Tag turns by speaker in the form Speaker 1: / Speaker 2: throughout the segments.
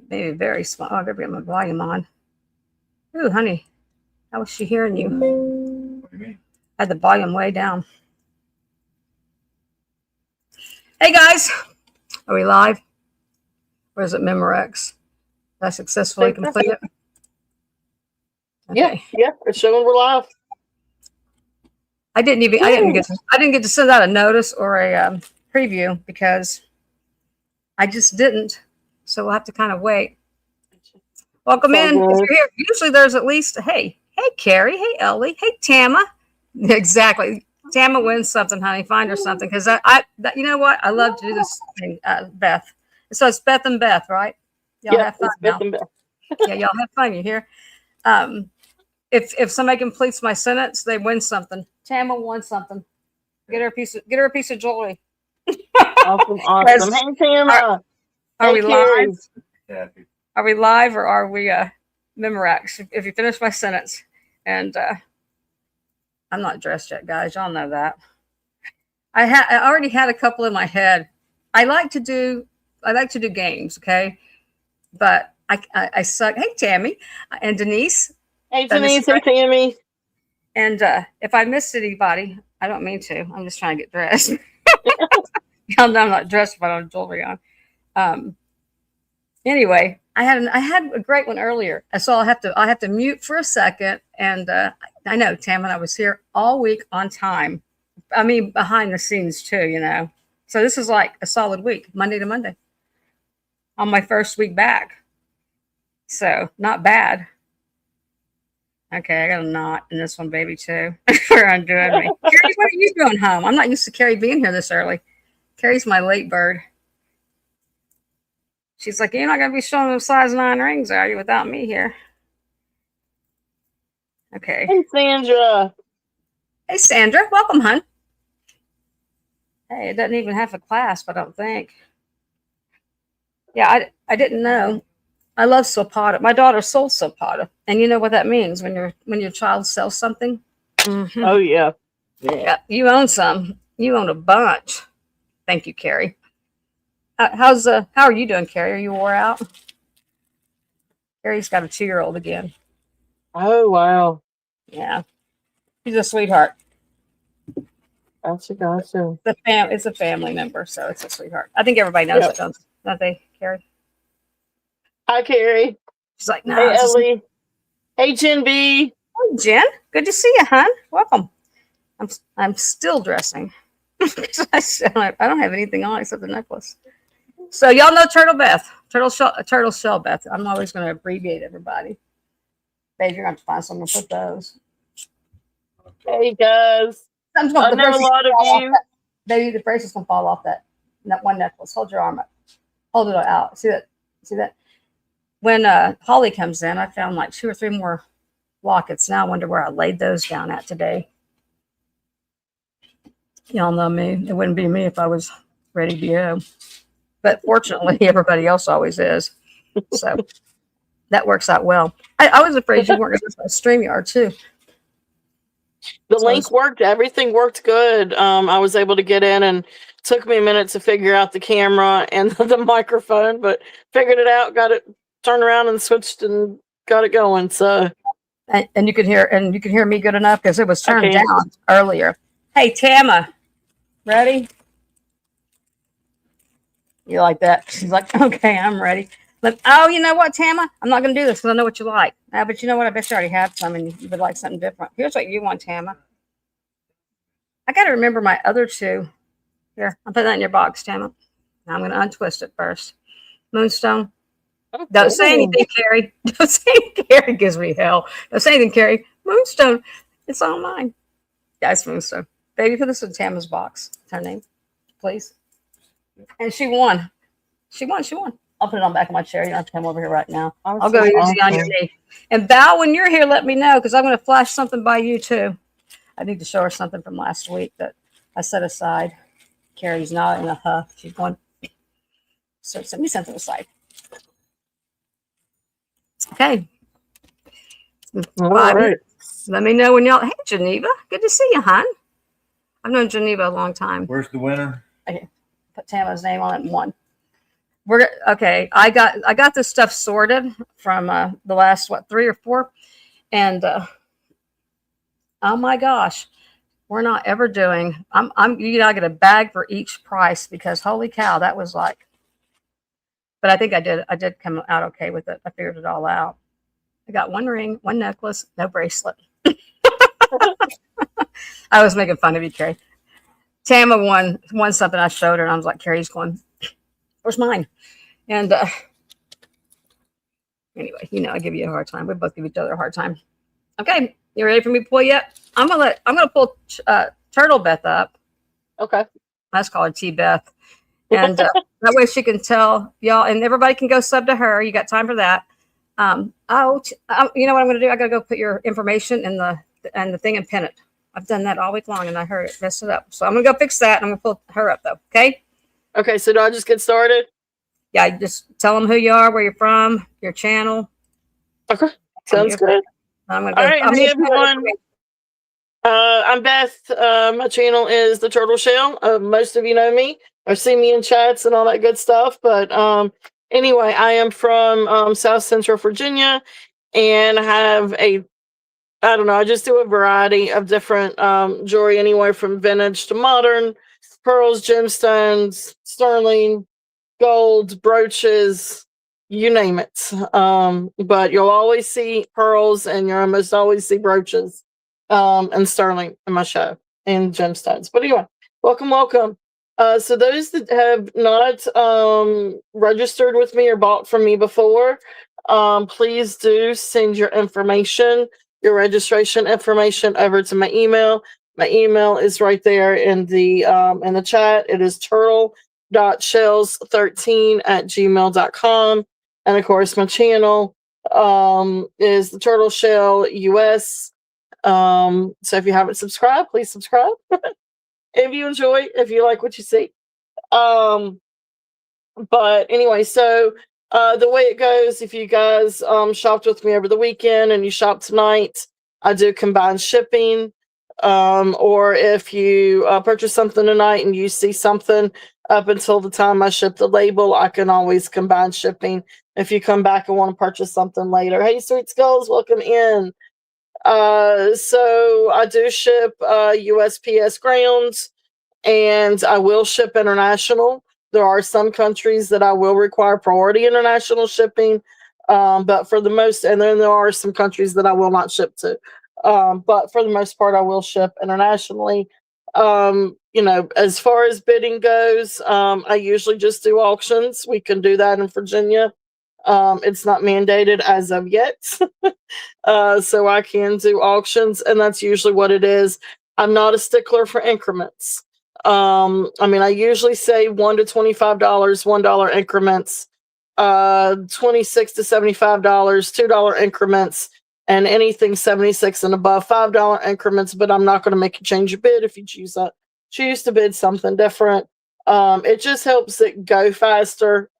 Speaker 1: Maybe very small. Oh, I gotta get my volume on. Ooh, honey, how was she hearing you?
Speaker 2: What do you mean?
Speaker 1: I had the volume way down. Hey guys, are we live? Or is it Memorex? Did I successfully complete it?
Speaker 3: Okay. Yeah, it's showing we're live.
Speaker 1: I didn't get to send out a notice or a preview because I just didn't. So we'll have to kind of wait. Welcome in. If you're here, usually there's at least hey Carrie, hey Ellie, hey Tama. Exactly. Tama wins something, honey. Find her something because you know what? I love to do this thing, Beth. So it's Beth and Beth, right? Y'all have fun now. Beth and Beth. Yeah, y'all have fun. You hear? If somebody completes my sentence, they win something. Tama won something. Get her a piece of jewelry.
Speaker 3: Awesome. Hey Tama.
Speaker 1: Are we live? Yeah. Are we live or are we Memorex? If you finish my sentence, and I'm not dressed yet, guys. Y'all know that. I already had a couple in my head. I like to do games, okay? But I suck. Hey Tammy and Denise.
Speaker 3: Hey Denise. Hey Tammy.
Speaker 1: And if I missed anybody, I don't mean to. I'm just trying to get dressed. Y'all know I'm not dressed if I don't have jewelry on. Anyway, I had a great one earlier. So I have to mute for a second. And I know Tam and I was here all week on time. I mean, behind the scenes too, you know. So this is like a solid week, Monday to Monday. On my first week back. So not bad. Okay, I got a knot in this one, baby, too. For undoing me. Carrie, what are you doing home? I'm not used to Carrie being here this early. Carrie's my late bird. She's like, you're not going to be showing those size 9 rings, are you, without me here? Okay.
Speaker 3: Hey, Sandra.
Speaker 1: Hey, Sandra. Welcome, hon. Hey, it doesn't even have a clasp, I don't think. Yeah, I didn't know. I love Silpata. My daughter sold Silpata. And you know what that means when your child sells something?
Speaker 3: Mm-hmm. Oh, yeah.
Speaker 1: Yeah. You own some. You own a bunch. Thank you, Carrie. How are you doing, Carrie? Are you wore out? Carrie's got a 2-year-old again.
Speaker 3: Oh, wow.
Speaker 1: Yeah. She's a sweetheart.
Speaker 3: Gotcha.
Speaker 1: It's a family member, so it's a sweetheart. I think everybody knows it, don't they, Carrie?
Speaker 3: Hi, Carrie.
Speaker 1: She's like, no.
Speaker 3: Hey, Ellie. Hey, Jen B.
Speaker 1: Hey, Jen. Good to see you, hon. Welcome. I'm still dressing. I don't have anything on except the necklace. So y'all know Turtle Beth, Turtle Shell Beth. I'm always going to abbreviate everybody. Babe, you're going to have to find someone to put those.
Speaker 3: Hey, guys. I know a lot of you.
Speaker 1: Baby, the bracelet's going to fall off that one necklace. Hold your arm up. Hold it out. See that? See that? When Holly comes in, I found like 2 or 3 more lockets. Now I wonder where I laid those down at today. Y'all know me. It wouldn't be me if I was ready to go. But fortunately, everybody else always is. So that works out well. I was afraid you weren't going to StreamYard too.
Speaker 3: The link worked. Everything worked good. I was able to get in, and it took me a minute to figure out the camera and the microphone, but figured it out, got it turned around and switched and got it going. So
Speaker 1: and you can hear me good enough because it was turned down earlier. Hey, Tama, ready? You like that? She's like, okay, I'm ready. But, oh, you know what, Tama? I'm not going to do this because I know what you like. But you know what? I bet you already have some and you would like something different. Here's what you want, Tama. I got to remember my other 2. Here, I'll put that in your box, Tama. Now I'm going to untwist it first. Moonstone. Oh, don't say anything, Carrie. Don't say anything. Carrie gives me hell. Don't say anything, Carrie. Moonstone. It's all mine. Yeah, it's Moonstone. Baby, put this in Tama's box. Her name, please. And she won. She won. I'll put it on the back of my chair. You don't have to come over here right now. I'll go easy on your knee. And Val, when you're here, let me know because I'm going to flash something by you too. I need to show her something from last week that I set aside. Carrie's not in a huff. She's going. So send me something aside. Okay.
Speaker 3: All right.
Speaker 1: Let me know when y'all. Hey, Geneva. Good to see you, hon. I've known Geneva a long time.
Speaker 2: Where's the winner?
Speaker 1: Okay. Put Tama's name on it and 1. we're okay. I got this stuff sorted from the last 3 or 4, and oh my gosh, we're not ever doing. I get a bag for each price because holy cow, that was like. But I think I did come out okay with it. I figured it all out. I got one ring, one necklace, no bracelet. I was making fun of you, Carrie. Tama won something. I showed her, and I was like, Carrie's going, where's mine? And anyway, I give you a hard time. We both give each other a hard time. Okay, you ready for me to pull yet? I'm gonna pull Turtle Beth up.
Speaker 3: Okay.
Speaker 1: Let's call her T Beth, and that way she can tell y'all, and everybody can go sub to her. You got time for that? You know what I'm gonna do? I gotta go put your information in the thing and pin it. I've done that all week long, and I heard it mess it up. So I'm gonna go fix that, and I'm gonna pull her up though. Okay?
Speaker 3: Okay. So do I just get started?
Speaker 1: Yeah, just tell them who you are, where you're from, your channel.
Speaker 3: Okay. Sounds good.
Speaker 1: I'm gonna
Speaker 3: All
Speaker 1: go.
Speaker 3: right. Hey, everyone. I'm Beth. My channel is The Turtle Shell. Most of you know me or see me in chats and all that good stuff. But anyway, I am from South Central Virginia and have I don't know, I just do a variety of different jewelry, anywhere from vintage to modern, pearls, gemstones, sterling, gold, brooches, you name it. But you'll always see pearls and you'll almost always see brooches and sterling in my show and gemstones. But anyway, welcome. So those that have not registered with me or bought from me before, please do send your information, your registration information over to my email. My email is right there in the chat. It is turtle.shells13@gmail.com. And of course, my channel is the Turtle Shell US. So if you haven't subscribed, please subscribe. If you enjoy, if you like what you see. But anyway, so the way it goes, if you guys shopped with me over the weekend and you shop tonight, I do combined shipping. Or if you purchase something tonight and you see something up until the time I ship the label, I can always combine shipping if you come back and want to purchase something later. Hey, Sweet Skulls, welcome in. So I do ship USPS grounds, and I will ship international. There are some countries that I will require priority international shipping, but for the most, and then there are some countries that I will not ship to. But for the most part, I will ship internationally. As far as bidding goes, I usually just do auctions. We can do that in Virginia. It's not mandated as of yet. So I can do auctions, and that's usually what it is. I'm not a stickler for increments. I usually say $1 to $25, $1 increments, $26 to $75, $2 increments, and anything 76 and above, $5 increments. But I'm not going to make you change your bid if you choose to bid something different. It just helps it go faster.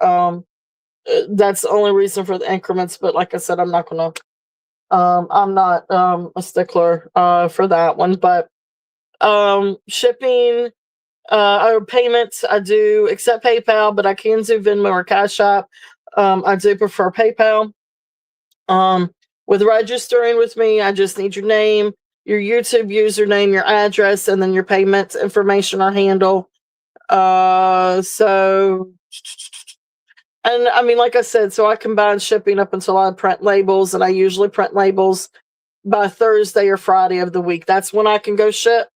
Speaker 3: That's the only reason for the increments. But like I said, I'm not a stickler for that one. But shipping or payments, I do accept PayPal, but I can do Venmo or Cash App. I do prefer PayPal. With registering with me, I just need your name, your YouTube username, your address, and then your payment information or handle. Like I said, so I combine shipping up until I print labels, and I usually print labels by Thursday or Friday of the week. That's when I can go ship,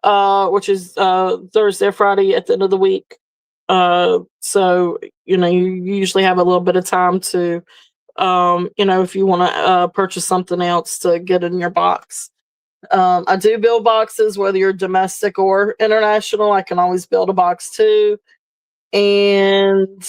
Speaker 3: which is Thursday or Friday at the end of the week. So you usually have a little bit of time to, if you want to purchase something else to get in your box. I do build boxes, whether you're domestic or international. I can always build a box too. And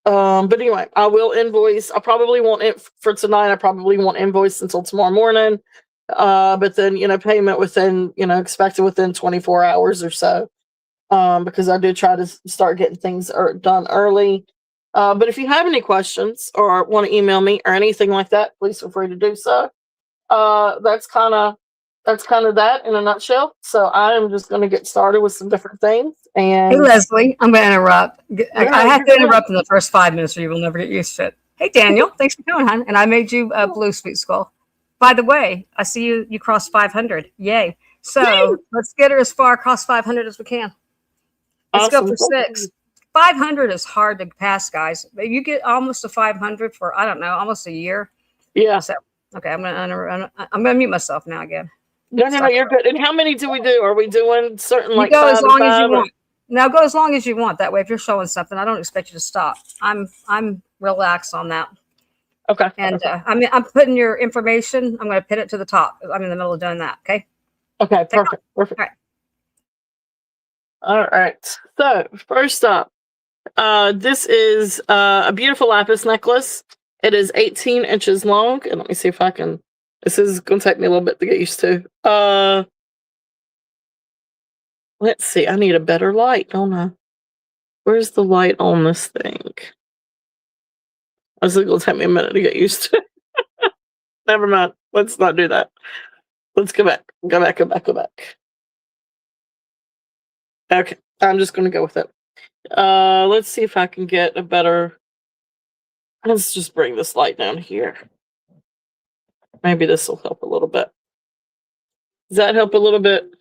Speaker 3: but anyway, I will invoice. I probably won't for tonight. I probably won't invoice until tomorrow morning. But then payment within expected within 24 hours or so. Because I do try to start getting things done early. But if you have any questions or want to email me or anything like that, please feel free to do so. That's kind of that's kind of that in a nutshell. So I am just going to get started with some different things.
Speaker 1: Hey,
Speaker 3: And
Speaker 1: Leslie, I'm going to interrupt. I
Speaker 3: no,
Speaker 1: have
Speaker 3: you're
Speaker 1: to
Speaker 3: good.
Speaker 1: interrupt in the first 5 minutes or you will never get used to it. Hey, Daniel, thanks for coming, hon. And I made you a blue sweet skull. By the way, I see you crossed 500. Yay. So let's get her as far across 500 as we can. Let's go
Speaker 3: Awesome.
Speaker 1: for 6. 500 is hard to pass, guys. You get almost to 500 for, I don't know, almost a year.
Speaker 3: Yeah.
Speaker 1: So, okay, I'm gonna mute myself now again.
Speaker 3: No, you're good. And how many do we do? Are we doing certain like
Speaker 1: go
Speaker 3: 5
Speaker 1: as
Speaker 3: and
Speaker 1: long as you
Speaker 3: 5 or-
Speaker 1: want. Now go as long as you want. That way, if you're showing something, I don't expect you to stop. I'm relaxed on that.
Speaker 3: Okay.
Speaker 1: And I'm putting your information. I'm going to pin it to the top. I'm in the middle of doing that. Okay.
Speaker 3: Okay. Perfect. Perfect.
Speaker 1: All right.
Speaker 3: All right. So first up, this is a beautiful lapis necklace. It is 18 inches long, and let me see if I can. This is going to take me a little bit to get used to. Let's see. I need a better light, don't I? Where's the light on this thing? This is going to take me a minute to get used to. Never mind. Let's not do that. Let's go back. Go back. Okay. I'm just going to go with it. Let's see if I can get a better. Let's just bring this light down here. Maybe this will help a little bit. Does that help a little bit?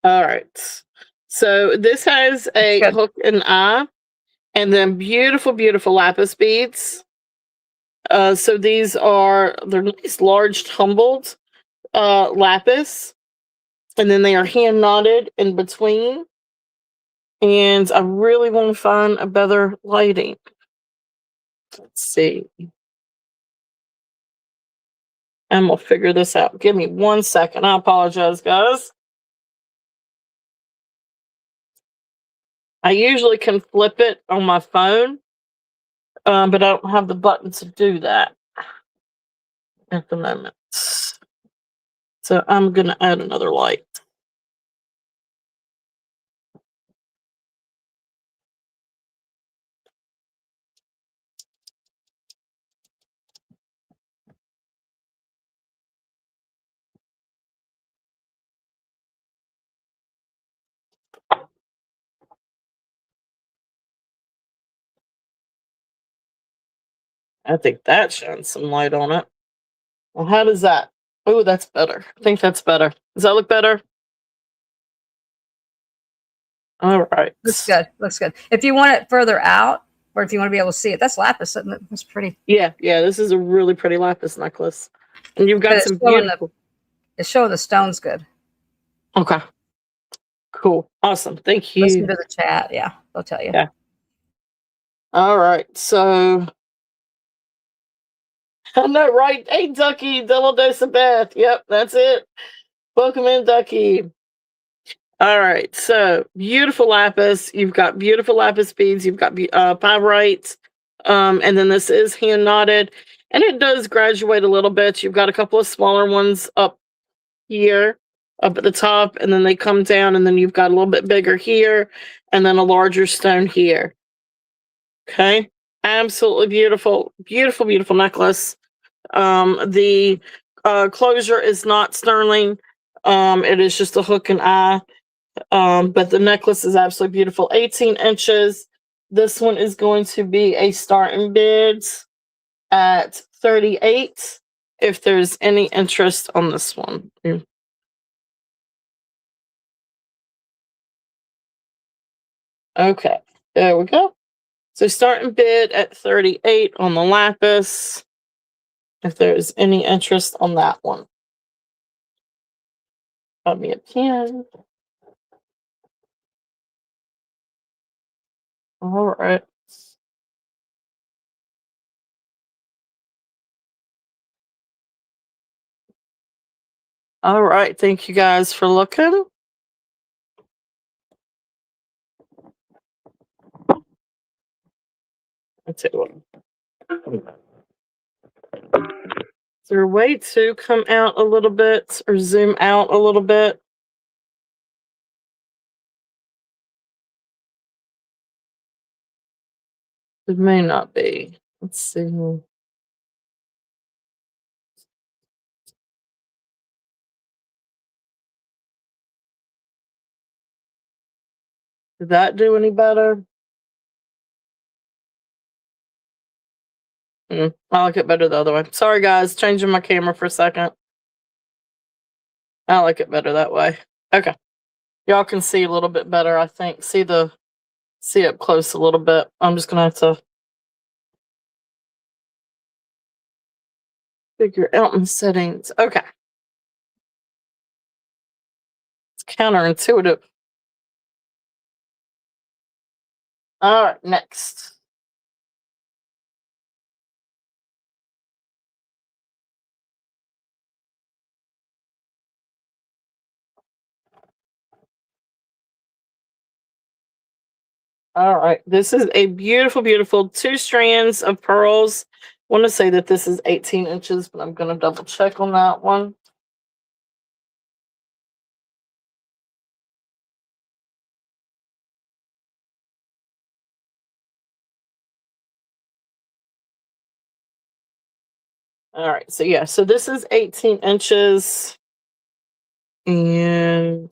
Speaker 3: All right. So this has a hook and eye, and then beautiful, beautiful lapis beads. So they're nice, large, tumbled lapis, and then they are hand knotted in between. And I really want to find a better lighting. Let's see. And we'll figure this out. Give me 1 second. I apologize, guys. I usually can flip it on my phone, but I don't have the button to do that at the moment. So I'm going to add another light. I think that shines some light on it. Well, how does that? Oh, that's better. I think that's better. Does that look better? All right.
Speaker 1: Looks good. Looks good. If you want it further out, or if you want to be able to see it, that's lapis, isn't it? That's pretty.
Speaker 3: Yeah. This is a really pretty lapis necklace, and you've got some beautiful.
Speaker 1: It's showing the stones good.
Speaker 3: Okay. Cool. Awesome. Thank you.
Speaker 1: Listen to the chat. Yeah, they'll tell you.
Speaker 3: Yeah. All right. So I know, right? Hey, Ducky, double dose of Beth. Yep, that's it. Welcome in, Ducky. All right. So beautiful lapis. You've got beautiful lapis beads. You've got pyrite. And then this is hand knotted, and it does graduate a little bit. You've got a couple of smaller ones up here, up at the top, and then they come down, and then you've got a little bit bigger here, and then a larger stone here. Okay. Absolutely beautiful, beautiful, beautiful necklace. The closure is not sterling. It is just a hook and eye. But the necklace is absolutely beautiful. 18 inches. This one is going to be a starting bid at 38. If there's any interest on this one. Okay, there we go. So starting bid at 38 on the lapis. If there's any interest on that one. Got me a pen. All right. All right. Thank you guys for looking. I'll tell you what. Is there a way to come out a little bit or zoom out a little bit? It may not be. Let's see. Did that do any better? I like it better the other way. Sorry, guys. Changing my camera for a second. I like it better that way. Okay. Y'all can see a little bit better, I think. See up close a little bit. I'm just going to have to figure out my settings. Okay. It's counterintuitive. All right, next. All right, this is a beautiful, beautiful 2 strands of pearls. I want to say that this is 18 inches, but I'm going to double check on that one. All right, so yeah, so this is 18 inches. And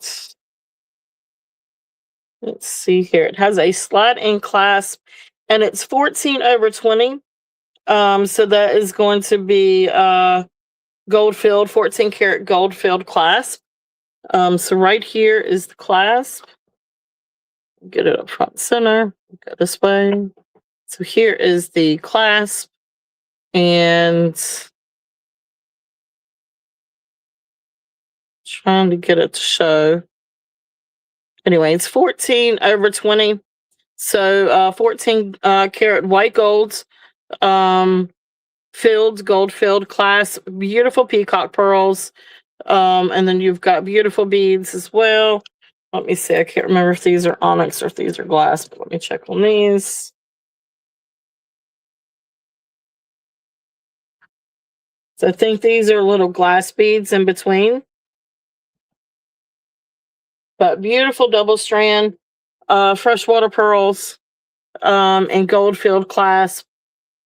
Speaker 3: let's see here. It has a slide-in clasp, and it's 14/20. So that is going to be gold-filled, 14 karat gold-filled clasp. So right here is the clasp. Get it up front center. Go this way. So here is the clasp, and trying to get it to show. Anyway, it's 14/20. So 14 karat white gold, gold-filled clasp, beautiful peacock pearls. And then you've got beautiful beads as well. Let me see. I can't remember if these are onyx or if these are glass, but let me check on these. So I think these are little glass beads in between. But beautiful double strand, freshwater pearls, and gold-filled clasp.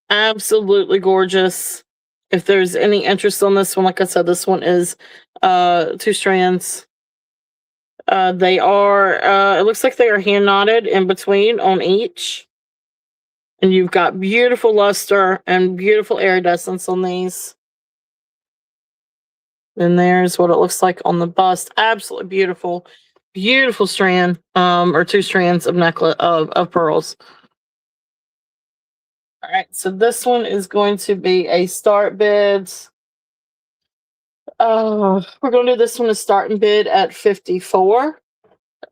Speaker 3: Absolutely gorgeous. If there's any interest on this one, like I said, this one is 2 strands. They are, it looks like they are hand knotted in between on each. And you've got beautiful luster and beautiful iridescence on these. And there's what it looks like on the bust. Absolutely beautiful, beautiful strand, or 2 strands of necklace of pearls. All right, so this one is going to be a start bid. We're going to do this one as starting bid at 54.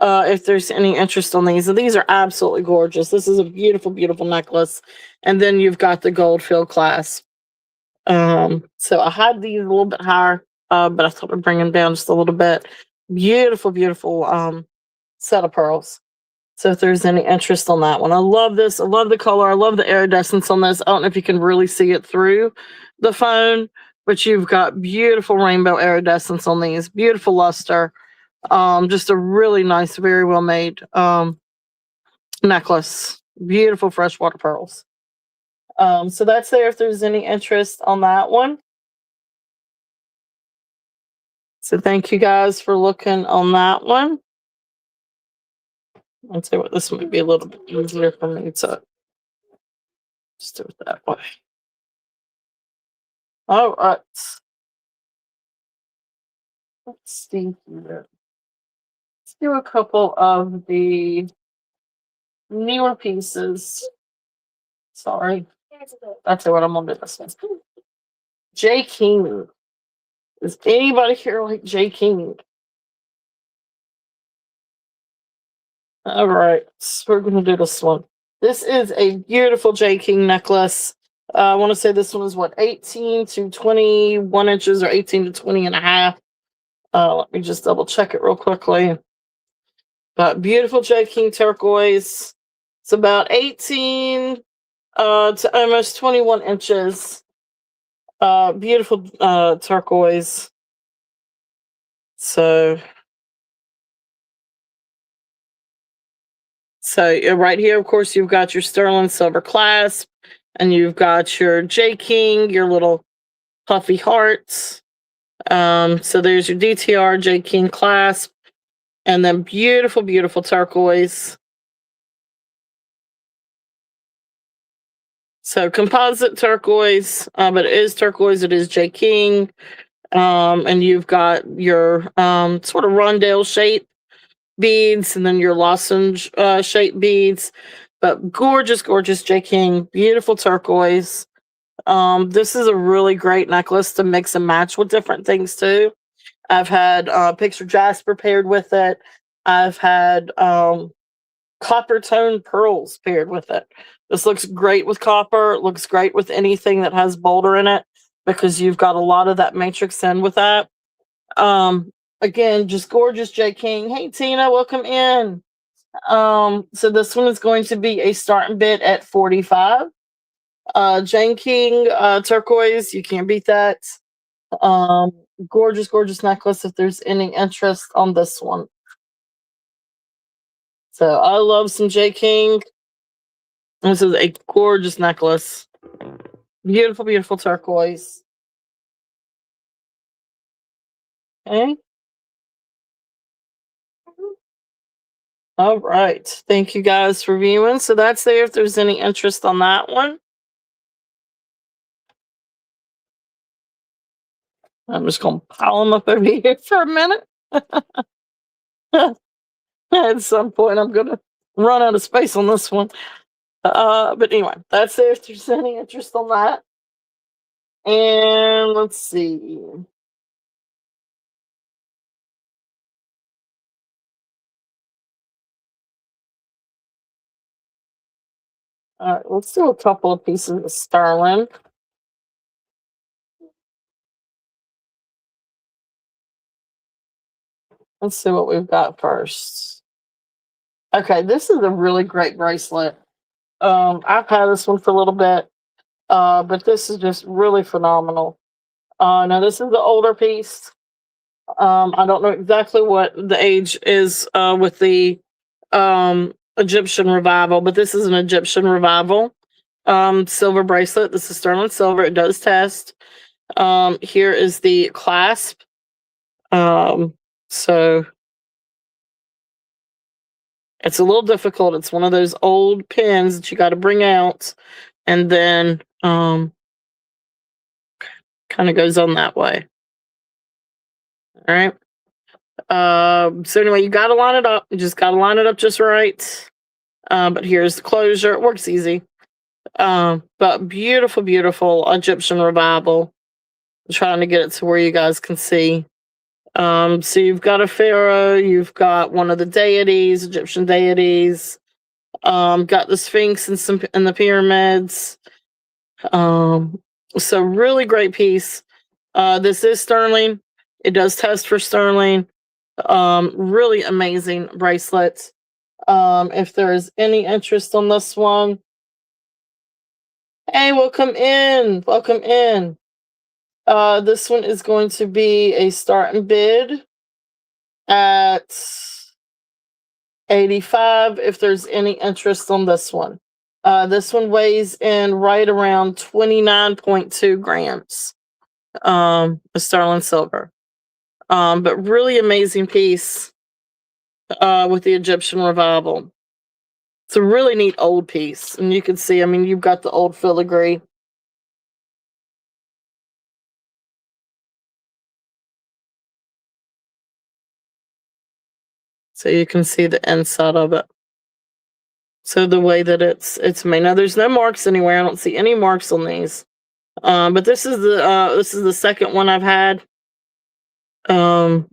Speaker 3: If there's any interest on these. And these are absolutely gorgeous. This is a beautiful, beautiful necklace. And then you've got the gold fill clasp. So I had these a little bit higher, but I thought I'd bring them down just a little bit. Beautiful, beautiful set of pearls. So if there's any interest on that one. I love this. I love the color. I love the iridescence on this. I don't know if you can really see it through the phone, but you've got beautiful rainbow iridescence on these. Beautiful luster. Just a really nice, very well made necklace. Beautiful freshwater pearls. So that's there if there's any interest on that one. So thank you guys for looking on that one. I'll tell you what, this might be a little bit easier for me to just do it that way. All right. Let's see here. Let's do a couple of the newer pieces. Sorry. That's what I'm gonna do this one. J. King. Is anybody here like J. King? All right, so we're gonna do this one. This is a beautiful J. King necklace. I want to say this one is what, 18 to 21 inches or 18 to 20 and a half. Let me just double check it real quickly. But beautiful J. King turquoise. It's about 18 to almost 21 inches. Beautiful turquoise. So right here, of course, you've got your sterling silver clasp, and you've got your J. King, your little puffy hearts. So there's your DTR J. King clasp, and then beautiful, beautiful turquoise. So composite turquoise, but it is turquoise. It is J King. And you've got your sort of rondelle shape beads and then your lozenge shape beads. But gorgeous, gorgeous J King, beautiful turquoise. This is a really great necklace to mix and match with different things too. I've had picture jasper paired with it. I've had copper tone pearls paired with it. This looks great with copper. It looks great with anything that has boulder in it because you've got a lot of that matrix in with that. Again, just gorgeous J King. Hey Tina, welcome in. So this one is going to be a starting bid at 45. J King turquoise, you can't beat that. Gorgeous, gorgeous necklace if there's any interest on this one. So I love some J King. This is a gorgeous necklace. Beautiful, beautiful turquoise. Okay. All right. Thank you guys for viewing. So that's there if there's any interest on that one. I'm just going to pile them up over here for a minute. At some point, I'm going to run out of space on this one. But anyway, that's there if there's any interest on that. And let's see. All right, let's do a couple of pieces of sterling. Let's see what we've got first. Okay, this is a really great bracelet. I've had this one for a little bit, but this is just really phenomenal. Now this is the older piece. I don't know exactly what the age is with the Egyptian revival, but this is an Egyptian revival silver bracelet. This is sterling silver. It does test. Here is the clasp. So it's a little difficult. It's one of those old pins that you got to bring out, and then kind of goes on that way. All right. So anyway, you got to line it up. You just got to line it up just right. But here's the closure. It works easy. But beautiful, beautiful Egyptian revival. I'm trying to get it to where you guys can see. So you've got a pharaoh, you've got one of the deities, Egyptian deities, got the Sphinx and some in the pyramids. So really great piece. This is sterling. It does test for sterling. Really amazing bracelet. If there is any interest on this one, hey, welcome in. Welcome in. This one is going to be a starting bid at 85 if there's any interest on this one. This one weighs in right around 29.2 grams. A sterling silver. But really amazing piece with the Egyptian revival. It's a really neat old piece. And you can see, I mean, you've got the old filigree. So you can see the inside of it. So the way that it's made. Now there's no marks anywhere. I don't see any marks on these. But this is the second one I've had. And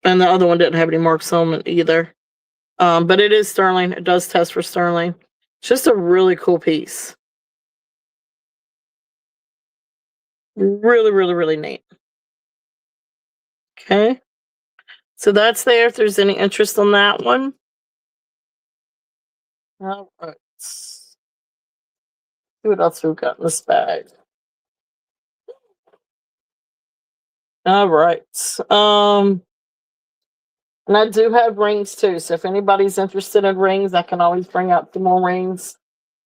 Speaker 3: the other one didn't have any marks on it either. But it is sterling. It does test for sterling. It's just a really cool piece. Really, really, really neat. Okay. So that's there if there's any interest on that one. All right. See what else we've got in this bag. All right. And I do have rings too. So if anybody's interested in rings, I can always bring out some more rings.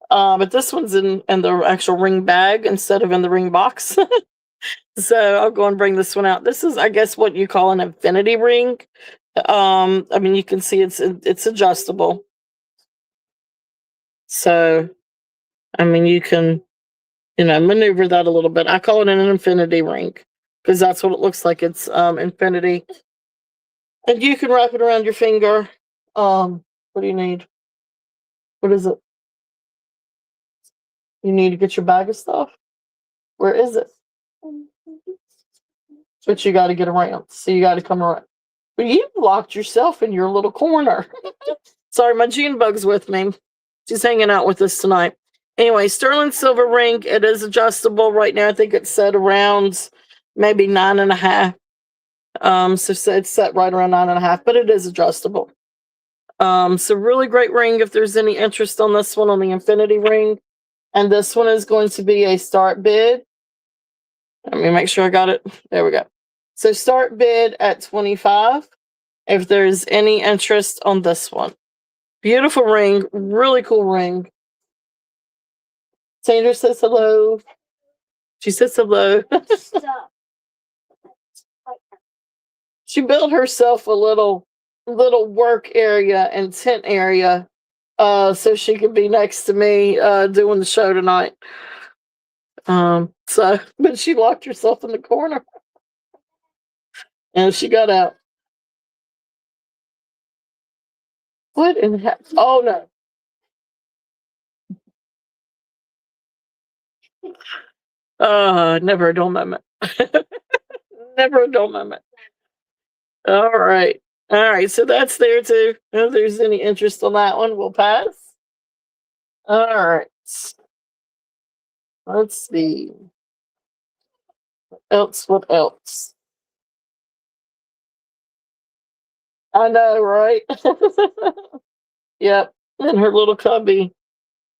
Speaker 3: But this one's in the actual ring bag instead of in the ring box. So I'll go and bring this one out. This is, I guess, what you call an infinity ring. I mean, you can see it's adjustable. So, I mean, you can maneuver that a little bit. I call it an infinity ring because that's what it looks like. It's infinity. And you can wrap it around your finger. What do you need? What is it? You need to get your bag of stuff? Where is it? But you got to get around. So you got to come around. But you locked yourself in your little corner. Sorry, my June bug's with me. She's hanging out with us tonight. Anyway, sterling silver ring. It is adjustable right now. I think it's set around maybe 9.5. So it's set right around 9.5, but it is adjustable. So really great ring if there's any interest on this one, on the infinity ring. And this one is going to be a start bid. Let me make sure I got it. There we go. So start bid at 25 if there's any interest on this one. Beautiful ring, really cool ring. Sandra says hello. She says hello. She built herself a little work area and tent area so she could be next to me doing the show tonight. But she locked herself in the corner. And she got out. What in the heck? Oh no. Never a dull moment. Never a dull moment. All right. So that's there too. If there's any interest on that one, we'll pass. All right. Let's see. What else? I know, right? Yep. In her little cubby.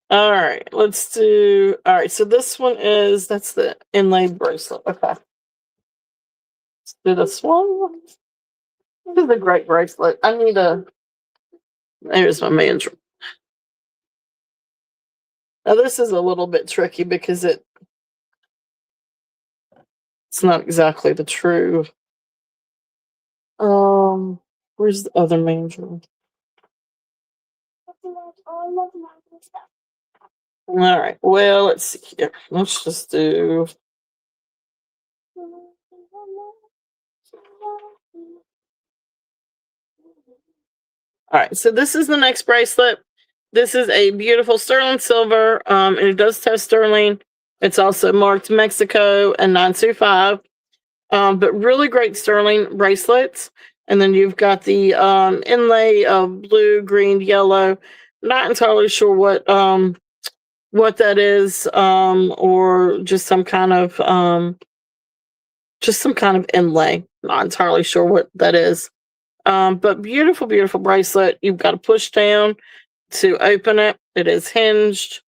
Speaker 3: All right. Let's do. All right. So this one that's the inlaid bracelet. Okay. Let's do this one. This is a great bracelet. There's my mandrel. Now this is a little bit tricky because it's not exactly the true. Where's the other mandrel? All right. Well, let's see here. Let's just do. All right. So this is the next bracelet. This is a beautiful sterling silver. And it does test sterling. It's also marked Mexico and 925. But really great sterling bracelets. And then you've got the inlay of blue, green, yellow. Not entirely sure what that is, or just some kind of inlay. Not entirely sure what that is. But beautiful, beautiful bracelet. You've got to push down to open it. It is hinged.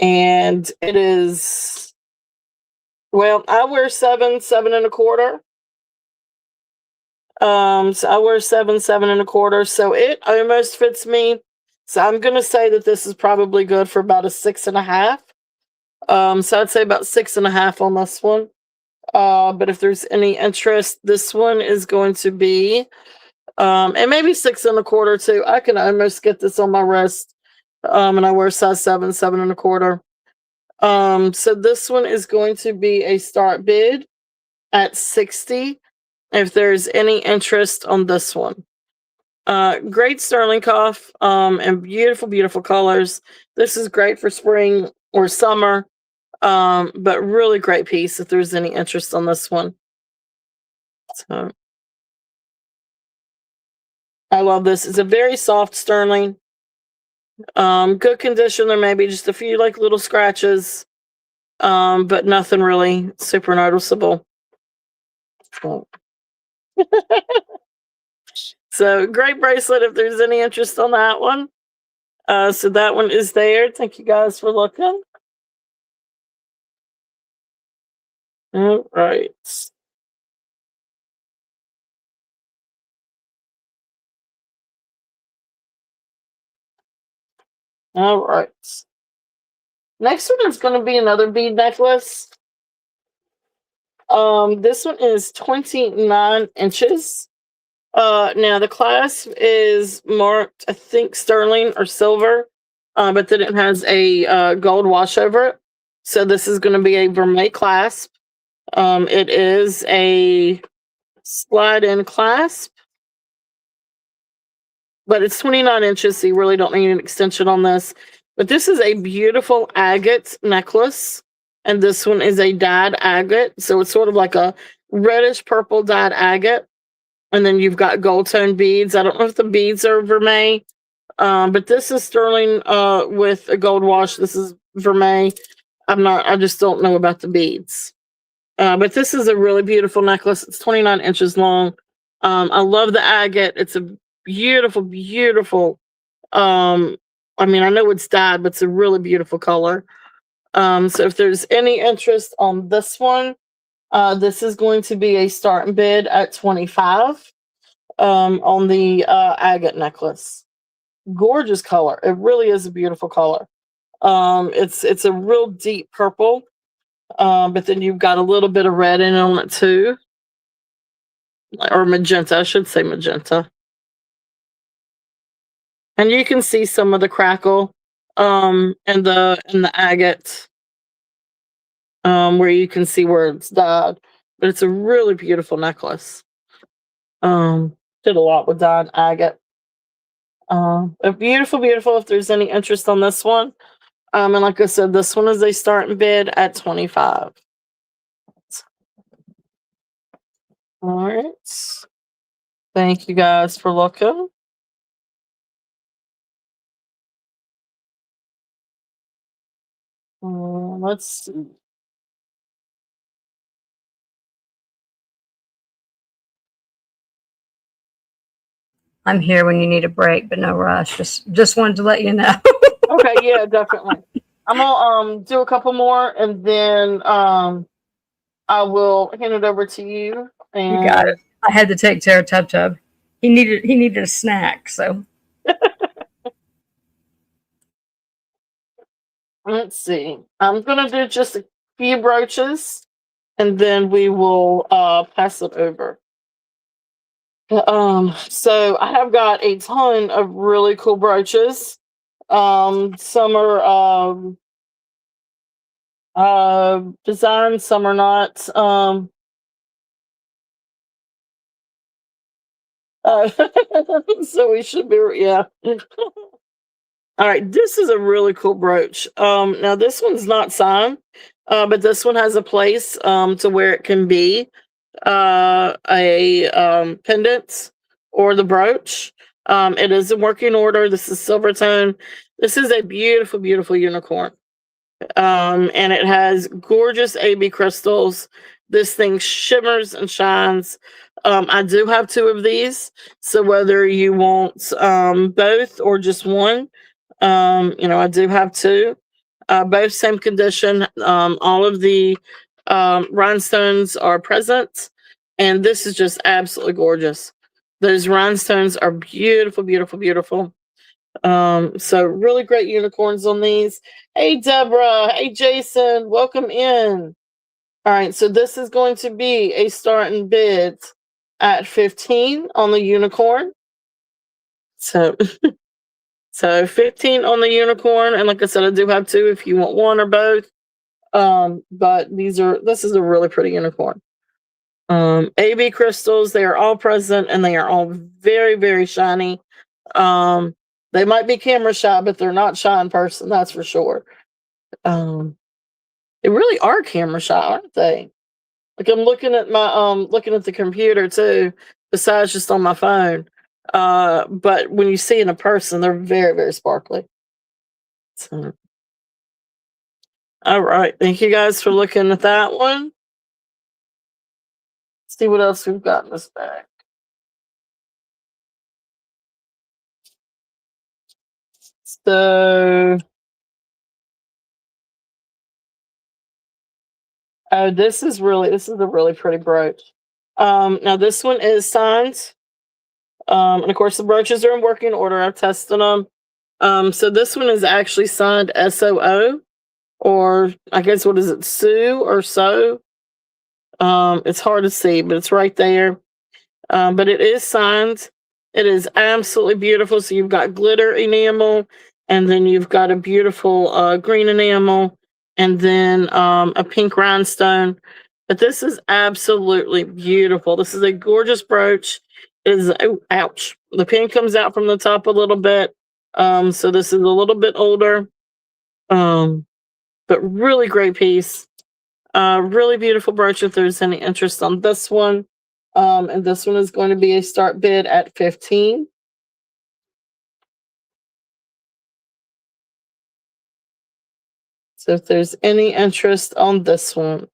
Speaker 3: And it is, well, I wear 7.25. So I wear 7.25. So it almost fits me. So I'm going to say that this is probably good for about a 6.5. So I'd say about 6.5 on this one. But if there's any interest, this one is going to be, and maybe 6.25 too. I can almost get this on my wrist. And I wear size 7.25. So this one is going to be a start bid at 60. If there's any interest on this one. Great sterling cuff, and beautiful, beautiful colors. This is great for spring or summer. But really great piece if there's any interest on this one. So I love this. It's a very soft sterling. Good condition. There may be just a few like little scratches. But nothing really super noticeable. So great bracelet if there's any interest on that one. So that one is there. Thank you guys for looking. All right. All right. Next one is going to be another bead necklace. This one is 29 inches. Now the clasp is marked, I think, sterling or silver. but then it has a gold wash over it. So this is going to be a vermeil clasp. It is a slide-in clasp, but it's 29 inches, so you really don't need an extension on this. But this is a beautiful agate necklace, and this one is a dyed agate, so it's sort of like a reddish purple dyed agate. And then you've got gold tone beads. I don't know if the beads are vermeil, but this is sterling with a gold wash. This is vermeil. I just don't know about the beads. But this is a really beautiful necklace. It's 29 inches long. I love the agate. It's a beautiful, beautiful. I mean, I know it's dyed, but it's a really beautiful color. So if there's any interest on this one, this is going to be a starting bid at $25 on the agate necklace. Gorgeous color. It really is a beautiful color. It's a real deep purple, but then you've got a little bit of red in on it too, or magenta. I should say magenta. And you can see some of the crackle in the agate, where you can see where it's dyed. But it's a really beautiful necklace. Did a lot with dyed agate. A beautiful, beautiful. If there's any interest on this one, and like I said, this one is a starting bid at $25. All right. Thank you guys for looking. Let's see.
Speaker 1: I'm here when you need a break, but no rush. Just wanted to let you know.
Speaker 3: Okay, yeah, definitely. I'm gonna do a couple more, and then I will hand it over to you. And
Speaker 1: You got it. I had to take Tara Tub Tub. He needed a snack, so.
Speaker 3: Let's see. I'm gonna do just a few brooches, and then we will pass it over. So I have got a ton of really cool brooches. Some are designed, some are not. So we should be, yeah. All right, this is a really cool brooch. Now this one's not signed, but this one has a place to where it can be a pendant or the brooch. It is in working order. This is silver tone. This is a beautiful, beautiful unicorn. And it has gorgeous AB crystals. This thing shimmers and shines. I do have two of these, so whether you want both or just one, I do have two. Both same condition. All of the rhinestones are present, and this is just absolutely gorgeous. Those rhinestones are beautiful, beautiful, beautiful. So really great unicorns on these. Hey Deborah, hey Jason, welcome in. All right, so this is going to be a starting bid at 15 on the unicorn. So 15 on the unicorn, and like I said, I do have two if you want one or both. But this is a really pretty unicorn. AB crystals, they are all present, and they are all very, very shiny. They might be camera shy, but they're not shy in person, that's for sure. They really are camera shy, aren't they? Like I'm looking at the computer too, besides just on my phone. But when you see in a person, they're very, very sparkly. So, all right, thank you guys for looking at that one. Let's see what else we've got in this bag. So, this is a really pretty brooch. Now this one is signed. And of course the brooches are in working order. I've tested them. So this one is actually signed SOO, or I guess what is it, Sue or So? It's hard to see, but it's right there. But it is signed. It is absolutely beautiful. So you've got glitter enamel. And then you've got a beautiful green enamel, and then a pink rhinestone. But this is absolutely beautiful. This is a gorgeous brooch. It is, oh, ouch. The pin comes out from the top a little bit. So this is a little bit older. But really great piece. Really beautiful brooch if there's any interest on this one. And this one is going to be a start bid at 15. So if there's any interest on this one,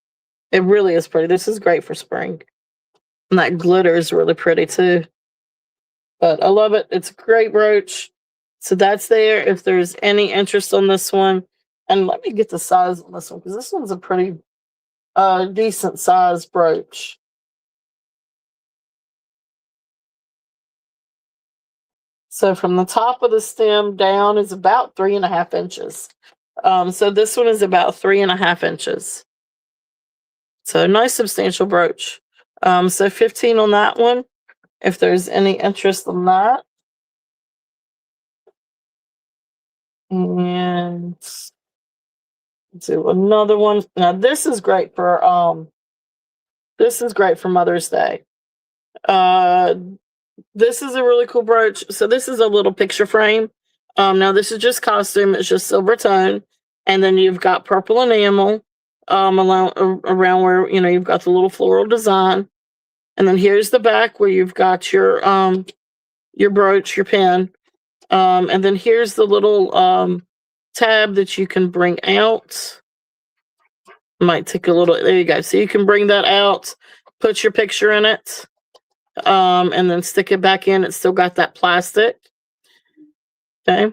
Speaker 3: it really is pretty. This is great for spring. And that glitter is really pretty too. But I love it. It's a great brooch. So that's there if there's any interest on this one. And let me get the size on this one, because this one's a pretty decent size brooch. So from the top of the stem down is about 3.5 inches. So this one is about 3.5 inches. So nice substantial brooch. So 15 on that one, if there's any interest in that. And do another one. Now this is great for Mother's Day. This is a really cool brooch. So this is a little picture frame. Now this is just costume. It's just silver tone, and then you've got purple enamel around where you've got the little floral design, and then here's the back where you've got your brooch, your pin, and then here's the little tab that you can bring out. Might take a little. There you go. So you can bring that out, put your picture in it. And then stick it back in. It's still got that plastic. Okay.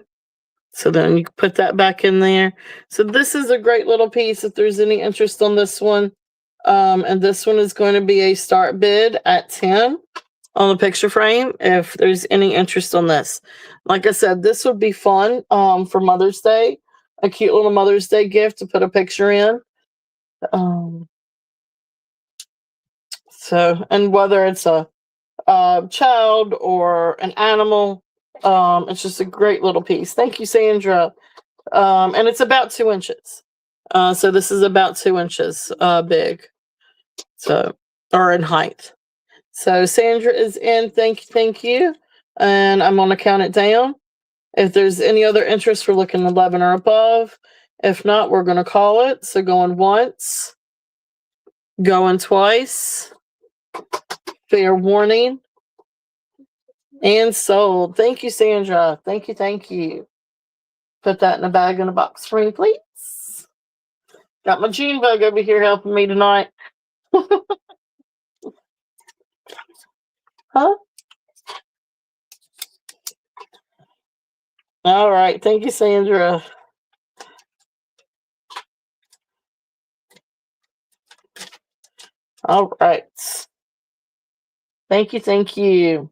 Speaker 3: So then you can put that back in there. So this is a great little piece if there's any interest on this one. And this one is going to be a start bid at 10 on the picture frame if there's any interest on this. Like I said, this would be fun for Mother's Day. A cute little Mother's Day gift to put a picture in. And whether it's a child or an animal, it's just a great little piece. Thank you, Sandra. And it's about 2 inches. So this is about 2 inches big, or in height. So Sandra is in. Thank you. And I'm going to count it down. If there's any other interest, we're looking 11 or above. If not, we're going to call it. So going once, going twice. Fair warning. And sold. Thank you, Sandra. Thank you. Put that in a bag in a box for me, please. Got my June bug over here helping me tonight. Huh? All right. Thank you, Sandra. All right. Thank you.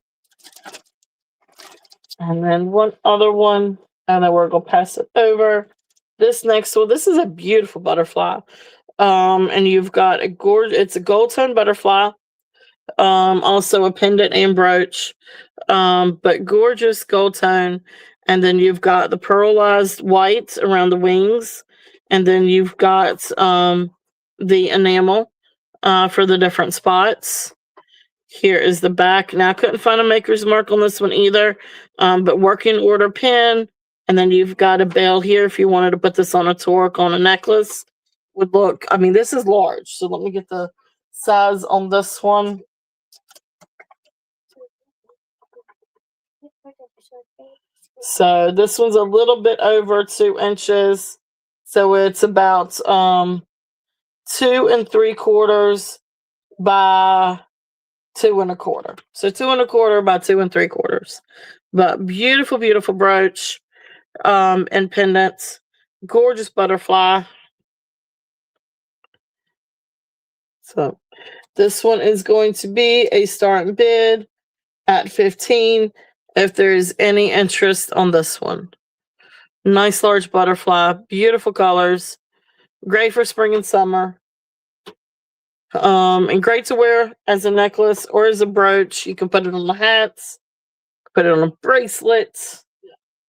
Speaker 3: And then one other one, and then we're going to pass it over. This next one, this is a beautiful butterfly. And you've got it's a gold tone butterfly. Also a pendant and brooch. But gorgeous gold tone. And then you've got the pearlized white around the wings. And then you've got the enamel for the different spots. Here is the back. Now, I couldn't find a maker's mark on this one either, but working order pin. And then you've got a bell here if you wanted to put this on a torque, on a necklace. Would look, I mean, this is large. So let me get the size on this one. So this one's a little bit over 2 inches. So it's about 2 3/4 by 2 1/4. So 2 1/4 by 2 3/4. But beautiful brooch and pendants. Gorgeous butterfly. So this one is going to be a start bid at 15 if there's any interest on this one. Nice large butterfly, beautiful colors, great for spring and summer. And great to wear as a necklace or as a brooch. You can put it on the hats, put it on a bracelet.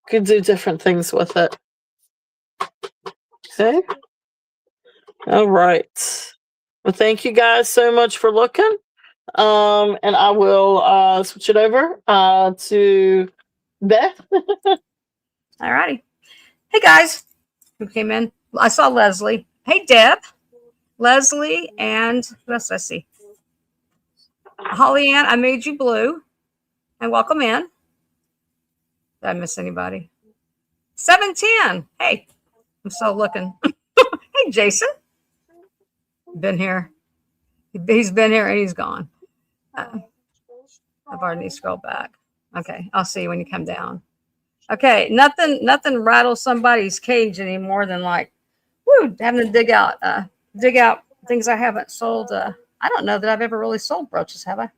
Speaker 3: Could do different things with it. Okay. All right. Well, thank you guys so much for looking. And I will switch it over to Beth.
Speaker 1: All righty. Hey guys, who came in? I saw Leslie. Hey Deb, Leslie, and who else did I see? Holly Ann, I made you blue. And welcome in. Did I miss anybody? 710. Hey, I'm still looking. Hey Jason. Been here. He's been here and he's gone. I've already scrolled back. Okay, I'll see you when you come down. Okay, nothing rattles somebody's cage any more than like, woo, having to dig out things I haven't sold. I don't know that I've ever really sold brooches, have I?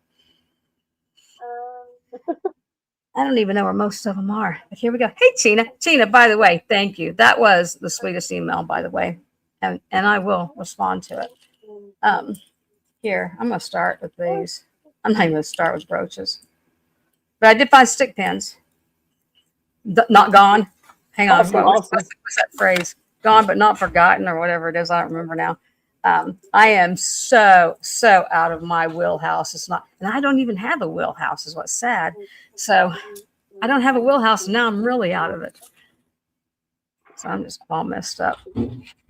Speaker 1: I don't even know where most of them are. But here we go. Hey, Tina, by the way, thank you. That was the sweetest email, by the way. And I will respond to it. Here, I'm going to start with these. I'm not even going to start with brooches. But I did find stick pins. Not gone. Hang on.
Speaker 3: Awesome,
Speaker 1: What's that phrase? Gone but not forgotten or whatever it is. I don't remember now. I am so out of my wheelhouse. It's not, and I don't even have a wheelhouse is what's sad. So I don't have a wheelhouse and now I'm really out of it. So I'm just all messed up.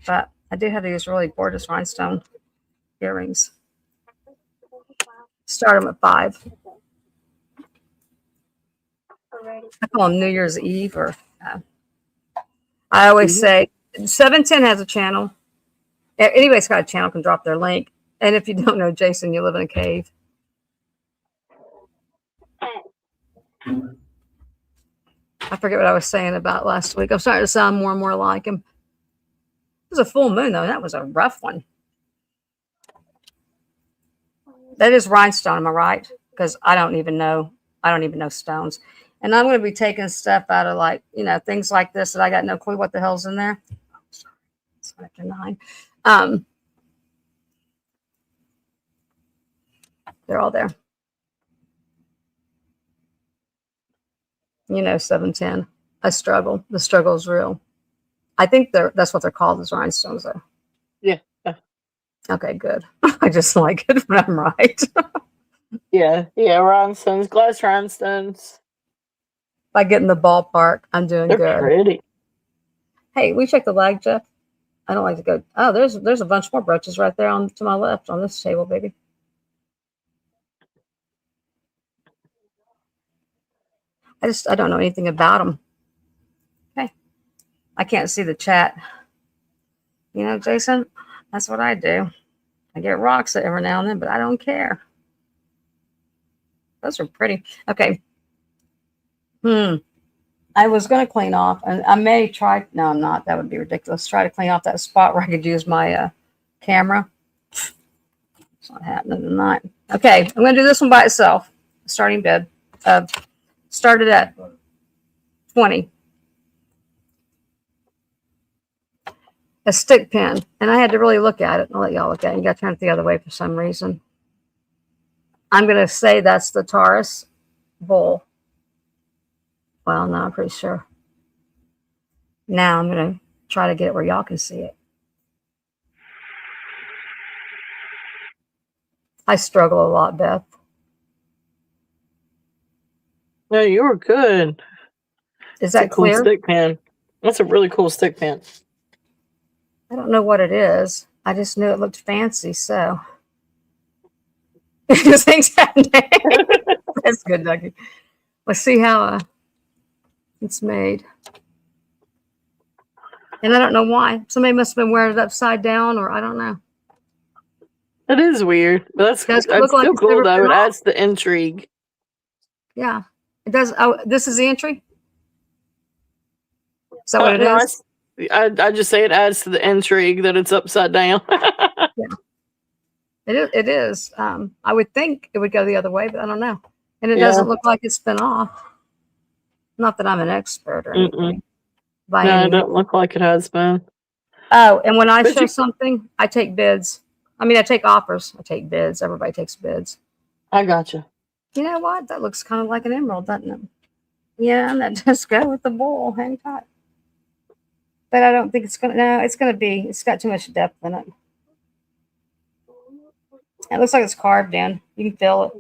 Speaker 1: But I do have these really gorgeous rhinestone earrings. Start them at 5. I call them New Year's Eve or I always say 710 has a channel. Anybody's got a channel can drop their link. And if you don't know Jason, you live in a cave. I forget what I was saying about last week. I'm starting to sound more and more like him. It was a full moon though. That was a rough one. That is rhinestone, am I right? Because I don't even know stones. And I'm going to be taking stuff out of like, things like this that I got no clue what the hell's in there. Oh, sorry. It's after 9. They're all there. 710. I struggle. The struggle is real. I think that's what they're called, is rhinestones though.
Speaker 3: Yeah.
Speaker 1: Okay, good. I just like it when I'm right.
Speaker 3: Yeah, rhinestones, glass rhinestones.
Speaker 1: If I get in the ballpark, I'm doing
Speaker 3: They're
Speaker 1: good.
Speaker 3: pretty.
Speaker 1: Hey, we check the lag, Jeff. I don't like to go. Oh, there's a bunch more brooches right there to my left on this table, baby. I don't know anything about them. Okay. I can't see the chat. Jason, that's what I do. I get rocks every now and then, but I don't care. Those are pretty. Okay. I was going to clean off, and I may try. No, I'm not. That would be ridiculous. Try to clean off that spot where I could use my camera. It's not happening tonight. Okay, I'm going to do this one by itself. Starting bid. Started at 20. A stick pin, and I had to really look at it. I'll let y'all look at it. You got to turn it the other way for some reason. I'm going to say that's the Taurus bull. Well, no, I'm pretty sure. Now I'm going to try to get it where y'all can see it. I struggle a lot, Beth.
Speaker 3: No, you were good.
Speaker 1: Is that clear?
Speaker 3: Cool stick pin. That's a really cool stick pin.
Speaker 1: I don't know what it is. I just knew it looked fancy, so. Things happening. That's good, Dougie. Let's see how it's made. And I don't know why. Somebody must have been wearing it upside down, or I don't know.
Speaker 3: It is weird, but that's still
Speaker 1: like
Speaker 3: cool though. It adds the intrigue.
Speaker 1: Yeah, it does. Oh, this is the entry. Is that what it is?
Speaker 3: I just say it adds to the intrigue that it's upside down.
Speaker 1: Yeah, it is. I would think it would go the other way, but I don't know. And it doesn't look like it's been off. Not that I'm an expert or anything.
Speaker 3: No, it doesn't look like it has been.
Speaker 1: Oh, and when I show something, I take bids. I mean, I take offers. I take bids. Everybody takes bids.
Speaker 3: I gotcha.
Speaker 1: You know what? That looks kind of like an emerald, doesn't it? Yeah, and that does go with the bowl. Hang tight. But I don't think it's gonna. No, it's gonna be. It's got too much depth in it. It looks like it's carved in. You can feel it.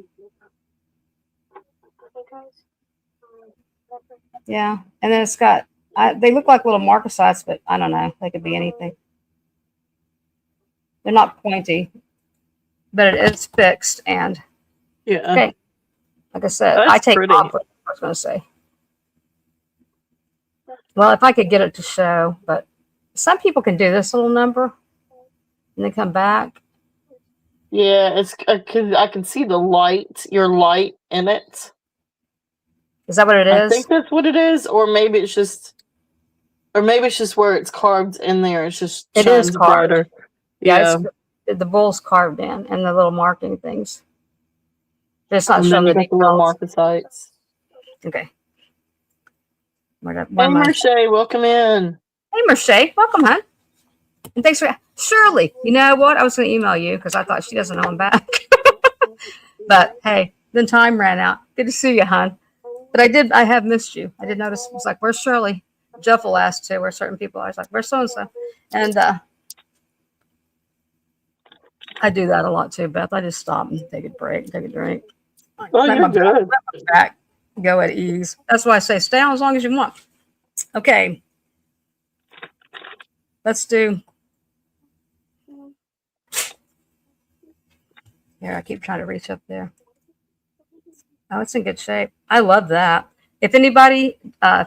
Speaker 1: Yeah, and then it's got. They look like little marcasites, but I don't know. They could be anything. They're not pointy, but it is fixed. And
Speaker 3: Yeah.
Speaker 1: okay, like I said, I
Speaker 3: That's
Speaker 1: take
Speaker 3: pretty.
Speaker 1: off what I was going to say. Well, if I could get it to show, but some people can do this little number and then come back.
Speaker 3: Yeah, it's because I can see the light, your light in it.
Speaker 1: Is that what it
Speaker 3: I
Speaker 1: is?
Speaker 3: think that's what it is, or maybe it's just where it's carved in there. It's just
Speaker 1: It is
Speaker 3: shines
Speaker 1: carved.
Speaker 3: brighter.
Speaker 1: Yeah,
Speaker 3: Yeah.
Speaker 1: the bull's carved in and the little marking things. It's not
Speaker 3: And
Speaker 1: showing
Speaker 3: then
Speaker 1: the
Speaker 3: you got the little
Speaker 1: details.
Speaker 3: marcasites.
Speaker 1: Okay. Where
Speaker 3: Hey,
Speaker 1: am I?
Speaker 3: Marche, welcome in.
Speaker 1: Hey, Marche, welcome, hon. And thanks for Shirley. You know what? I was going to email you because I thought she doesn't know I'm back. But hey, then time ran out. Good to see you, hon. But I have missed you. I did notice. It was like, where's Shirley? Jeff will ask too, where certain people are. I was like, where's so and so? And I do that a lot too, Beth. I just stop and take a break, take a drink.
Speaker 3: Oh,
Speaker 1: Let
Speaker 3: you're good.
Speaker 1: my back go at ease. That's why I say stay on as long as you want. Okay. Let's do. Here, I keep trying to reach up there. Oh, it's in good shape. I love that. If anybody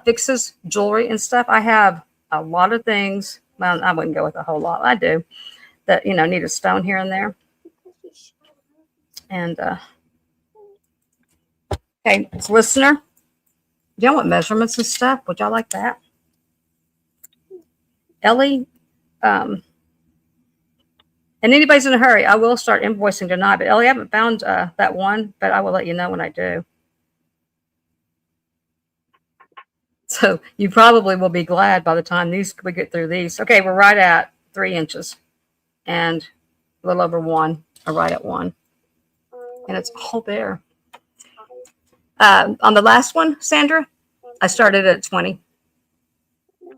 Speaker 1: fixes jewelry and stuff, I have a lot of things. Well, I wouldn't go with a whole lot. I do that, need a stone here and there. And okay, listener, do y'all want measurements and stuff? Would y'all like that? Ellie, and anybody's in a hurry, I will start invoicing tonight. But Ellie, I haven't found that one, but I will let you know when I do. So you probably will be glad by the time we get through these. Okay, we're right at 3 inches and a little over 1, or right at 1. And it's all there. On the last one, Sandra, I started at 20. Oh,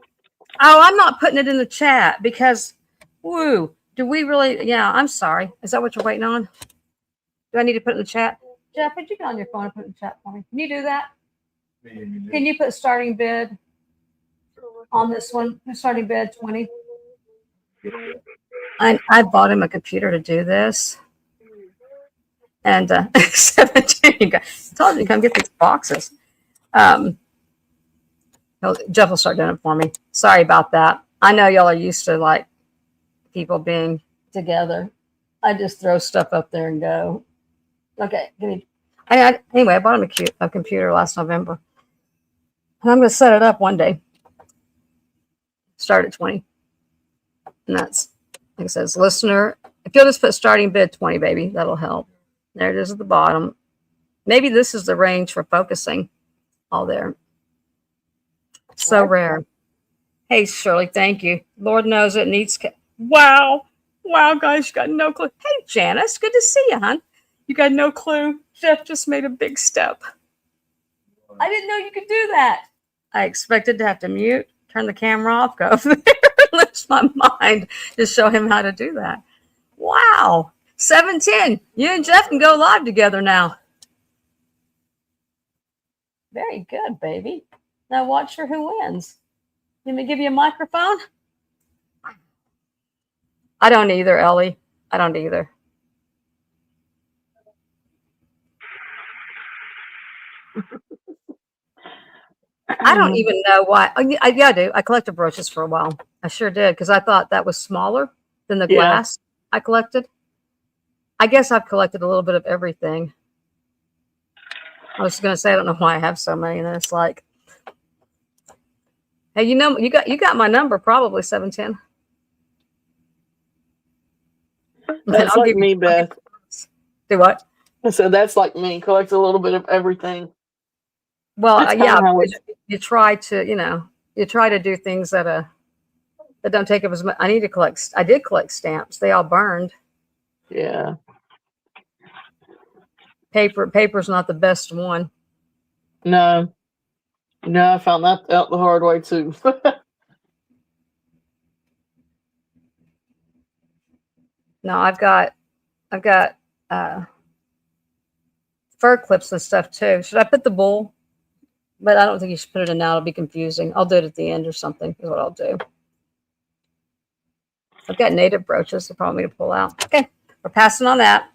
Speaker 1: I'm not putting it in the chat because, woo, do we really? Yeah, I'm sorry. Is that what you're waiting on? Do I need to put it in the chat? Jeff, would you get on your phone and put it in the chat for me? Can you do that? Can you put starting bid on this one? Starting bid 20. I bought him a computer to do this. And 17, you guys, I told you to come get these boxes. Jeff will start doing it for me. Sorry about that. I know y'all are used to like people being together. I just throw stuff up there and go. Okay, anyway, I bought him a computer last November. And I'm going to set it up one day. Start at 20. And that's, like it says, listener, if you'll just put starting bid 20, baby, that'll help. There it is at the bottom. Maybe this is the range for focusing. All there. So rare. Hey, Shirley, thank you. Lord knows it needs. Wow. Wow, guys, you got no clue. Hey, Janice, good to see you, hon. You got no clue. Jeff just made a big step. I didn't know you could do that. I expected to have to mute, turn the camera off, go over there, lose my mind to show him how to do that. Wow. 7:10. You and Jeff can go live together now. Very good, baby. Now watch for who wins. Let me give you a microphone. I don't either, Ellie. I don't either. I don't even know why. Yeah, I do. I collected brooches for a while. I sure did because I thought that was smaller than the glass I collected. I guess I've collected a little bit of everything. I was going to say I don't know why I have so many, and then it's like, hey, you got my number probably 710.
Speaker 3: That's like me, Beth.
Speaker 1: Do what?
Speaker 3: So that's like me. Collect a little bit of everything.
Speaker 1: Well, yeah, you try to do things that don't take up as much. I did collect stamps. They all burned.
Speaker 3: Yeah.
Speaker 1: Paper's not the best one.
Speaker 3: No. No, I found that out the hard way too.
Speaker 1: No, I've got fur clips and stuff too. Should I put the bull? But I don't think you should put it in now. It'll be confusing. I'll do it at the end or something is what I'll do. I've got native brooches to probably to pull out. Okay, we're passing on that.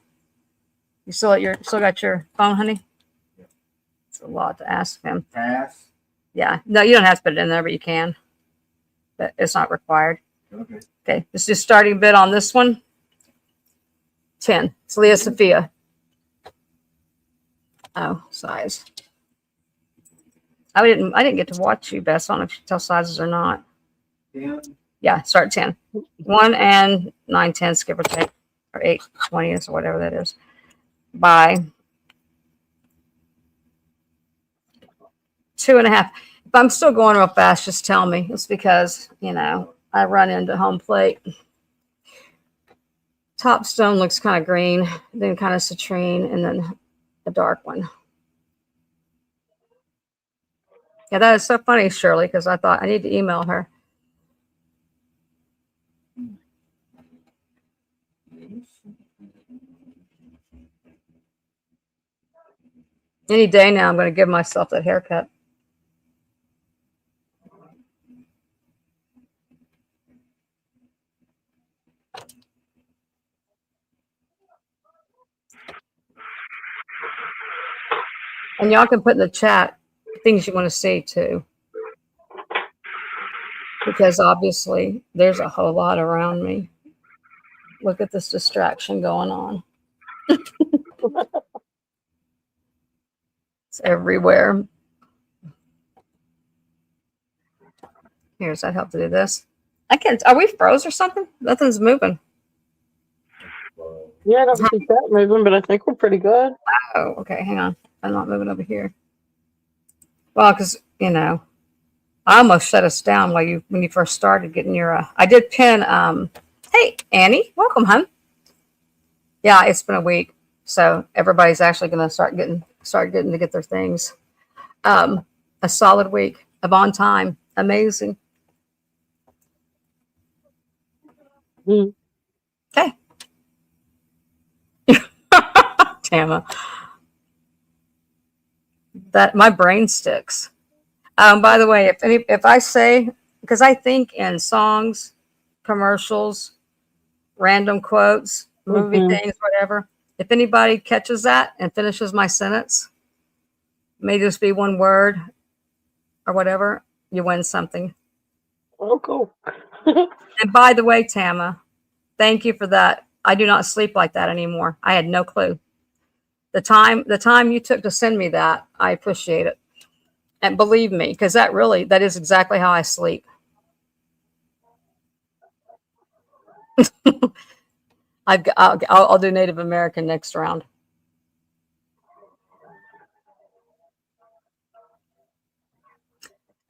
Speaker 1: You still got your phone, honey? It's a lot to ask him.
Speaker 2: Pass.
Speaker 1: Yeah, no, you don't have to put it in there, but you can. But it's not required.
Speaker 2: Okay.
Speaker 1: Okay, let's do starting bid on this one. 10. It's Leah Sophia. Oh, size. I didn't get to watch you, Beth. So I don't know if you tell sizes or not.
Speaker 2: 10.
Speaker 1: Yeah, start 10. 1 and 9/10, give or take, or 8/20 or whatever that is. By 2.5. If I'm still going real fast, just tell me. It's because, I run into home plate. Top stone looks kind of green, then kind of citrine, and then a dark one. Yeah, that is so funny, Shirley, because I thought I need to email her. Any day now, I'm going to give myself that haircut. And y'all can put in the chat things you want to see too. Because obviously there's a whole lot around me. Look at this distraction going on. It's everywhere. Here's that help to do this. Are we froze or something? Nothing's moving.
Speaker 3: Yeah, I don't see that moving, but I think we're pretty good.
Speaker 1: Oh, okay. Hang on. I'm not moving over here. Well, because, I almost shut us down when you first started getting your, I did pin, hey, Annie, welcome, hon. Yeah, it's been a week. So everybody's actually going to start getting to get their things. A solid week of on time. Amazing.
Speaker 3: Mm.
Speaker 1: Okay. Tama. That my brain sticks. By the way, if I say, because I think in songs, commercials, random quotes, movie things, whatever, if anybody catches that and finishes my sentence, may just be one word or whatever, you win something.
Speaker 3: Oh, cool.
Speaker 1: And by the way, Tama, thank you for that. I do not sleep like that anymore. I had no clue. The time you took to send me that, I appreciate it. And believe me, because that is exactly how I sleep. I'll do Native American next round.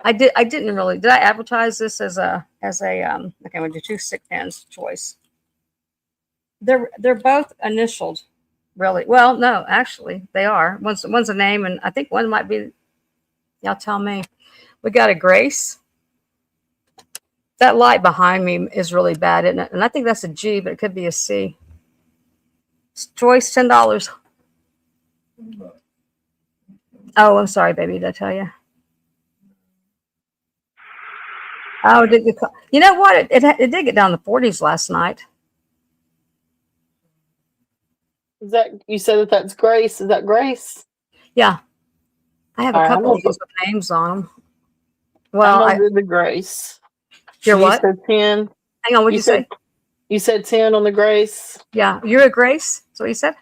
Speaker 1: Did I advertise this as a okay, I'm gonna do 2 stick pins choice. They're both initialed, really. Well, no, actually they are. One's a name, and I think one might be, y'all tell me. We got a Grace. That light behind me is really bad, isn't it? And I think that's a G, but it could be a C. Choice, $10. Oh, I'm sorry, baby. Did I tell you? Oh, you know what? It did get down to 40s last night.
Speaker 3: Is that, you said that's Grace? Is that Grace?
Speaker 1: Yeah. I have a couple of these with names on them. Well,
Speaker 3: I'm under the Grace.
Speaker 1: You're what?
Speaker 3: You said 10.
Speaker 1: Hang on, what'd you say?
Speaker 3: You said 10 on the Grace?
Speaker 1: Yeah. You're a Grace? That's what you said?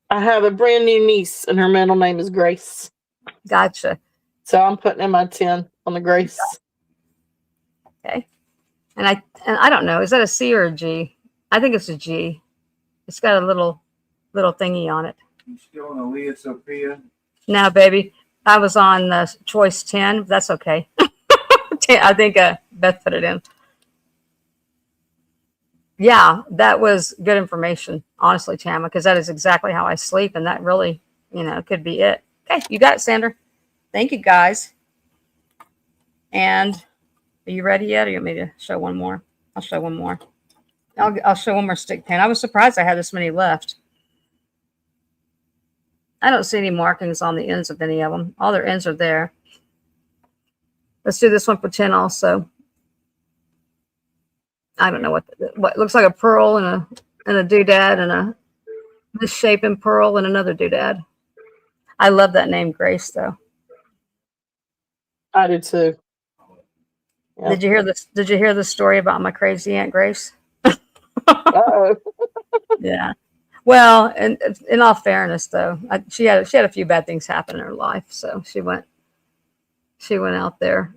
Speaker 3: I have a brand new niece, and her middle name is Grace.
Speaker 1: Gotcha.
Speaker 3: So I'm putting in my 10 on the Grace.
Speaker 1: Okay. And I don't know. Is that a C or a G? I think it's a G. It's got a little thingy on it.
Speaker 2: You still on Leah Sophia?
Speaker 1: No, baby. I was on the choice 10. That's okay. I think Beth put it in. Yeah, that was good information, honestly, Tama, because that is exactly how I sleep, and that really, could be it. Okay, you got it, Sandra. Thank you, guys. And are you ready yet? Or you want me to show one more? I'll show one more. I'll show one more stick pin. I was surprised I had this many left. I don't see any markings on the ends of any of them. All their ends are there. Let's do this one for 10 also. I don't know what looks like a pearl and a doodad and a misshapen pearl and another doodad. I love that name, Grace, though.
Speaker 3: I did too. Yeah.
Speaker 1: Did you hear this? Did you hear the story about my crazy Aunt Grace?
Speaker 3: Uh-oh.
Speaker 1: Yeah. Well, and in all fairness, though, she had a few bad things happen in her life, so she went out there.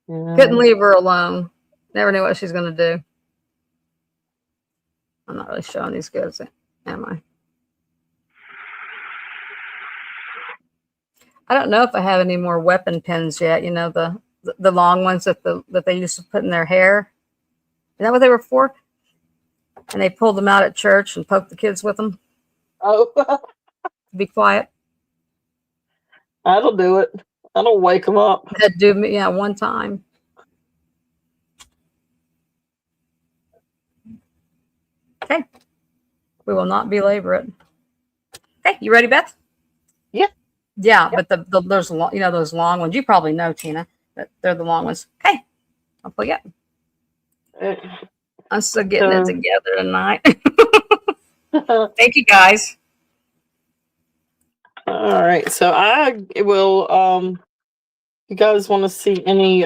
Speaker 3: Yeah.
Speaker 1: Couldn't leave her alone. Never knew what she's going to do. I'm not really showing these goods, am I? I don't know if I have any more weapon pins yet. You know, the long ones that they used to put in their hair. Is that what they were for? And they pulled them out at church and poked the kids with them.
Speaker 3: Oh.
Speaker 1: Be quiet.
Speaker 3: That'll do it. That'll wake them up.
Speaker 1: That do me, yeah, one time. Okay. We will not belabor it. Okay, you ready, Beth?
Speaker 3: Yeah.
Speaker 1: Yeah, but there's those long ones. You probably know, Tina, that they're the long ones. Okay, I'll plug it. I'm still getting it together tonight. Thank you, guys.
Speaker 3: All right, so I will. You guys want to see any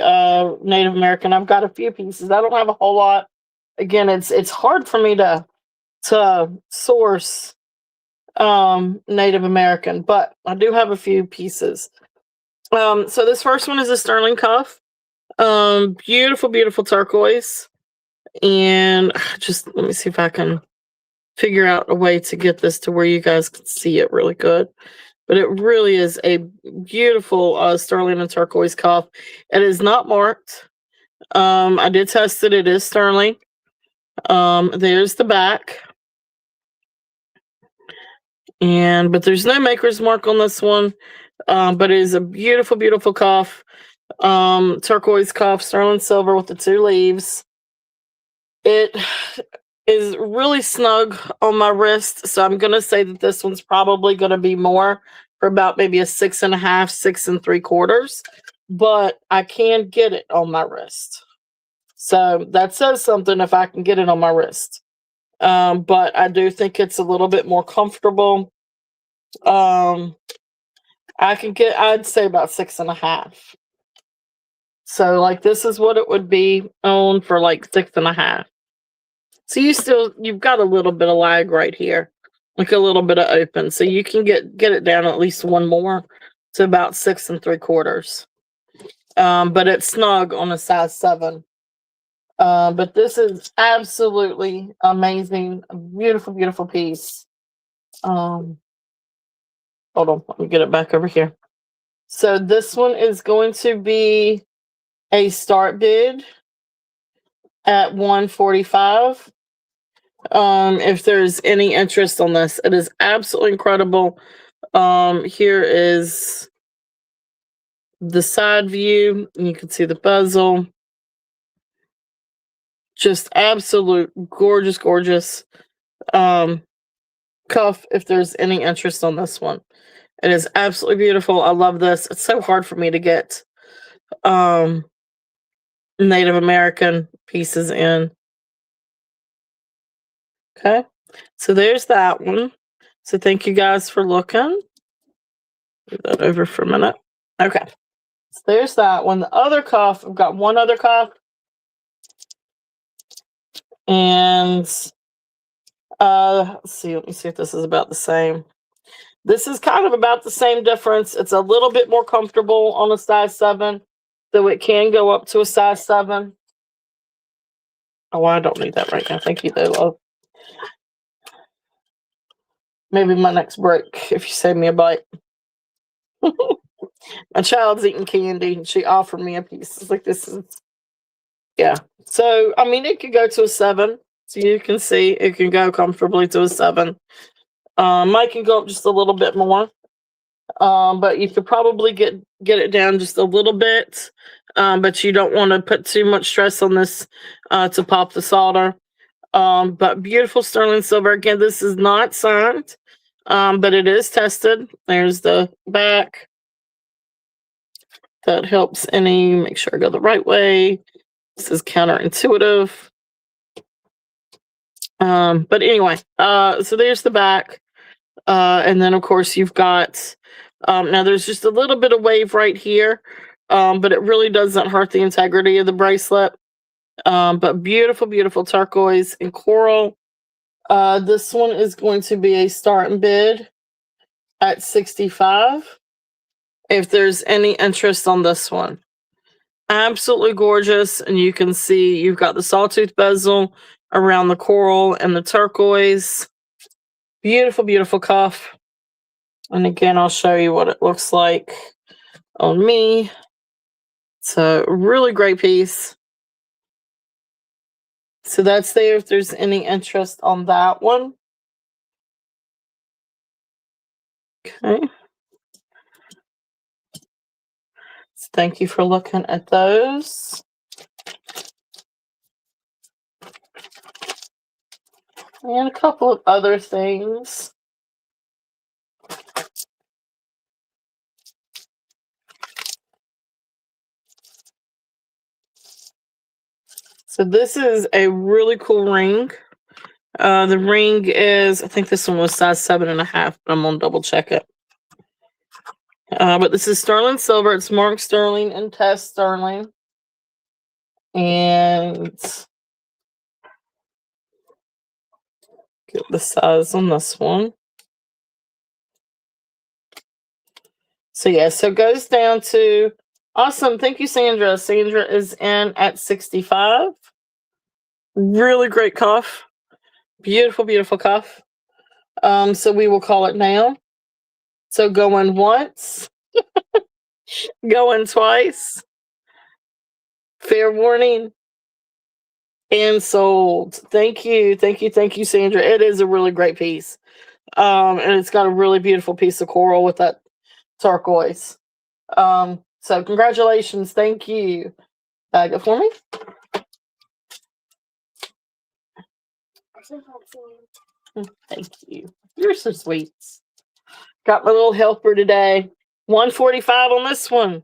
Speaker 3: Native American? I've got a few pieces. I don't have a whole lot. Again, it's hard for me to source Native American, but I do have a few pieces. So this first one is a sterling cuff. Beautiful, beautiful turquoise. And just let me see if I can figure out a way to get this to where you guys can see it really good. But it really is a beautiful sterling and turquoise cuff. It is not marked. I did test it. It is sterling. There's the back. But there's no maker's mark on this one. But it is a beautiful, beautiful cuff. Turquoise cuff, sterling silver with the 2 leaves. It is really snug on my wrist, so I'm gonna say that this one's probably gonna be more for about maybe a 6.5, 6 3/4. But I can get it on my wrist, so that says something if I can get it on my wrist. But I do think it's a little bit more comfortable. I'd say about 6.5. So like this is what it would be on for like 6.5. So you've got a little bit of lag right here, like a little bit of open. So you can get it down at least one more to about 6 3/4. But it's snug on a size 7. But this is absolutely amazing. A beautiful, beautiful piece. Hold on, let me get it back over here. So this one is going to be a start bid at $145. If there's any interest on this, it is absolutely incredible. Here is the side view. You can see the bezel. Just absolute gorgeous, gorgeous cuff. If there's any interest on this one, it is absolutely beautiful. I love this. It's so hard for me to get Native American pieces in. Okay, so there's that one. So thank you guys for looking. Move that over for a minute. Okay, so there's that one. The other cuff, I've got one other cuff. And let's see, let me see if this is about the same. This is kind of about the same difference. It's a little bit more comfortable on a size 7, so it can go up to a size 7. Oh, I don't need that right now. Thank you, though, love. Maybe my next break, if you save me a bite. My child's eating candy, and she offered me a piece. It's like, this is, yeah. So, I mean, it could go to a 7. So you can see it can go comfortably to a 7. Mine can go up just a little bit more. But you could probably get it down just a little bit. But you don't want to put too much stress on this to pop the solder. But beautiful sterling silver. Again, this is not signed, but it is tested. There's the back. That helps make sure I go the right way. This is counterintuitive. But anyway, so there's the back. And then of course you've got, now there's just a little bit of wave right here, but it really doesn't hurt the integrity of the bracelet. But beautiful, beautiful turquoise and coral. This one is going to be a start and bid at $65. If there's any interest on this one. Absolutely gorgeous. And you can see you've got the sawtooth bezel around the coral and the turquoise. Beautiful, beautiful cuff. And again, I'll show you what it looks like on me. It's a really great piece. So that's there if there's any interest on that one. Okay. So thank you for looking at those. And a couple of other things. So this is a really cool ring. The ring is, I think this one was size 7.5, but I'm gonna double check it. But this is sterling silver. It's marked sterling and test sterling. And get the size on this one. So yeah, so it goes down to, awesome. Thank you, Sandra. Sandra is in at 65. Really great cuff. Beautiful, beautiful cuff. So we will call it now. So going once, going twice. Fair warning. And sold. Thank you. Thank you. Thank you, Sandra. It is a really great piece. And it's got a really beautiful piece of coral with that turquoise. So congratulations. Thank you. Bag it for me. Thank you. You're so sweet. Got my little helper today. 145 on this one.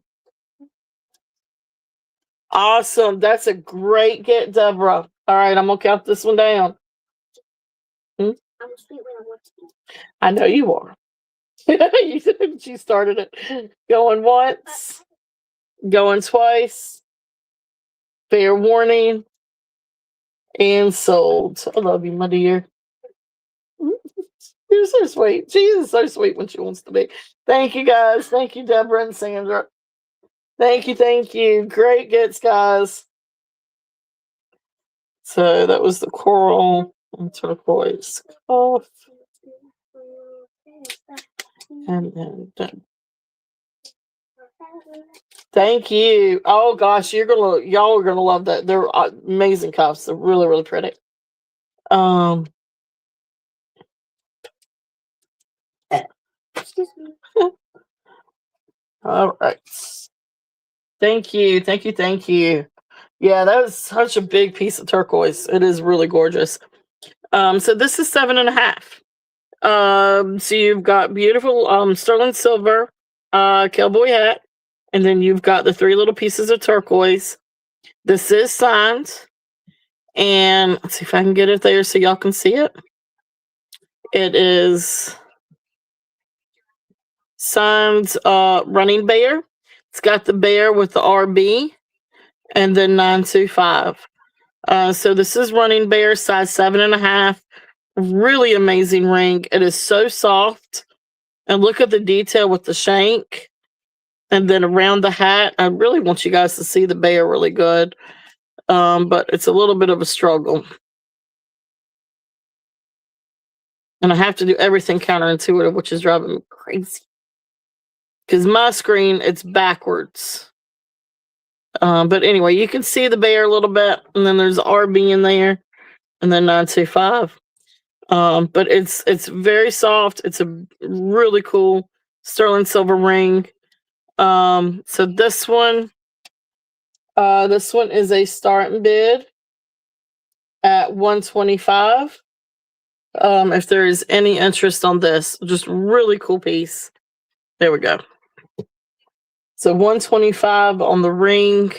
Speaker 3: Awesome. That's a great get, Deborah. All right, I'm gonna count this one down. I know you are. She started it. Going once, going twice. Fair warning. And sold. I love you, my dear. You're so sweet. She is so sweet when she wants to be. Thank you, guys. Thank you, Deborah and Sandra. Thank you, thank you. Great gets, guys. So that was the coral and turquoise cuff. And then done. Thank you. Oh gosh, y'all are gonna love that. They're amazing cuffs. They're really, really pretty.
Speaker 4: Excuse me.
Speaker 3: All right. Thank you. Thank you. Thank you. Yeah, that was such a big piece of turquoise. It is really gorgeous. So this is 7.5. So you've got beautiful sterling silver cowboy hat, and then you've got the 3 little pieces of turquoise. This is signed, and let's see if I can get it there so y'all can see it. It is signed running bear. It's got the bear with the RB and then 925. So this is running bear, size 7.5. Really amazing ring. It is so soft. And look at the detail with the shank. And then around the hat, I really want you guys to see the bear really good. But it's a little bit of a struggle. And I have to do everything counterintuitive, which is driving me crazy. Because my screen, it's backwards. But anyway, you can see the bear a little bit. And then there's RB in there. And then 925. But it's very soft. It's a really cool sterling silver ring. So this one is a starting bid at $125. If there is any interest on this, just really cool piece. There we go. So $125 on the ring.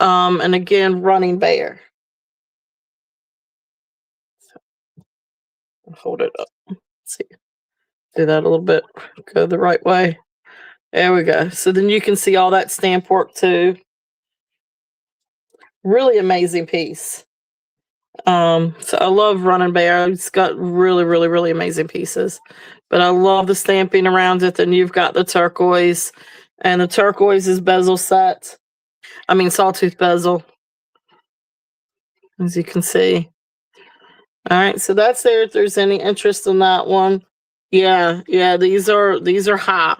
Speaker 3: And again, running bear. Hold it up. Let's see. Do that a little bit. Go the right way. There we go. So then you can see all that stamp work too. Really amazing piece. So I love running bear. It's got really, really, really amazing pieces. But I love the stamping around it. Then you've got the turquoise. And the turquoise is bezel set. I mean sawtooth bezel. As you can see. All right, so that's there if there's any interest in that one. Yeah, these are high.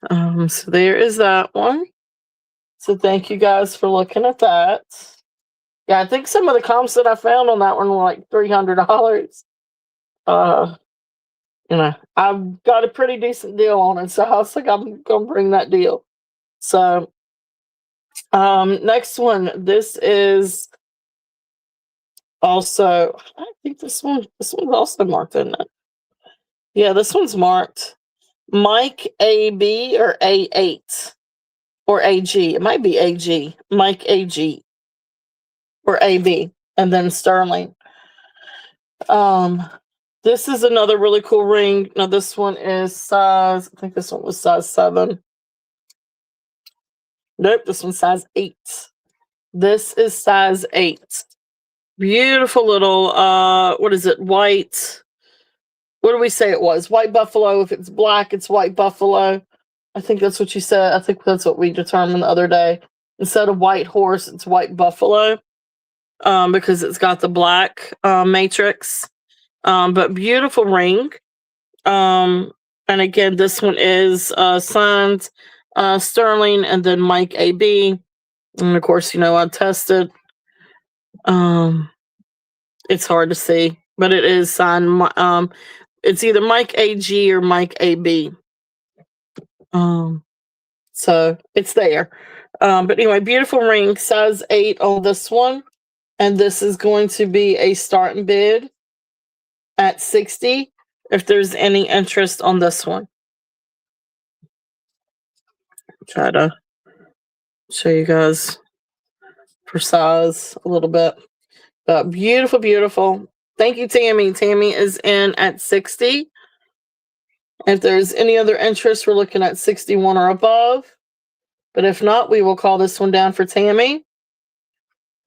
Speaker 3: So there is that one. So thank you guys for looking at that. Yeah, I think some of the comps that I found on that one were like $300. You know, I've got a pretty decent deal on it, so I was like, I'm gonna bring that deal. So next one, this is also, I think this one's also marked, isn't it? Yeah, this one's marked Mike AB or A8 or AG. It might be AG. Mike AG or AB, and then sterling. This is another really cool ring. Now this one is size, I think this one was size 7. Nope, this one's size 8. This is size 8. Beautiful little, what is it? White. What do we say it was? White buffalo. If it's black, it's white buffalo. I think that's what you said. I think that's what we determined the other day. Instead of white horse, it's white buffalo. Because it's got the black matrix. But beautiful ring. And again, this one is signed sterling and then Mike AB. And of course, you know, I tested. It's hard to see, but it is signed. It's either Mike AG or Mike AB. So it's there. But anyway, beautiful ring, size 8 on this one. And this is going to be a starting bid at $60 if there's any interest on this one. Try to show you guys for size a little bit. But beautiful, beautiful. Thank you, Tammy. Tammy is in at $60. If there's any other interest, we're looking at 61 or above. But if not, we will call this one down for Tammy.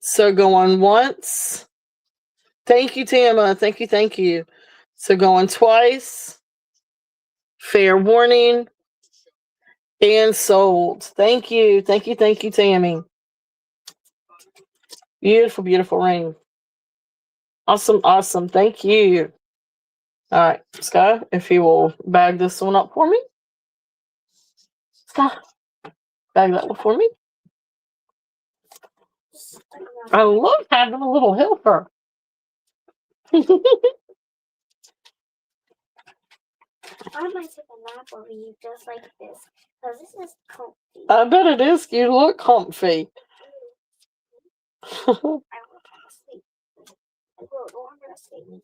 Speaker 3: So going once. Thank you, Tama. Thank you, thank you. So going twice. Fair warning. And sold. Thank you. Thank you, thank you, Tammy. Beautiful, beautiful ring. Awesome, awesome. Thank you. All right, Sky, if you will bag this one up for me. Sky, bag that one for me. I love having a little helper.
Speaker 4: I might take a nap over you just like this, because this is comfy.
Speaker 3: I bet it is. You look comfy.
Speaker 4: I will fall asleep. I will go on to sleep.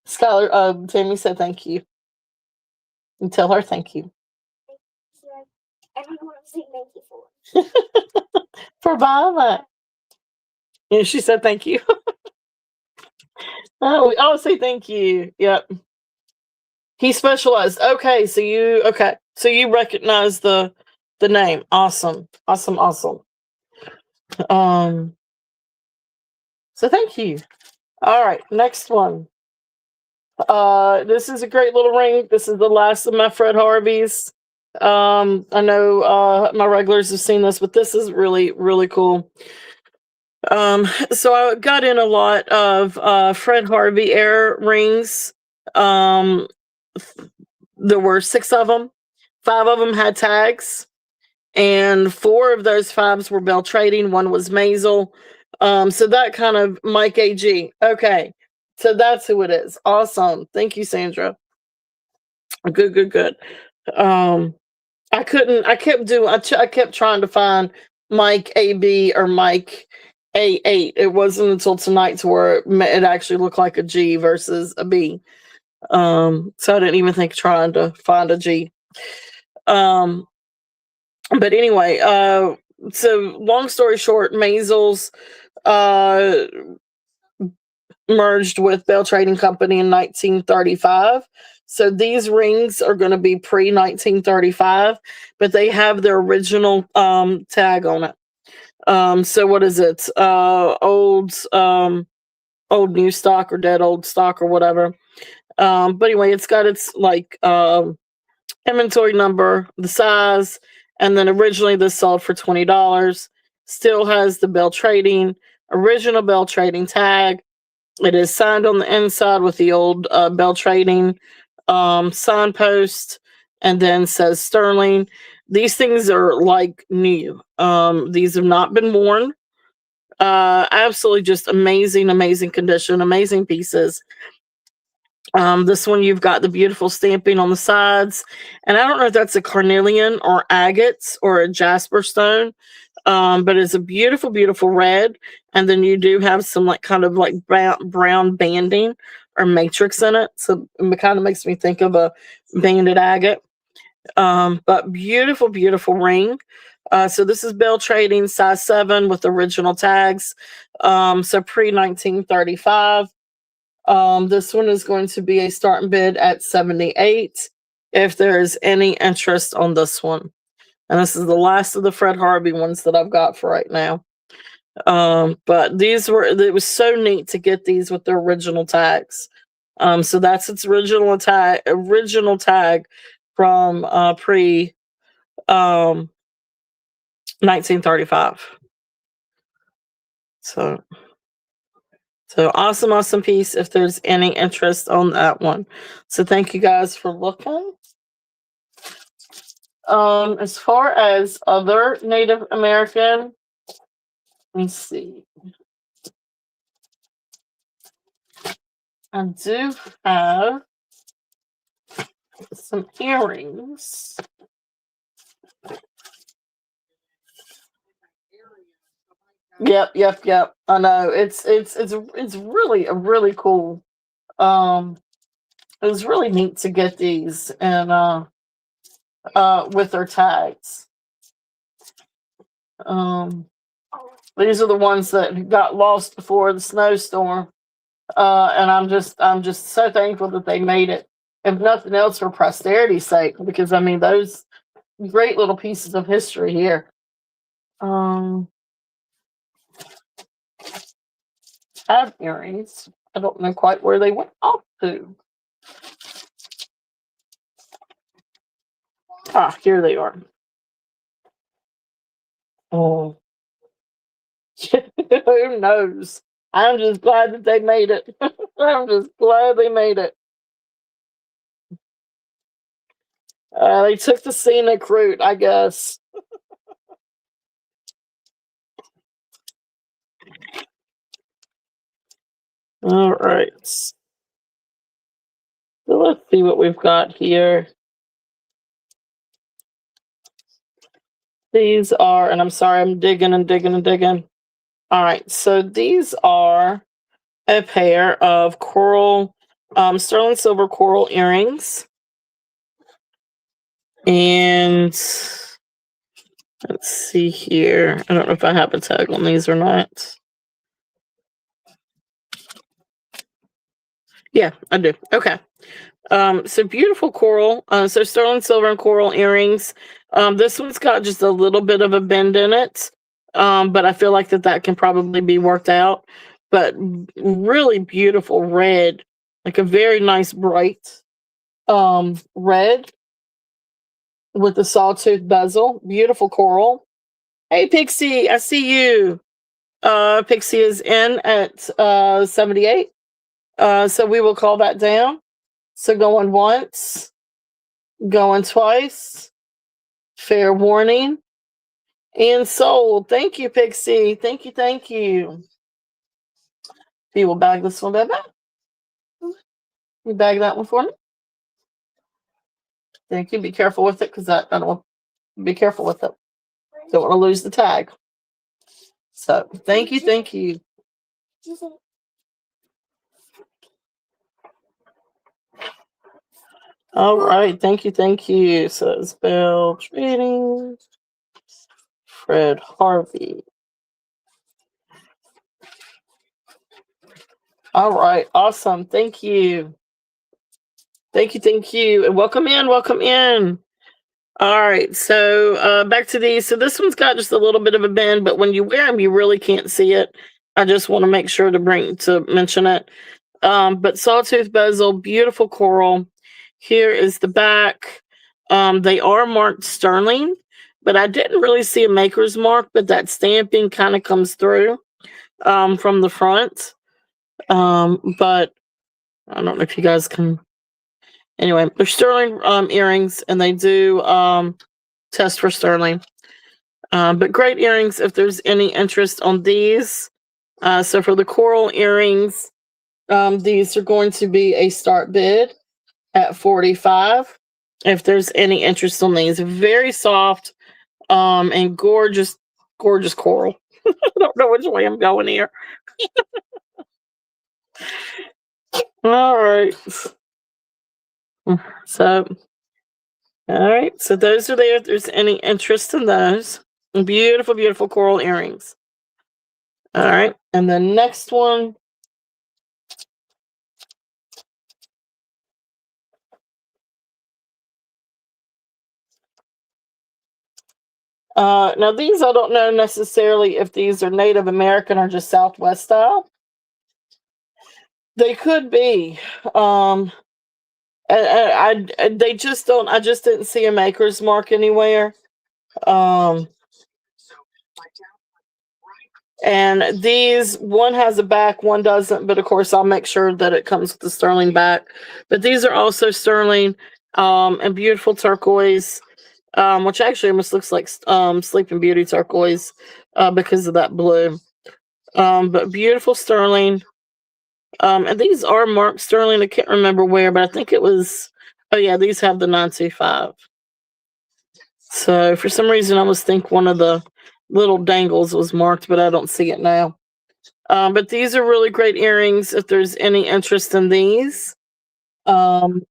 Speaker 3: Skylar, Tammy said thank you. And tell her thank you.
Speaker 4: Everyone will say thank you for.
Speaker 3: For buying that. And she said thank you. Oh, we all say thank you. Yep. He specialized. Okay, so you recognize the name. Awesome. Awesome, awesome. So thank you. All right, next one. This is a great little ring. This is the last of my Fred Harveys. I know my regulars have seen this, but this is really, really cool. So I got in a lot of Fred Harvey Air rings. There were 6 of them. 5 of them had tags, and 4 of those 5s were Bell Trading. 1 was Maisel. So that kind of Mike AG. Okay, so that's who it is. Awesome. Thank you, Sandra. Good, good, good. I couldn't. I kept trying to find Mike AB or Mike A8. It wasn't until tonight to where it actually looked like a G versus a B. So I didn't even think trying to find a G. But anyway, so long story short, Maisels merged with Bell Trading Company in 1935. So these rings are going to be pre 1935, but they have their original tag on it. So what is it? Old new stock or dead old stock or whatever. But anyway, it's got its like inventory number, the size, and then originally this sold for $20. Still has the original Bell Trading tag. It is signed on the inside with the old Bell Trading signpost, and then says Sterling. These things are like new. These have not been worn. Absolutely just amazing, amazing condition, amazing pieces. This one, you've got the beautiful stamping on the sides, and I don't know if that's a carnelian or agate or a jasper stone, but it's a beautiful, beautiful red. And then you do have some like kind of like brown banding or matrix in it, so it kind of makes me think of a banded agate. But beautiful, beautiful ring. So this is Bell Trading size 7 with original tags. So pre 1935. This one is going to be a starting bid at 78 if there's any interest on this one. And this is the last of the Fred Harvey ones that I've got for right now. But it was so neat to get these with their original tags. So that's its original tag from pre 1935. So awesome, awesome piece if there's any interest on that one. So thank you guys for looking. As far as other Native American, let's see. I do have some earrings. Yep. I know it's really a really cool. It was really neat to get these and with their tags. These are the ones that got lost before the snowstorm, and I'm just so thankful that they made it. If nothing else, for posterity's sake, because I mean those great little pieces of history here. I have earrings. I don't know quite where they went off to. Ah, here they are. Oh, who knows? I'm just glad that they made it. I'm just glad they made it. They took the scenic route, I guess. All right. So let's see what we've got here. These are, and I'm sorry, I'm digging and digging and digging. All right, so these are a pair of coral, sterling silver coral earrings. And let's see here. I don't know if I have a tag on these or not. Yeah, I do. Okay. So beautiful coral. So sterling silver and coral earrings. This one's got just a little bit of a bend in it. But I feel like that can probably be worked out. But really beautiful red, like a very nice bright red with the sawtooth bezel. Beautiful coral. Hey Pixie, I see you. Pixie is in at 78. So we will call that down. So going once, going twice, fair warning, and sold. Thank you, Pixie. Thank you, thank you. We will bag this one back. You bag that one for me. Thank you. Be careful with it because I don't want. Be careful with it. Don't want to lose the tag. So thank you, thank you. All right, thank you, thank you. So it's Bill Trading, Fred Harvey. All right, awesome. Thank you. Thank you, thank you. And welcome in, welcome in. All right, so back to these. So this one's got just a little bit of a bend, but when you wear them, you really can't see it. I just want to make sure to mention it. But sawtooth bezel, beautiful coral. Here is the back. They are marked sterling, but I didn't really see a maker's mark, but that stamping kind of comes through from the front. But I don't know if you guys can. Anyway, they're sterling earrings, and they do test for sterling. But great earrings if there's any interest on these. So for the coral earrings, these are going to be a start bid at $45. If there's any interest on these, very soft and gorgeous, gorgeous coral. I don't know which way I'm going here. All right. So, all right. So those are there. If there's any interest in those, beautiful, beautiful coral earrings. All right. And the next one. Now these, I don't know necessarily if these are Native American or just Southwest style. They could be. They just don't. I just didn't see a maker's mark anywhere. And these, one has a back, one doesn't. But of course, I'll make sure that it comes with the sterling back. But these are also sterling, and beautiful turquoise. Which actually almost looks like Sleeping Beauty turquoise because of that blue. But beautiful sterling. And these are marked sterling. I can't remember where, but I think it was. Oh yeah, these have the 925. So for some reason, I almost think one of the little dangles was marked, but I don't see it now. But these are really great earrings. If there's any interest in these,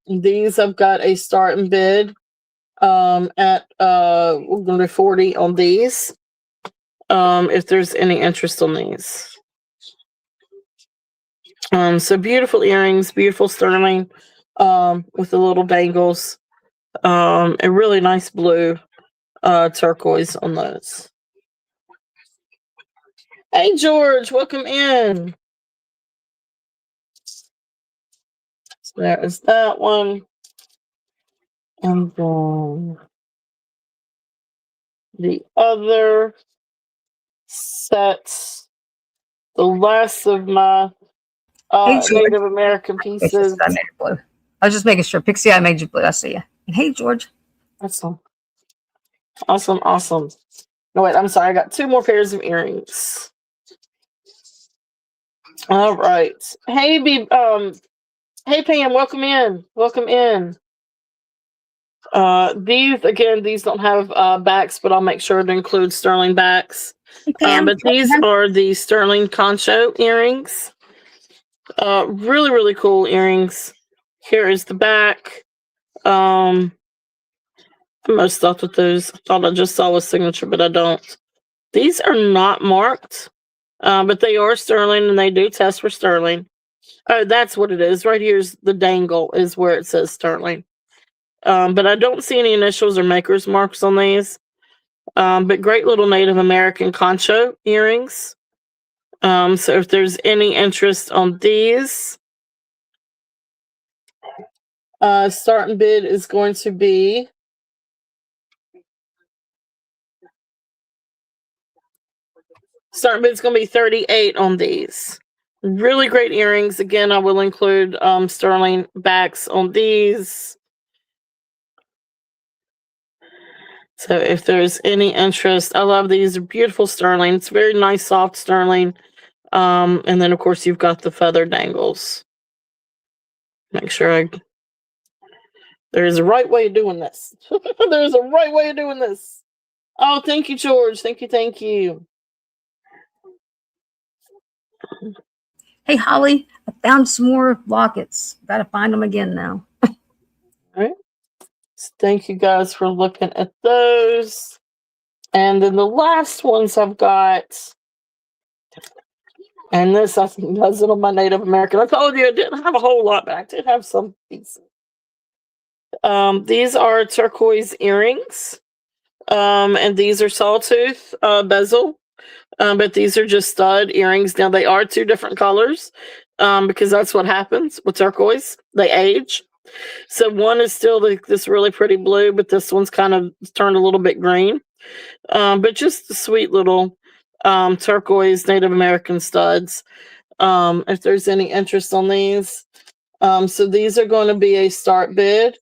Speaker 3: these I've got a start and bid. At we're going to 40 on these. If there's any interest on these. So beautiful earrings, beautiful sterling, with the little dangles. A really nice blue turquoise on those. Hey George, welcome in. So there is that one. And then the other sets, the last of my Native American pieces.
Speaker 1: I made it blue. I was just making sure. Pixie, I made you blue. I see you. And hey, George.
Speaker 3: Awesome. Awesome, awesome. No, wait, I'm sorry. I got two more pairs of earrings. All right. Hey, hey Pam, welcome in. Welcome in. These don't have backs, but I'll make sure to include sterling backs.
Speaker 1: Hey, Pam,
Speaker 3: but these are the sterling concho earrings. Really, really cool earrings. Here is the back. I most thought with those. I thought I just saw a signature, but I don't. These are not marked, but they are sterling, and they do test for sterling. Oh, that's what it is. Right here's the dangle is where it says sterling. But I don't see any initials or maker's marks on these. But great little Native American concho earrings. So if there's any interest on these, starting bid is going to be $38 on these. Really great earrings. Again, I will include sterling backs on these. So if there's any interest, I love these. They're beautiful sterling. It's very nice, soft sterling. And then, of course, you've got the feather dangles. Make sure There's a right way of doing this. There's a right way of doing this. Oh, thank you, George. Thank you, thank you.
Speaker 1: Hey, Holly, I found some more lockets. Got to find them again now.
Speaker 3: All right. So thank you guys for looking at those. And then the last ones I've got, and this I think does it on my Native American. I told you I didn't have a whole lot, but I did have some pieces. These are turquoise earrings. And these are sawtooth bezel. But these are just stud earrings. Now they are 2 different colors because that's what happens with turquoise. They age. So one is still this really pretty blue, but this one's kind of turned a little bit green. But just the sweet little turquoise Native American studs. If there's any interest on these. So these are going to be a start bid.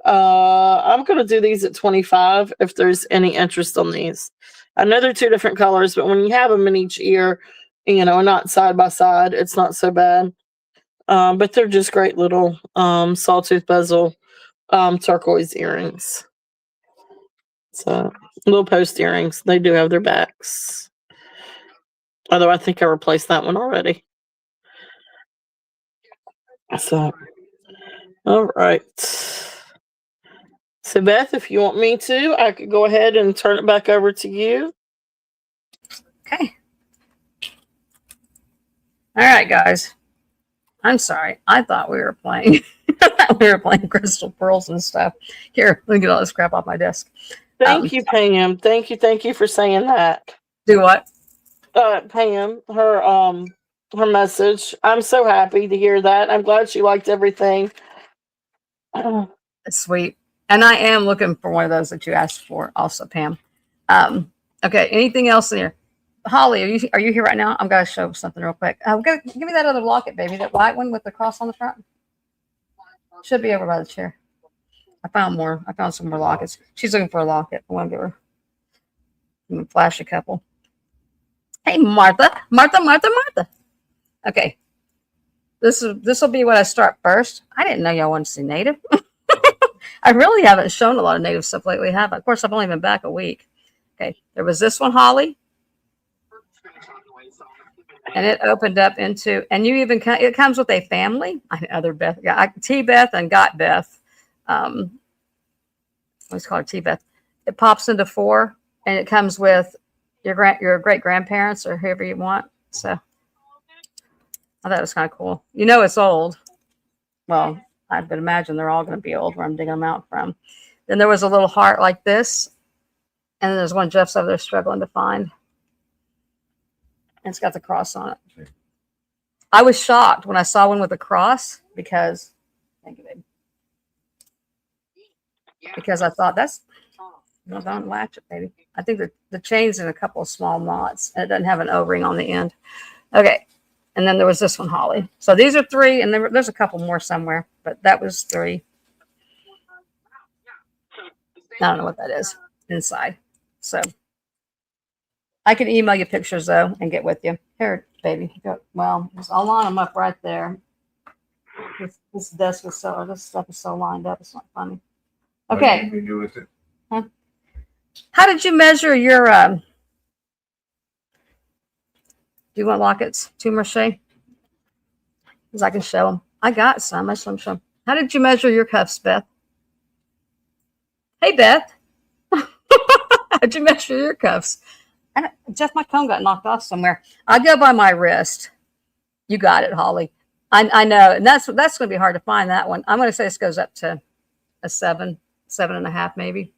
Speaker 3: I'm going to do these at 25 if there's any interest on these. I know they're 2 different colors, but when you have them in each ear, you know, not side by side, it's not so bad. But they're just great little sawtooth bezel turquoise earrings. So little post earrings. They do have their backs. Although I think I replaced that one already. So, all right. So Beth, if you want me to, I could go ahead and turn it back over to you.
Speaker 1: Okay. All right, guys. I'm sorry. I thought we were playing. We were playing Crystal Pearls and stuff. Here, let me get all this crap off my desk.
Speaker 3: Thank you, Pam. Thank you for saying that.
Speaker 1: Do what?
Speaker 3: Pam, her message. I'm so happy to hear that. I'm glad she liked everything.
Speaker 1: Sweet. And I am looking for one of those that you asked for also, Pam. Okay, anything else in here? Holly, are you here right now? I'm going to show something real quick. Give me that other locket, baby. That white one with the cross on the front. Should be over by the chair. I found more. I found some more lockets. She's looking for a locket. I want to give her. I'm going to flash a couple. Hey, Martha. Okay. This will be what I start first. I didn't know y'all wanted to see native. I really haven't shown a lot of native stuff lately, have I? Of course, I've only been back a week. Okay. There was this one, Holly. And it opened up into, and you even, it comes with a family. Other Beth, yeah, T Beth and Got Beth. Let's call it T Beth. It pops into 4, and it comes with your great grandparents or whoever you want. So I thought it was kind of cool. You know, it's old. Well, I would imagine they're all going to be old where I'm digging them out from. Then there was a little heart like this, and then there's one Jeff's over there struggling to find. And it's got the cross on it. I was shocked when I saw one with a cross because, thank you, babe. Because I thought don't latch it, baby. I think the chain's in a couple of small knots and it doesn't have an O-ring on the end. Okay. And then there was this one, Holly. So these are 3, and there's a couple more somewhere, but that was 3. I don't know what that is inside. So I can email you pictures though and get with you. Here, baby. Well, I'll line them up right there. This desk is this stuff is so lined up. It's not funny. Okay.
Speaker 2: What do you do with it?
Speaker 1: Huh? How did you measure your? Do you want lockets? 2 mache? Because I can show them. I got some. I show them. How did you measure your cuffs, Beth? Hey, Beth. How'd you measure your cuffs? Jeff, my comb got knocked off somewhere. I go by my wrist. You got it, Holly. I know, and that's going to be hard to find that one. I'm going to say this goes up to a 7.5 maybe,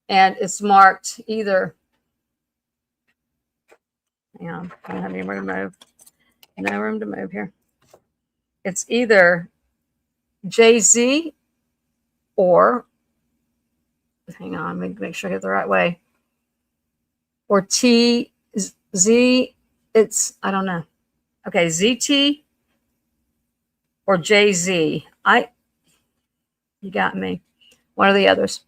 Speaker 1: and it's marked either. Hang on, I don't have any room to move. No room to move here. It's either JZ or, hang on, let me make sure I get the right way. Or TZ, it's, I don't know. Okay, ZT or JZ. You got me. One of the others.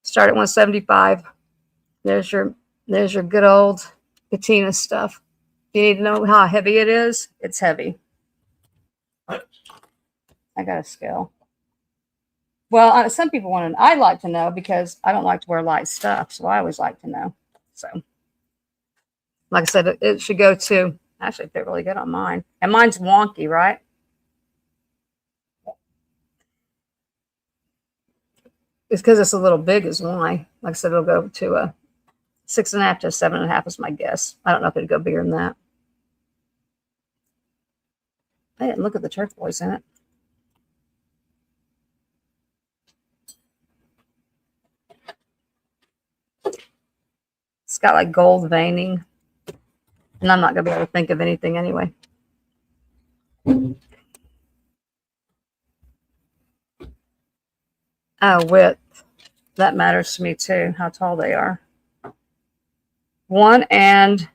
Speaker 1: Start at 175. There's your good old patina stuff. You need to know how heavy it is. It's heavy. I got a scale. Well, some people want to. I'd like to know because I don't like to wear light stuff, so I always like to know. So, like I said, it should go to. Actually, it fit really good on mine, and mine's wonky, right? It's because it's a little big, is why. Like I said, it'll go to a 6.5 to a 7.5 is my guess. I don't know if it'd go bigger than that. I didn't look at the turquoise in it. It's got like gold veining. And I'm not going to be able to think of anything anyway. Oh, width. That matters to me too, how tall they are. 1 and...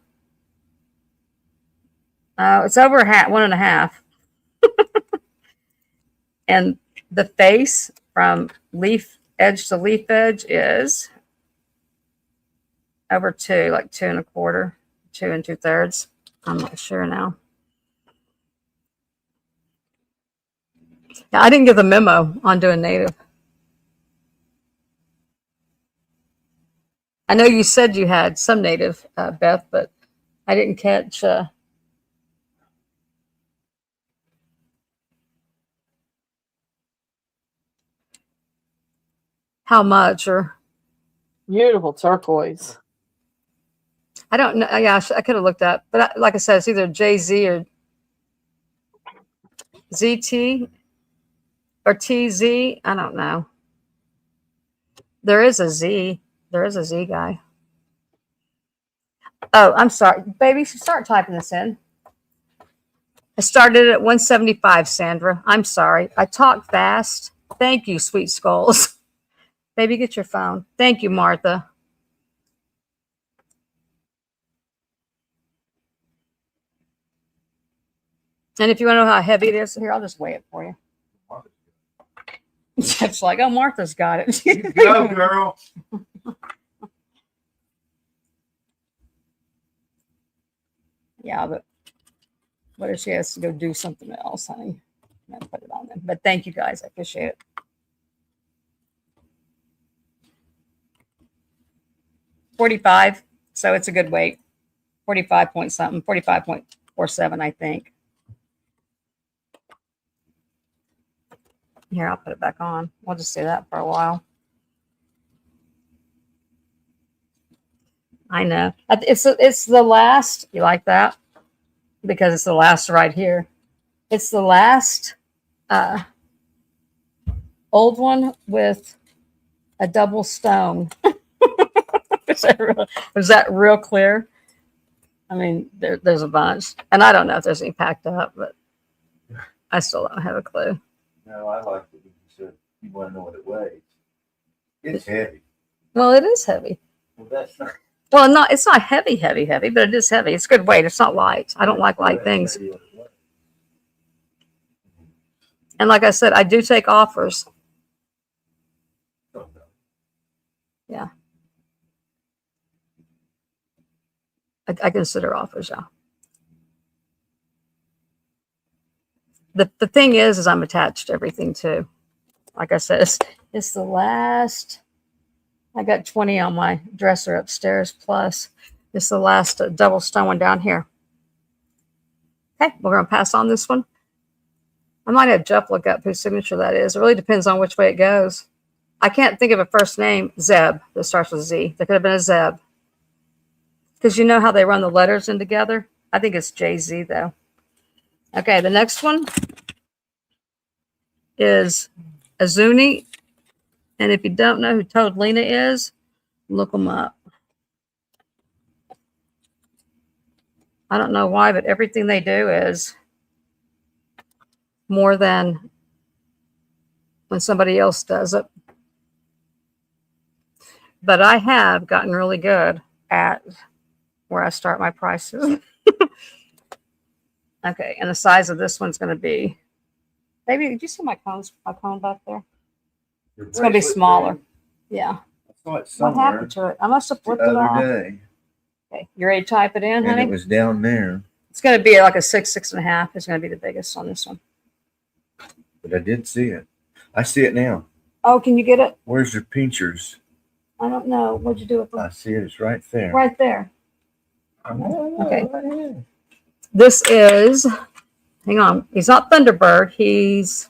Speaker 1: it's over 1.5. And the face from leaf edge to leaf edge is over 2, like 2 1/4, 2 2/3. I'm not sure now. Yeah, I didn't get the memo on doing native. I know you said you had some native, Beth, but I didn't catch. How much or
Speaker 3: Beautiful turquoise.
Speaker 1: I don't know. Yeah, I could have looked up, but like I said, it's either JZ or ZT or TZ. I don't know. There is a Z. There is a Z guy. Oh, I'm sorry, baby. You should start typing this in. I started at 175, Sandra. I'm sorry. I talk fast. Thank you, sweet skulls. Baby, get your phone. Thank you, Martha. And if you want to know how heavy it is, here, I'll just weigh it for you. Jeff's like, oh, Martha's got it.
Speaker 2: You go, girl.
Speaker 1: Yeah, but what if she has to go do something else, honey? I'm gonna put it on them. But thank you guys. I appreciate it. $45. So it's a good weight. 45 point something, 45.47, I think. Here, I'll put it back on. We'll just do that for a while. I know. It's the last. You like that? Because it's the last right here. It's the last old one with a double stone. Was that real clear? I mean, there's a bunch. And I don't know if there's any packed up, but I still don't have a clue.
Speaker 2: No, I like it. You said you want to know what it weighs. It's heavy.
Speaker 1: Well, it is heavy.
Speaker 2: Well, that's not.
Speaker 1: Well, it's not heavy, but it is heavy. It's good weight. It's not light. I don't like light things. And like I said, I do take offers. Yeah. I consider offers, yeah. The thing is I'm attached to everything too. Like I said, it's the last. I got 20 on my dresser upstairs, plus it's the last double stone one down here. Okay, we're going to pass on this one. I might have Jeff look up whose signature that is. It really depends on which way it goes. I can't think of a first name, Zeb, that starts with Z. There could have been a Zeb. Because you know how they run the letters in together? I think it's JZ, though. Okay, the next one is Azuni. And if you don't know who Toad Lena is, look them up. I don't know why, but everything they do is more than when somebody else does it. But I have gotten really good at where I start my prices. Okay, and the size of this one's going to be, baby, did you see my cone back there? It's going to be smaller. Yeah.
Speaker 2: I saw it
Speaker 1: What
Speaker 2: somewhere
Speaker 1: happened to it? I must have
Speaker 2: the
Speaker 1: flipped it off.
Speaker 2: other day,
Speaker 1: Okay, you ready to type it in,
Speaker 2: and
Speaker 1: honey?
Speaker 2: it was down there.
Speaker 1: It's going to be like a 6, 6.5. It's going to be the biggest on this one.
Speaker 2: but I did see it. I see it now.
Speaker 1: Oh, can you get it?
Speaker 2: Where's your pinchers?
Speaker 1: I don't know. What'd you do with them?
Speaker 2: I see it. It's right there.
Speaker 1: Right there.
Speaker 2: Okay.
Speaker 1: Okay. This is, hang on. He's not Thunderbird. He's,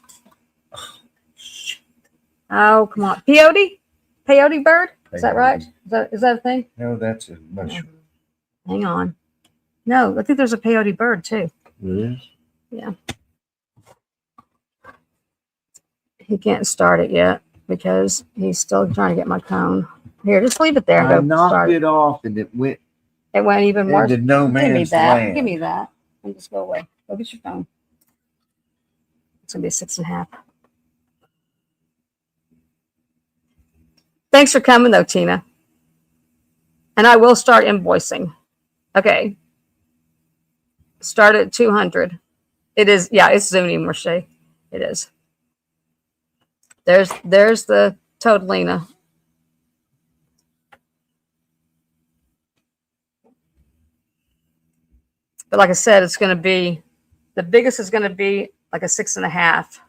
Speaker 1: oh, come on. Peyote? Peyote bird? Is that right? Is that a thing?
Speaker 2: No, that's a mushroom.
Speaker 1: Hang on. No, I think there's a peyote bird too.
Speaker 2: It is?
Speaker 1: Yeah. He can't start it yet because he's still trying to get my cone. Here, just leave it there and
Speaker 2: I
Speaker 1: go
Speaker 2: knocked
Speaker 1: start
Speaker 2: it off and it went
Speaker 1: It went even worse.
Speaker 2: into no
Speaker 1: Give me
Speaker 2: man's
Speaker 1: that.
Speaker 2: land.
Speaker 1: Give me that. And just go away. Go get your phone. It's gonna be a 6.5. Thanks for coming though, Tina. And I will start invoicing. Okay. Start at 200. It is, yeah, it's Zuni Marche. It is. There's the Toadalina. But like I said, it's going to be, the biggest is going to be like a 6.5.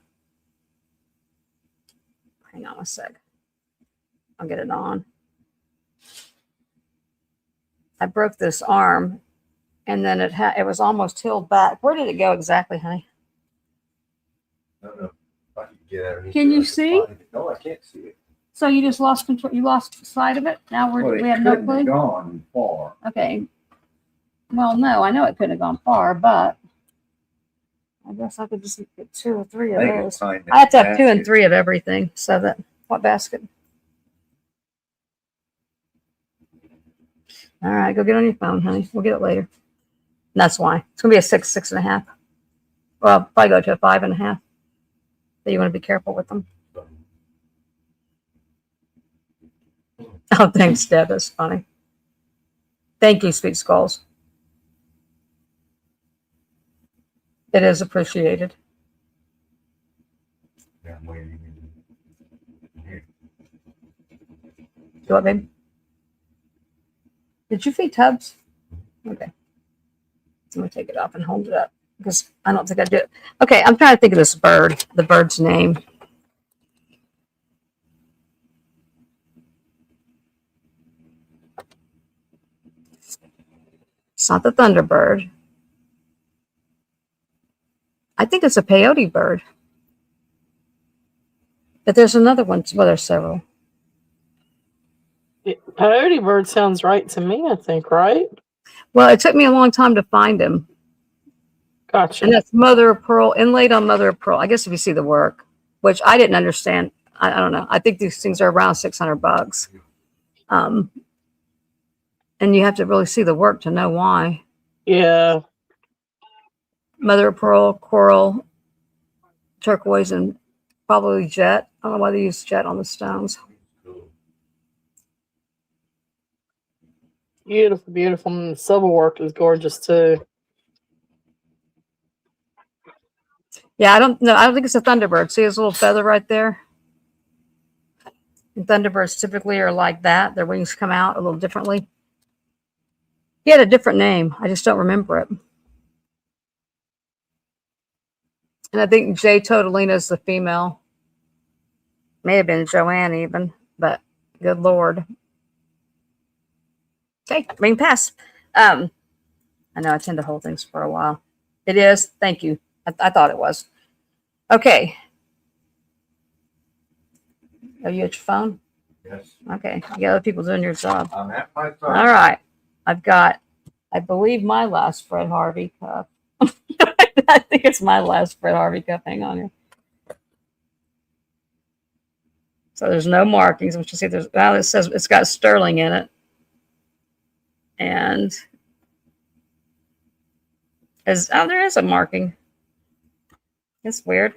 Speaker 1: Hang on a sec. I'll get it on. I broke this arm and then it was almost healed back. Where did it go exactly, honey?
Speaker 2: I don't know if I can get out of
Speaker 1: Can you
Speaker 2: here.
Speaker 1: see?
Speaker 2: No, I can't see it.
Speaker 1: So you just lost control, you lost sight of it? Now
Speaker 2: Well,
Speaker 1: we
Speaker 2: it
Speaker 1: have no
Speaker 2: couldn't have
Speaker 1: clue?
Speaker 2: gone far.
Speaker 1: Okay. Well, no, I know it couldn't have gone far, but I guess I could just get 2 or 3 of
Speaker 2: I think
Speaker 1: those.
Speaker 2: it's fine.
Speaker 1: I have to have 2 and 3 of everything. So that, what basket? All right, go get on your phone, honey. We'll get it later. And that's why. It's going to be a 6, 6.5. Well, I'll probably go to a 5.5. But you want to be careful with them. Oh, thanks, Deb. That's funny. Thank you, Sweet Skulls. It is appreciated.
Speaker 2: Yeah, I'm waiting. Here.
Speaker 1: Do what, babe? Did you feed Tubbs? Okay. I'm going to take it off and hold it up because I don't think I do it. Okay, I'm trying to think of this bird, the bird's name. It's not the Thunderbird. I think it's a peyote bird. But there's another one. Well, there's several.
Speaker 3: Coyote bird sounds right to me, I think, right?
Speaker 1: Well, it took me a long time to find him.
Speaker 3: Gotcha.
Speaker 1: And that's mother of pearl, inlaid on mother of pearl. I guess if you see the work, which I didn't understand. I don't know. I think these things are around $600. And you have to really see the work to know why.
Speaker 3: Yeah.
Speaker 1: Mother of pearl, coral, turquoise, and probably jet. I don't know why they use jet on the stones.
Speaker 3: Beautiful, beautiful. And the silver work is gorgeous too.
Speaker 1: Yeah, I don't know. I don't think it's a Thunderbird. See his little feather right there? And Thunderbirds typically are like that. Their wings come out a little differently. He had a different name. I just don't remember it. And I think J. Totalina is the female. May have been Joanne even, but good Lord. Okay, ring pass. I know I tend to hold things for a while. It is. Thank you. I thought it was. Okay. Are you at your phone?
Speaker 2: Yes.
Speaker 1: Okay. You got other people doing your job.
Speaker 2: I'm at my phone.
Speaker 1: All right. I've got, I believe, my last Fred Harvey cup. I think it's my last Fred Harvey cup. Hang on here. So there's no markings, which you see there's, well, it says it's got sterling in it. And there is a marking. It's weird.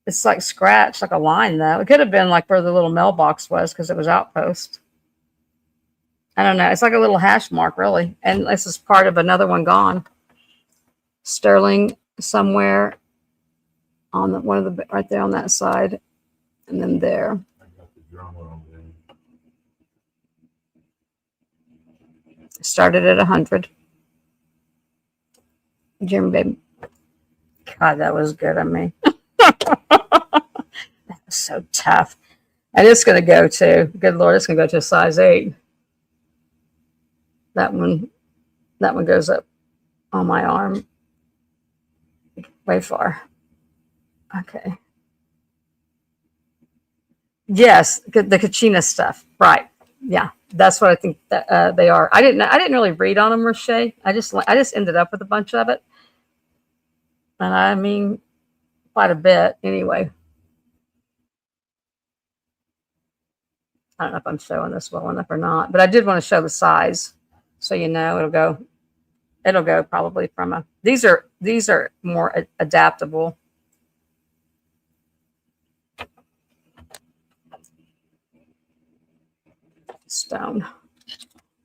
Speaker 1: It's like scratched, like a line though. It could have been like where the little mailbox was because it was outpost. I don't know. It's like a little hash mark, really. And this is part of another one gone. Sterling somewhere on the, one of the, right there on that side. And then there.
Speaker 2: I got the drummer on there.
Speaker 1: Started at 100. Jim, baby. God, that was good of me. That was so tough. And it's going to go to, good Lord, it's going to go to a size 8. That one goes up on my arm way far. Okay. Yes, the Kachina stuff. Right. Yeah, that's what I think that they are. I didn't really read on them, Roche. I just ended up with a bunch of it. And I mean, quite a bit anyway. I don't know if I'm showing this well enough or not, but I did want to show the size. So, you know, it'll go probably from a, these are more adaptable. Stone.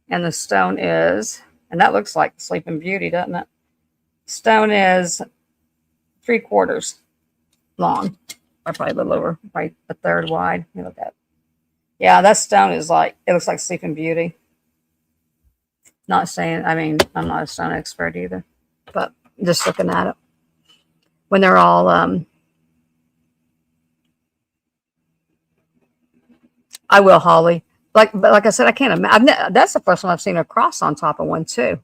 Speaker 1: And the stone is, and that looks like Sleeping Beauty, doesn't it? Stone is 3/4 long, or probably a little over, right, a third wide. You look at it. Yeah, that stone is like, it looks like Sleeping Beauty. Not saying, I mean, I'm not a stone expert either, but just looking at it. When they're all, I will, Holly. But like I said, I can't imagine. That's the first one I've seen a cross on top of one too.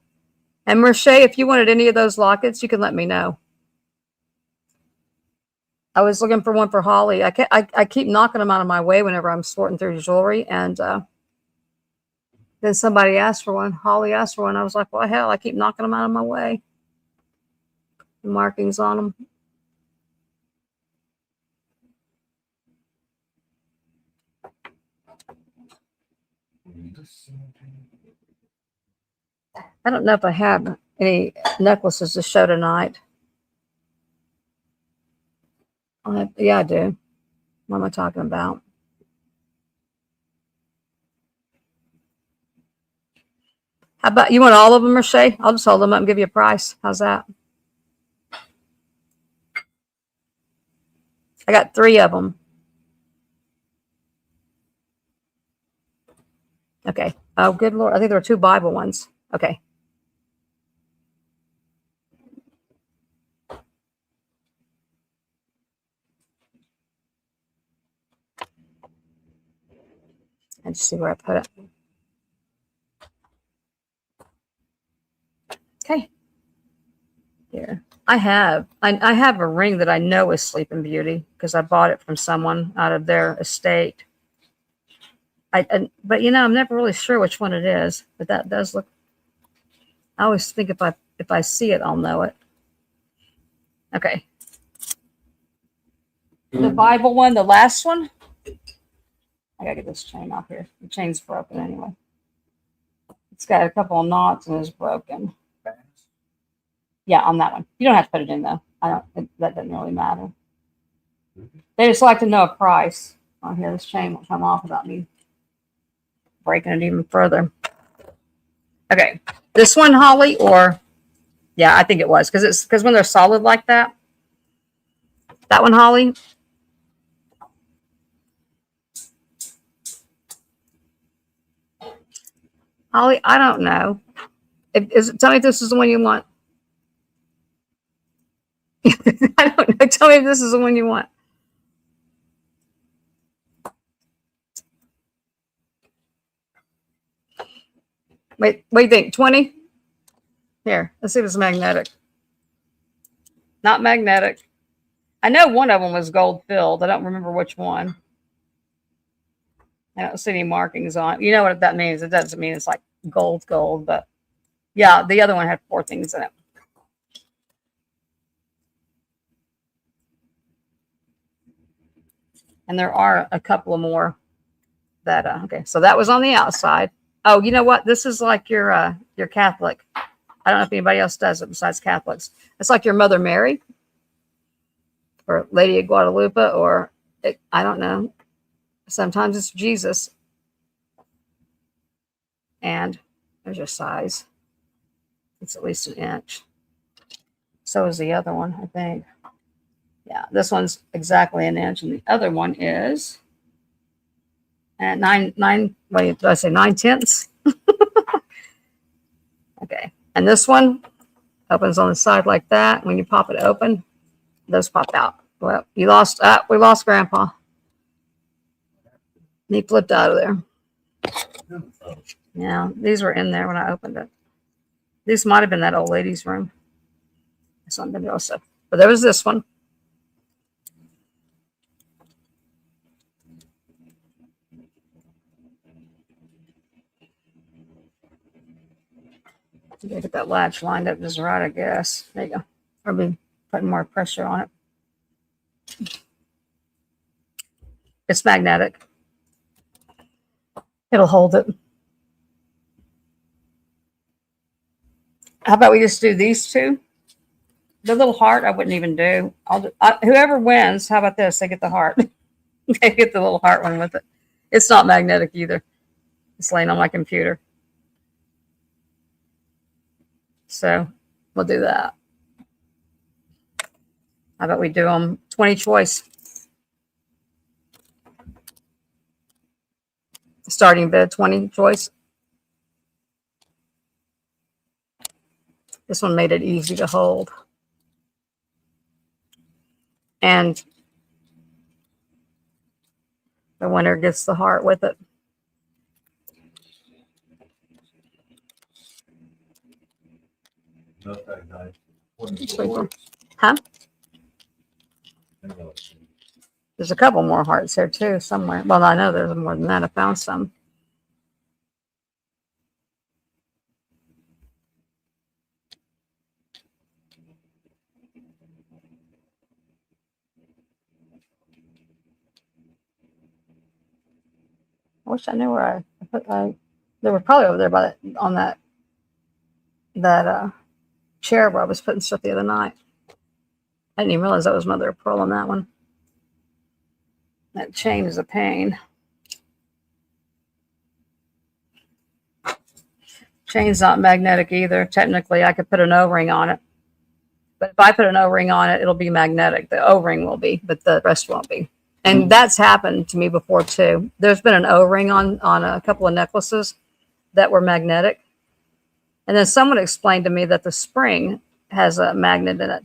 Speaker 1: And Merche, if you wanted any of those lockets, you can let me know. I was looking for one for Holly. I keep knocking them out of my way whenever I'm sorting through jewelry, and then somebody asked for one. Holly asked for one. I was like, well, hell, I keep knocking them out of my way. The markings on them. I don't know if I have any necklaces to show tonight. Yeah, I do. What am I talking about? How about, you want all of them, Roche? I'll just hold them up and give you a price. How's that? I got 3 of them. Okay. Oh, good Lord. I think there were 2 Bible ones. Okay. And see where I put it. Okay. Here. I have a ring that I know is Sleeping Beauty because I bought it from someone out of their estate. But you know, I'm never really sure which one it is, but that does look, I always think if I see it, I'll know it. Okay. The Bible one, the last one. I gotta get this chain off here. The chain's broken anyway. It's got a couple of knots and it's broken. Yeah, on that one. You don't have to put it in though. That doesn't really matter. They just like to know a price. On here, this chain won't come off without me breaking it even further. Okay, this one, Holly, or yeah, I think it was because when they're solid like that. That one, Holly. Holly, I don't know. Tell me if this is the one you want. I don't know. Tell me if this is the one you want. Wait, what do you think? 20? Here, let's see if it's magnetic. Not magnetic. I know one of them was gold filled. I don't remember which one. I don't see any markings on it. You know what that means? It doesn't mean it's like gold, but yeah, the other one had 4 things in it. And there are a couple of more that, okay, so that was on the outside. Oh, you know what? This is like your Catholic. I don't know if anybody else does it besides Catholics. It's like your Mother Mary or Lady of Guadalupe, or I don't know. Sometimes it's Jesus. And there's your size. It's at least 1 inch. So is the other one, I think. Yeah, this one's exactly 1 inch, and the other one is at 9. What did I say? 9/10. Okay, and this one opens on the side like that. When you pop it open, those pop out. Well, we lost Grandpa. He flipped out of there. Yeah, these were in there when I opened it. These might have been that old lady's room. Something else. But there was this one. Get that latch lined up just right, I guess. There you go. I'll be putting more pressure on it. It's magnetic. It'll hold it. How about we just do these two? The little heart I wouldn't even do. Whoever wins, how about this? They get the heart. They get the little heart one with it. It's not magnetic either. It's laying on my computer. So we'll do that. How about we do them 20 choice? Starting bid 20 choice. This one made it easy to hold. And the winner gets the heart with it. Huh? There's a couple more hearts here too, somewhere. Well, I know there's more than that. I found some. I wish I knew where I put. They were probably over there by on that chair where I was putting stuff the other night. I didn't even realize that was mother of pearl on that one. That chain is a pain. Chain's not magnetic either. Technically, I could put an O-ring on it. But if I put an O-ring on it, it'll be magnetic. The O-ring will be, but the rest won't be. And that's happened to me before too. There's been an O-ring on a couple of necklaces that were magnetic. And then someone explained to me that the spring has a magnet in it.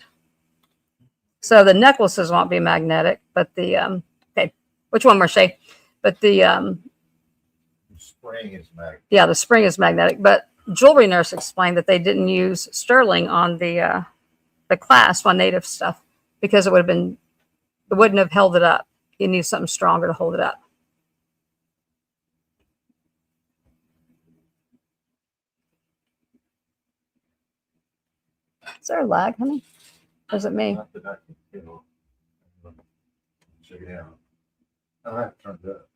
Speaker 1: So the necklaces won't be magnetic, but the, okay, which one, Marche? But the
Speaker 2: spring is magnetic. Yeah,
Speaker 1: the spring is magnetic. But Jewelry Nurse explained that they didn't use sterling on the clasp on native stuff because it wouldn't have held it up. You need something stronger to hold it up. Is there a lag, honey? Or is it me?
Speaker 2: Not that I can tell. Check it out. I'll have to turn it up.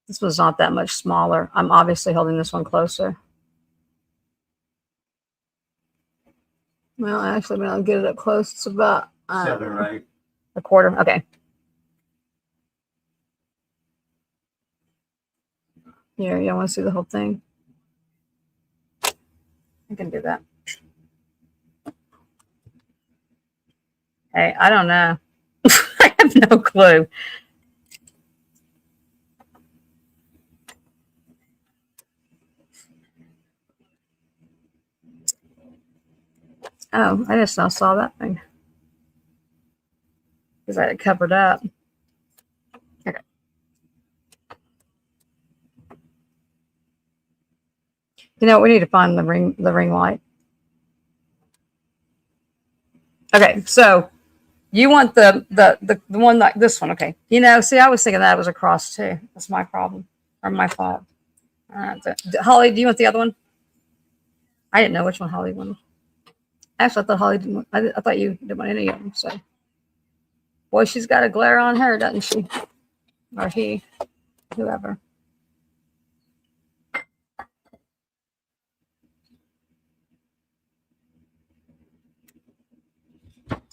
Speaker 1: This one's not that much smaller. I'm obviously holding this one closer. Well, actually, when I'll get it up close, it's about
Speaker 2: 7, right?
Speaker 1: a quarter. Okay. Here, you want to see the whole thing? I can do that. Hey, I don't know. I have no clue. Oh, I just now saw that thing. Because I had it covered up. Okay. You know, we need to find the ring light. Okay, so you want the one like this one, okay? You know, see, I was thinking that was a cross too. That's my problem or my fault. Holly, do you want the other one? I didn't know which one Holly wanted. Actually, I thought Holly didn't want, I thought you didn't want any of them. So, boy, she's got a glare on her, doesn't she? Or he, whoever.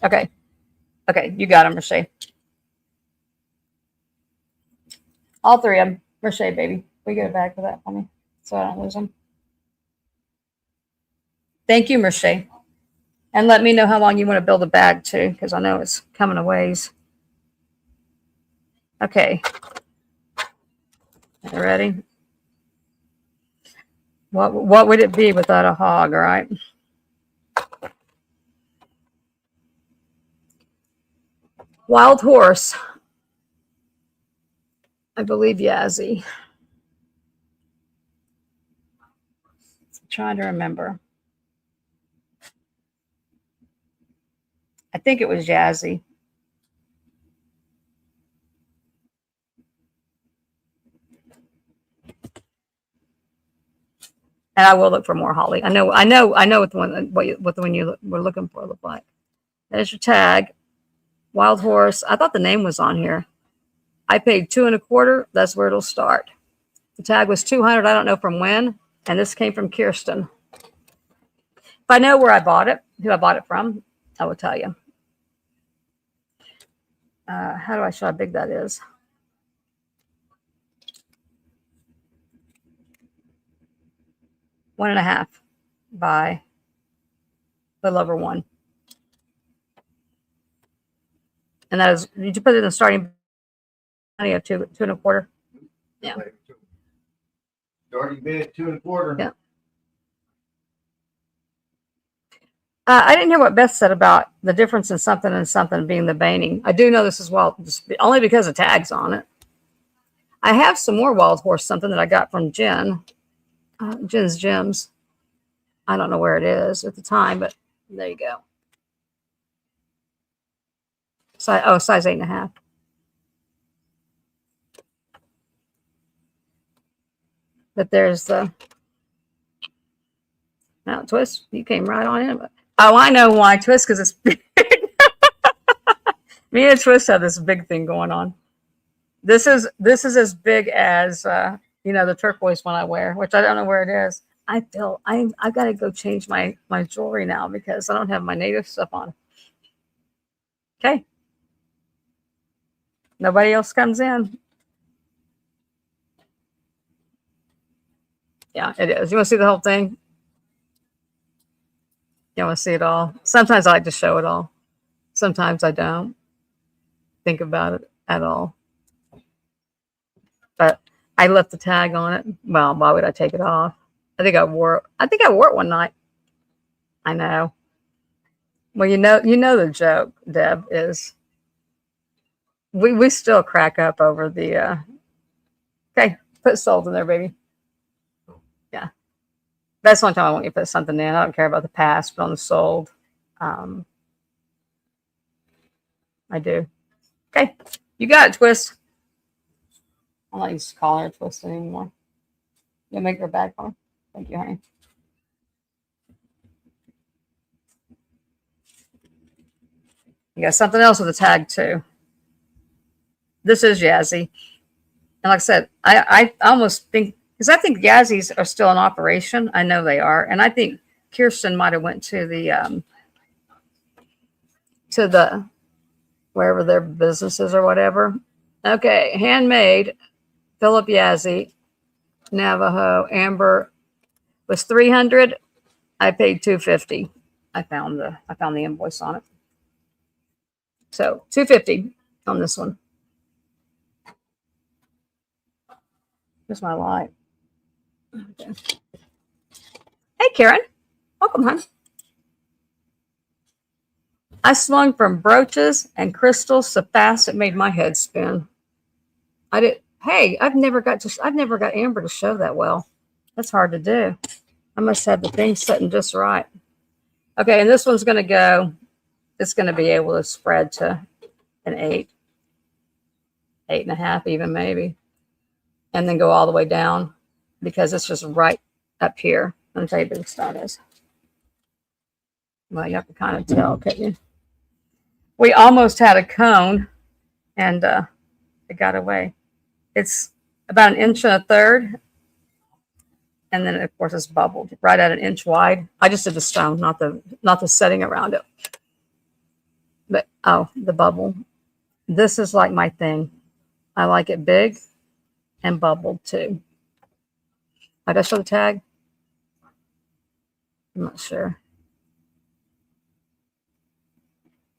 Speaker 1: Okay. Okay, you got them, Rashay. All three of them. Rashay, baby. We get a bag for that for me so I don't lose them. Thank you, Rashay. And let me know how long you want to build a bag too, because I know it's coming a ways. Okay. You ready? What would it be without a hog, all right? Wild horse. I believe Yazzie. I'm trying to remember. I think it was Yazzie. And I will look for more, Holly. I know what the one what the one you were looking for looked like. There's your tag. Wild horse. I thought the name was on here. I paid $2 1/4. That's where it'll start. The tag was $200. I don't know from when. And this came from Kirsten. If I know where I bought it, who I bought it from, I will tell you. How do I show how big that is? One and a half by a little over one. And that is, did you put it in the starting money of $2 1/4? Yeah.
Speaker 2: Starting bid, 2 1/4.
Speaker 1: Yeah. I didn't hear what Beth said about the difference in something and something being the veining. I do know this as well, just only because of tags on it. I have some more wild horse something that I got from Jen. Jen's Gems. I don't know where it is at the time, but there you go. Size 8.5. But there's the now twist. You came right on in. Oh, I know why twist, because it's big. Me and Twist have this big thing going on. This is as big as the turquoise one I wear, which I don't know where it is. I've got to go change my jewelry now because I don't have my native stuff on. Okay. Nobody else comes in. Yeah, it is. You want to see the whole thing? You want to see it all? Sometimes I like to show it all. Sometimes I don't think about it at all. But I left the tag on it. Well, why would I take it off? I think I wore it one night. I know. Well, you know the joke, Deb, is we still crack up over the okay, put sold in there, baby. Yeah. That's the only time I want you to put something in. I don't care about the past, but on the sold. I do. Okay. You got it, Twist. I'm not used to calling her Twist anymore. You'll make her bag for me. Thank you, honey. You got something else with a tag too. This is Yazzie. And like I said, I almost think, because I think Yazzies are still in operation. I know they are. And I think Kirsten might have went to the wherever their business is or whatever. Okay, handmade, Philip Yazzie, Navajo, Amber was $300. I paid $250. I found the invoice on it. So $250 on this one. Here's my light. Okay. Hey, Karen. Welcome, hon. I swung from brooches and crystals so fast it made my head spin. Hey, I've never got Amber to show that well. That's hard to do. I must have the thing sitting just right. Okay, and this one's going to go, it's going to be able to spread to an 8, 8.5 even maybe. And then go all the way down because it's just right up here. Let me tell you how big the stone is. Well, you have to kind of tell, couldn't you? We almost had a cone and it got away. It's about 1 1/3 and then of course it's bubbled right at 1 inch wide. I just did the stone, not the setting around it. But the bubble. This is like my thing. I like it big and bubbled too. I just show the tag. I'm not sure.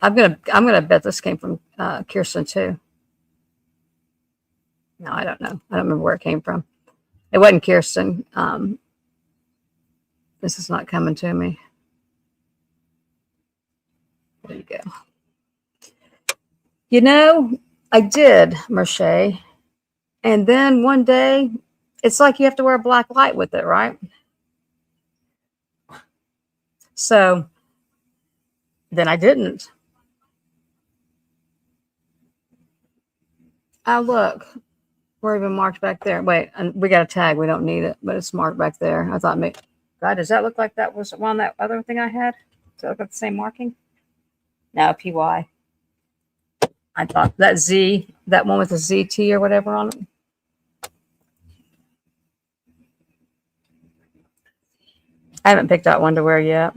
Speaker 1: I'm gonna bet this came from Kirsten too. No, I don't know. I don't remember where it came from. It wasn't Kirsten. This is not coming to me. There you go. You know, I did, Merche. And then one day, it's like you have to wear a black light with it, right? So then I didn't. Oh, look. We're even marked back there. Wait, and we got a tag. We don't need it, but it's marked back there. I thought, maybe, God, does that look like that was one that other thing I had? Does that look like the same marking? No, PY. I thought that Z, that one with the ZT or whatever on it. I haven't picked out one to wear yet.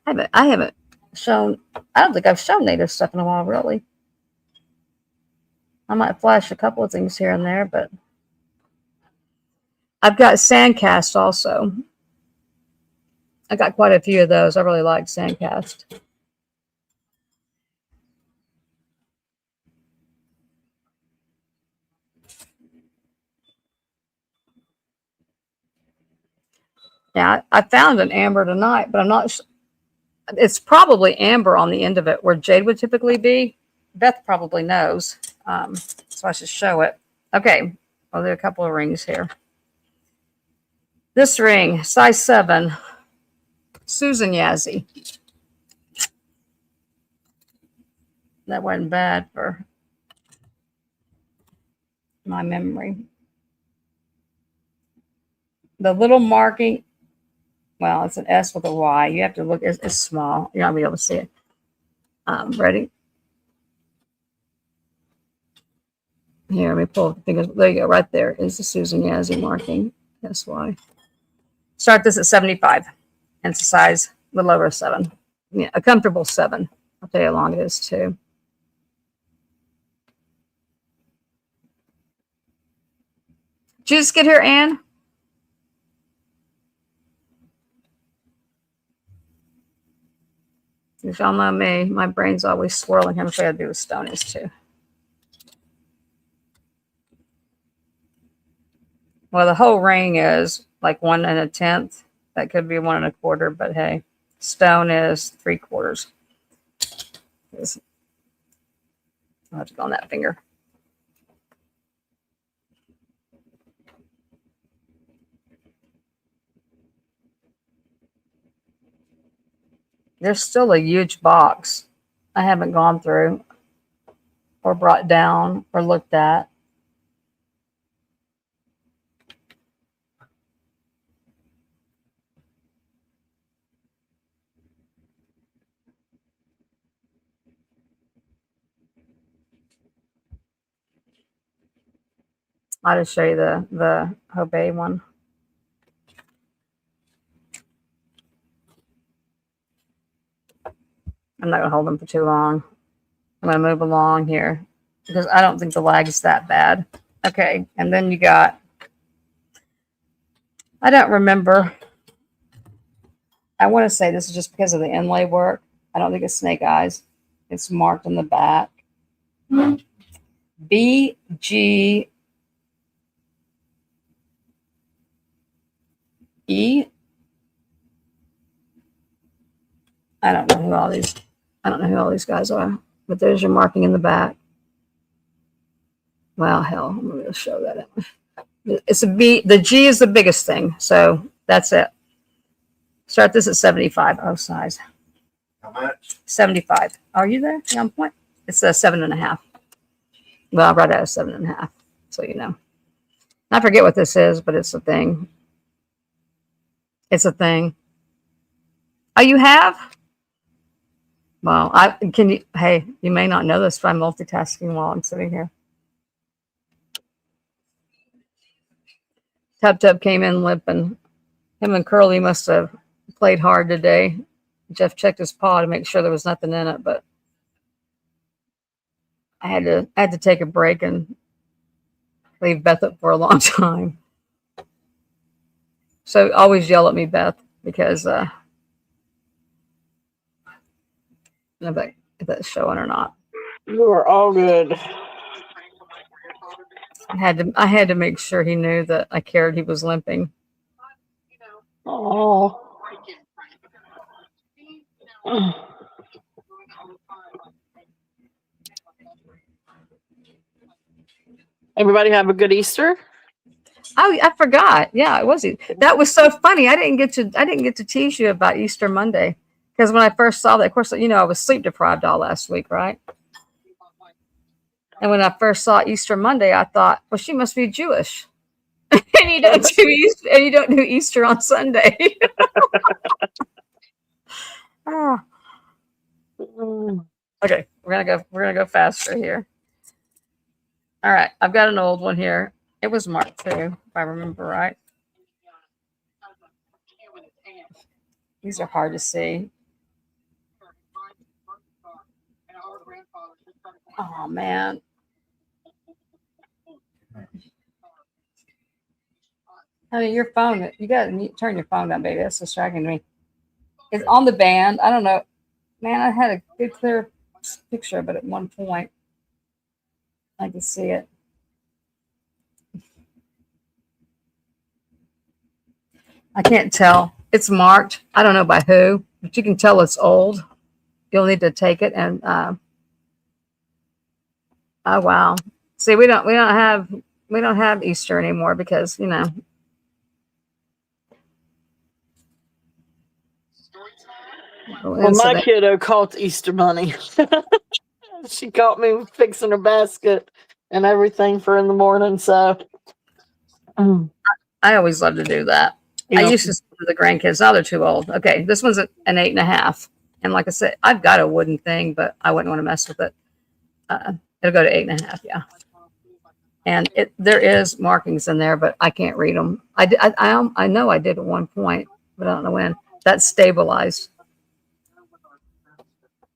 Speaker 1: I haven't shown, I don't think I've shown native stuff in a while, really. I might flash a couple of things here and there, but I've got Sandcast also. I got quite a few of those. I really like Sandcast. Yeah, I found an amber tonight, but I'm not. It's probably amber on the end of it, where jade would typically be. Beth probably knows, so I should show it. Okay, I'll do a couple of rings here. This ring, size 7, Susan Yazzie. That wasn't bad for my memory. The little marking, well, it's an S with a Y. You have to look, it's small. You're not going to be able to see it. Ready? Here, let me pull the fingers. There you go. Right there is the Susan Yazzie marking. That's why. Start this at 75. And it's a size a little over 7. Yeah, a comfortable 7. I'll tell you how long it is, too. Did you just get here, Anne? If y'all know me, my brain's always swirling. I'm sure I do with stonies too. Well, the whole ring is like 1 1/10. That could be 1 1/4, but hey, stone is 3/4. I'll have to go on that finger. There's still a huge box I haven't gone through or brought down or looked at. I'll just show you the Obey one. I'm not going to hold them for too long. I'm going to move along here because I don't think the lag is that bad. Okay, and then you got, I don't remember. I want to say this is just because of the inlay work. I don't think it's snake eyes. It's marked on the back. BGE. I don't know who all these guys are, but there's your marking in the back. Well, hell, I'm going to show that. It's a B. The G is the biggest thing, so that's it. Start this at 75. Oh, size.
Speaker 2: How much?
Speaker 1: 75. Are you there? You on point? It's a 7.5. Well, I brought out a 7.5, so you know. I forget what this is, but it's a thing. It's a thing. Oh, you have? Well, hey, you may not know this, but I'm multitasking while I'm sitting here. Tub came in limping. Him and Curly must have played hard today. Jeff checked his paw to make sure there was nothing in it, but I had to take a break and leave Beth up for a long time. So always yell at me, Beth, because I don't know if that's showing or not.
Speaker 3: You are all good.
Speaker 1: I had to make sure he knew that I cared he was limping.
Speaker 3: Oh. Everybody have a good Easter.
Speaker 1: Oh, I forgot. Yeah, it was. That was so funny. I didn't get to tease you about Easter Monday because when I first saw that, of course, you know, I was sleep deprived all last week, right? And when I first saw Easter Monday, I thought, well, she must be Jewish, and you don't do Easter, and you don't do Easter on Sunday. Oh. Okay, we're gonna go faster here. All right, I've got an old one here. It was marked too, if I remember right. These are hard to see. Oh man. Honey, your phone, you got to turn your phone down, baby. That's distracting me. It's on the band. I don't know. Man, I had a good clear picture, but at one point I could see it. I can't tell. It's marked. I don't know by who, but you can tell it's old. You'll need to take it and oh wow. See, we don't have Easter anymore because, you know.
Speaker 3: Well, my kiddo caught Easter Bunny. She caught me fixing her basket and everything for in the morning. So
Speaker 1: I always love to do that. I used to do the grandkids. Now they're too old. Okay, this one's an 8.5. And like I said, I've got a wooden thing, but I wouldn't want to mess with it. It'll go to 8.5, yeah. And there is markings in there, but I can't read them. I know I did at one point, but I don't know when. That's stabilized.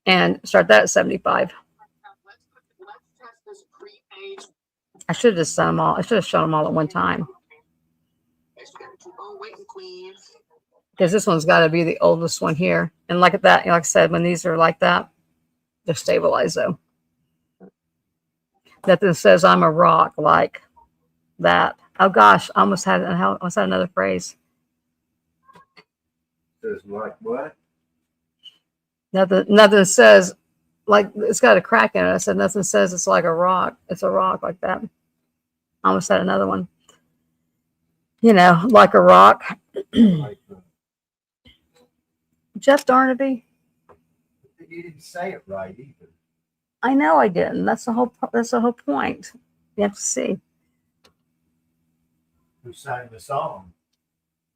Speaker 1: And start that at 75. I should have just done them all. I should have shown them all at one time. Because this one's got to be the oldest one here. And like that, like I said, when these are like that, they're stabilized though. Nothing says I'm a rock like that. Oh gosh, I almost had another phrase.
Speaker 2: Says like what?
Speaker 1: Nothing says like it's got a crack in it. I said nothing says it's like a rock. It's a rock like that. I almost had another one. You know, like a rock.
Speaker 2: Like
Speaker 1: Jeff Darnaby.
Speaker 2: you didn't say it right either.
Speaker 1: I know I didn't. That's the whole point. You have to see.
Speaker 2: Who sang the song?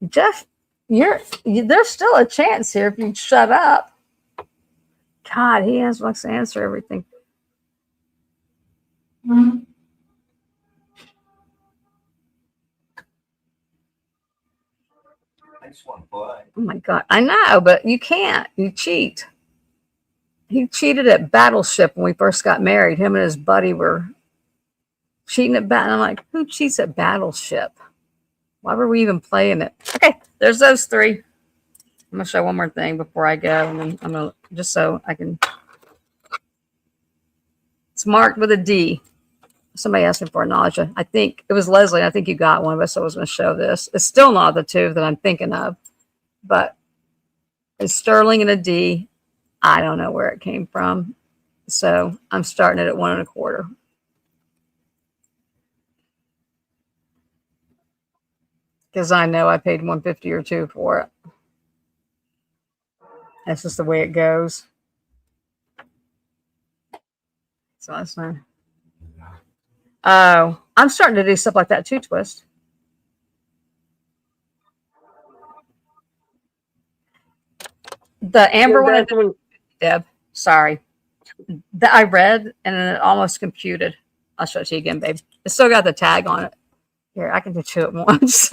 Speaker 1: Jeff, there's still a chance here if you shut up. God, he wants to answer everything.
Speaker 2: I just want to play.
Speaker 1: Oh my God, I know, but you can't. You cheat. He cheated at Battleship when we first got married. Him and his buddy were cheating at Battle. I'm like, who cheats at Battleship? Why were we even playing it? Okay, there's those three. I'm gonna show one more thing before I go, and then I'm gonna just so I can. It's marked with a D. Somebody asked me for a nausea. I think it was Leslie. I think you got one of us. So I was going to show this. It's still not the two that I'm thinking of, but it's sterling and a D. I don't know where it came from. So I'm starting it at 1 1/4. Because I know I paid $150 or $2 for it. That's just the way it goes. So that's not. Oh, I'm starting to do stuff like that too, Twist. The amber one, Deb. Sorry, that I read and then it almost computed. I'll show it to you again, babe. It's still got the tag on it. Here, I can do 2 at once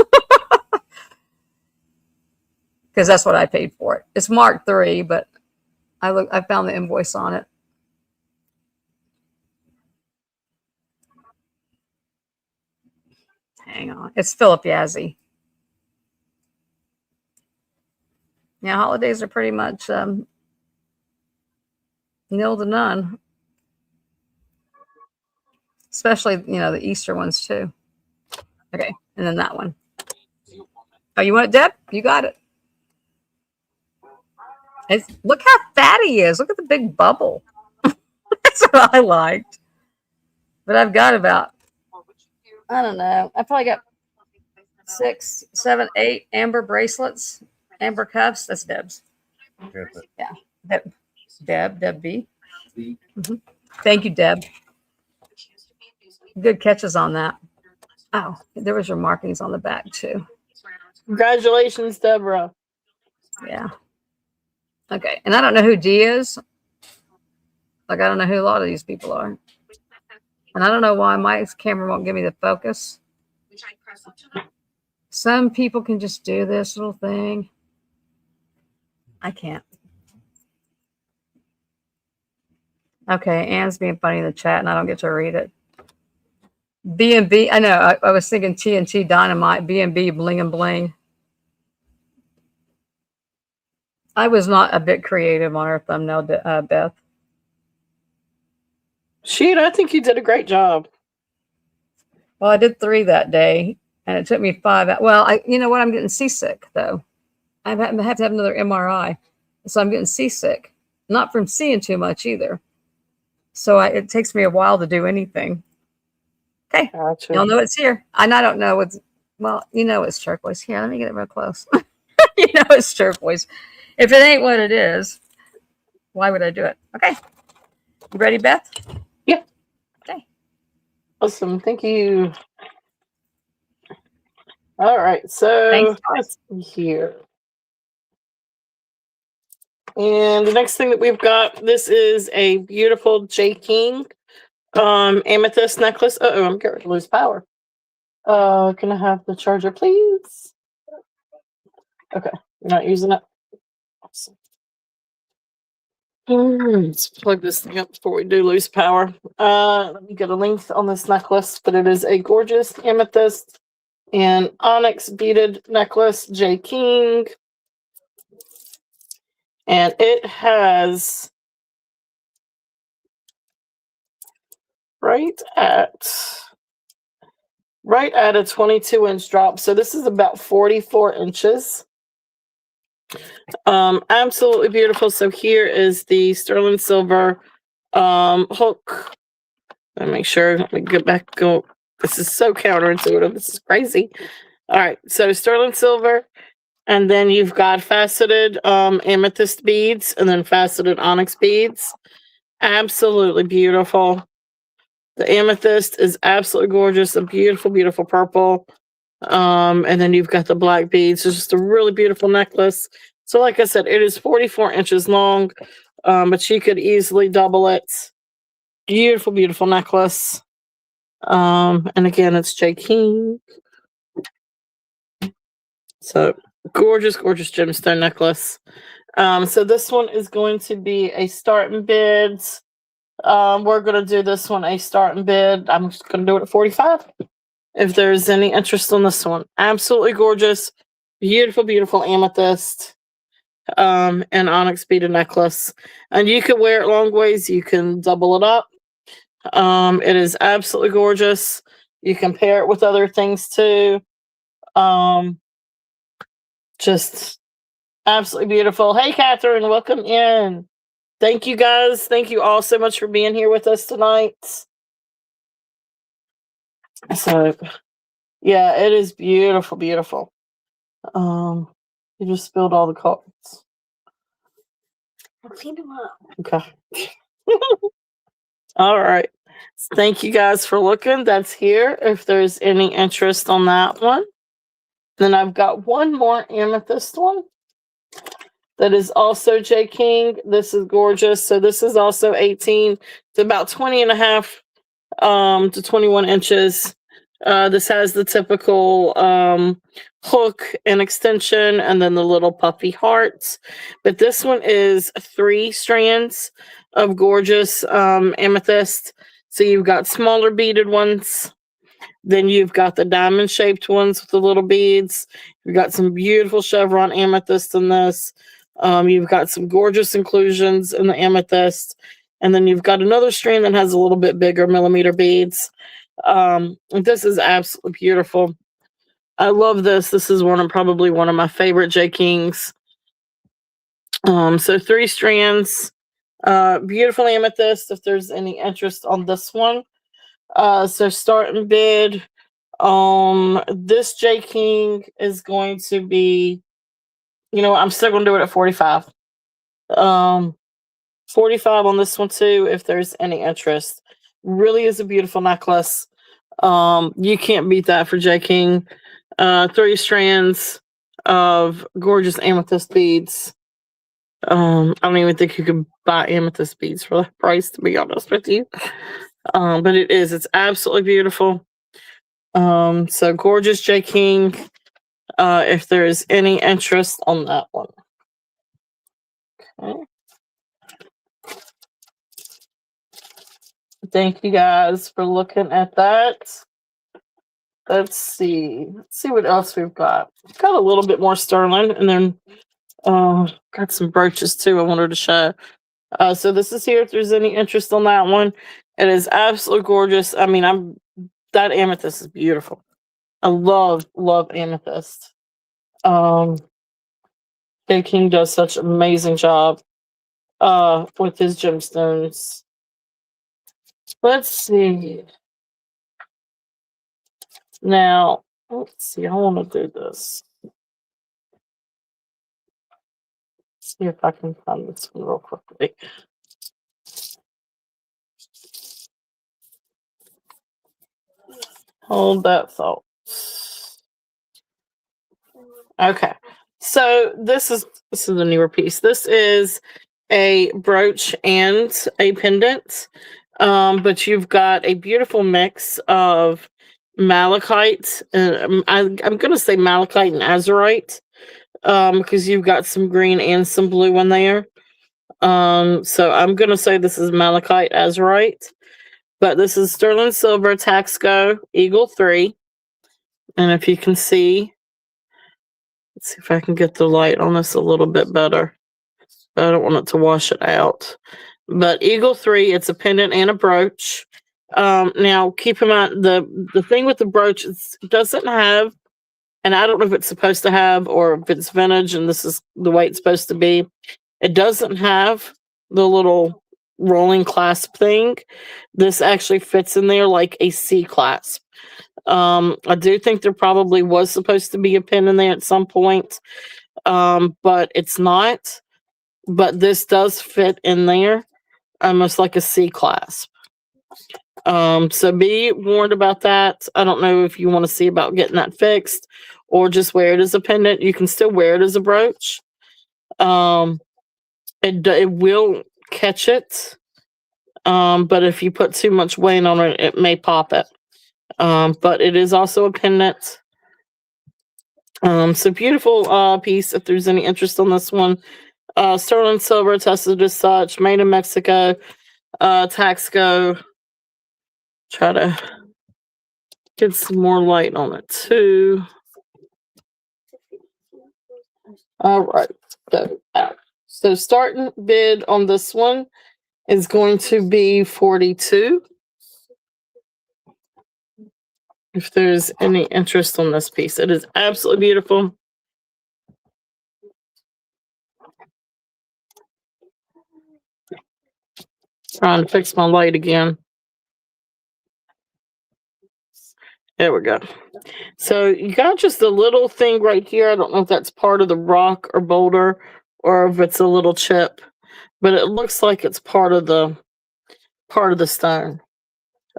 Speaker 1: because that's what I paid for it. It's marked 3, but I found the invoice on it. Hang on. It's Philip Yazzie. Yeah, holidays are pretty much nil to none. Especially, the Easter ones too. Okay, and then that one. Oh, you want it, Deb? You got it. Look how fat he is. Look at the big bubble. That's what I liked. But I've got about, I don't know. I probably got 6, 7, 8 amber bracelets, amber cuffs. That's Deb's.
Speaker 2: Got that
Speaker 1: Yeah. Deb B.
Speaker 2: beat.
Speaker 1: Thank you, Deb. Good catches on that. Oh, there was your markings on the back too.
Speaker 3: Congratulations, Deborah.
Speaker 1: Yeah. Okay. And I don't know who D is. Like, I don't know who a lot of these people are. And I don't know why my camera won't give me the focus. Some people can just do this little thing. I can't. Okay. Anne's being funny in the chat and I don't get to read it. B&B. I know. I was thinking TNT Dynamite. B&B Bling and Bling. I was not a bit creative on her thumbnail, Beth.
Speaker 3: Shoot, I think you did a great job.
Speaker 1: Well, I did 3 that day, and it took me 5. Well, you know what? I'm getting seasick, though. I have to have another MRI, so I'm getting seasick. Not from seeing too much either. So it takes me a while to do anything. Okay,
Speaker 3: Gotcha.
Speaker 1: y'all know it's here. And I don't know what's. Well, you know it's turquoise. Here, let me get it real close. You know it's turquoise. If it ain't what it is, why would I do it? Okay, you ready, Beth?
Speaker 3: Yeah.
Speaker 1: Okay.
Speaker 3: Awesome. Thank you. All right. So
Speaker 1: Thanks.
Speaker 3: let's see here. And the next thing that we've got, this is a beautiful J. King amethyst necklace. Uh-oh, I'm getting ready to lose power. Can I have the charger, please? Okay, you're not using it. Awesome. Let's plug this thing up before we do lose power. Let me get a length on this necklace, but it is a gorgeous amethyst and onyx beaded necklace, J. King. And it has right at a 22-inch drop. So this is about 44 inches. Absolutely beautiful. So here is the sterling silver hook. Let me make sure. Let me get back. Go. This is so counterintuitive. This is crazy. All right. So sterling silver. And then you've got faceted amethyst beads and then faceted onyx beads. Absolutely beautiful. The amethyst is absolutely gorgeous. A beautiful, beautiful purple. And then you've got the black beads. It's just a really beautiful necklace. So like I said, it is 44 inches long, but you could easily double it. Beautiful, beautiful necklace. And again, it's J. King. So gorgeous, gorgeous gemstone necklace. So this one is going to be a starting bid. We're going to do this one a starting bid. I'm just going to do it at 45. If there's any interest on this one. Absolutely gorgeous. Beautiful, beautiful amethyst. And onyx beaded necklace. And you can wear it long ways. You can double it up. It is absolutely gorgeous. You can pair it with other things too. Just absolutely beautiful. Hey, Catherine, welcome in. Thank you, guys. Thank you all so much for being here with us tonight. So, yeah, it is beautiful, beautiful. You just spilled all the cards.
Speaker 4: I'll clean them up.
Speaker 3: Okay. All right. Thank you guys for looking. That's here. If there's any interest on that one. Then I've got one more amethyst one that is also J. King. This is gorgeous. So this is also 18 to about 20 and a half to 21 inches. This has the typical hook and extension and then the little puffy hearts. But this one is 3 strands of gorgeous amethyst. So you've got smaller beaded ones. Then you've got the diamond shaped ones with the little beads. You've got some beautiful chevron amethyst in this. You've got some gorgeous inclusions in the amethyst. And then you've got another strand that has a little bit bigger millimeter beads. This is absolutely beautiful. I love this. This is probably one of my favorite J. Kings. So 3 strands, beautiful amethyst. If there's any interest on this one, so starting bid on this J King is going to be, you know, I'm still gonna do it at 45. 45 on this one too, if there's any interest. Really is a beautiful necklace. You can't beat that for J King. 3 strands of gorgeous amethyst beads. I don't even think you can buy amethyst beads for that price, to be honest with you. But it's absolutely beautiful. So gorgeous J King. If there is any interest on that one. Okay. Thank you guys for looking at that. Let's see what else we've got. Got a little bit more sterling, and then got some brooches too I wanted to show. So this is here if there's any interest on that one. It is absolutely gorgeous. I mean, that amethyst is beautiful. I love amethyst. J King does such an amazing job with his gemstones. Let's see. Now, let's see. I want to do this. See if I can find this one real quickly. Hold that thought. Okay, so this is a newer piece. This is a brooch and a pendant, but you've got a beautiful mix of malachite. I'm going to say malachite and azurite, because you've got some green and some blue in there. So I'm going to say this is malachite azurite, but this is sterling silver Taxco Eagle 3. And if you can see, let's see if I can get the light on this a little bit better. I don't want it to wash it out. But Eagle 3, it's a pendant and a brooch. Now, keep in mind, the thing with the brooch, it doesn't have, and I don't know if it's supposed to have or if it's vintage and this is the way it's supposed to be. It doesn't have the little rolling clasp thing. This actually fits in there like a C clasp. I do think there probably was supposed to be a pin in there at some point, but it's not. But this does fit in there, almost like a C clasp. So be warned about that. I don't know if you want to see about getting that fixed or just wear it as a pendant. You can still wear it as a brooch. It will catch it, but if you put too much weight on it, it may pop it. But it is also a pendant. So beautiful piece. If there's any interest on this one, sterling silver, tested as such, made in Mexico, Taxco. Try to get some more light on it too. All right, so starting bid on this one is going to be 42. If there's any interest on this piece, it is absolutely beautiful. Trying to fix my light again. There we go. So you got just a little thing right here. I don't know if that's part of the rock or boulder or if it's a little chip, but it looks like it's part of the stone.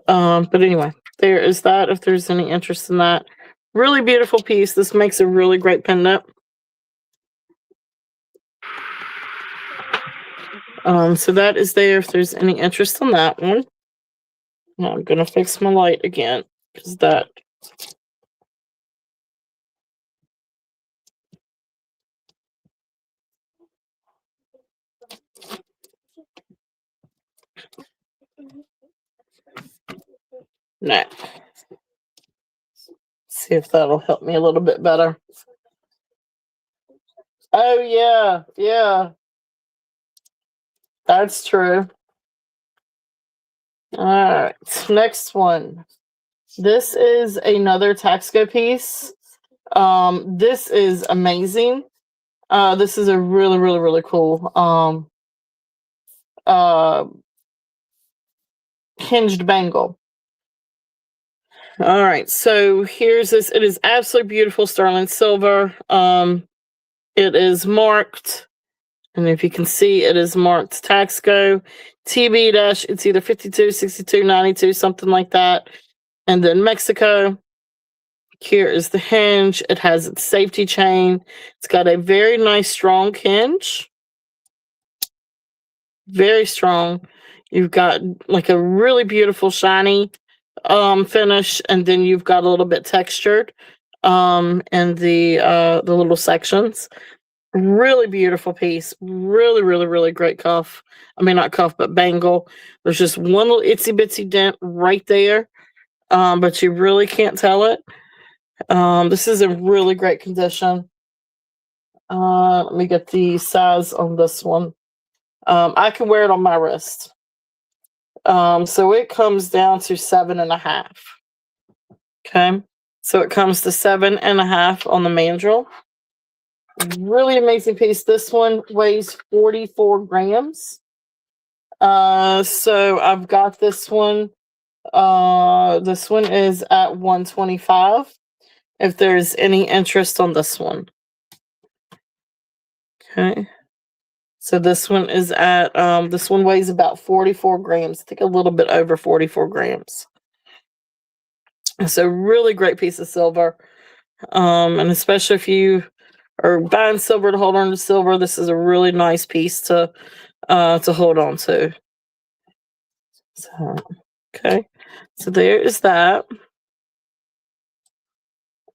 Speaker 3: But anyway, there is that. If there's any interest in that, really beautiful piece. This makes a really great pendant. So that is there. If there's any interest in that one, now I'm gonna fix my light again because that. Now, see if that'll help me a little bit better. Oh yeah, that's true. All right, next one. This is another Taxco piece. This is amazing. This is a really cool hinged bangle. All right, so here's this. It is absolutely beautiful sterling silver. It is marked, and if you can see, it is marked Taxco TB dash. It's either 52, 62, 92, something like that. And then Mexico. Here is the hinge. It has its safety chain. It's got a very nice strong hinge. Very strong. You've got like a really beautiful shiny finish, and then you've got a little bit textured in the little sections. Really beautiful piece. Really great cuff. I mean, not cuff, but bangle. There's just one little itsy bitsy dent right there, but you really can't tell it. This is in really great condition. Let me get the size on this one. I can wear it on my wrist. So it comes down to 7.5. Okay. So it comes to 7.5 on the mandrel. Really amazing piece. This one weighs 44 grams. So I've got this one. This one is at 125. If there's any interest on this one. Okay. So this one is at, this one weighs about 44 grams. I think a little bit over 44 grams. So really great piece of silver. And especially if you are buying silver to hold on to silver, this is a really nice piece to hold on to. So, okay. So there is that.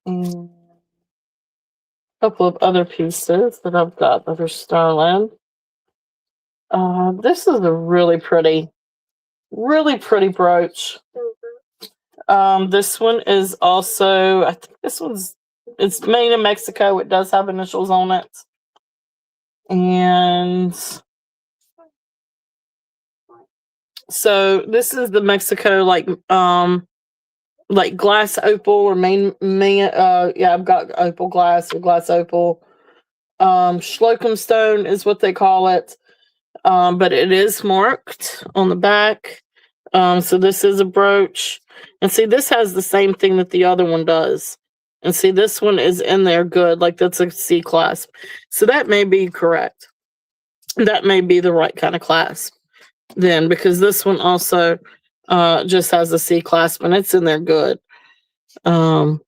Speaker 3: And a couple of other pieces that I've got that are sterling. This is a really pretty brooch. This one is also, I think it's made in Mexico. It does have initials on it. And so this is the Mexico like glass opal or yeah, I've got opal glass or glass opal. Slocum stone is what they call it. But it is marked on the back. So this is a brooch. And see, this has the same thing that the other one does. And see, this one is in there good. Like that's a C clasp. So that may be correct. That may be the right kind of clasp then, because this one also just has a C clasp and it's in there good. But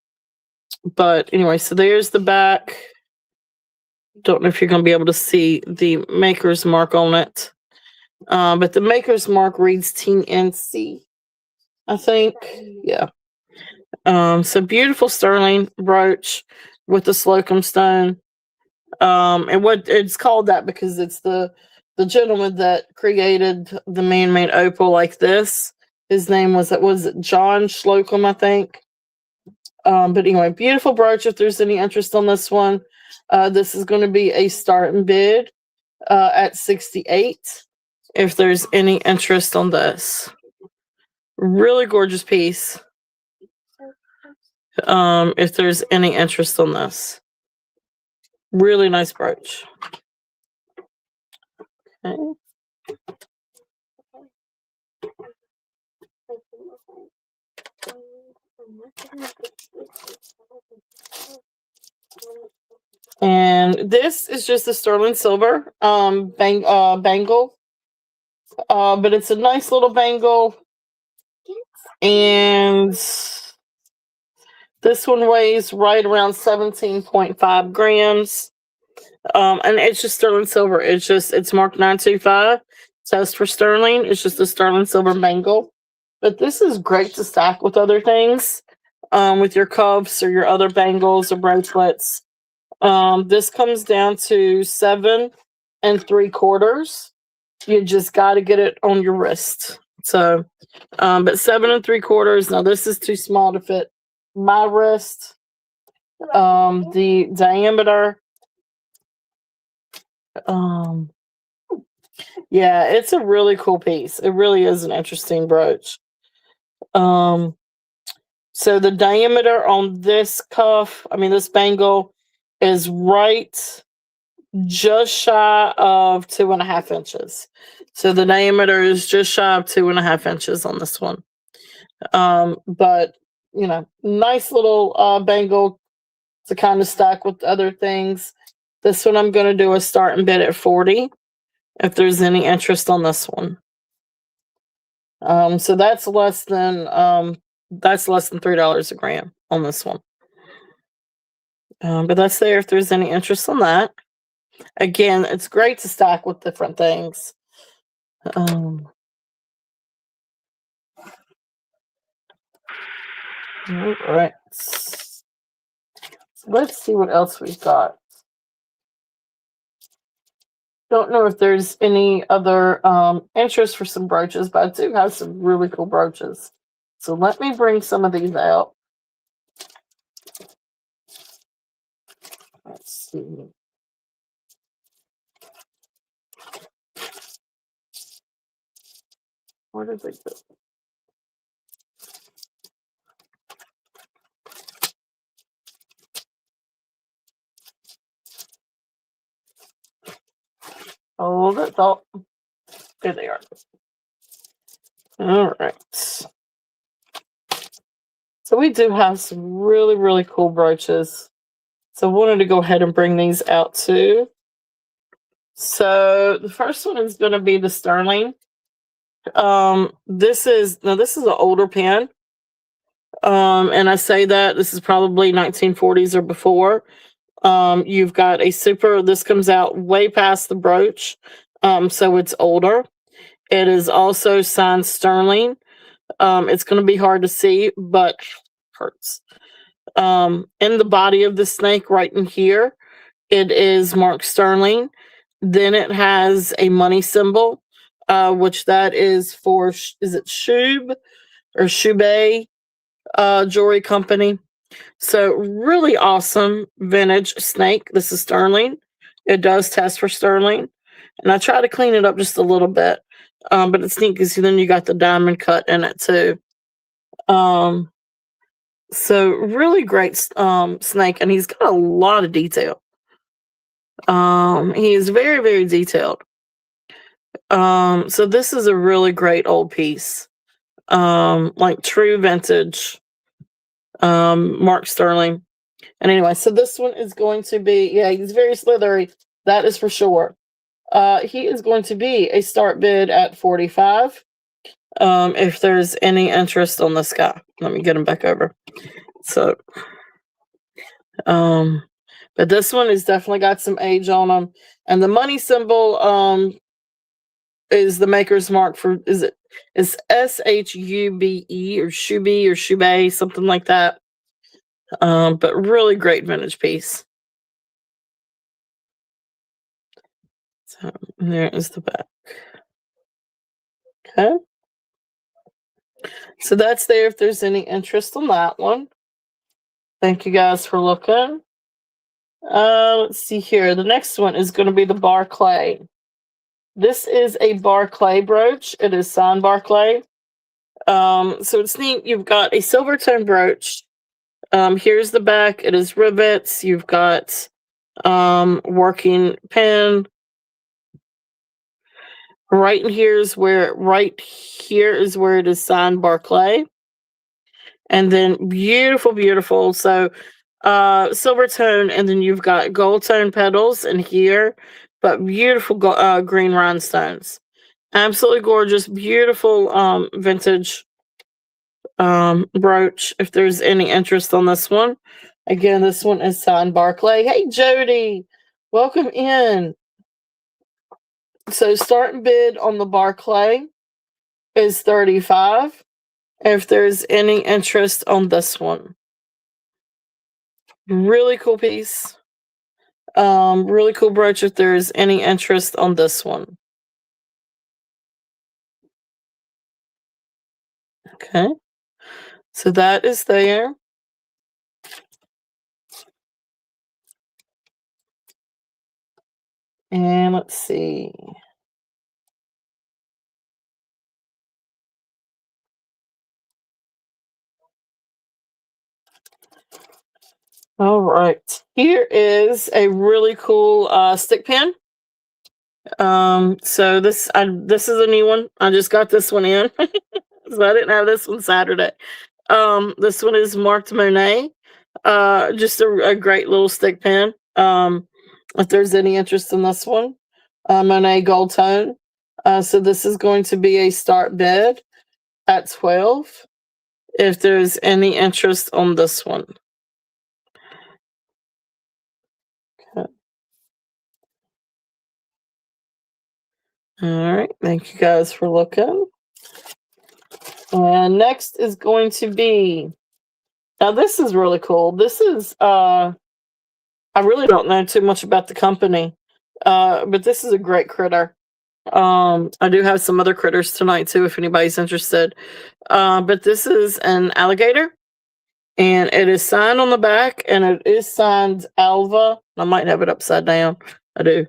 Speaker 3: anyway, so there's the back. Don't know if you're going to be able to see the maker's mark on it. But the maker's mark reads TNC, I think. Yeah. So beautiful sterling brooch with the Slocum stone. And what it's called that because it's the gentleman that created the man-made opal like this. His name was it John Slocum, I think. But anyway, beautiful brooch. If there's any interest on this one, this is going to be a starting bid at $68. If there's any interest on this, really gorgeous piece. If there's any interest on this, really nice brooch. Okay. And this is just a sterling silver bangle. But it's a nice little bangle. And this one weighs right around 17.5 grams. And it's just sterling silver. It's marked 925. Test for sterling. It's just a sterling silver bangle. But this is great to stack with other things. With your cuffs or your other bangles or bracelets. This comes down to 7 3/4. You just got to get it on your wrist. So, but 7 3/4. Now this is too small to fit my wrist. The diameter. Yeah, it's a really cool piece. It really is an interesting brooch. So the diameter on this cuff, this bangle, is right just shy of 2.5 inches. So the diameter is just shy of 2.5 inches on this one. But you know, nice little bangle to kind of stack with other things. This one I'm going to do a start and bid at 40 if there's any interest on this one. So that's less than $3 a gram on this one. But that's there if there's any interest on that. Again, it's great to stack with different things. All right. Let's see what else we've got. Don't know if there's any other interest for some brooches, but I do have some really cool brooches. So let me bring some of these out. Let's see. Where did they go? Hold it. Oh, there they are. All right. So we do have some really, really cool brooches. So I wanted to go ahead and bring these out too. So the first one is going to be the sterling. This is an older pen. And I say that this is probably 1940s or before. You've got a super, this comes out way past the brooch. So it's older. It is also signed sterling. It's going to be hard to see, but hurts. In the body of the snake right in here, it is marked sterling. Then it has a money symbol, which that is for, is it Shub or Shube Jewelry Company. So really awesome vintage snake. This is sterling. It does test for sterling. And I try to clean it up just a little bit. But it's neat because then you got the diamond cut in it too. So really great snake, and he's got a lot of detail. He is very, very detailed. So this is a really great old piece. Like true vintage Mark Sterling. And anyway, so this one is going to be, yeah, he's very slithery. That is for sure. He is going to be a start bid at 45. If there's any interest on this guy. Let me get him back over. So, but this one has definitely got some age on him. And the money symbol is the maker's mark for, is SHUBE or Shube or Shube, something like that. But really great vintage piece. So there is the back. Okay. So that's there if there's any interest on that one. Thank you guys for looking. Let's see here. The next one is going to be the Barclay. This is a Barclay brooch. It is signed Barclay. So it's neat. You've got a silver tone brooch. Here's the back. It is rivets. You've got working pin. Right here is where it is signed Barclay. And then beautiful, beautiful. So silver tone, and then you've got gold tone petals in here, but beautiful green rhinestones. Absolutely gorgeous, beautiful vintage brooch. If there's any interest on this one, again, this one is signed Barclay. Hey, Jody, welcome in. So starting bid on the Barclay is 35. If there's any interest on this one. Really cool piece. Really cool brooch if there's any interest on this one. Okay. So that is there. And let's see. All right. Here is a really cool stick pin. So this is a new one. I just got this one in. So I didn't have this one Saturday. This one is marked Monet. Just a great little stick pin. If there's any interest in this one, Monet Gold Tone. So this is going to be a start bid at 12. If there's any interest on this one. Okay. All right. Thank you guys for looking. And next is going to be, now this is really cool. This is, I really don't know too much about the company, but this is a great critter. I do have some other critters tonight too, if anybody's interested. But this is an alligator, and it is signed on the back, and it is signed Alva. I might have it upside down. I do.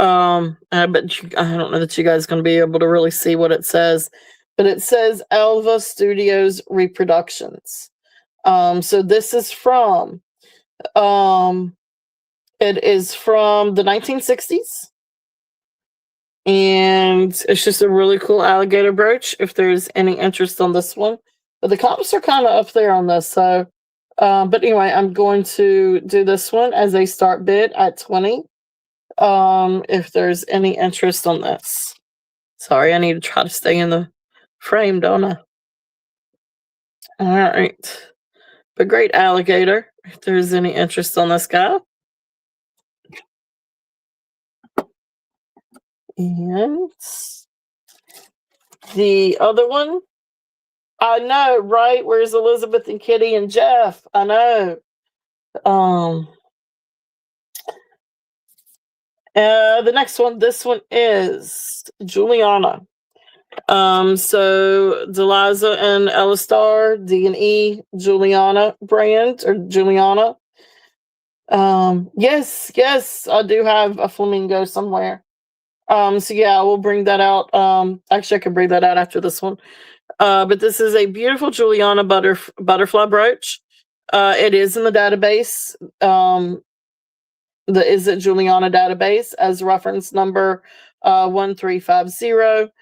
Speaker 3: I don't know that you guys are going to be able to really see what it says, but it says Alva Studios Reproductions. So this is from, it is from the 1960s. And it's just a really cool alligator brooch if there's any interest on this one. But the comps are kind of up there on this. So, but anyway, I'm going to do this one as a start bid at 20. If there's any interest on this. Sorry, I need to try to stay in the frame, don't I? All right. But great alligator. If there's any interest on this guy. And the other one, I know, right? Where's Elizabeth and Kitty and Jeff? I know. The next one, this one is Juliana. So Deliza and Elistar, D&E, Juliana brand, or Juliana. Yes, I do have a flamingo somewhere. So yeah, we'll bring that out. Actually, I can bring that out after this one. But this is a beautiful Juliana butterfly brooch. It is in the database. The Is It Juliana database as reference number 1350.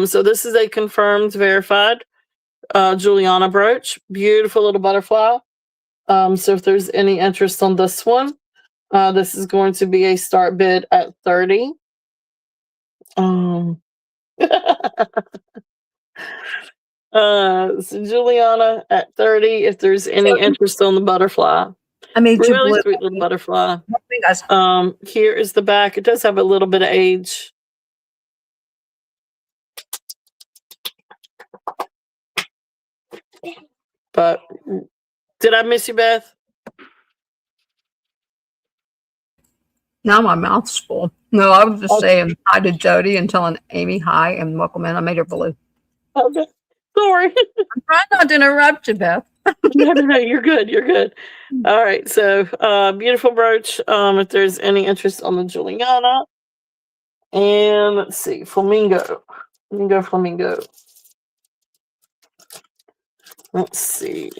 Speaker 3: So this is a confirmed, verified Juliana brooch. Beautiful little butterfly. So if there's any interest on this one, this is going to be a start bid at 30. So Juliana at 30, if there's any interest on the butterfly.
Speaker 1: I made you
Speaker 3: Really
Speaker 1: blue.
Speaker 3: sweet little butterfly.
Speaker 1: Guys.
Speaker 3: Here is the back. It does have a little bit of age. But did I miss you, Beth?
Speaker 1: Now my mouth's full. No, I was just saying hi to Jody and telling Amy hi and welcome in. I made her blue.
Speaker 3: Okay. Sorry.
Speaker 1: I'm trying not to interrupt you, Beth.
Speaker 3: No, you're good. You're good. All right. So, beautiful brooch. If there's any interest on the Juliana. And let's see, flamingo. Flamingo. Let's see.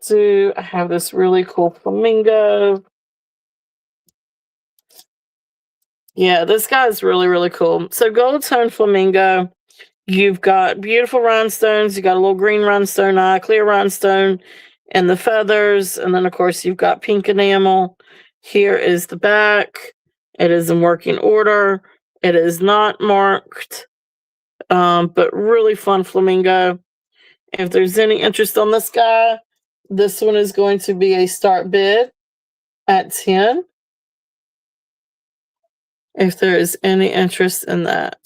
Speaker 3: So I have this really cool flamingo. Yeah, this guy's really, really cool. So gold tone flamingo. You've got beautiful rhinestones. You got a little green rhinestone eye, clear rhinestone, and the feathers. And then, of course, you've got pink enamel. Here is the back. It is in working order. It is not marked, but really fun flamingo. If there's any interest on this guy, this one is going to be a start bid at 10. If there is any interest in that.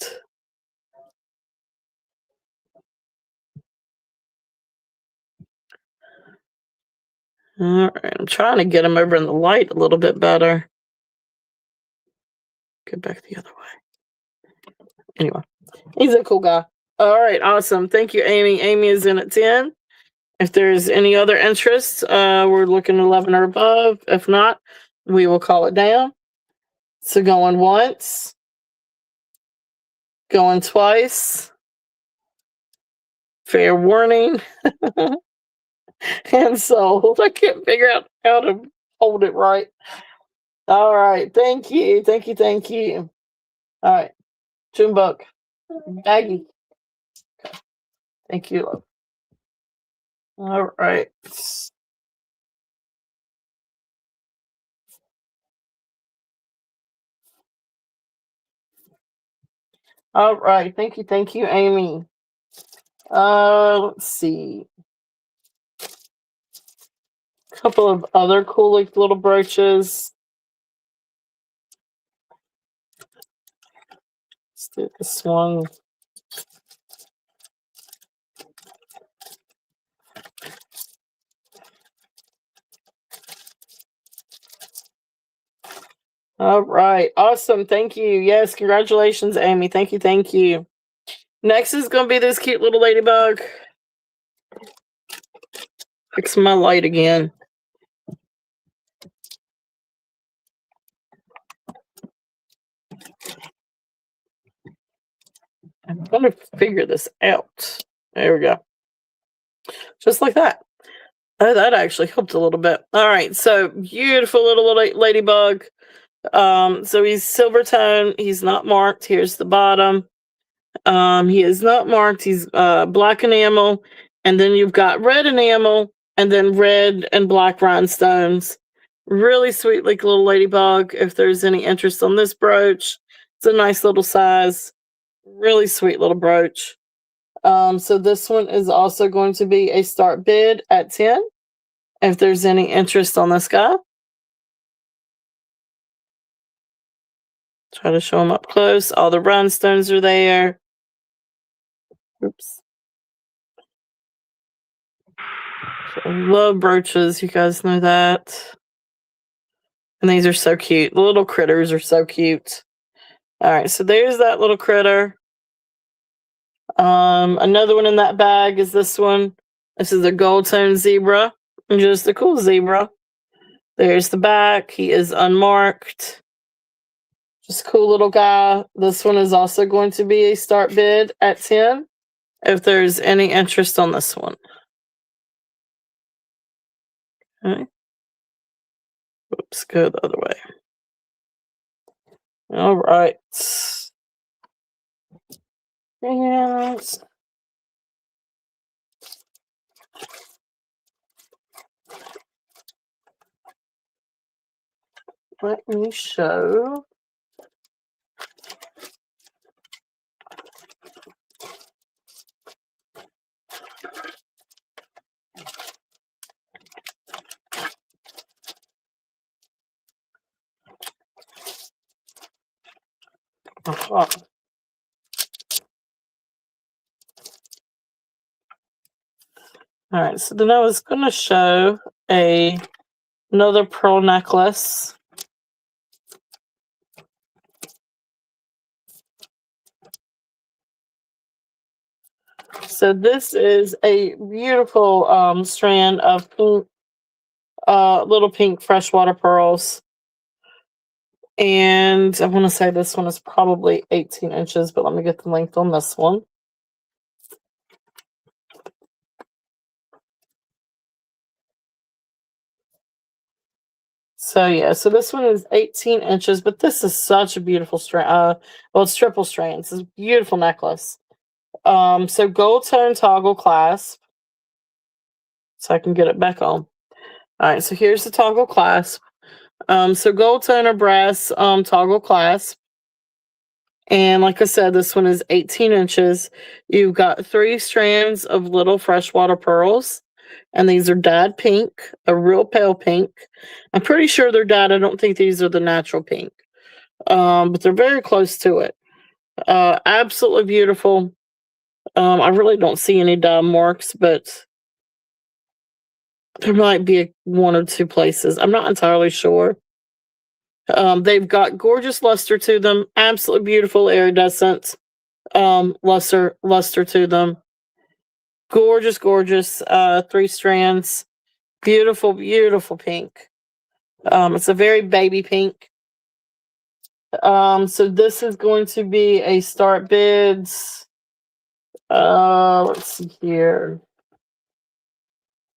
Speaker 3: All right, I'm trying to get him over in the light a little bit better. Get back the other way. Anyway, he's a cool guy. All right, awesome. Thank you, Amy. Amy is in at 10. If there's any other interest, we're looking 11 or above. If not, we will call it down. So going once, going twice, Fair warning. And sold. I can't figure out how to hold it right. All right. Thank you. Thank you. Thank you. All right. Junebug. Maggie. Thank you, love. All right. All right. Thank you, Amy. Let's see. A couple of other cool like little brooches. Let's do this one. All right. Awesome. Thank you. Yes. Congratulations, Amy. Thank you. Thank you. Next is going to be this cute little ladybug. Fix my light again. I'm going to figure this out. There we go. Just like that. Oh, that actually helped a little bit. All right. So beautiful little ladybug. So he's silver tone. He's not marked. Here's the bottom. He is not marked. He's black enamel. And then you've got red enamel and then red and black rhinestones. Really sweet, like little ladybug. If there's any interest on this brooch, it's a nice little size. Really sweet little brooch. So this one is also going to be a start bid at 10. If there's any interest on this guy. Try to show them up close. All the rhinestones are there. Oops. I love brooches. You guys know that. And these are so cute. The little critters are so cute. All right, so there's that little critter. Another one in that bag is this one. This is a gold tone zebra. Just a cool zebra. There's the back. He is unmarked. Just a cool little guy. This one is also going to be a start bid at 10. If there's any interest on this one. Okay. Oops, go the other way. All right. And let me show. All right, so then I was going to show another pearl necklace. So this is a beautiful strand of pink, little pink freshwater pearls. And I want to say this one is probably 18 inches, but let me get the length on this one. So yeah, so this one is 18 inches, but this is such a beautiful strand. Well, it's triple strands. It's a beautiful necklace. So gold tone toggle clasp. So I can get it back on. All right, so here's the toggle clasp. So gold tone or brass toggle clasp. And like I said, this one is 18 inches. You've got 3 strands of little freshwater pearls. And these are dyed pink, a real pale pink. I'm pretty sure they're dyed. I don't think these are the natural pink. But they're very close to it. Absolutely beautiful. I really don't see any dye marks, but there might be one or two places. I'm not entirely sure. They've got gorgeous luster to them. Absolutely beautiful iridescent luster to them. Gorgeous, gorgeous 3 strands. Beautiful, beautiful pink. It's a very baby pink. So this is going to be a start bids Let's see here.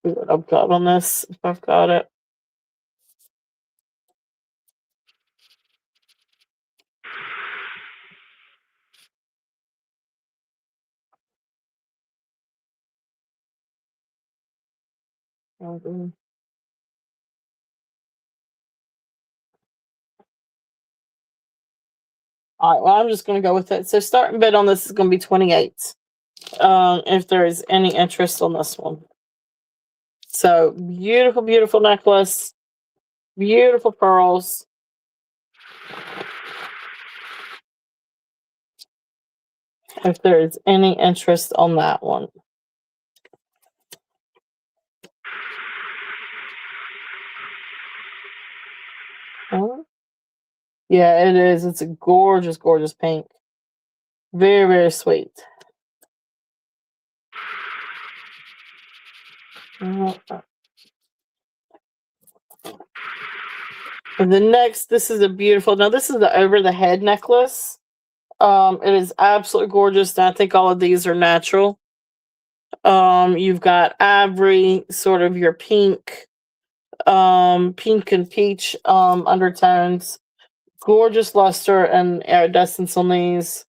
Speaker 3: See what I've got on this, if I've got it. Mhm. All right, well, I'm just going to go with it. So starting bid on this is going to be 28. If there is any interest on this one. So beautiful, beautiful necklace, beautiful pearls. If there is any interest on that one. Oh, yeah, it is. It's a gorgeous, gorgeous pink. Very, very sweet. And the next, this is a beautiful. Now, this is the over the head necklace. It is absolutely gorgeous. And I think all of these are natural. You've got ivory, sort of your pink, pink and peach undertones. Gorgeous luster and iridescence on these.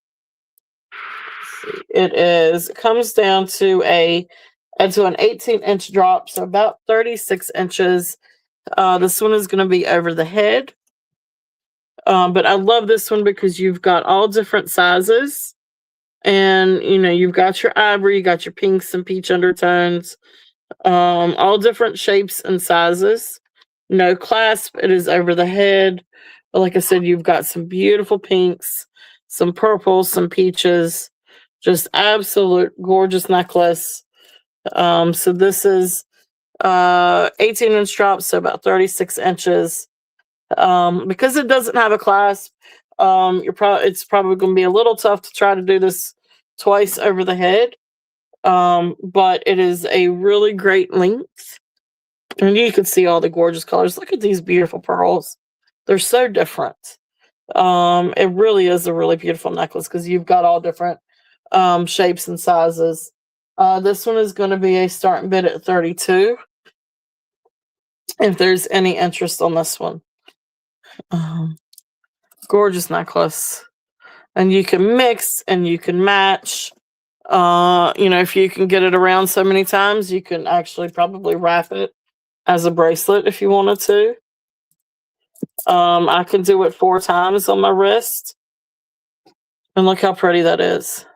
Speaker 3: It comes down to an 18-inch drop, so about 36 inches. This one is going to be over the head. But I love this one because you've got all different sizes. And, you know, you've got your ivory, you got your pinks and peach undertones, all different shapes and sizes. No clasp, it is over the head. But like I said, you've got some beautiful pinks, some purples, some peaches, just absolute gorgeous necklace. So this is 18-inch drop, so about 36 inches. Because it doesn't have a clasp, it's probably going to be a little tough to try to do this twice over the head. But it is a really great length. And you can see all the gorgeous colors. Look at these beautiful pearls. They're so different. It really is a really beautiful necklace because you've got all different shapes and sizes. This one is going to be a starting bid at 32. If there's any interest on this one. Gorgeous necklace. And you can mix and you can match. You know, if you can get it around so many times, you can actually probably wrap it as a bracelet if you wanted to. I can do it 4 times on my wrist. And look how pretty that is.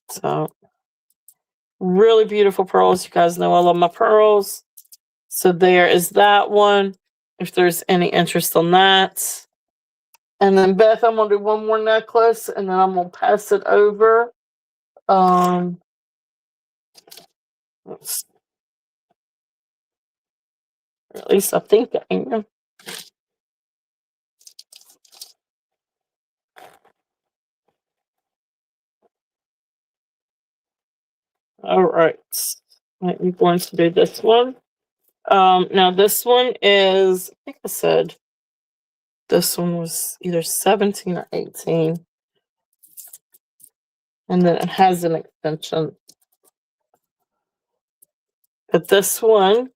Speaker 3: So, really beautiful pearls. You guys know I love my pearls. So there is that one. If there's any interest on that. And then Beth, I'm going to do one more necklace and then I'm going to pass it over. At least I think I am. All right. I'm going to do this one. Now this one is, I think I said this one was either 17 or 18. And then it has an extension. But this one,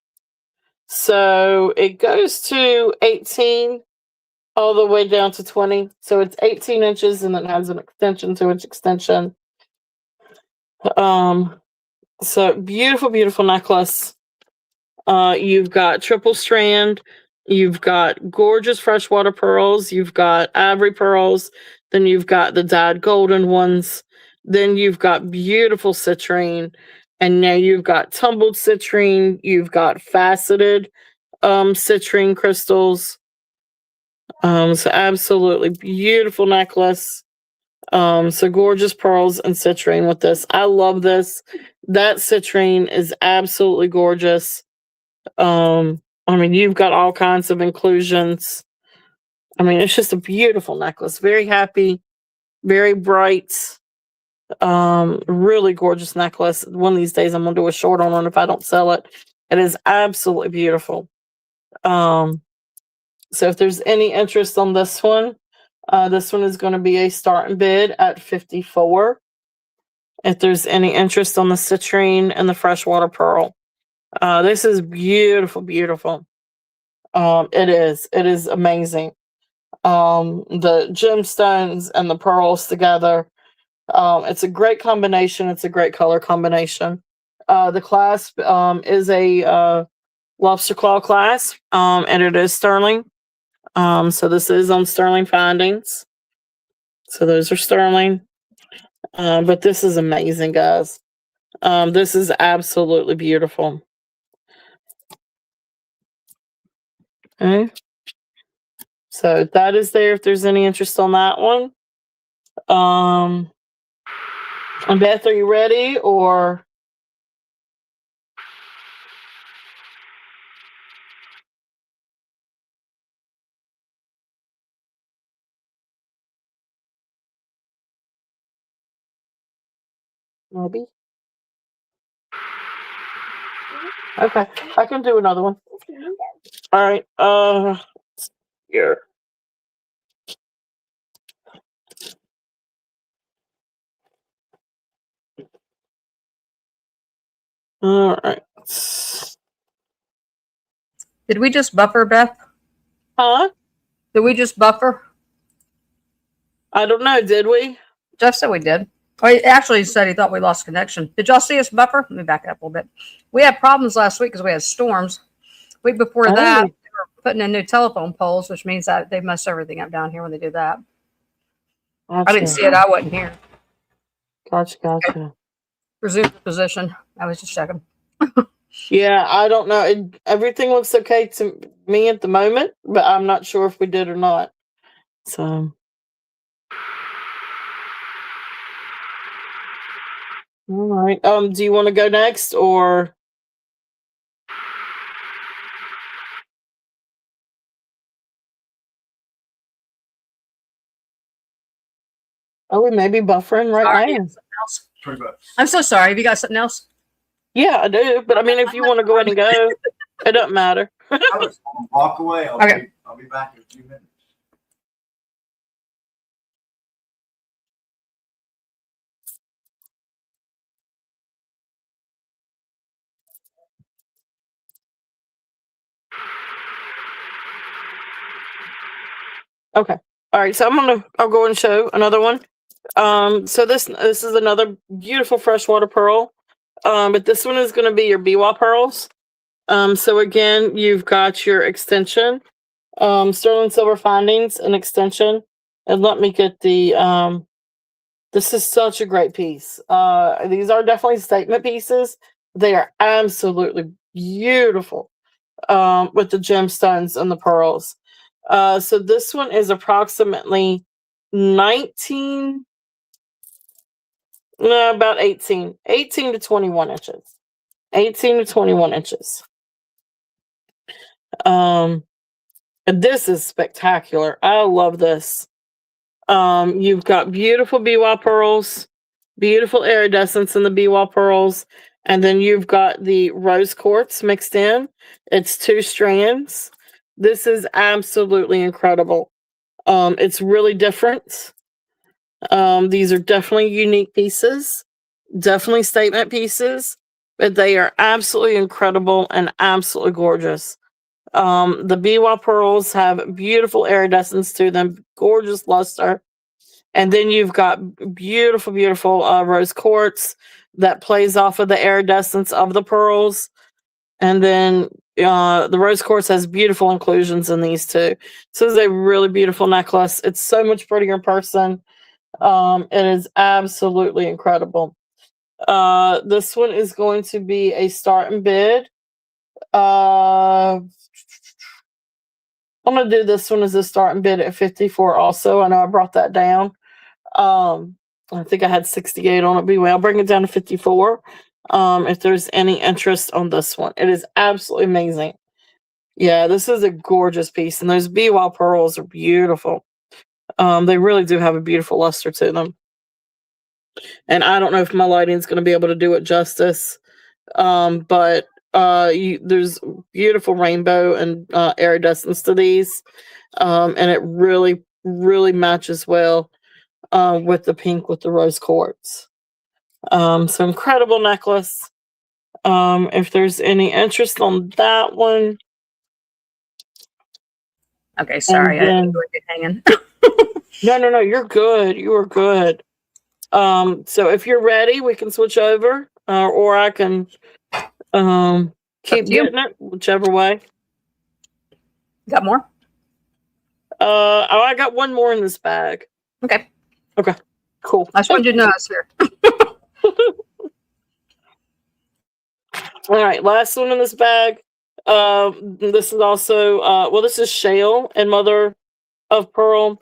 Speaker 3: so it goes to 18 all the way down to 20. So it's 18 inches and then has an extension to its extension. So beautiful, beautiful necklace. You've got triple strand. You've got gorgeous freshwater pearls. You've got ivory pearls. Then you've got the dyed golden ones. Then you've got beautiful citrine. And now you've got tumbled citrine. You've got faceted citrine crystals. So absolutely beautiful necklace. So gorgeous pearls and citrine with this. I love this. That citrine is absolutely gorgeous. I mean, you've got all kinds of inclusions. I mean, it's just a beautiful necklace. Very happy, very bright. Really gorgeous necklace. One of these days I'm gonna do a short on it if I don't sell it. It is absolutely beautiful. So if there's any interest on this one is going to be a starting bid at 54. if there's any interest on the citrine and the freshwater pearl. This is beautiful, beautiful. It is amazing. The gemstones and the pearls together. It's a great combination. It's a great color combination. The clasp is a lobster claw clasp, and it is sterling. So this is on sterling findings. So those are sterling. But this is amazing, guys. This is absolutely beautiful. Okay. So that is there if there's any interest on that one. And Beth, are you ready or? Maybe. Okay, I can do another one. All right. Here. All right.
Speaker 1: Did we just buffer, Beth?
Speaker 3: Huh?
Speaker 1: Did we just buffer?
Speaker 3: I don't know. Did we?
Speaker 1: Jeff said we did. Oh, he actually said he thought we lost connection. Did y'all see us buffer? Let me back up a little bit. We had problems last week because we had storms. Week before that,
Speaker 3: Oh.
Speaker 1: they were putting in new telephone poles, which means that they mess everything up down here when they do that.
Speaker 3: Gotcha.
Speaker 1: I didn't see it. I wasn't here.
Speaker 3: Gotcha.
Speaker 1: Resume the position. I was just checking.
Speaker 3: Yeah, I don't know. Everything looks okay to me at the moment, but I'm not sure if we did or not. So. All right. Do you want to go next or? Oh, we may be buffering right
Speaker 1: Sorry,
Speaker 3: now.
Speaker 1: something else?
Speaker 2: $20.
Speaker 1: I'm so sorry. Have you got something else?
Speaker 3: Yeah, I do. But I mean, if you want to go ahead and go, it doesn't matter.
Speaker 2: I'm gonna walk away.
Speaker 1: Okay.
Speaker 2: I'll be back in a few minutes.
Speaker 3: Okay. All right. So I'll go and show another one. So this is another beautiful freshwater pearl. But this one is going to be your biwa pearls. So again, you've got your extension, sterling silver findings and extension. And let me get the, this is such a great piece. These are definitely statement pieces. They are absolutely beautiful, with the gemstones and the pearls. So this one is approximately 19, no, about 18 to 21 inches. 18 to 21 inches. And this is spectacular. I love this. You've got beautiful biwa pearls, beautiful iridescence in the biwa pearls, and then you've got the rose quartz mixed in. It's 2 strands. This is absolutely incredible. It's really different. These are definitely unique pieces, definitely statement pieces, but they are absolutely incredible and absolutely gorgeous. The biwa pearls have beautiful iridescence to them, gorgeous luster. And then you've got beautiful, beautiful rose quartz that plays off of the iridescence of the pearls. And then the rose quartz has beautiful inclusions in these too. So it's a really beautiful necklace. It's so much prettier in person. It is absolutely incredible. This one is going to be a start and bid. I'm going to do this one as a start and bid at 54 also. I know I brought that down. I think I had 68 on it. But I'll bring it down to 54. If there's any interest on this one. It is absolutely amazing. Yeah, this is a gorgeous piece. And those biwa pearls are beautiful. They really do have a beautiful luster to them. And I don't know if my lighting is going to be able to do it justice. But there's beautiful rainbow and iridescence to these. And it really, really matches well with the pink with the rose quartz. So incredible necklace. If there's any interest on that one.
Speaker 1: Okay, sorry, I
Speaker 3: then-
Speaker 1: didn't get hanging.
Speaker 3: No, you're good. You are good. So if you're ready, we can switch over, or I can keep
Speaker 1: to you.
Speaker 3: getting it, whichever way.
Speaker 1: Got more?
Speaker 3: I got one more in this bag.
Speaker 1: Okay.
Speaker 3: Cool.
Speaker 1: I just wanted you to know I was here.
Speaker 3: All right, last one in this bag. This is also this is Shale and Mother of Pearl.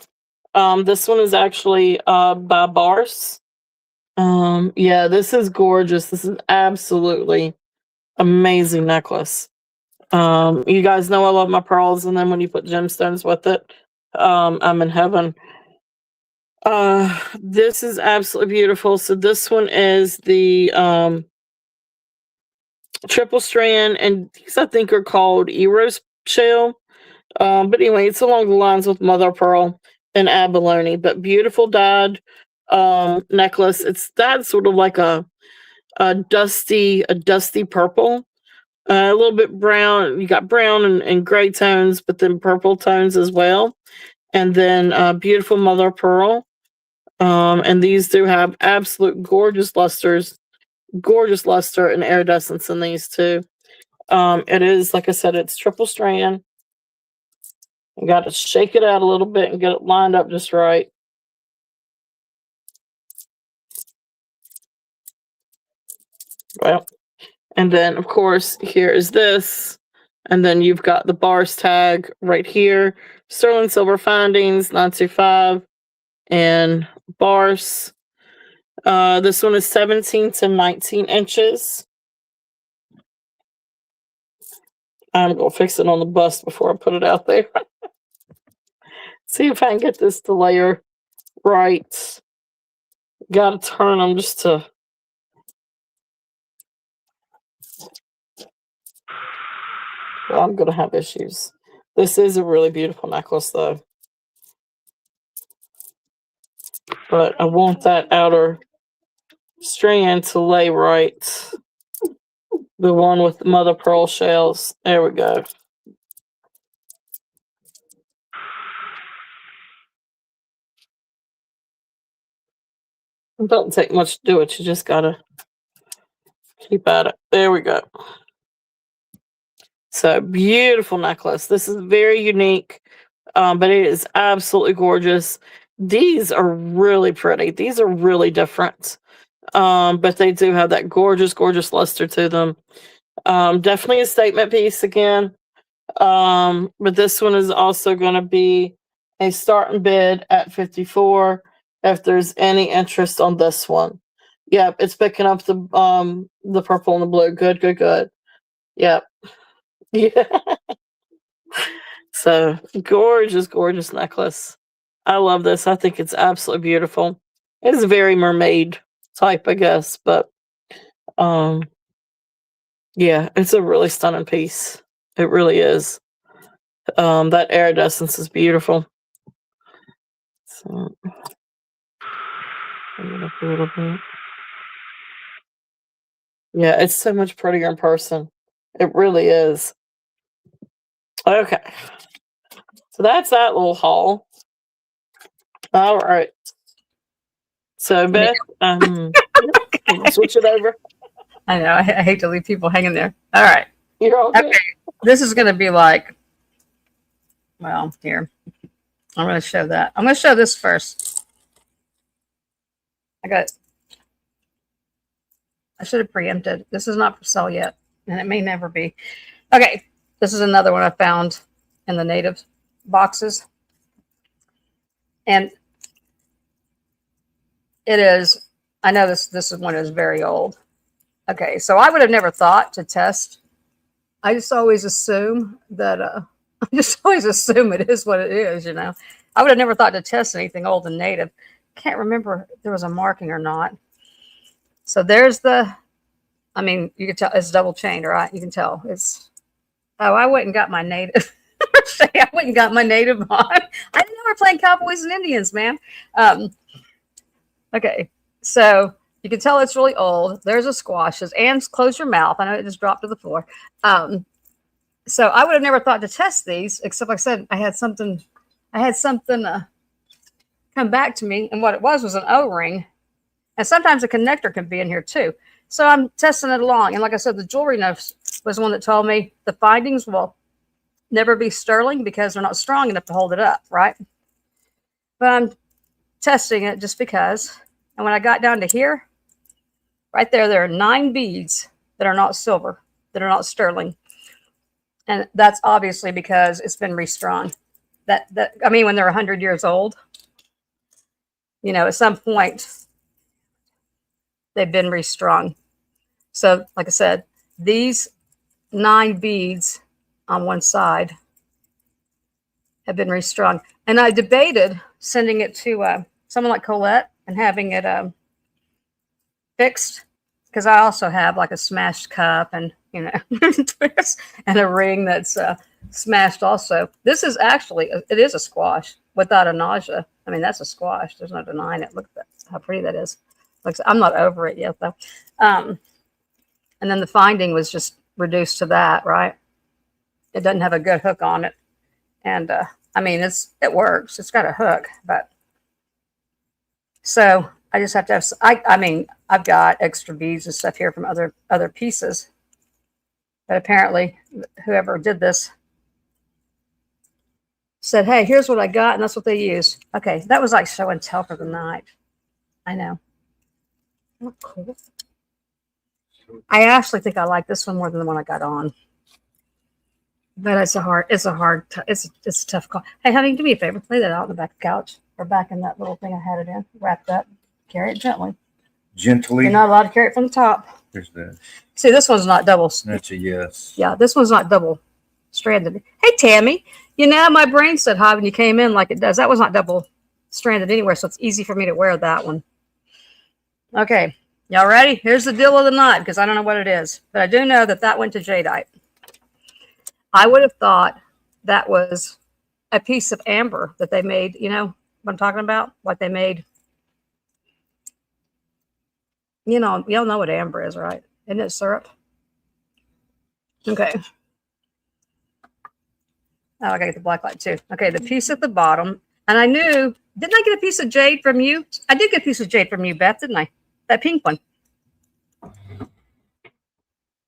Speaker 3: This one is actually by Bars. Yeah, this is gorgeous. This is absolutely amazing necklace. You guys know I love my pearls, and then when you put gemstones with it, I'm in heaven. This is absolutely beautiful. So this one is the triple strand, and these I think are called Eros shell. But anyway, it's along the lines with Mother of Pearl and abalone, but beautiful dyed necklace. It's dyed sort of like a dusty purple. A little bit brown. You got brown and gray tones, but then purple tones as well. And then beautiful Mother of Pearl. And these do have absolute gorgeous luster and iridescence in these too. It is, like I said, it's triple strand. You got to shake it out a little bit and get it lined up just right. Well, and then of course here is this, and then you've got the Bars tag right here. Sterling silver findings 925 and Bars. This one is 17 to 19 inches. I'm gonna fix it on the bust before I put it out there. See if I can get this to layer right. Gotta turn them just to. Well, I'm gonna have issues. This is a really beautiful necklace though. But I want that outer strand to lay right. The one with the mother pearl shells. There we go. It doesn't take much to do it. You just gotta keep at it. There we go. So beautiful necklace. This is very unique, but it is absolutely gorgeous. These are really pretty. These are really different, but they do have that gorgeous, gorgeous luster to them. Definitely a statement piece again. But this one is also going to be a starting bid at $54. If there's any interest on this one, yep, it's picking up the purple and the blue. Good. Yep. Yeah. So gorgeous necklace. I love this. I think it's absolutely beautiful. It is very mermaid type, I guess, but yeah, it's a really stunning piece. It really is. That iridescence is beautiful. So bring it up a little bit. Yeah, it's so much prettier in person. It really is. Okay. So that's that little haul. All right. So Beth, switch it over.
Speaker 1: I know. I hate to leave people hanging there. All right.
Speaker 3: You're all good.
Speaker 1: Okay. This is going to be like, well, here. I'm going to show that. I'm going to show this first. I should have preempted. This is not for sale yet, and it may never be. Okay. This is another one I found in the native boxes. And it is, I know this one is very old. Okay, so I would have never thought to test. I just always assume that, I just always assume it is what it is, you know. I would have never thought to test anything old and native. Can't remember if there was a marking or not. So there's the, I mean, you can tell it's double chained, right? You can tell it's, oh, I went and got my native. I went and got my native on. I didn't know we were playing Cowboys and Indians, man. Okay, so You can tell it's really old. There's a squashes. And close your mouth. I know it just dropped to the floor. So I would have never thought to test these, except like I said, I had something come back to me, and what it was an O-ring. And sometimes a connector can be in here too. So I'm testing it along. And like I said, the jewelry nurse was the one that told me the findings will never be sterling because they're not strong enough to hold it up, right? But I'm testing it just because. And when I got down to here, right there are 9 beads that are not silver, that are not sterling. And that's obviously because it's been restrung. I mean, when they're 100 years old, you know, at some point, they've been restrung. So, like I said, these 9 beads on one side have been restrung. And I debated sending it to someone like Colette and having it fixed, because I also have like a smashed cup and, you know, and a ring that's smashed also. This is actually, it is a squash without a nausea. I mean, that's a squash. There's no denying it. Look at that, how pretty that is. Like, I'm not over it yet, though. And then the finding was just reduced to that, right? It doesn't have a good hook on it. And, I mean, it works. It's got a hook, but. So I just have to have, I mean, I've got extra beads and stuff here from other pieces. But apparently, whoever did this said, hey, here's what I got, and that's what they used. Okay, that was like show and tell for the night. I know. Oh, cool. I actually think I like this one more than the one I got on. But it's a tough call. Hey, honey, do me a favor. Lay that out on the back of the couch or back in that little thing I had it in, wrapped up. Carry it gently.
Speaker 2: Gently.
Speaker 1: You're not allowed to carry it from the top.
Speaker 2: There's that.
Speaker 1: See, this one's not double.
Speaker 2: That's a yes.
Speaker 1: Yeah, this one's not double stranded. Hey, Tammy, you know, my brain said hi when you came in like it does. That was not double stranded anywhere, so it's easy for me to wear that one. Okay, y'all ready? Here's the deal of the night, because I don't know what it is, but I do know that that went to jadeite. I would have thought that was a piece of amber that they made, you know what I'm talking about? Like they made, you know, y'all know what amber is, right? Isn't it syrup? Okay. Oh, I gotta get the black light too. Okay, the piece at the bottom. And I knew, didn't I get a piece of jade from you? I did get a piece of jade from you, Beth, didn't I? That pink one.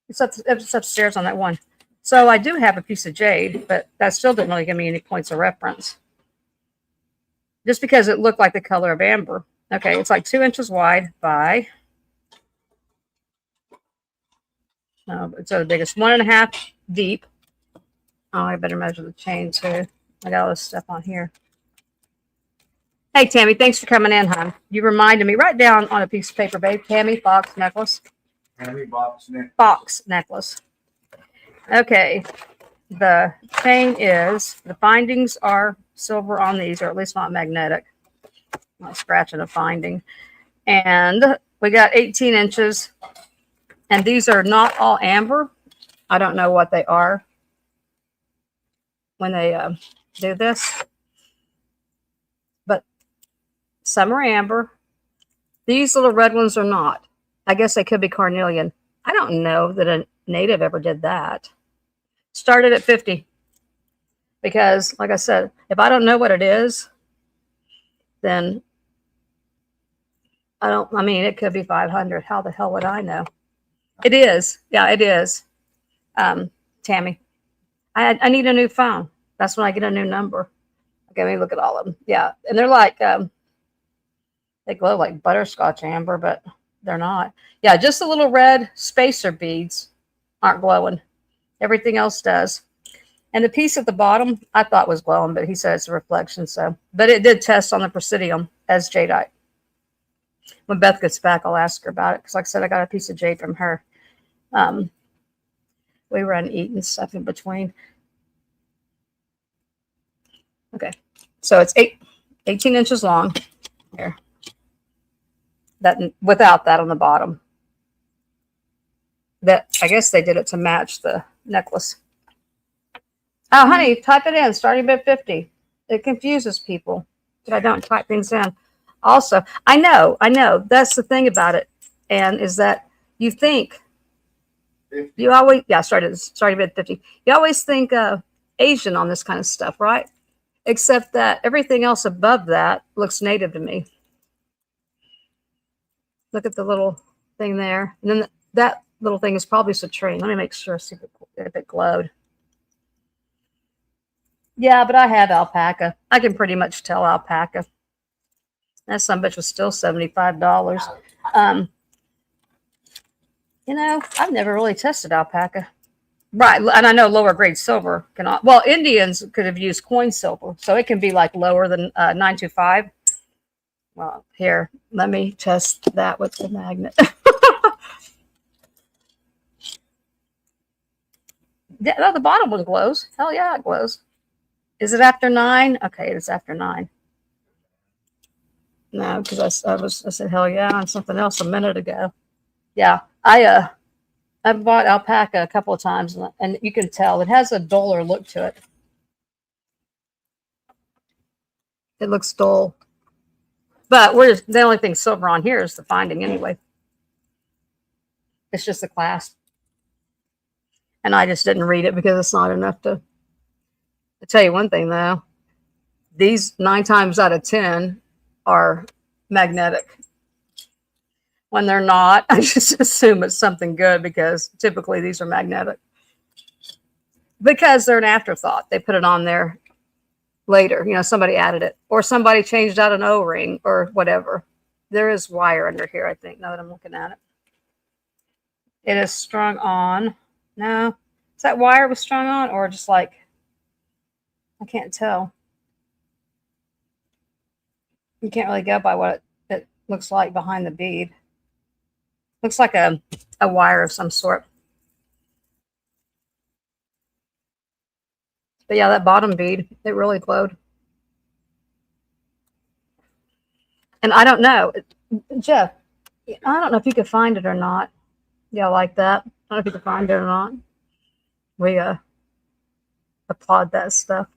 Speaker 1: It's upstairs on that one. So I do have a piece of jade, but that still didn't really give me any points of reference. Just because it looked like the color of amber. Okay, it's like 2 inches wide by, it's the biggest, 1.5 deep. Oh, I better measure the chain too. I got all this stuff on here. Hey, Tammy, thanks for coming in, hon. You reminded me. Write down on a piece of paper, babe. Tammy, box necklace.
Speaker 2: Tammy, box necklace.
Speaker 1: Box necklace. Okay. The chain is, the findings are silver on these, or at least not magnetic. Not scratching a finding. And we got 18 inches. And these are not all amber. I don't know what they are when they do this. But some are amber. These little red ones are not. I guess they could be carnelian. I don't know that a native ever did that. Started at 50. Because, like I said, if I don't know what it is, then I mean, it could be 500. How the hell would I know? It is. Yeah, it is. Tammy, I need a new phone. That's when I get a new number. Okay, let me look at all of them. Yeah, and they're like, they glow like butterscotch amber, but they're not. Yeah, just the little red spacer beads aren't glowing. Everything else does. And the piece at the bottom, I thought was glowing, but he said it's a reflection. So, but it did test on the Presidium as jadeite. When Beth gets back, I'll ask her about it. Because like I said, I got a piece of jade from her. We run eating stuff in between. Okay. So it's 18 inches long. Here. That without that on the bottom. That I guess they did it to match the necklace. Oh, honey, type it in, starting bid 50. It confuses people that I don't type things in. Also, I know. That's the thing about it. and is that you think
Speaker 2: 50.
Speaker 1: you always started at 50. You always think Asian on this kind of stuff, right? Except that everything else above that looks native to me. Look at the little thing there, and then that little thing is probably citrine. Let me make sure, see if it glowed. Yeah, but I have alpaca. I can pretty much tell alpaca. That son bitch was still $75. You know, I've never really tested alpaca. Right, and I know lower grade silver cannot. Well, Indians could have used coin silver, so it can be like lower than 925. Well, here, let me test that with the magnet. Yeah, no, the bottom one glows. Hell yeah, it glows. Is it after 9? Okay, it is after 9. No, because I said hell yeah on something else a minute ago. Yeah, I've bought alpaca a couple of times, and you can tell it has a duller look to it. It looks dull, but the only thing silver on here is the finding anyway. It's just the clasp, and I just didn't read it because it's not enough to. I'll tell you one thing though, these 9 times out of 10 are magnetic. When they're not, I just assume it's something good because typically these are magnetic. Because they're an afterthought. They put it on there later. You know, somebody added it. Or somebody changed out an O-ring or whatever. There is wire under here, I think, now that I'm looking at it. It is strung on. No. Is that wire was strung on or just like, I can't tell. You can't really go by what it looks like behind the bead. Looks like a wire of some sort. But yeah, that bottom bead, it really glowed. And I don't know, Jeff, I don't know if you could find it or not. Yeah, like that. I don't know if you could find it or not. We applaud that stuff.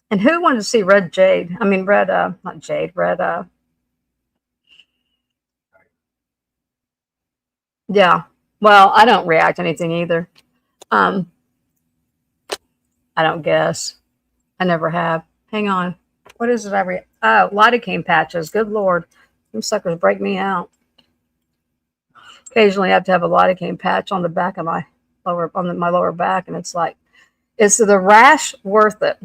Speaker 1: And who wanted to see red jade? I mean, red, not jade, red, yeah. Well, I don't react to anything either. I don't guess. I never have. Hang on. What is it? Oh, lidocaine patches. Good Lord. Them suckers break me out. Occasionally I have to have a lidocaine patch on the back of my my lower back, and it's like, is the rash worth it?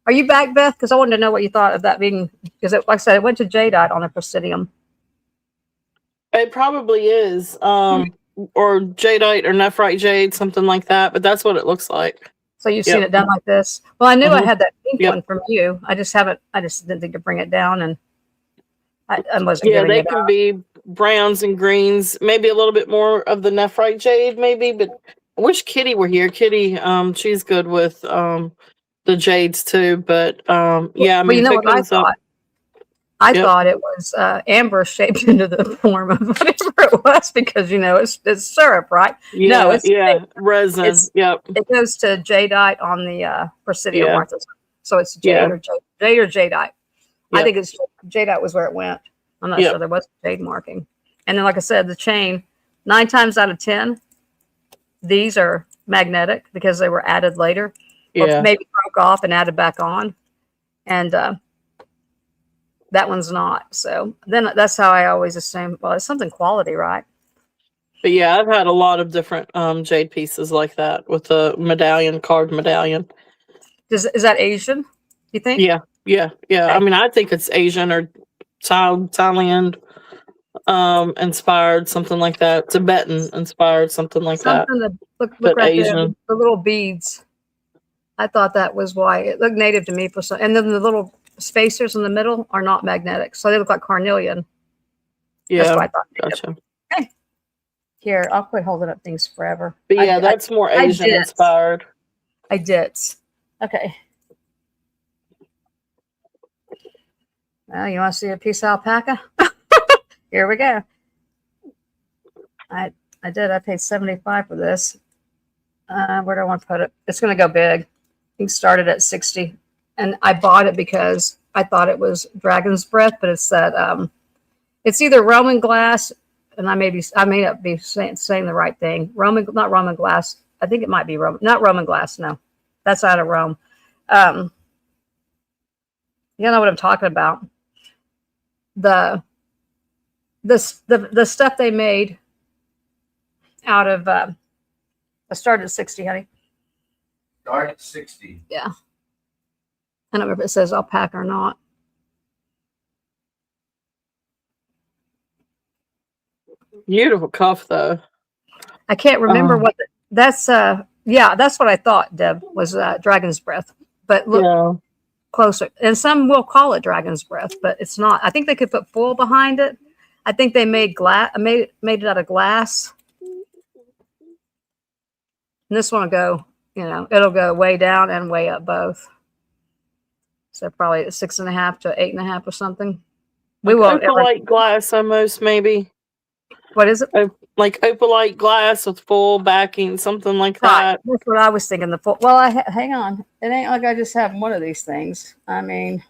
Speaker 1: Are you back, Beth? Because I wanted to know what you thought of that being, because like I said, it went to jadeite on a presidium.
Speaker 3: It probably is. Or jadeite or nephrite jade, something like that. But that's what it looks like.
Speaker 1: So you've seen it done like this? Well, I knew I had that pink
Speaker 3: Yep.
Speaker 1: one from you. I just didn't think to bring it down, and I wasn't
Speaker 3: Yeah,
Speaker 1: giving
Speaker 3: they
Speaker 1: it
Speaker 3: can
Speaker 1: out.
Speaker 3: be browns and greens, maybe a little bit more of the nephrite jade, maybe. But I wish Kitty were here. Kitty, she's good with the jades too. But yeah, I
Speaker 1: Well, you
Speaker 3: mean,
Speaker 1: know
Speaker 3: picking
Speaker 1: what I
Speaker 3: this up.
Speaker 1: thought? I
Speaker 3: Yep.
Speaker 1: thought it was amber shaped into the form of whatever it was, because you know it's syrup, right?
Speaker 3: Yeah,
Speaker 1: No, it's
Speaker 3: resin.
Speaker 1: it's-
Speaker 3: Yep.
Speaker 1: It goes to jadeite on the Presidium
Speaker 3: Yeah.
Speaker 1: Martha. So it's
Speaker 3: Yeah.
Speaker 1: jade or jadeite. I
Speaker 3: Yep.
Speaker 1: think it's jadeite was where it went. I'm not
Speaker 3: Yep.
Speaker 1: sure there was jade marking. And then, like I said, the chain, 9 times out of 10, these are magnetic because they were added later, or
Speaker 3: Yeah.
Speaker 1: maybe broke off and added back on. And that one's not. So then that's how I always assume, well, it's something quality, right?
Speaker 3: But yeah, I've had a lot of different jade pieces like that with the medallion, card medallion.
Speaker 1: Is that Asian, you think?
Speaker 3: Yeah.
Speaker 1: Okay.
Speaker 3: I mean, I think it's Asian or Thailand inspired, something like that. Tibetan inspired, something like that.
Speaker 1: Something that look
Speaker 3: But
Speaker 1: right there,
Speaker 3: Asian.
Speaker 1: the little beads. I thought that was why it looked native to me for some. And then the little spacers in the middle are not magnetic, so they look like carnelian. That's
Speaker 3: Yeah,
Speaker 1: what I thought.
Speaker 3: gotcha.
Speaker 1: Here, I'll quit holding up things forever.
Speaker 3: But yeah, that's more Asian
Speaker 1: did.
Speaker 3: inspired.
Speaker 1: I did. Okay. Well, you want to see a piece of alpaca? Here we go. I did. I paid $75 for this. Where do I want to put it? It's going to go big. I think started at 60, and I bought it because I thought it was dragon's breath, but it's that It's either Roman glass, and I may not be saying the right thing. Not Roman glass. I think it might be Roman, not Roman glass. No, that's out of Rome. You know what I'm talking about. The stuff they made out of I started at 60, honey.
Speaker 2: Start at 60.
Speaker 1: Yeah. I don't remember if it says alpaca or not.
Speaker 3: Beautiful cuff though.
Speaker 1: I can't remember what that's yeah, that's what I thought, Deb, was dragon's breath. But look
Speaker 3: Yeah.
Speaker 1: closer. And some will call it dragon's breath, but it's not. I think they could put foil behind it. I think they made it out of glass. And this one will go, it'll go way down and way up both. So probably 6.5 to 8.5 or something. We won't ever.
Speaker 3: Opalite glass almost, maybe.
Speaker 1: What is it?
Speaker 3: Like opalite glass with full backing, something like
Speaker 1: Right.
Speaker 3: that.
Speaker 1: That's what I was thinking. Well, hang on. It ain't like I just have one of these things. I mean,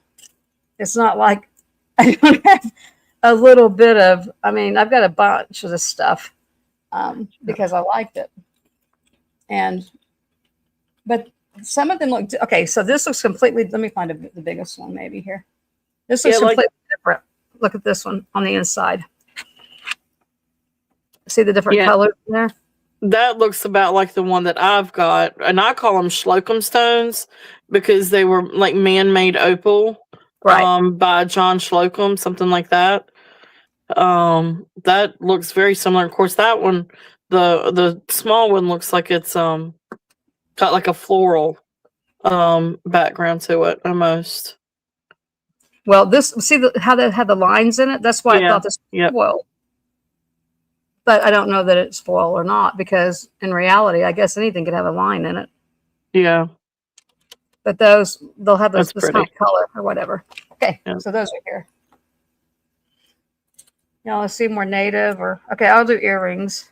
Speaker 1: it's not like I don't have a little bit of. I mean, I've got a bunch of this stuff because I liked it, but some of them look okay. So this looks completely. Let me find the biggest one maybe here. This looks completely different. Look at this one on the inside. See the different colors in there?
Speaker 3: That looks about like the one that I've got, and I call them Slocum stones because they were like man-made opal,
Speaker 1: right?
Speaker 3: By John Slocum, something like that. That looks very similar. Of course, that one, the small one, looks like it's got like a floral background to it almost.
Speaker 1: Well, see how they had the lines in it. That's why I thought this was foil. But I don't know that it's foil or not because in reality, I guess anything could have a line in it.
Speaker 3: Yeah.
Speaker 1: But they'll have this kind of color or whatever. Okay, so those are here. Now let's see more native okay, I'll do earrings.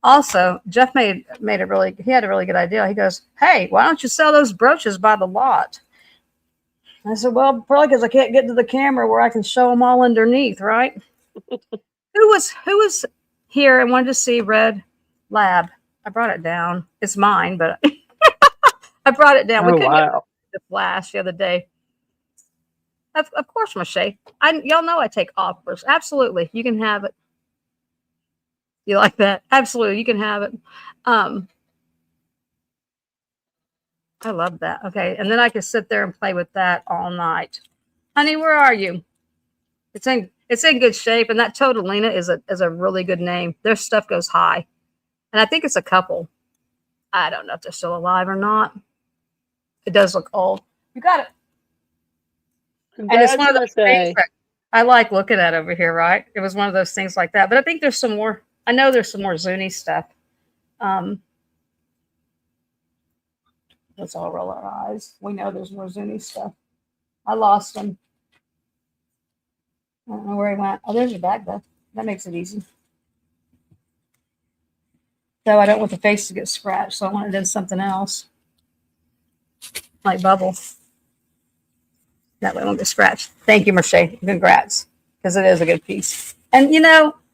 Speaker 1: Also, Jeff he had a really good idea. He goes, hey, why don't you sell those brooches by the lot? I said, well, probably because I can't get to the camera where I can show them all underneath, right? Who was here and wanted to see Red Lab? I brought it down. It's mine, but I brought it down. We couldn't get the flash the other day. Of course, Mache. Y'all know I take offers. Absolutely, you can have it. You like that? Absolutely, you can have it. I love that. Okay, and then I can sit there and play with that all night. Honey, where are you? It's in good shape, and that Totalina is a really good name. Their stuff goes high, and I think it's a couple. I don't know if they're still alive or not. It does look old. You got it. And it's one of those things that I like looking at over here, right? It was one of those things like that. But I think there's some more. I know there's some more Zuni stuff. Let's all roll our eyes. We know there's more Zuni stuff. I lost him. I don't know where he went. Oh, there's your bag, though. That makes it easy. So I don't want the face to get scratched, so I want it in something else. Like bubble. That way it won't get scratched. Thank you, Merche. Congrats. Because it is a good piece. And,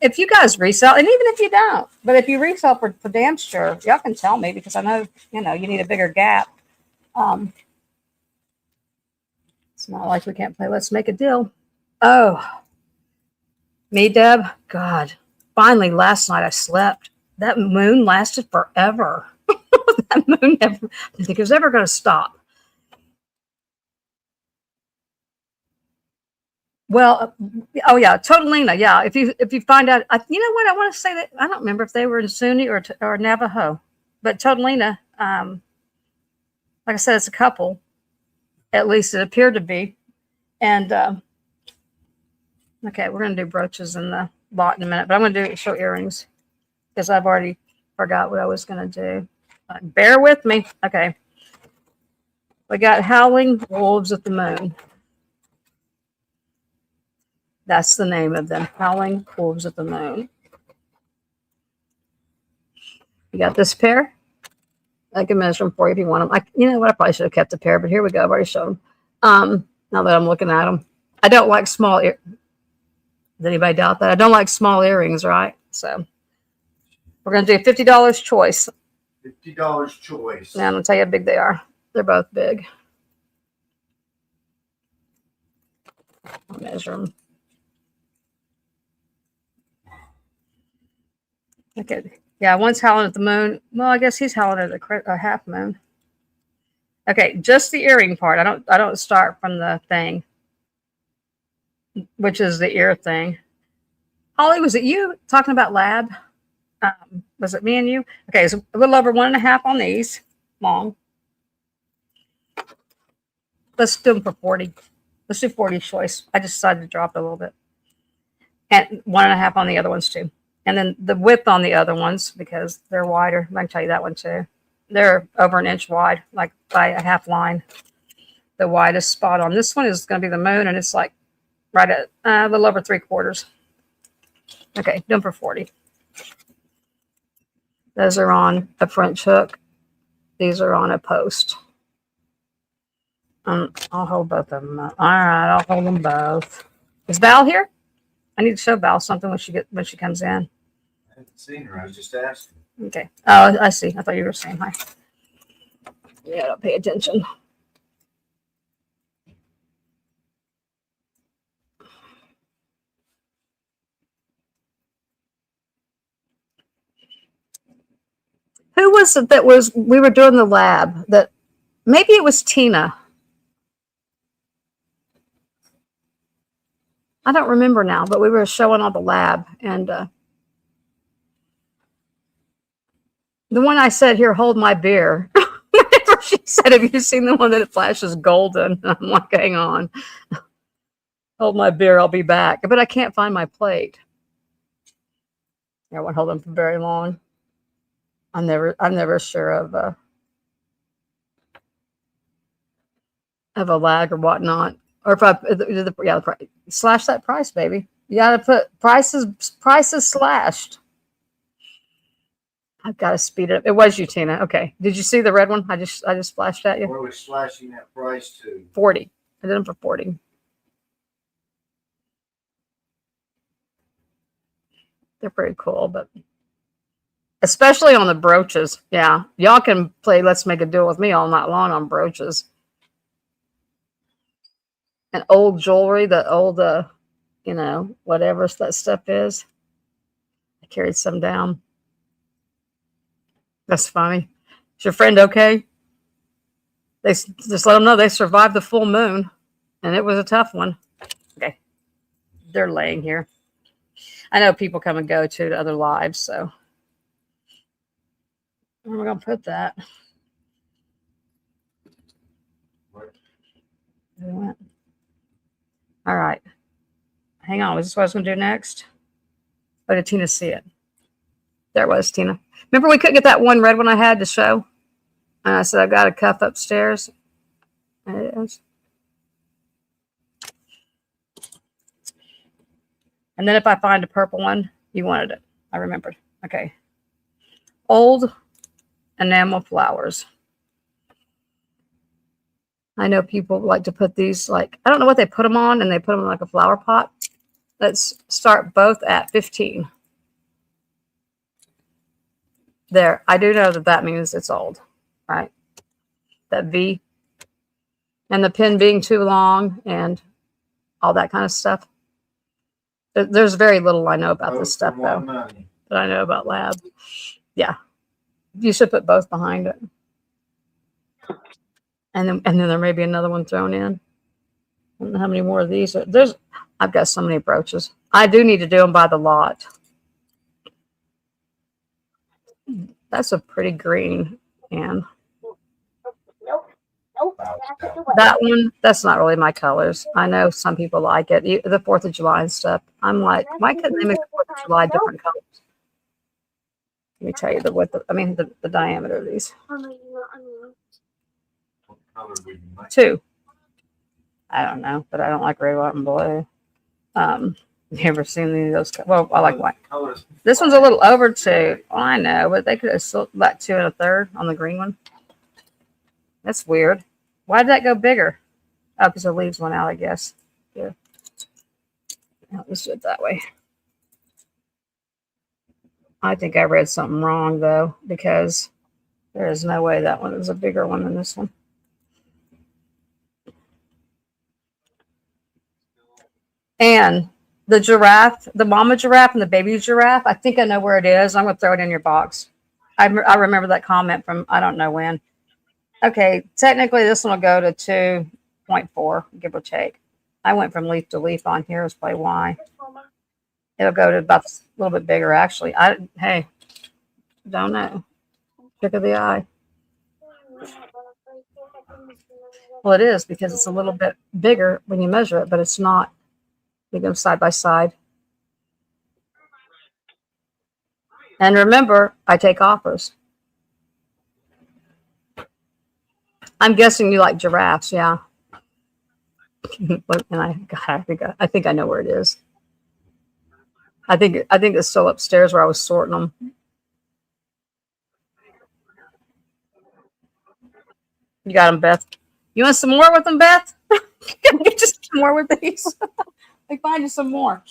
Speaker 1: if you guys resell, and even if you don't, but if you resell for damn sure, y'all can tell me because I know, you need a bigger gap. It's not like we can't play. Let's make a deal. Oh. Me, Deb? God. Finally, last night I slept. That moon lasted forever. That moon I didn't think it was ever going to stop. Well, oh yeah, Totalina. Yeah, if you find out, you know what I want to say that I don't remember if they were Zuni or Navajo, but Totalina. Like I said, it's a couple. At least it appeared to be, and okay, we're gonna do brooches in the lot in a minute, but I'm gonna show earrings because I've already forgot what I was gonna do. Bear with me. Okay, we got Howling Wolves at the Moon. That's the name of them, Howling Wolves at the Moon. You got this pair. I can measure them for you if you want them. You know what? I probably should have kept the pair, but here we go. I've already showed them. Now that I'm looking at them, I don't like small ear. Does anybody doubt that? I don't like small earrings, right? So we're going to do $50 choice.
Speaker 2: $50 choice.
Speaker 1: Now I'm going to tell you how big they are. They're both big. I'll measure them. Okay. Yeah, one's howling at the moon. Well, I guess he's howling at a half moon. Okay, just the earring part. I don't start from the thing, which is the ear thing. Holly, was it you talking about lab? Was it me and you? Okay, so a little over 1.5 on these long. Let's do them for 40. Let's do 40 choice. I just decided to drop it a little bit. And 1.5 on the other ones too. And then the width on the other ones, because they're wider. I can tell you that one too. They're over 1 inch wide, like by a half line. The widest spot on this one is going to be the moon, and it's like right at a little over 3/4. Okay, do them for 40. Those are on a French hook. These are on a post. I'll hold both of them up. All right, I'll hold them both. Is Val here? I need to show Val something when she comes in.
Speaker 2: I haven't seen her. I was just asking.
Speaker 1: Okay. Oh, I see. I thought you were saying hi. Yeah, don't pay attention. Who was it that we were doing the lab? That maybe it was Tina. I don't remember now, but we were showing all the lab, and the one I said, here, hold my beer. Whenever she said, have you seen the one that it flashes golden? I'm like, hang on. Hold my beer, I'll be back. But I can't find my plate. I won't hold them for very long. I'm never sure of a lag or whatnot. Or if I slash that price, baby. You gotta put prices slashed. I've got to speed it up. It was you, Tina. Okay. Did you see the red one? I just flashed at you.
Speaker 2: Where are we slashing that price to?
Speaker 1: 40. I did them for 40. They're pretty cool, but especially on the brooches. Yeah. Y'all can play Let's Make a Deal with Me all night long on brooches. And old jewelry, the old, whatever that stuff is. I carried some down. That's funny. Is your friend okay? They just let them know they survived the full moon, and it was a tough one. Okay. They're laying here. I know people come and go to other lives, so where am I going to put that? All right. Hang on. Was this what I was going to do next? Or did Tina see it? There it was, Tina. Remember we couldn't get that one red one I had to show? And I said, I've got a cuff upstairs. There it is. And then if I find a purple one, you wanted it. I remembered. Okay. Old enamel flowers. I know people like to put these, like, I don't know what they put them on, and they put them in like a flower pot. Let's start both at 15. There. I do know that means it's old, right? That V. And the pin being too long and all that kind of stuff. There's very little I know about this stuff, though, that I know about lab. Yeah. You should put both behind it. And then there may be another one thrown in. I don't know how many more of these. I've got so many brooches. I do need to do them by the lot. That's a pretty green, and that one, that's not really my colors. I know some people like it. The 4th of July and stuff. I'm like, why couldn't they make the 4th of July different colors? Let me tell you the width. The diameter of these. 2. I don't know, but I don't like red, white, and blue. You ever seen any of those? Well, I like white. This one's a little over 2. Oh, I know, but they could have still like 2 1/3 on the green one. That's weird. Why did that go bigger? Oh, because the leaves went out, I guess. Yeah. Let's do it that way. I think I read something wrong though, because there is no way that one is a bigger one than this one. And the giraffe, the mama giraffe and the baby giraffe, I think I know where it is. I'm going to throw it in your box. I remember that comment from I don't know when. Okay, technically this one will go to 2.4, give or take. I went from leaf to leaf on here. Is probably why. It'll go to about a little bit bigger, actually. Hey, don't know. Trick of the eye. Well, it is because it's a little bit bigger when you measure it, but it's not. We go side by side. And remember, I take offers. I'm guessing you like giraffes, yeah. And I think I know where it is. I think it's still upstairs where I was sorting them. You got them, Beth. You want some more with them, Beth? Get just some more with these. I find you some more.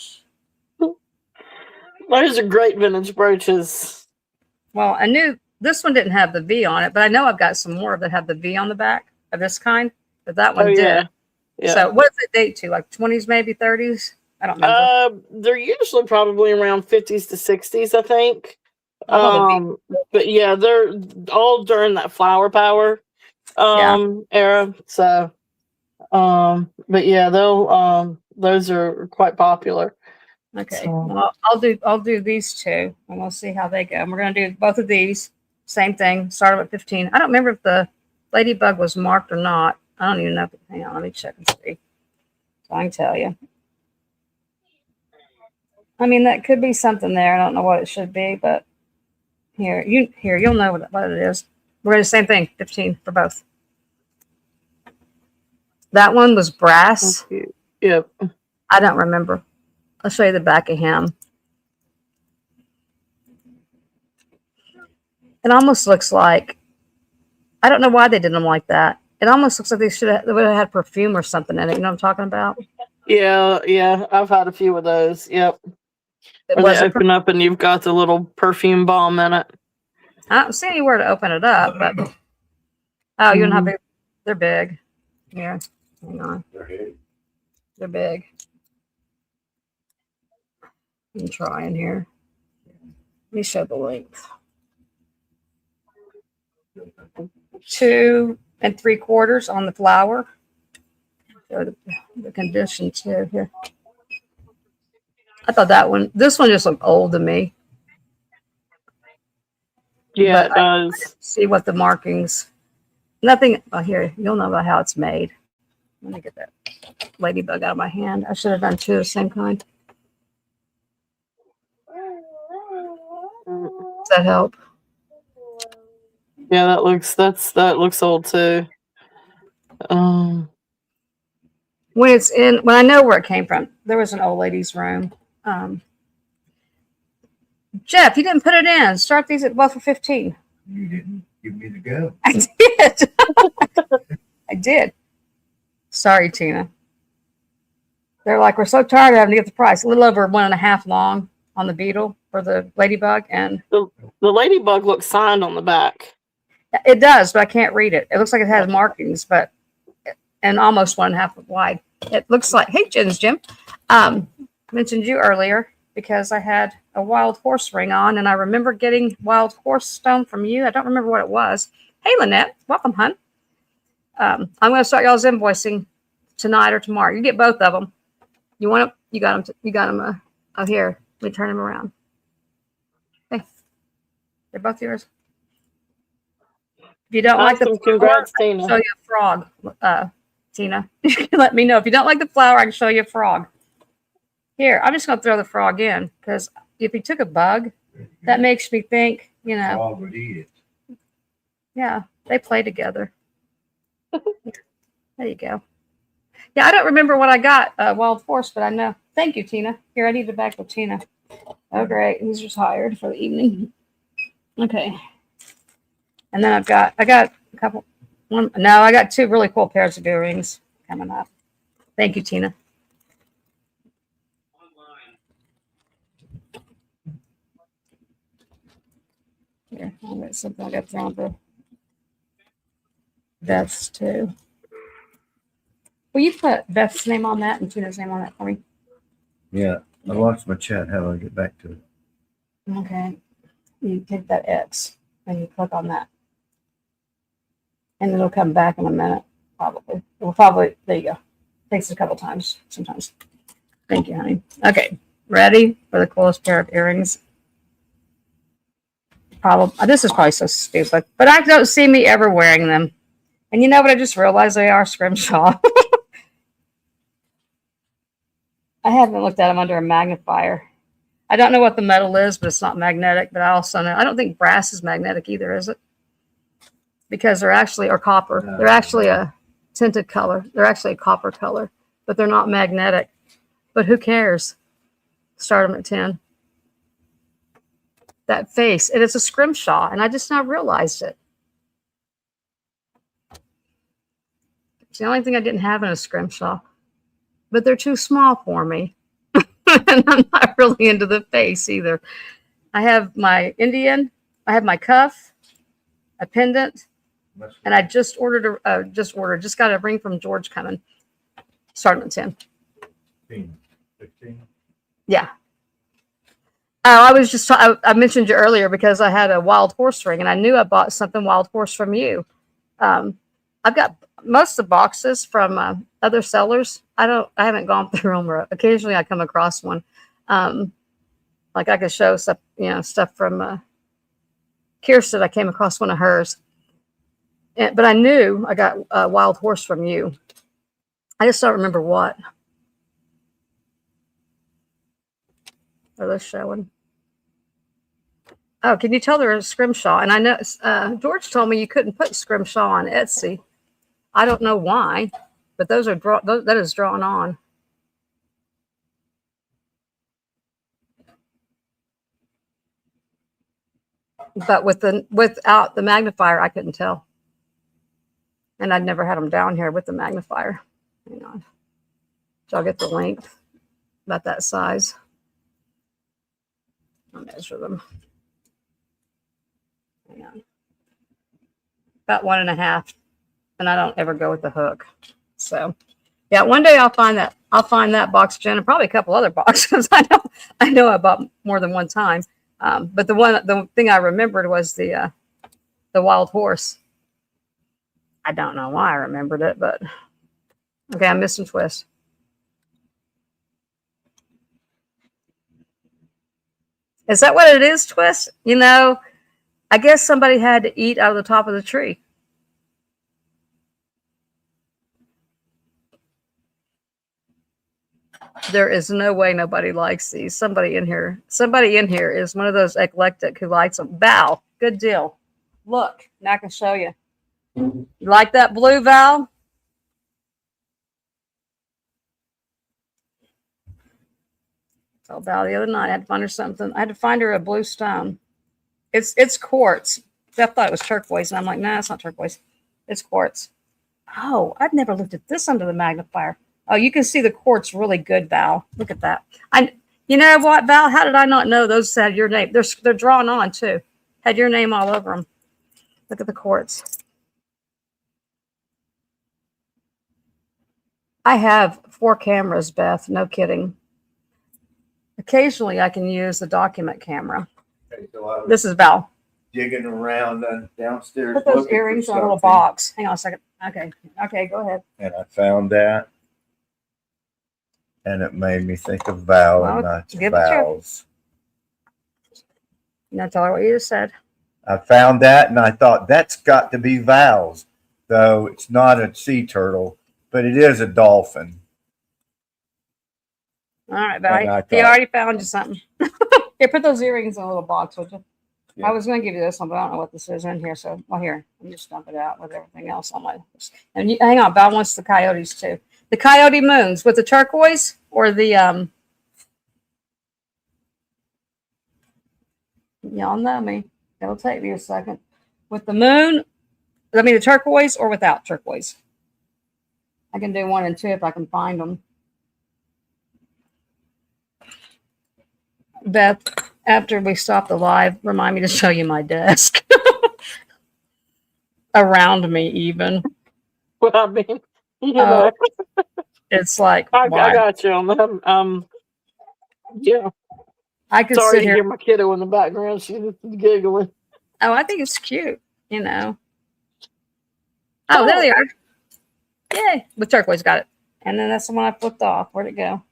Speaker 3: Those are great vintage brooches.
Speaker 1: Well, I knew this one didn't have the V on it, but I know I've got some more that have the V on the back of this kind. But that one did.
Speaker 3: Yeah.
Speaker 1: So what does it date to? Like 20s, maybe 30s? I don't remember.
Speaker 3: They're usually probably around 50s to 60s, I think. But yeah, they're all during that flower power era. So but yeah, they'll those are quite popular.
Speaker 1: Okay.
Speaker 3: So.
Speaker 1: Well, I'll do these two and we'll see how they go. And we're gonna do both of these. Same thing. Start them at 15. I don't remember if the ladybug was marked or not. I don't even know. Hang on, let me check and see. So I can tell you. I mean, that could be something there. I don't know what it should be, but you'll know what it is. We're gonna do the same thing. 15 for both. That one was brass.
Speaker 3: Yep.
Speaker 1: I don't remember. I'll show you the back of him. It almost looks like, I don't know why they did them like that. It almost looks like they would have had perfume or something in it. You know what I'm talking about?
Speaker 3: Yeah. I've had a few of those. Yep.
Speaker 1: It
Speaker 3: Where they
Speaker 1: wasn't
Speaker 3: open up and you've got the little perfume bomb in it.
Speaker 1: I don't see anywhere to open it up, but oh, you don't have big. They're big. Here, hang on.
Speaker 2: They're heavy.
Speaker 1: They're big. I'm trying here. Let me show the length. 2 3/4 on the flower. Show the condition too here. I thought this one just looked old to me.
Speaker 3: Yeah,
Speaker 1: But
Speaker 3: it does.
Speaker 1: See what the markings. Nothing. Oh, here, you'll know about how it's made. Let me get that ladybug out of my hand. I should have done two of the same kind. Does that help?
Speaker 3: Yeah, that looks old too.
Speaker 1: When I know where it came from, there was an old lady's room. Jeff, you didn't put it in. Start these at both for 15.
Speaker 2: You didn't give me the go.
Speaker 1: I did. I did. Sorry, Tina. They're like, we're so tired of having to get the price. A little over 1.5 long on the beetle for the ladybug, and
Speaker 3: the ladybug looks signed on the back.
Speaker 1: it does, but I can't read it. It looks like it has markings, and almost 1.5 wide. It looks like, hey, Jim. Mentioned you earlier because I had a wild horse ring on, and I remember getting wild horse stone from you. I don't remember what it was. Hey, Lynette, welcome, hun. I'm going to start y'all's invoicing tonight or tomorrow. You get both of them. You want them? You got them. You got them. Oh, here. Let me turn them around. Hey, they're both yours. If you don't like the flower,
Speaker 3: congrats,
Speaker 1: I can
Speaker 3: Tina.
Speaker 1: show you a frog, Tina. You can let me know. If you don't like the flower, I can show you a frog. Here, I'm just going to throw the frog in because if you took a bug, that makes me think,
Speaker 2: Frog would eat it.
Speaker 1: Yeah, they play together. There you go. Yeah, I don't remember what I got, wild horse, but I know. Thank you, Tina. Here, I need a bag with Tina. Oh, great. He's retired for the evening. Okay. And then I got a couple. I got 2 really cool pairs of earrings coming up. Thank you, Tina. Here, I got something I got thrown for Beth's too. Will you put Beth's name on that and Tina's name on that for me?
Speaker 2: Yeah, I lost my chat. How do I get back to it?
Speaker 1: Okay. You hit that X and you click on that. And it'll come back in a minute, probably. It will probably, there you go. Takes a couple times sometimes. Thank you, honey. Okay. Ready for the coolest pair of earrings? Probably. This is probably so stupid, but I don't see me ever wearing them. And you know what? I just realized they are scrimshaw. I haven't looked at them under a magnifier. I don't know what the metal is, but it's not magnetic. But I also know I don't think brass is magnetic either, is it? Because they're actually or copper.
Speaker 2: No.
Speaker 1: They're actually a tinted color. They're actually a copper color, but they're not magnetic. But who cares? Start them at 10. That face, and it's a scrimshaw, and I just now realized it. It's the only thing I didn't have in a scrimshaw, but they're too small for me. And I'm not really into the face either. I have my Indian, I have my cuff, a pendant, and I just ordered just got a ring from George coming. Starting at 10.
Speaker 2: 15.
Speaker 1: Yeah. I was just I mentioned you earlier because I had a wild horse ring and I knew I bought something wild horse from you. I've got most of the boxes from other sellers. I haven't gone through them. Or occasionally I come across one. Like I could show stuff, stuff from Kirsten. I came across one of hers, but I knew I got a wild horse from you. I just don't remember what. Are those showing? Oh, can you tell they're a scrimshaw? And I know George told me you couldn't put scrimshaw on Etsy. I don't know why, but those are that is drawn on. But without the magnifier, I couldn't tell. And I'd never had them down here with the magnifier. Hang on. So I'll get the length about that size. I'll measure them. Hang on. About 1.5. And I don't ever go with the hook. So yeah, one day I'll find that box, Jen, and probably a couple other boxes. I know I bought more than one time. But the thing I remembered was the wild horse. I don't know why I remembered it, but okay, I'm missing twist. Is that what it is, twist? I guess somebody had to eat out of the top of the tree. There is no way nobody likes these. Somebody in here is one of those eclectic who likes them. Val, good deal. Look, now I can show you. You like that blue, Val? I told Val the other night I had to find her something. I had to find her a blue stone. It's quartz. Beth thought it was turquoise, and I'm like, nah, it's not turquoise. It's quartz. Oh, I've never looked at this under the magnifier. Oh, you can see the quartz really good, Val. Look at that. You know what, Val? How did I not know those had your name? They're drawn on too. Had your name all over them. Look at the quartz. I have 4 cameras, Beth. No kidding. Occasionally, I can use the document camera.
Speaker 2: Okay, so I was
Speaker 1: This is Val.
Speaker 2: digging around downstairs.
Speaker 1: Put those
Speaker 2: looking for
Speaker 1: earrings in a little
Speaker 2: something,
Speaker 1: box. Hang on a second. Okay, go ahead.
Speaker 2: and I found that. And it made me think of Val
Speaker 1: Well,
Speaker 2: and not
Speaker 1: give it to her.
Speaker 2: Val's.
Speaker 1: Now tell her what you just said.
Speaker 2: I found that and I thought that's got to be Val's, though it's not a sea turtle, but it is a dolphin.
Speaker 1: All right,
Speaker 2: And I
Speaker 1: Val. He
Speaker 2: thought-
Speaker 1: already found you something. Here, put those earrings in a little box, would you?
Speaker 2: Yeah.
Speaker 1: I was going to give you this one, but I don't know what this is in here. So, well, here, let me just dump it out with everything else on my list. And hang on, Val wants the coyotes too. The coyote moons with the turquoise or the y'all know me. It'll take me a second. With the moon, the turquoise or without turquoise. I can do 1 and 2 if I can find them. Beth, After we stop the live, remind me to show you my desk. Around me, even.
Speaker 3: Well, I mean, you know,
Speaker 1: It's like,
Speaker 3: I
Speaker 1: why?
Speaker 3: got you on that. Yeah.
Speaker 1: I could
Speaker 3: Sorry
Speaker 1: sit
Speaker 3: to
Speaker 1: here.
Speaker 3: hear my kiddo in the background. She's giggling.
Speaker 1: Oh, I think it's cute, you know. Oh, there they are. Yay. The turquoise got it. And then that's the one I flipped off. Where'd it go?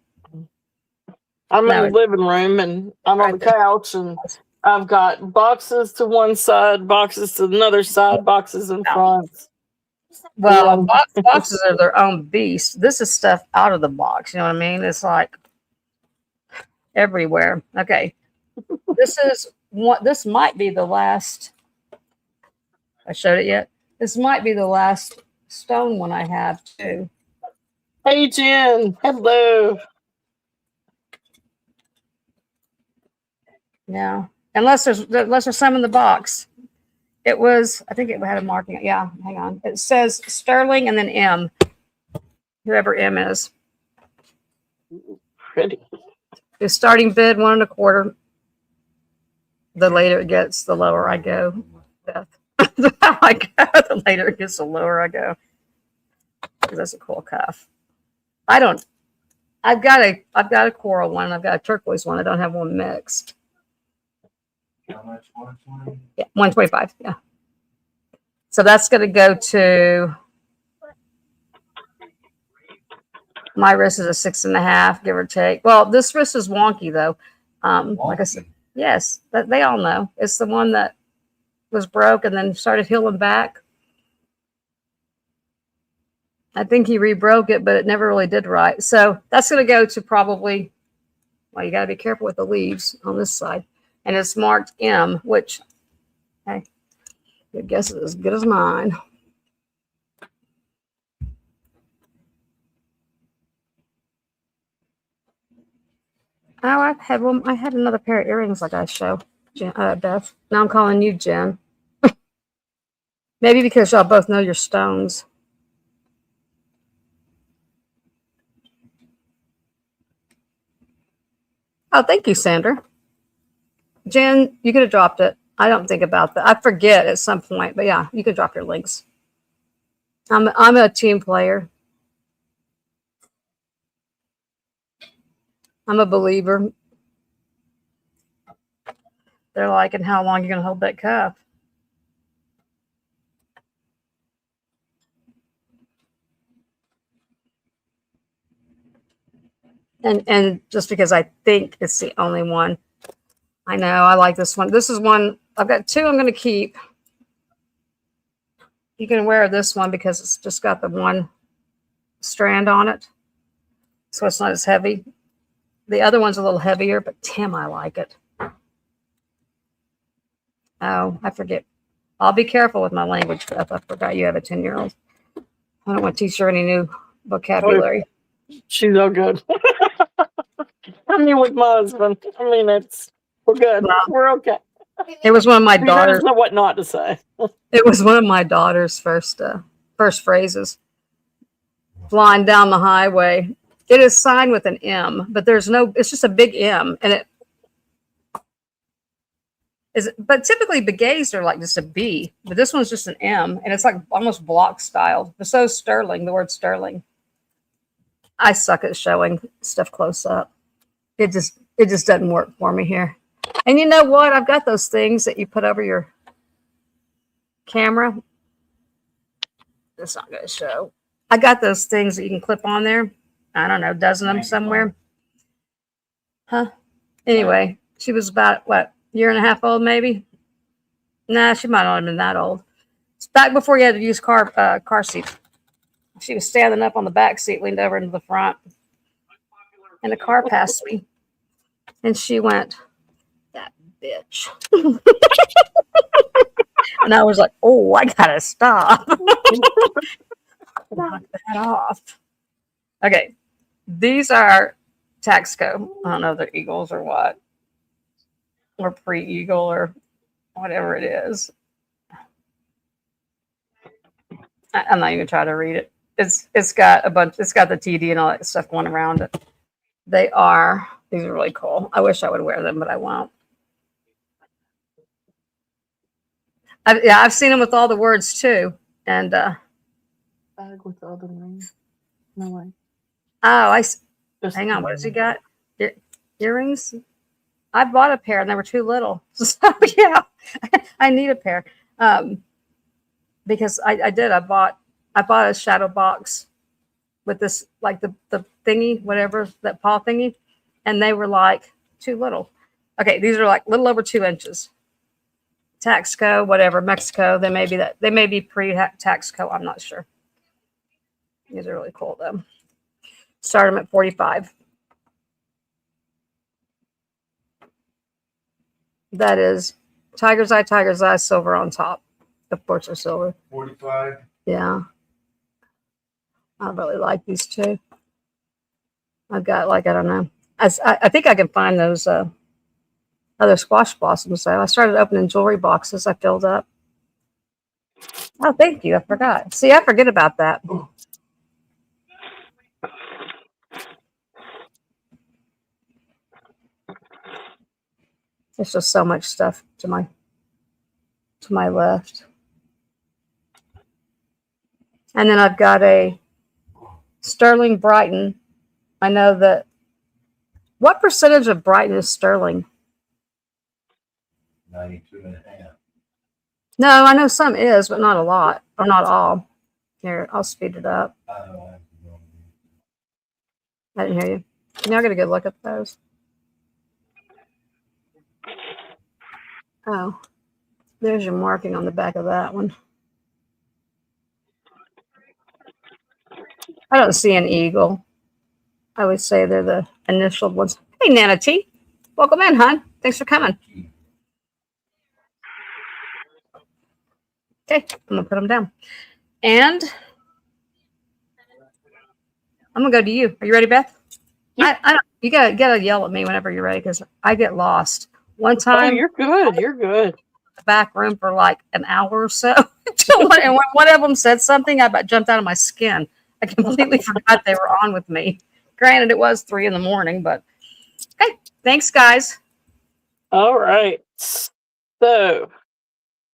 Speaker 3: I'm
Speaker 1: No,
Speaker 3: in the living room and I'm on the
Speaker 1: right there.
Speaker 3: couch and I've got boxes to one side, boxes to another side, boxes in front.
Speaker 1: Well,
Speaker 3: Yeah.
Speaker 1: boxes are their own beast. This is stuff out of the box. You know what I mean? It's like everywhere. Okay. This is what this might be the last. I showed it yet. This might be the last stone one I have too.
Speaker 3: Hey, Jen. Hello.
Speaker 1: Yeah. Unless there's some in the box. It was, I think it had a marking. Yeah, hang on. It says sterling and then M. Whoever M is.
Speaker 3: Pretty.
Speaker 1: The starting bid 1.25. The later it gets, the lower I go. Beth. The later it gets, the lower I go. That's a cool cuff. I've got a coral one. I've got a turquoise one. I don't have one mixed.
Speaker 2: How much? 120?
Speaker 1: Yeah, 125. Yeah. So that's going to go to my wrist is a 6.5, give or take. Well, this wrist is wonky though. Like I said, yes, they all know it's the one that was broke and then started healing back. I think he rebroke it, but it never really did right. So that's going to go to probably. Well, you got to be careful with the leaves on this side, and it's marked M, which, hey, your guess is as good as mine. Oh, I had another pair of earrings like I show, Beth. Now I'm calling you Jen. Maybe because y'all both know your stones. Oh, thank you, Sandra. Jen, you could have dropped it. I don't think about that. I forget at some point, but yeah, you could drop your links. I'm a team player. I'm a believer. They're like, and how long are you going to hold that cuff? And just because I think it's the only one, I know I like this one. This is one I've got two I'm going to keep. You can wear this one because it's just got the one strand on it, so it's not as heavy. The other one's a little heavier, but Tim, I like it. Oh, I forget. I'll be careful with my language stuff. I forgot you have a 10-year-old. I don't want to teach her any new vocabulary.
Speaker 3: She's all good. I mean, with my husband, I mean, we're good.
Speaker 1: Well,
Speaker 3: we're okay.
Speaker 1: It was one of my
Speaker 3: He
Speaker 1: daughters.
Speaker 3: doesn't know what not to say.
Speaker 1: It was one of my daughter's first phrases. Flying down the highway. It is signed with an M, but there's no. It's just a big M, and it is. But typically, beiges are like just a B, but this one's just an M, and it's like almost block styled. But so sterling. The word sterling. I suck at showing stuff close up. It just doesn't work for me here. And you know what? I've got those things that you put over your camera. It's not going to show. I got those things that you can clip on there. I don't know, a dozen of them somewhere. Huh? Anyway, she was about, what, year and a half old maybe? Nah, she might not have been that old. It's back before you had to use car seat. She was standing up on the back seat, leaned over into the front. And a car passed me. And she went, that bitch. And I was like, oh, I gotta stop. Knock that off. Okay. These are Taxco. I don't know if they're Eagles or what. Or pre-Eagle or whatever it is. I'm not even trying to read it. It's got a bunch, it's got the TD and all that stuff going around it. These are really cool. I wish I would wear them, but I won't. I've seen them with all the words too. And
Speaker 3: Bag with all the names. No way.
Speaker 1: hang on, what has he got? Earrings? I bought a pair and they were too little. So yeah, I need a pair. Because I did. I bought a shadow box with this, like the thingy, whatever, that paw thingy, and they were like too little. Okay, these are like a little over 2 inches. Taxco, whatever, Mexico. They may be pre-Taxco. I'm not sure. These are really cool though. Start them at 45. That is tiger's eye, silver on top. Of course, they're silver.
Speaker 2: 45.
Speaker 1: Yeah. I really like these two. I've got, like, I don't know. I think I can find those other squash blossoms. So I started opening jewelry boxes. I filled up. Oh, thank you. I forgot. See, I forget about that. There's just so much stuff to my left. And then I've got a sterling Brighton. I know that. What percentage of Brighton is sterling?
Speaker 2: 92.5.
Speaker 1: No, I know some is, but not a lot, or not all. Here, I'll speed it up. I didn't hear you. Now I got a good look at those. Oh, there's your marking on the back of that one. I don't see an eagle. I would say they're the initial ones. Hey, Nana T. Welcome in, hon. Thanks for coming. Okay, I'm going to put them down. And I'm going to go to you. Are you ready, Beth?
Speaker 3: Yeah.
Speaker 1: I don't, you gotta yell at me whenever you're ready because I get lost. One time,
Speaker 3: you're good. You're good.
Speaker 1: The back room for like an hour or so. And when one of them said something, I about jumped out of my skin. I completely forgot they were on with me. Granted, it was 3 a.m, but okay. Thanks, guys.
Speaker 3: All right. So,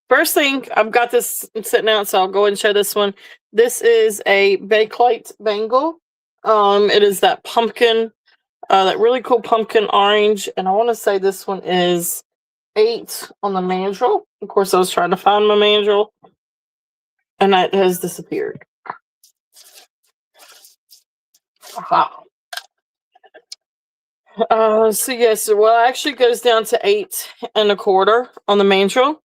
Speaker 3: first thing, I've got this sitting out, so I'll go and show this one. This is a bakelite bangle. It is that pumpkin, that really cool pumpkin orange, and I want to say this one is 8 on the mandrel. Of course, I was trying to find my mandrel, and that has disappeared. Aha. So yes, well, it actually goes down to 8 1/4 on the mandrel.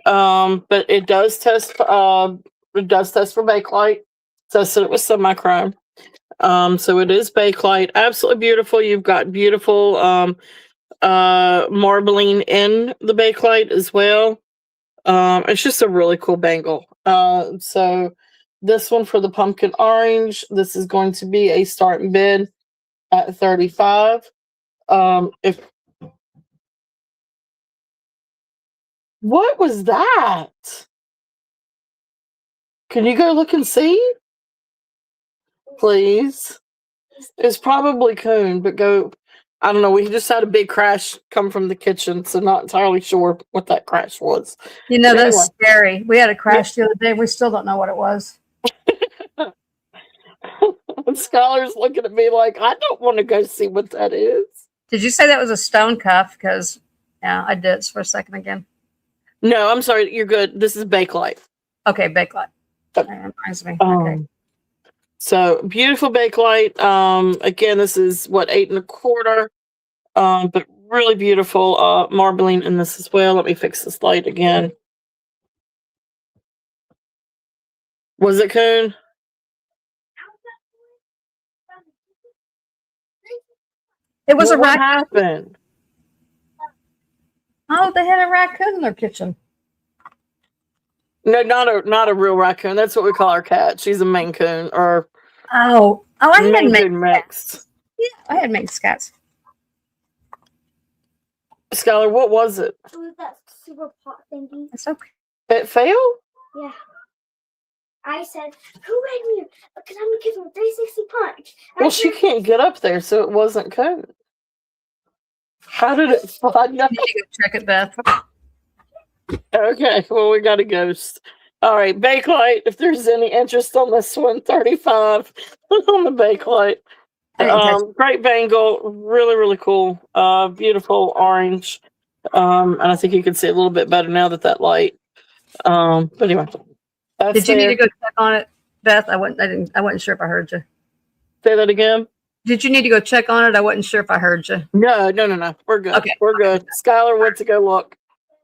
Speaker 3: But it does test. It does test for bakelite. Tested it with semi-chrome. So it is bakelite. Absolutely beautiful. You've got beautiful marbling in the bakelite as well. It's just a really cool bangle. So this one for the pumpkin orange, this is going to be a starting bid at 35. What was that? Can you go look and see? Please. It's probably coon, but go. I don't know. We just had a big crash come from the kitchen, so not entirely sure what that crash was.
Speaker 1: You know,
Speaker 3: But
Speaker 1: that's
Speaker 3: anyway.
Speaker 1: scary. We had a crash the other day. We still don't know what it was.
Speaker 3: Scholar's looking at me like, I don't want to go see what that is.
Speaker 1: Did you say that was a stone cuff? Because, yeah, I did for a second again.
Speaker 3: No, I'm sorry. You're good. This is bakelite.
Speaker 1: Okay, bakelite. That reminds me. Okay.
Speaker 3: So beautiful bakelite. Again, this is what 8 1/4. But really beautiful marbling in this as well. Let me fix this light again. Was it coon?
Speaker 1: It was a
Speaker 3: What
Speaker 1: raccoon.
Speaker 3: happened?
Speaker 1: Oh, they had a raccoon in their kitchen.
Speaker 3: No, not a real raccoon. That's what we call our cat. She's a Maine Coon or
Speaker 1: Oh, I had
Speaker 3: Maine
Speaker 1: mixed
Speaker 3: Coon mixed.
Speaker 1: Yeah, I had mixed cats.
Speaker 3: Scholar, what was it?
Speaker 4: It was that super pot thingy.
Speaker 1: It's okay.
Speaker 3: It failed?
Speaker 4: Yeah. I said, who ran me? Because I'm going to give him a 360 punch.
Speaker 3: Well, she can't get up there, so it wasn't Coon. How did it fly?
Speaker 1: You need to go check it, Beth.
Speaker 3: Okay, well, we got a ghost. All right, bakelite. If there's any interest on this one, 35 on the bakelite.
Speaker 1: I didn't touch
Speaker 3: Great bangle, really, really cool. Beautiful orange. And I think you can see a little bit better now that light. But anyway, that's
Speaker 1: Did you need
Speaker 3: there.
Speaker 1: to go check on it, Beth? I wasn't sure if I heard you.
Speaker 3: Say that again.
Speaker 1: Did you need to go check on it? I wasn't sure if I heard you.
Speaker 3: No. We're good.
Speaker 1: Okay.
Speaker 3: We're good. Skylar went to go look.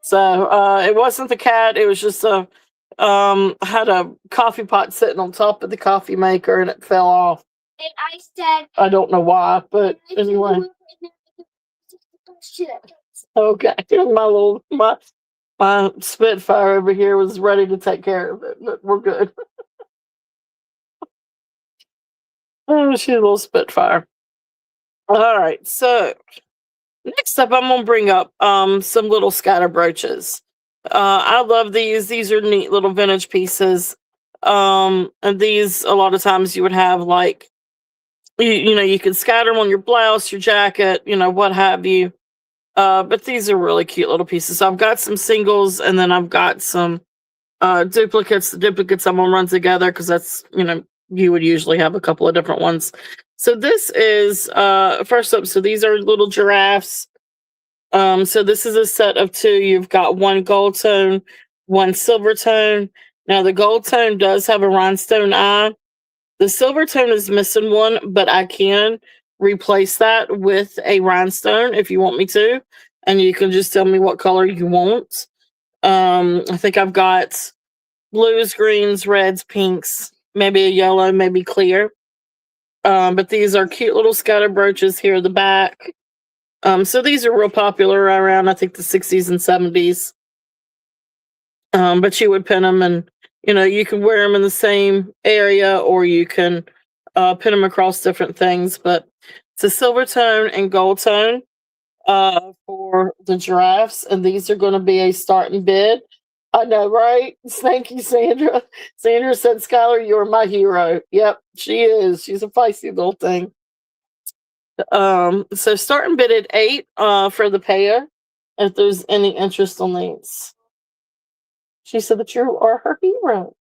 Speaker 3: So it wasn't the cat. It was just I had a coffee pot sitting on top of the coffee maker and it fell off.
Speaker 4: And I said,
Speaker 3: I don't know why, but anyway. Okay. My Spitfire over here was ready to take care of it, but we're good. Oh, she's a little Spitfire. All right, so next up, I'm gonna bring up some little scatter brooches. I love these. These are neat little vintage pieces. And these a lot of times you would have like you know, you could scatter them on your blouse, your jacket, you know, what have you. But these are really cute little pieces. So I've got some singles and then I've got some duplicates. The duplicates I'm gonna run together because that's, you know, you would usually have a couple of different ones. So this is first up, so these are little giraffes. So this is a set of two. You've got one gold tone, one silver tone. Now the gold tone does have a rhinestone eye. The silver tone is missing one, but I can replace that with a rhinestone if you want me to. And you can just tell me what color you want. I think I've got blues, greens, reds, pinks, maybe a yellow, maybe clear. But these are cute little scatter brooches here at the back. So these are real popular around, I think, the 60s and 70s. But you would pin them and, you know, you can wear them in the same area or you can pin them across different things. But it's a silver tone and gold tone for the giraffes. And these are going to be a starting bid. I know, right? Thank you, Sandra. Sandra said, Skylar, you're my hero. Yep, she is. She's a feisty little thing. So starting bid at 8 for the pair, if there's any interest on these. She said that you are her hero.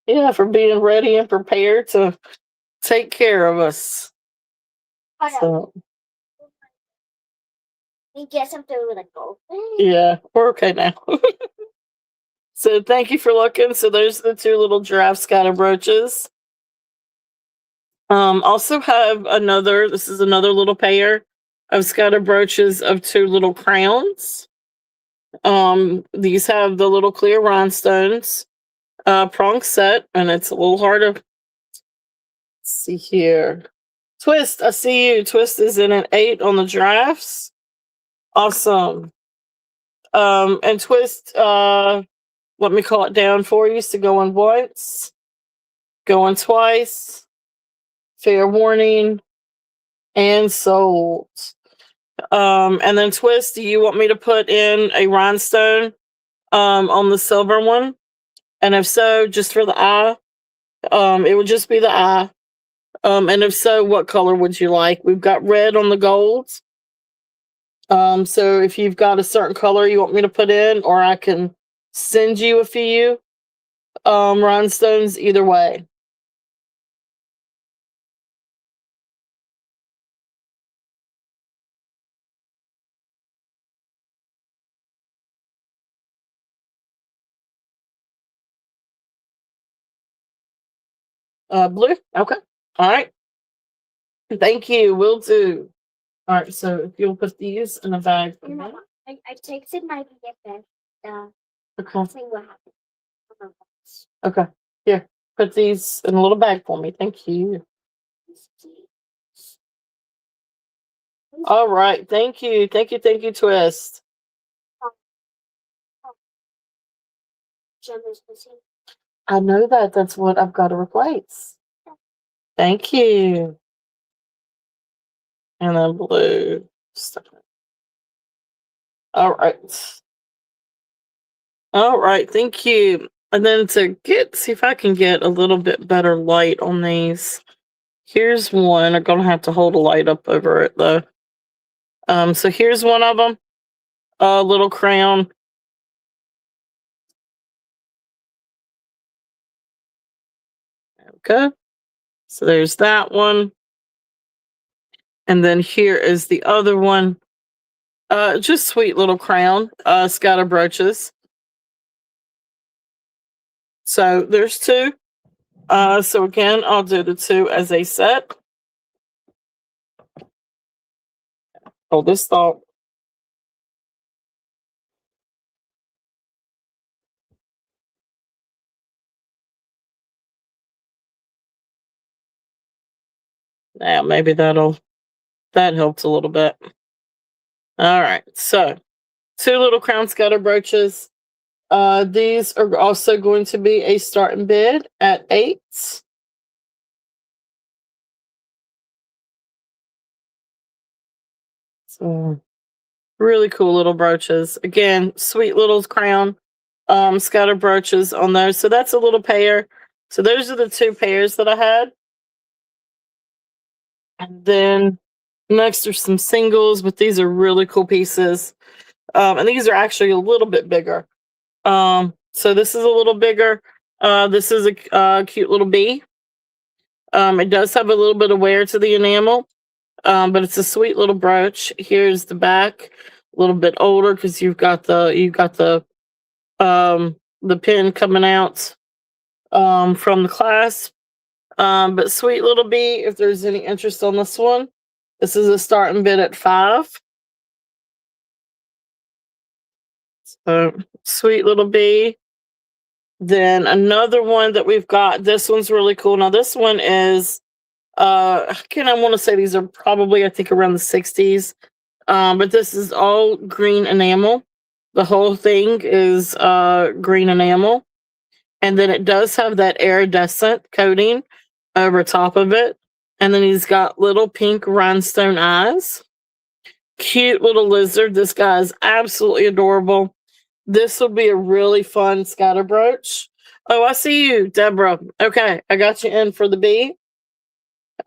Speaker 3: Yeah, for being ready and prepared to take care of us. So,
Speaker 4: you get something with a gold.
Speaker 3: yeah, we're okay now. So thank you for looking. So there's the two little giraffe scatter brooches. Also have another, this is another little pair of scatter brooches of two little crowns. These have the little clear rhinestones, prong set, and it's a little harder. Let's see here. Twist, I see you. Twist is in at 8 on the giraffes. Awesome. And Twist, let me call it down for you. So going once, going twice, fair warning, and sold. And then Twist, do you want me to put in a rhinestone on the silver one? And if so, just for the eye, it would just be the eye. And if so, what color would you like? We've got red on the golds. So if you've got a certain color you want me to put in, or I can send you a few rhinestones, either way. Blue? Okay. All right. Thank you. Will do. All right. So if you'll put these in a bag for me.
Speaker 4: I texted my BFF.
Speaker 3: Okay.
Speaker 4: Saying what happened.
Speaker 3: Okay. Here. Put these in a little bag for me. Thank you. All right. Thank you. Thank you. Thank you, Twist. I know that. That's what I've got to replace. Thank you. And then blue. All right. All right. Thank you. And then to see if I can get a little bit better light on these. Here's one. I'm going to have to hold a light up over it though. So here's one of them. A little crown. Okay. So there's that one. And then here is the other one. Just sweet little crown, scatter brooches. So there's two. So again, I'll do the two as a set. Hold this thought. Now maybe that helps a little bit. All right, so two little crown scatter brooches. These are also going to be a starting bid at 8. So really cool little brooches. Again, sweet little crown scatter brooches on those. So that's a little pair. So those are the two pairs that I had. And then next are some singles, but these are really cool pieces. And these are actually a little bit bigger. So this is a little bigger. This is a cute little bee. It does have a little bit of wear to the enamel, but it's a sweet little brooch. Here's the back, a little bit older because you've got the pin coming out from the clasp. But sweet little bee. If there's any interest on this one, this is a starting bid at 5. So sweet little bee. Then another one that we've got. This one's really cool. Now this one is again, I want to say these are probably, I think, around the 60s. But this is all green enamel. The whole thing is green enamel. And then it does have that iridescent coating over top of it. And then he's got little pink rhinestone eyes. Cute little lizard. This guy is absolutely adorable. This will be a really fun scatter brooch. Oh, I see you, Deborah. Okay, I got you in for the bee.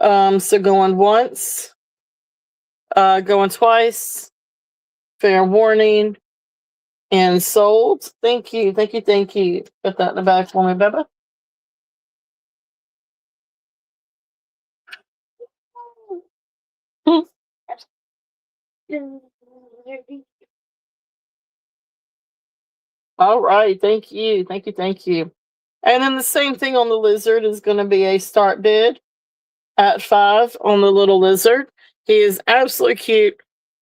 Speaker 3: So going once, going twice, fair warning, and sold. Thank you, thank you, thank you. Put that in the bag for me, Beba. All right, thank you, thank you, thank you. And then the same thing on the lizard is going to be a start bid at 5 on the little lizard. He is absolutely cute.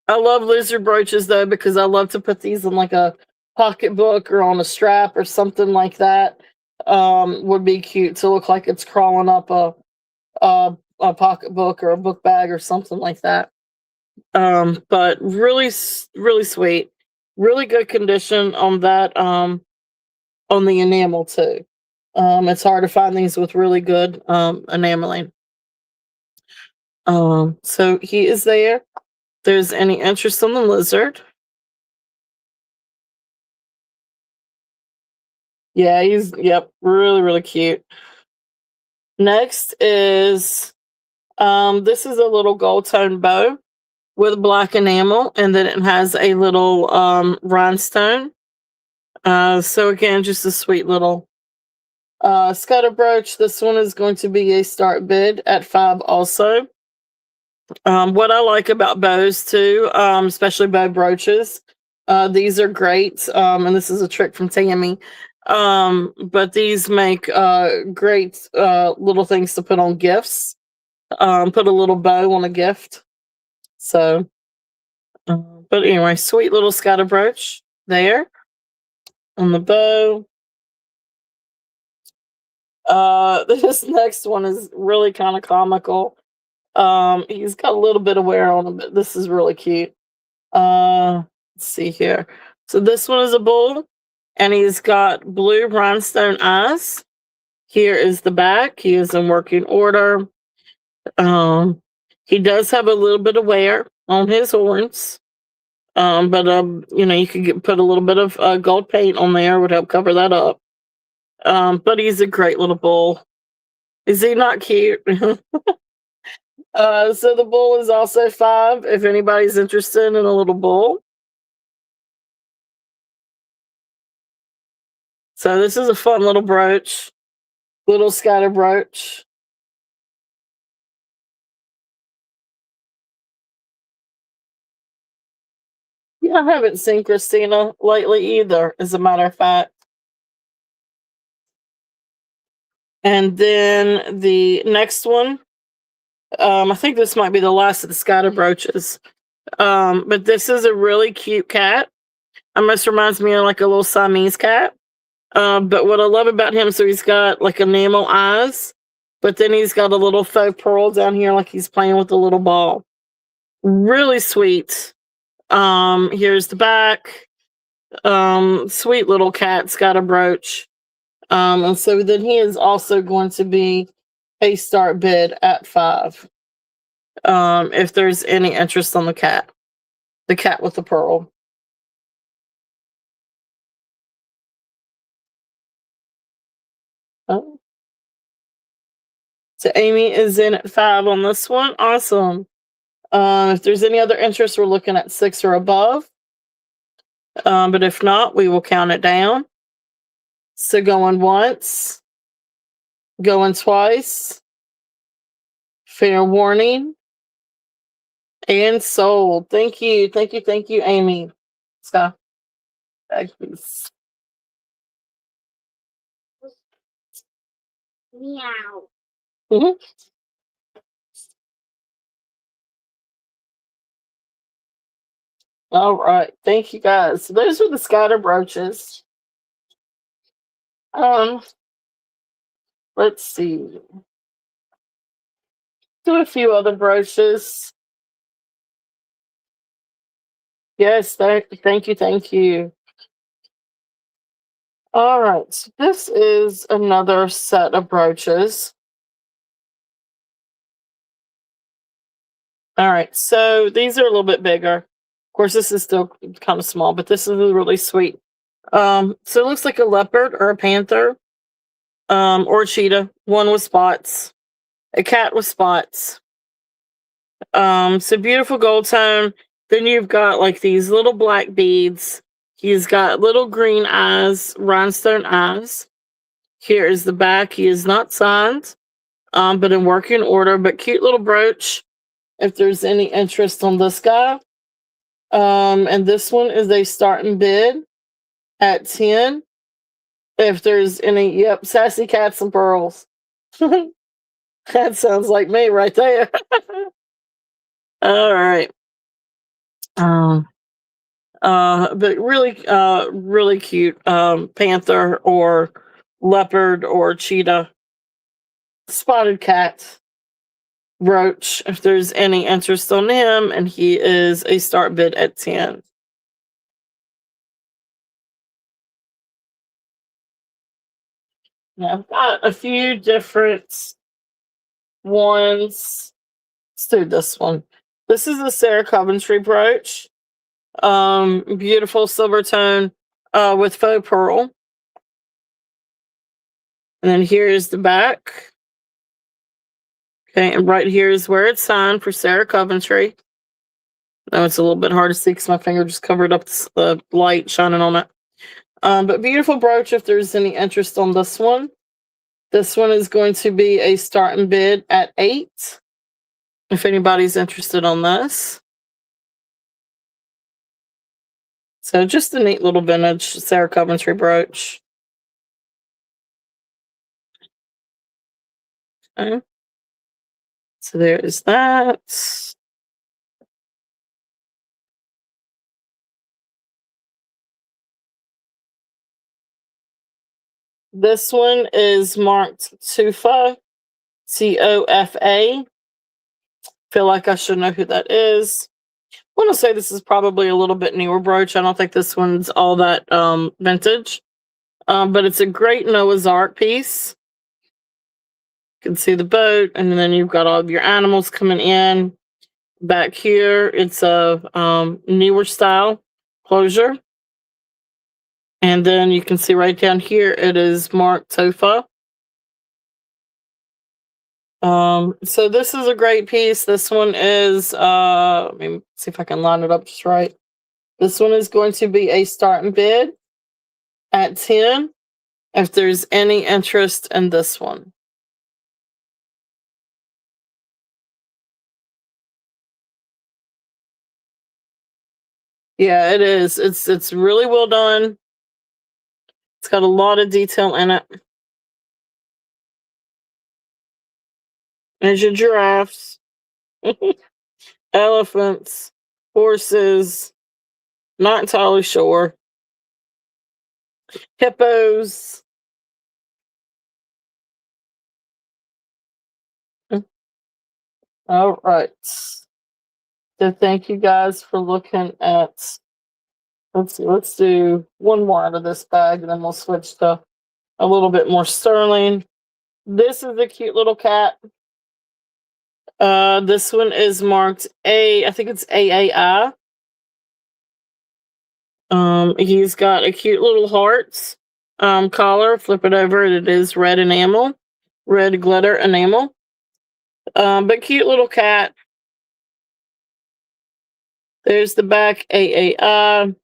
Speaker 3: I love lizard brooches though because I love to put these in like a pocketbook or on a strap or something like that. Would be cute to look like it's crawling up a pocketbook or a book bag or something like that. But really, really sweet. Really good condition on that. On the enamel too. It's hard to find these with really good enameling. So he is there. If there's any interest in the lizard. Yeah, really, really cute. Next is this is a little gold tone bow with black enamel, and then it has a little rhinestone. So again, just a sweet little scatter brooch. This one is going to be a start bid at 5 also. What I like about bows too, especially bow brooches, these are great. And this is a trick from Tammy. But these make great little things to put on gifts. Put a little bow on a gift. So, but anyway, sweet little scatter brooch there on the bow. This next one is really kind of comical. He's got a little bit of wear on him, but this is really cute. Let's see here. So this one is a bull, and he's got blue rhinestone eyes. Here is the back. He is in working order. He does have a little bit of wear on his horns. But you could put a little bit of gold paint on there, would help cover that up. But he's a great little bull. Is he not cute? So the bull is also 5 if anybody's interested in a little bull. So this is a fun little brooch. Little scatter brooch. Yeah, I haven't seen Christina lately either, as a matter of fact. And then the next one, I think this might be the last of the scatter brooches. But this is a really cute cat. Almost reminds me of like a little Siamese cat. But what I love about him, so he's got like enamel eyes, but then he's got a little faux pearl down here, like he's playing with a little ball. Really sweet. Here's the back. Sweet little cat's got a brooch. And so then he is also going to be a start bid at 5. If there's any interest on the cat with the pearl. Oh. So Amy is in at 5 on this one. Awesome. If there's any other interest, we're looking at 6 or above. But if not, we will count it down. So going once, going twice, fair warning, and sold. Thank you, thank you, thank you, Amy. Scott, bag please.
Speaker 4: Meow.
Speaker 3: Mm-hmm. All right, thank you guys. So those are the scatter brooches. Let's see. Do a few other brooches. Yes, thank you, thank you. All right, so this is another set of brooches. All right, so these are a little bit bigger. Of course, this is still kind of small, but this is really sweet. So it looks like a leopard or a panther, or a cheetah, one with spots, a cat with spots. So beautiful gold tone. Then you've got like these little black beads. He's got little green eyes, rhinestone eyes. Here is the back. He is not signed, but in working order, but cute little brooch. If there's any interest on this guy. And this one is a starting bid at 10. If there's any, yep, sassy cats and pearls. That sounds like me right there. All right. But really cute panther or leopard or cheetah, spotted cat brooch. If there's any interest on him, and he is a start bid at 10. Now I've got a few different ones. Let's do this one. This is a Sarah Coventry brooch. Beautiful silver tone with faux pearl. And then here is the back. Okay, and right here is where it's signed for Sarah Coventry. Now it's a little bit hard to see because my finger just covered up the light shining on it. But beautiful brooch if there's any interest on this one. This one is going to be a starting bid at 8. If anybody's interested on this. So just a neat little vintage Sarah Coventry brooch. Okay. So there is that. This one is marked Tufa, Tofa. Feel like I should know who that is. I want to say this is probably a little bit newer brooch. I don't think this one's all that vintage. But it's a great Noah's Ark piece. You can see the boat, and then you've got all of your animals coming in. Back here, it's a newer style closure. And then you can see right down here, it is marked Tofa. So this is a great piece. This one is, let me see if I can line it up just right. This one is going to be a starting bid at 10. if there's any interest in this one. Yeah, it is. It's really well done. It's got a lot of detail in it. There's your giraffes, elephants, horses, not entirely sure, hippos. All right. So thank you guys for looking at. Let's see. Let's do one more out of this bag, and then we'll switch to a little bit more sterling. This is a cute little cat. This one is marked A. I think it's AAI. He's got a cute little hearts collar. Flip it over, and it is red enamel, red glitter enamel. But cute little cat. There's the back AAI.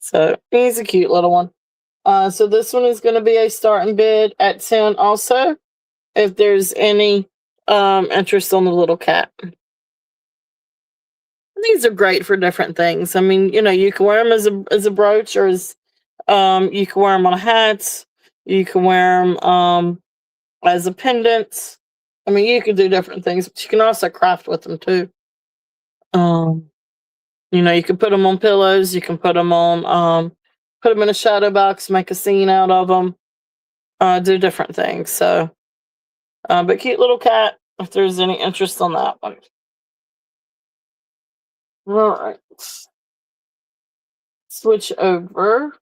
Speaker 3: So he's a cute little one. So this one is going to be a starting bid at 10 also, if there's any interest on the little cat. These are great for different things. I mean, you know, you can wear them as a brooch, or as you can wear them on a hat. You can wear them as a pendant. I mean, you can do different things, but you can also craft with them too. You know, you can put them on pillows. You can put them on, put them in a shadow box, make a scene out of them, do different things. So, but cute little cat, if there's any interest on that one. All right. Switch over.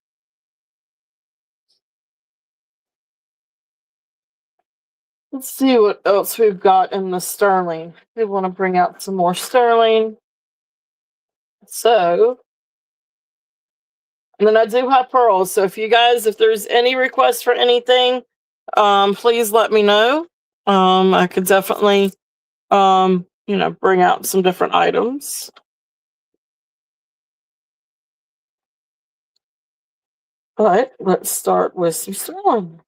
Speaker 3: Let's see what else we've got in the sterling. We want to bring out some more sterling. So, and then I do have pearls. So if there's any requests for anything, please let me know. I could definitely, you know, bring out some different items. But let's start with some sterling.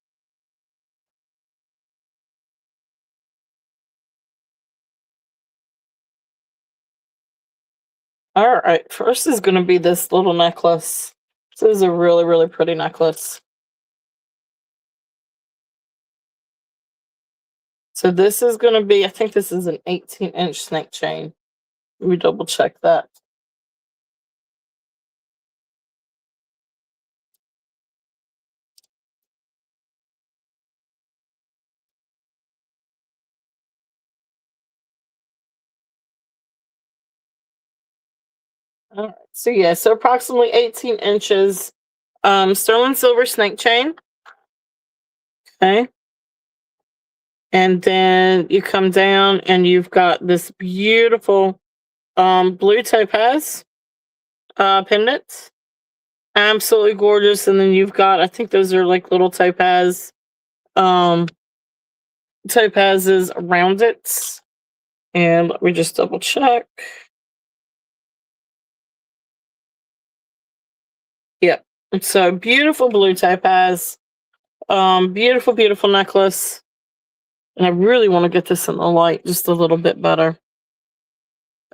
Speaker 3: All right, first is going to be this little necklace. This is a really, really pretty necklace. So this is going to be, I think this is an 18-inch snake chain. Let me double check that. All right, so yeah, so approximately 18 inches. Sterling silver snake chain. Okay. And then you come down and you've got this beautiful blue topaz pendant. Absolutely gorgeous. And then you've got, I think those are like little topazes around it. And let me just double check. Yep. So beautiful blue topaz. Beautiful, beautiful necklace. And I really want to get this in the light just a little bit better.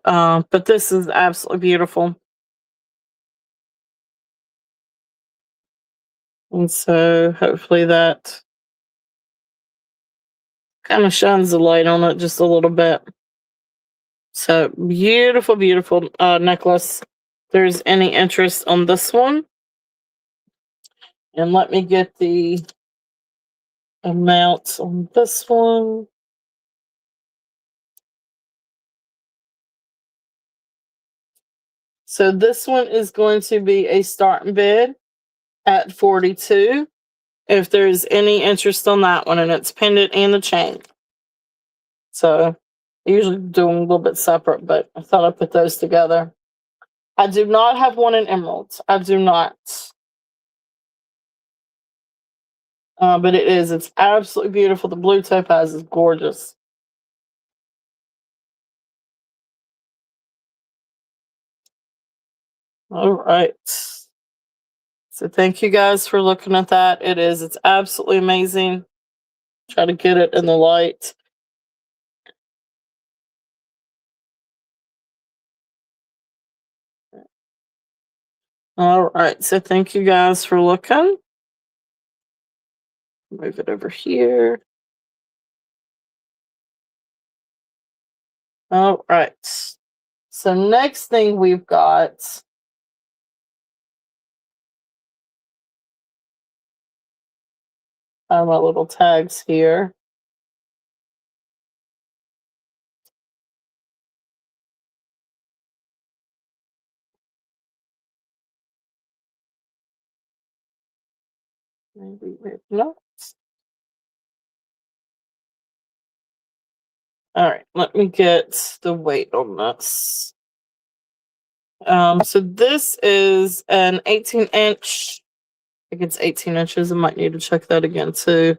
Speaker 3: But this is absolutely beautiful. And so hopefully that kind of shines the light on it just a little bit. So beautiful, beautiful necklace. If there's any interest on this one. And let me get the amount on this one. So this one is going to be a starting bid at 42. If there's any interest on that one, and it's pendant and the chain. So I usually do them a little bit separate, but I thought I'd put those together. I do not have one in emeralds. I do not. But it's absolutely beautiful. The blue topaz is gorgeous. All right. So thank you guys for looking at that. It's absolutely amazing. Try to get it in the light. All right, so thank you guys for looking. Move it over here. All right. So next thing we've got my little tags here. Maybe no. All right, let me get the weight on this. So this is an 18-inch. I think it's 18 inches. I might need to check that again too.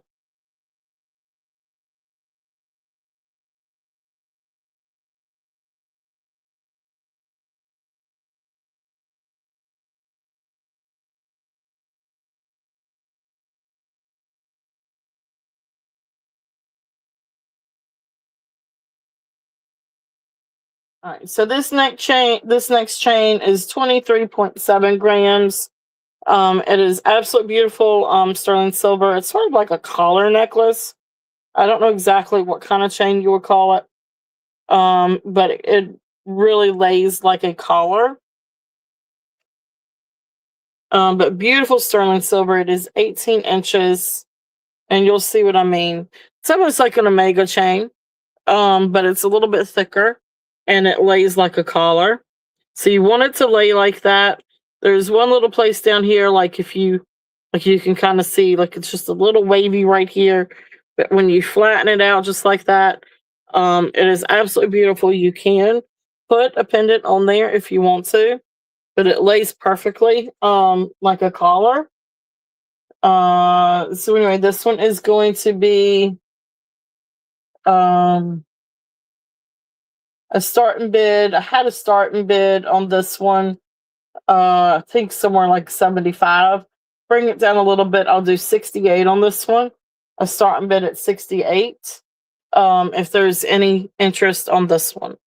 Speaker 3: All right, so this next chain is 23.7 grams. It is absolutely beautiful, sterling silver. It's sort of like a collar necklace. I don't know exactly what kind of chain you would call it, but it really lays like a collar. But beautiful sterling silver. It is 18 inches, and you'll see what I mean. It's almost like an omega chain, but it's a little bit thicker, and it lays like a collar. So you want it to lay like that. There's one little place down here, you can kind of see, like it's just a little wavy right here. But when you flatten it out just like that, it is absolutely beautiful. You can put a pendant on there if you want to, but it lays perfectly, like a collar. So anyway, this one is going to be a starting bid. I had a starting bid on this one. I think somewhere like 75. Bring it down a little bit. I'll do 68 on this one. A starting bid at 68. If there's any interest on this one.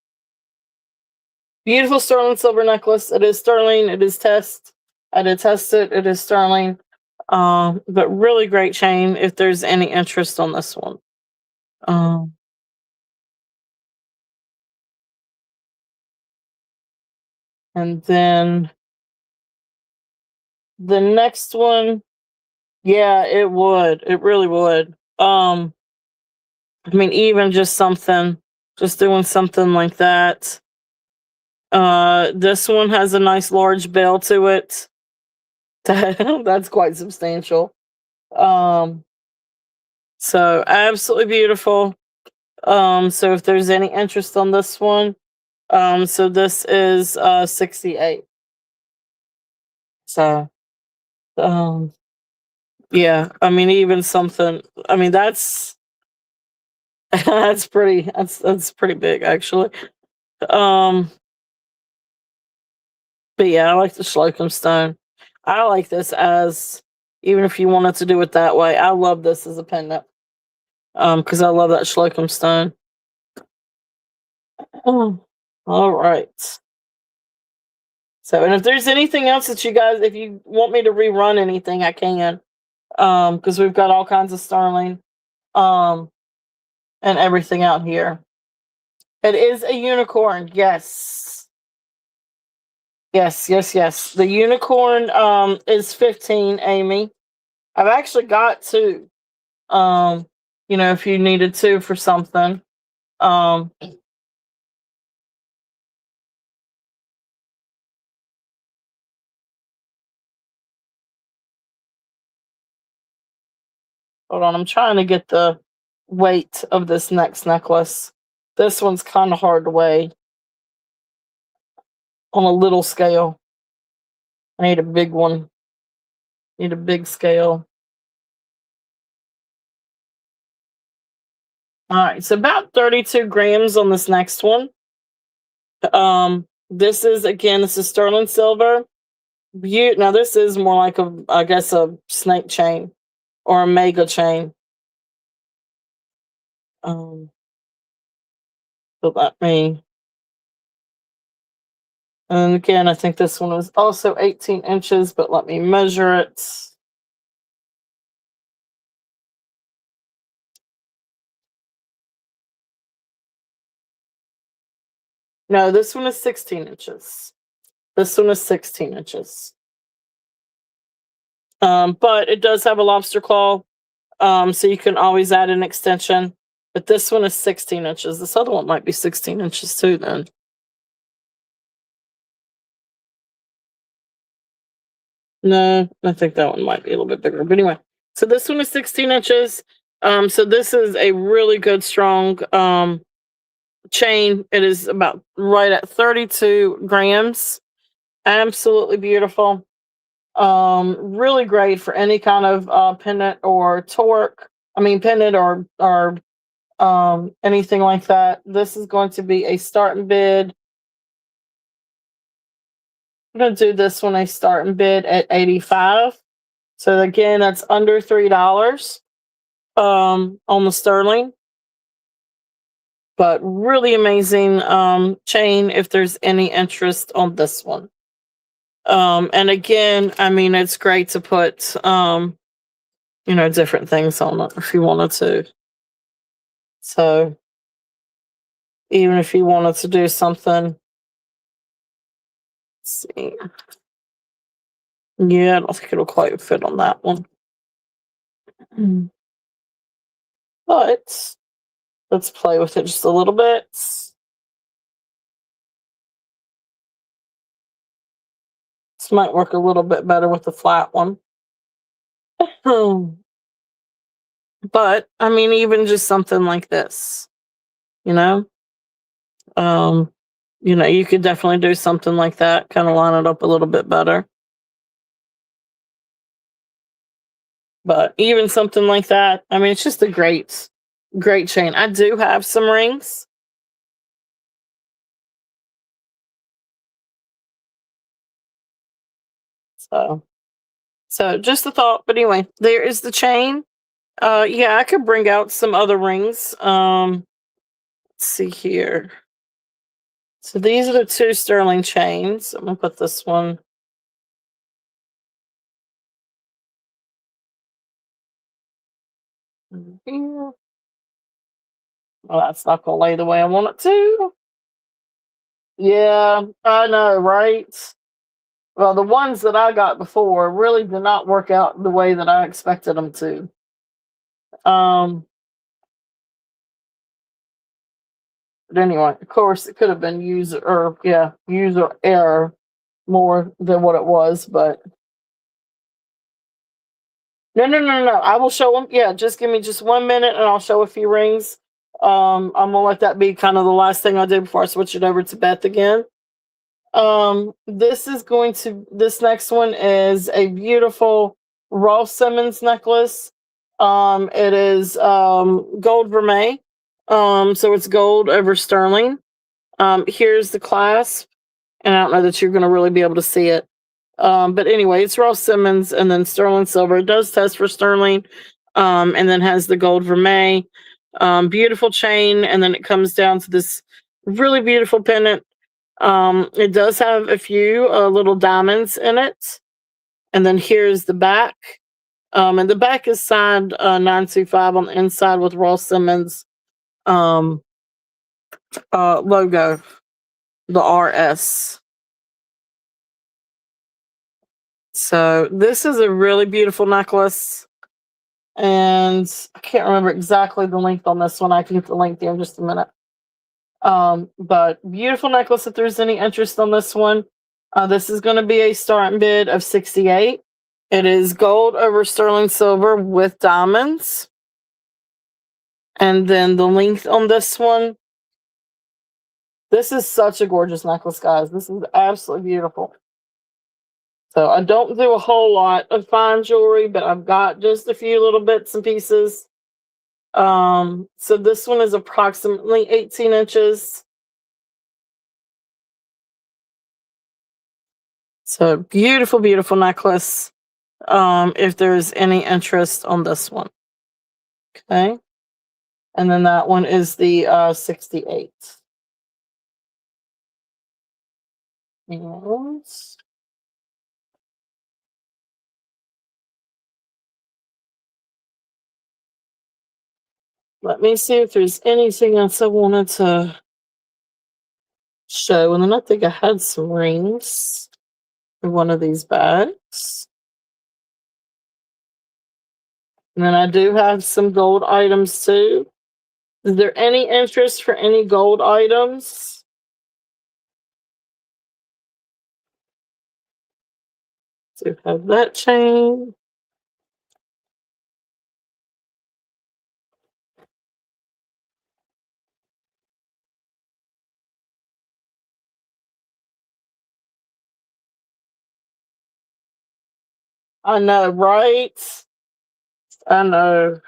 Speaker 3: Beautiful sterling silver necklace. It is sterling. It is test. I did test it. It is sterling. But really great chain if there's any interest on this one. And then the next one, yeah, it would. It really would. I mean, even just doing something like that. This one has a nice large bell to it. That's quite substantial. So absolutely beautiful. So if there's any interest on this one, so this is 68. So yeah, I mean, even something, I mean, that's that's pretty big actually. But yeah, I like the Slocum stone. I like this as, even if you wanted to do it that way, I love this as a pendant. Because I love that Slocum stone. All right. So, and if there's anything else that you guys, if you want me to rerun anything, I can. Because we've got all kinds of sterling, and everything out here. It is a unicorn, yes. Yes. The unicorn is 15, Amy. I've actually got 2. If you needed 2 for something. Hold on, I'm trying to get the weight of this next necklace. This one's kind of hard to weigh on a little scale. I need a big one. Need a big scale. All right, so about 32 grams on this next one. This is sterling silver. Now this is more like I guess a snake chain or a mega chain. So let me. And again, I think this one was also 18 inches, but let me measure it. No, this one is 16 inches. This one is 16 inches. But it does have a lobster claw, so you can always add an extension. But this one is 16 inches. This other one might be 16 inches too then. No, I think that one might be a little bit bigger. But anyway, so this one is 16 inches. So this is a really good, strong chain. It is about right at 32 grams. Absolutely beautiful. Really great for any kind of pendant or pendant or anything like that. This is going to be a starting bid. I'm going to do this one a starting bid at $85. So again, that's under $3 on the sterling. But really amazing chain if there's any interest on this one. And again, I mean, it's great to put different things on it if you wanted to. So even if you wanted to do something, let's see. Yeah, I don't think it'll quite fit on that one. But let's play with it just a little bit. This might work a little bit better with the flat one. But I mean, even just something like this, you could definitely do something like that, kind of line it up a little bit better. But even something like that, I mean, it's just a great, great chain. I do have some rings. So just a thought. But anyway, there is the chain. Yeah, I could bring out some other rings. Let's see here. So these are the two sterling chains. I'm gonna put this one. Here. Well, that's not gonna lay the way I want it to. Yeah, I know, right? Well, the ones that I got before really did not work out the way that I expected them to. But anyway, of course, it could have been user error more than what it was, but no. I will show them. Yeah, just give me just 1 minute and I'll show a few rings. I'm gonna let that be kind of the last thing I do before I switch it over to Beth again. This next one is a beautiful Rolf Simmons necklace. It is gold vermeil. So it's gold over sterling. Here's the clasp, and I don't know that you're going to really be able to see it. But anyway, it's Rolf Simmons and then sterling silver. It does test for sterling, and then has the gold vermeil. Beautiful chain, and then it comes down to this really beautiful pendant. It does have a few little diamonds in it. And then here's the back. And the back is signed 925 on the inside with Rolf Simmons logo, the RS. So this is a really beautiful necklace. And I can't remember exactly the length on this one. I can get the length here in just a minute. But beautiful necklace if there's any interest on this one. This is going to be a starting bid of $68. It is gold over sterling silver with diamonds. And then the length on this one. This is such a gorgeous necklace, guys. This is absolutely beautiful. So I don't do a whole lot of fine jewelry, but I've got just a few little bits and pieces. So this one is approximately 18 inches. So beautiful, beautiful necklace. If there's any interest on this one. Okay. And then that one is the 68. And let me see if there's anything else I wanted to show. And then I think I had some rings in one of these bags. And then I do have some gold items too. Is there any interest for any gold items? Do have that chain. I know, right? I know.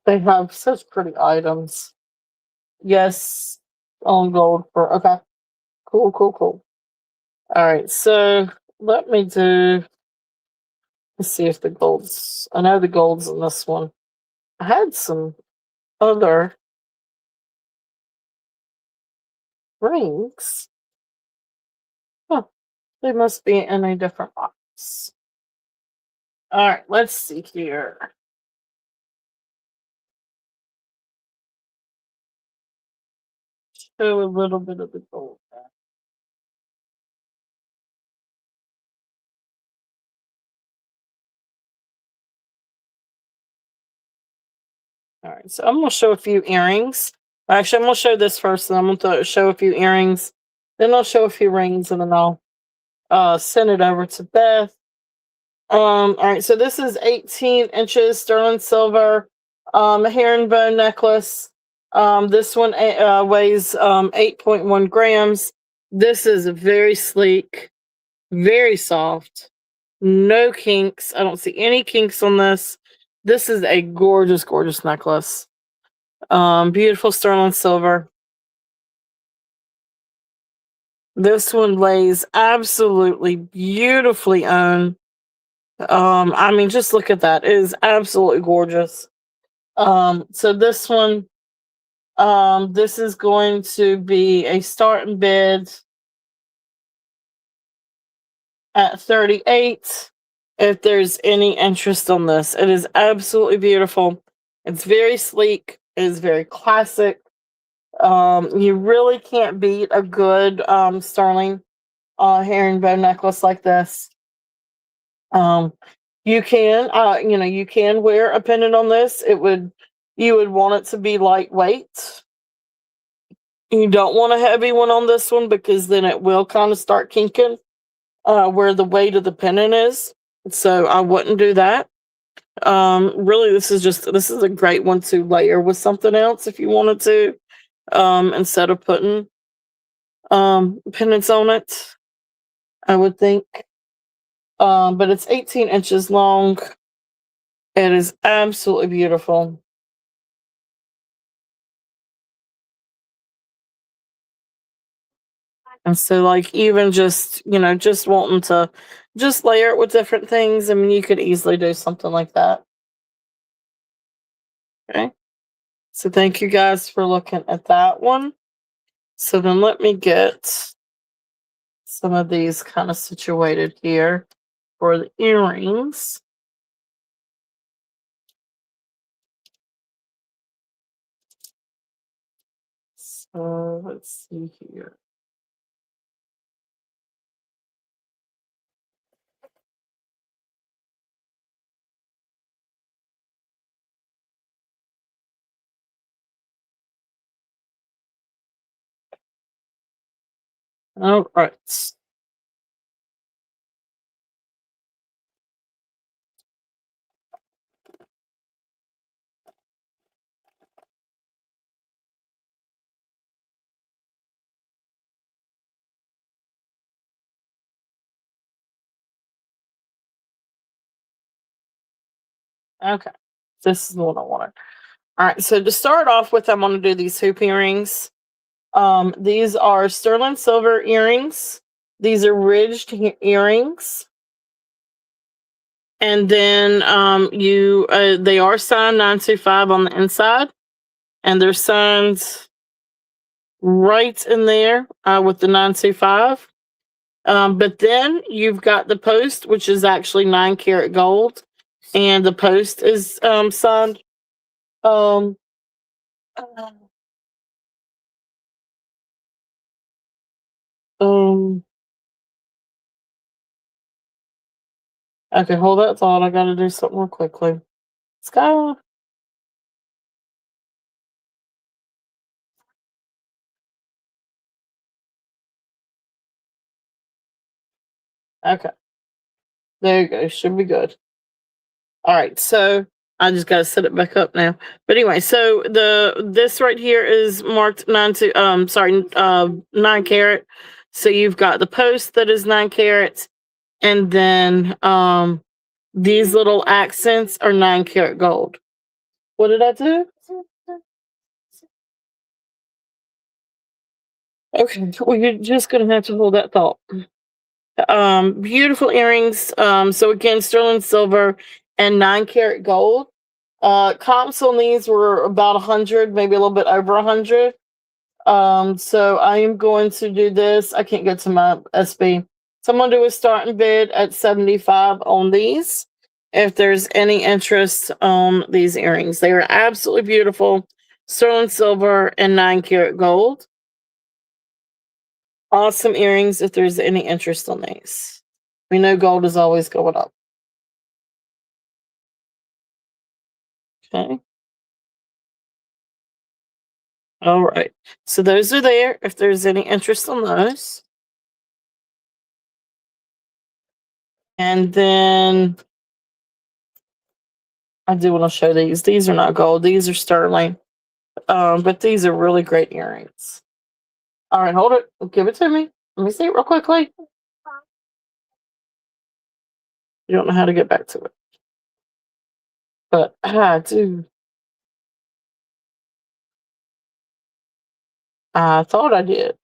Speaker 3: They have such pretty items. Yes, on gold for okay. Cool, cool, cool. All right, so let me do. Let's see if the gold's. I know the gold's in this one. I had some other rings. Huh, they must be in a different box. All right, let's see here. Show a little bit of the gold there. All right, so I'm going to show a few earrings. Actually, I'm going to show this first, and I'm going to show a few earrings. Then I'll show a few rings, and then I'll send it over to Beth. All right, so this is 18 inches sterling silver herringbone necklace. This one weighs 8.1 grams. This is very sleek, very soft, no kinks. I don't see any kinks on this. This is a gorgeous, gorgeous necklace. Beautiful sterling silver. This one lays absolutely beautifully on. I mean, just look at that. It is absolutely gorgeous. So this one, this is going to be a starting bid at 38. If there's any interest on this, it is absolutely beautiful. It's very sleek. It is very classic. You really can't beat a good sterling herringbone necklace like this. You can, you can wear a pendant on this. You would want it to be lightweight. You don't want a heavy one on this one because then it will kind of start kinking where the weight of the pendant is. So I wouldn't do that. Really, this is a great one to layer with something else if you wanted to, instead of putting pendants on it, I would think. But it's 18 inches long. It is absolutely beautiful. And so, like, even just, just wanting to just layer it with different things, I mean, you could easily do something like that. Okay. So thank you guys for looking at that one. So then let me get some of these kind of situated here for the earrings. So let's see here. All right. Okay. This is the one I wanted. All right. So to start off with, I'm going to do these hoop earrings. These are sterling silver earrings. These are ridged earrings. And then they are signed 925 on the inside. And they're signed right in there with the 925. But then you've got the post, which is actually 9 karat gold. And the post is signed. Okay, hold that thought. I gotta do something real quickly. Sky. Okay. There you go. Should be good. All right. So I just gotta set it back up now. But anyway, so this right here is marked 9 karat. So you've got the post that is 9 karat, and then these little accents are 9 karat gold. What did I do? Okay, well, you're just gonna have to hold that thought. Beautiful earrings. So again, sterling silver and 9 karat gold. Comps on these were about 100, maybe a little bit over 100. So I am going to do this. I can't get to my SB. So I'm going to do a starting bid at 75 on these. If there's any interest on these earrings, they are absolutely beautiful. Sterling silver and 9 karat gold. Awesome earrings if there's any interest on these. We know gold is always going up. Okay. All right. So those are there if there's any interest on those. And then I do want to show these. These are not gold. These are sterling. But these are really great earrings. All right, hold it. Give it to me. Let me see it real quickly. You don't know how to get back to it. But I do. I thought I did.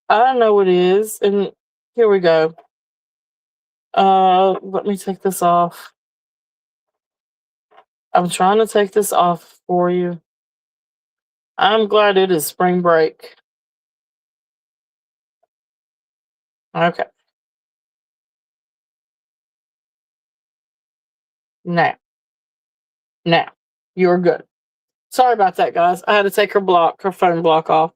Speaker 3: I know it is. And here we go. Let me take this off. I'm trying to take this off for you. I'm glad it is spring break. Okay. Now, you're good. Sorry about that, guys. I had to take her phone block off.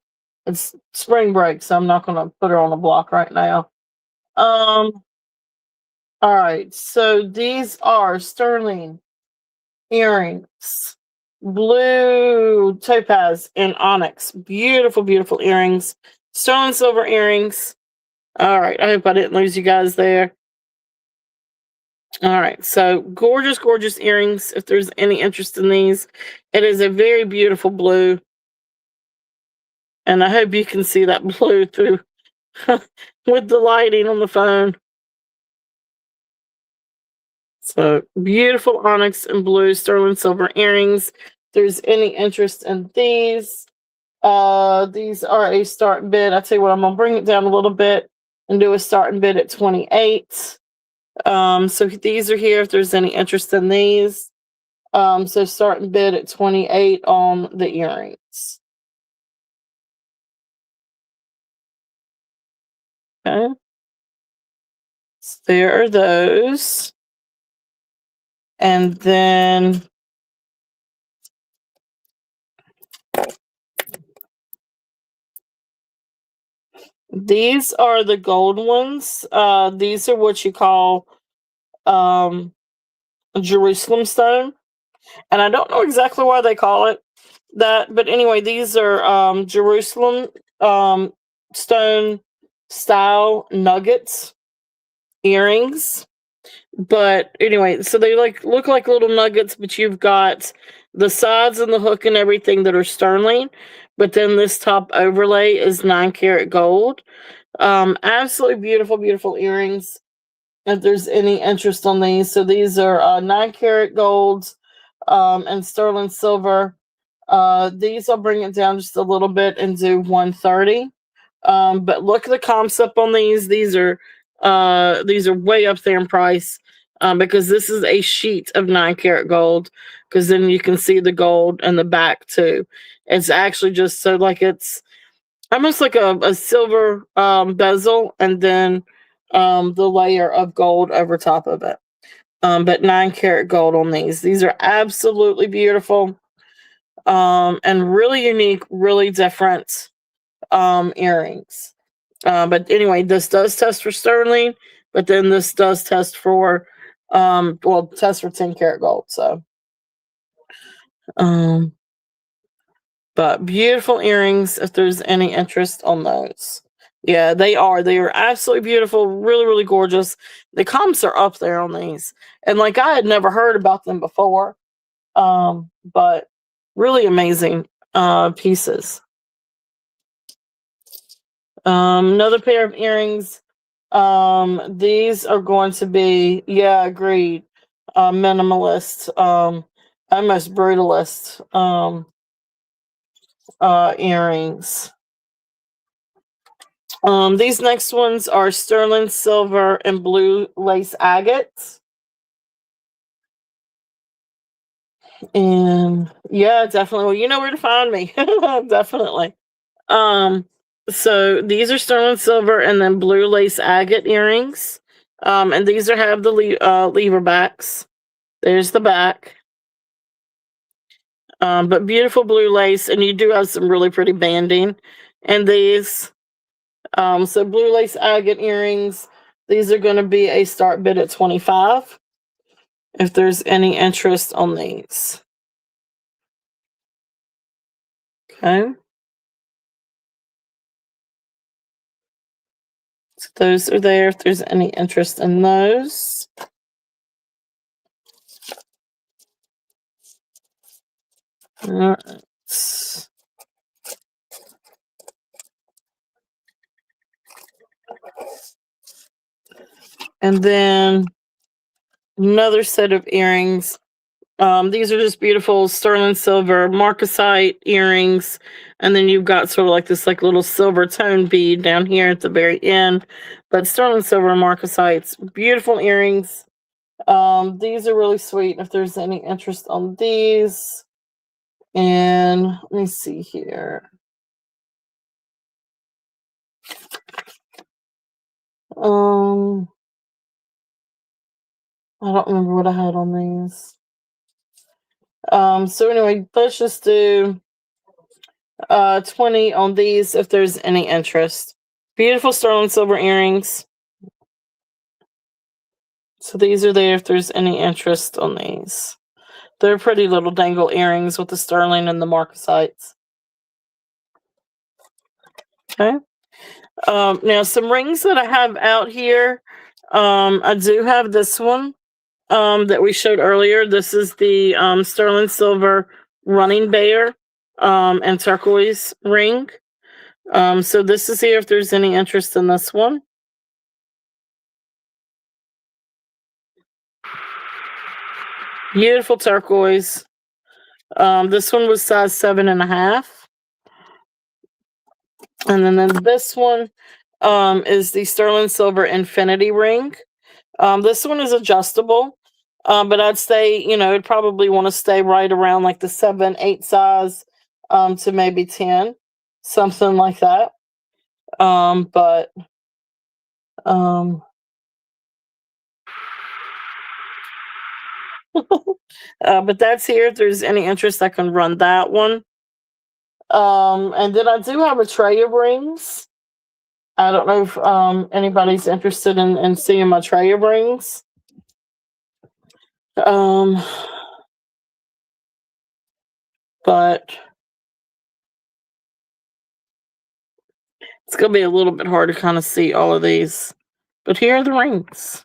Speaker 3: It's spring break, so I'm not going to put her on the block right now. All right. So these are sterling earrings, blue topaz and onyx. Beautiful, beautiful earrings. Sterling silver earrings. All right. I hope I didn't lose you guys there. All right, so gorgeous, gorgeous earrings. If there's any interest in these, it is a very beautiful blue. And I hope you can see that blue through with the lighting on the phone. So beautiful onyx and blue sterling silver earrings. If there's any interest in these are a start bid. I tell you what, I'm gonna bring it down a little bit and do a starting bid at 28. So these are here if there's any interest in these. So starting bid at 28 on the earrings. Okay. So there are those. And then these are the gold ones. These are what you call Jerusalem stone. And I don't know exactly why they call it that, but anyway, these are Jerusalem stone style nuggets earrings. But anyway, so they look like little nuggets, but you've got the sides and the hook and everything that are sterling, but then this top overlay is 9 karat gold. Absolutely beautiful, beautiful earrings. If there's any interest on these, so these are 9 karat golds and sterling silver. These I'll bring it down just a little bit and do 130. But look at the comps up on these. These are way up there in price because this is a sheet of 9 karat gold. Because then you can see the gold in the back too. It's actually just so like it's almost like a silver bezel and then the layer of gold over top of it. But 9 karat gold on these. These are absolutely beautiful and really unique, really different earrings. But anyway, this does test for sterling, but then this does test for test for 10 karat gold. So but beautiful earrings if there's any interest on those. Yeah, they are absolutely beautiful, really, really gorgeous. The comps are up there on these. And like I had never heard about them before. But really amazing pieces. Another pair of earrings. These are going to be, yeah, agreed. Minimalist, almost brutalist earrings. These next ones are sterling silver and blue lace agates. And yeah, definitely. Well, you know where to find me. Definitely. So these are sterling silver and then blue lace agate earrings. And these have the lever backs. There's the back. But beautiful blue lace, and you do have some really pretty banding. And these, so blue lace agate earrings. These are going to be a start bid at $25. If there's any interest on these. Okay. So those are there if there's any interest in those. All right. And then another set of earrings. These are just beautiful sterling silver marcasite earrings. And then you've got sort of like this little silver tone bead down here at the very end. But sterling silver marcasites, beautiful earrings. These are really sweet if there's any interest on these. And let me see here. I don't remember what I had on these. So anyway, let's just do 20 on these if there's any interest. Beautiful sterling silver earrings. So these are there if there's any interest on these. They're pretty little dangle earrings with the sterling and the marcasites. Okay. Now some rings that I have out here. I do have this one that we showed earlier. This is the sterling silver running bear and turquoise ring. So this is here if there's any interest in this one. Beautiful turquoise. This one was size 7.5. And then this one is the sterling silver infinity ring. This one is adjustable. But I'd say, it'd probably want to stay right around like the 7, 8 size to maybe 10. Something like that. But But that's here. If there's any interest, I can run that one. And then I do have a tray of rings. I don't know if anybody's interested in seeing my tray of rings. But it's gonna be a little bit hard to kind of see all of these. But here are the rings.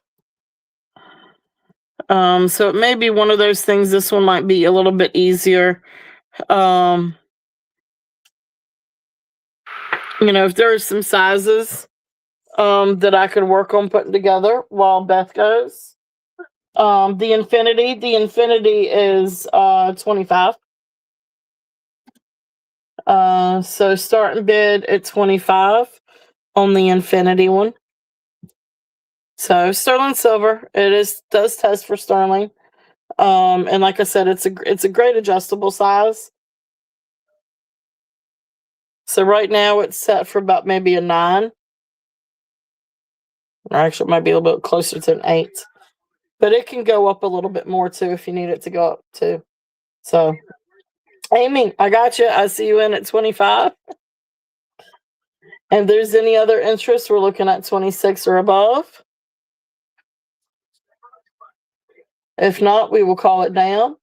Speaker 3: So it may be one of those things. This one might be a little bit easier. You know, if there are some sizes that I could work on putting together while Beth goes. The infinity is 25. So starting bid at 25 on the infinity one. So sterling silver, does test for sterling. And like I said, it's a great adjustable size. So right now it's set for about maybe a 9. Or actually it might be a little bit closer to an 8. But it can go up a little bit more too if you need it to go up too. So Amy, I got you. I see you in at 25. And if there's any other interest, we're looking at 26 or above. If not, we will call it down.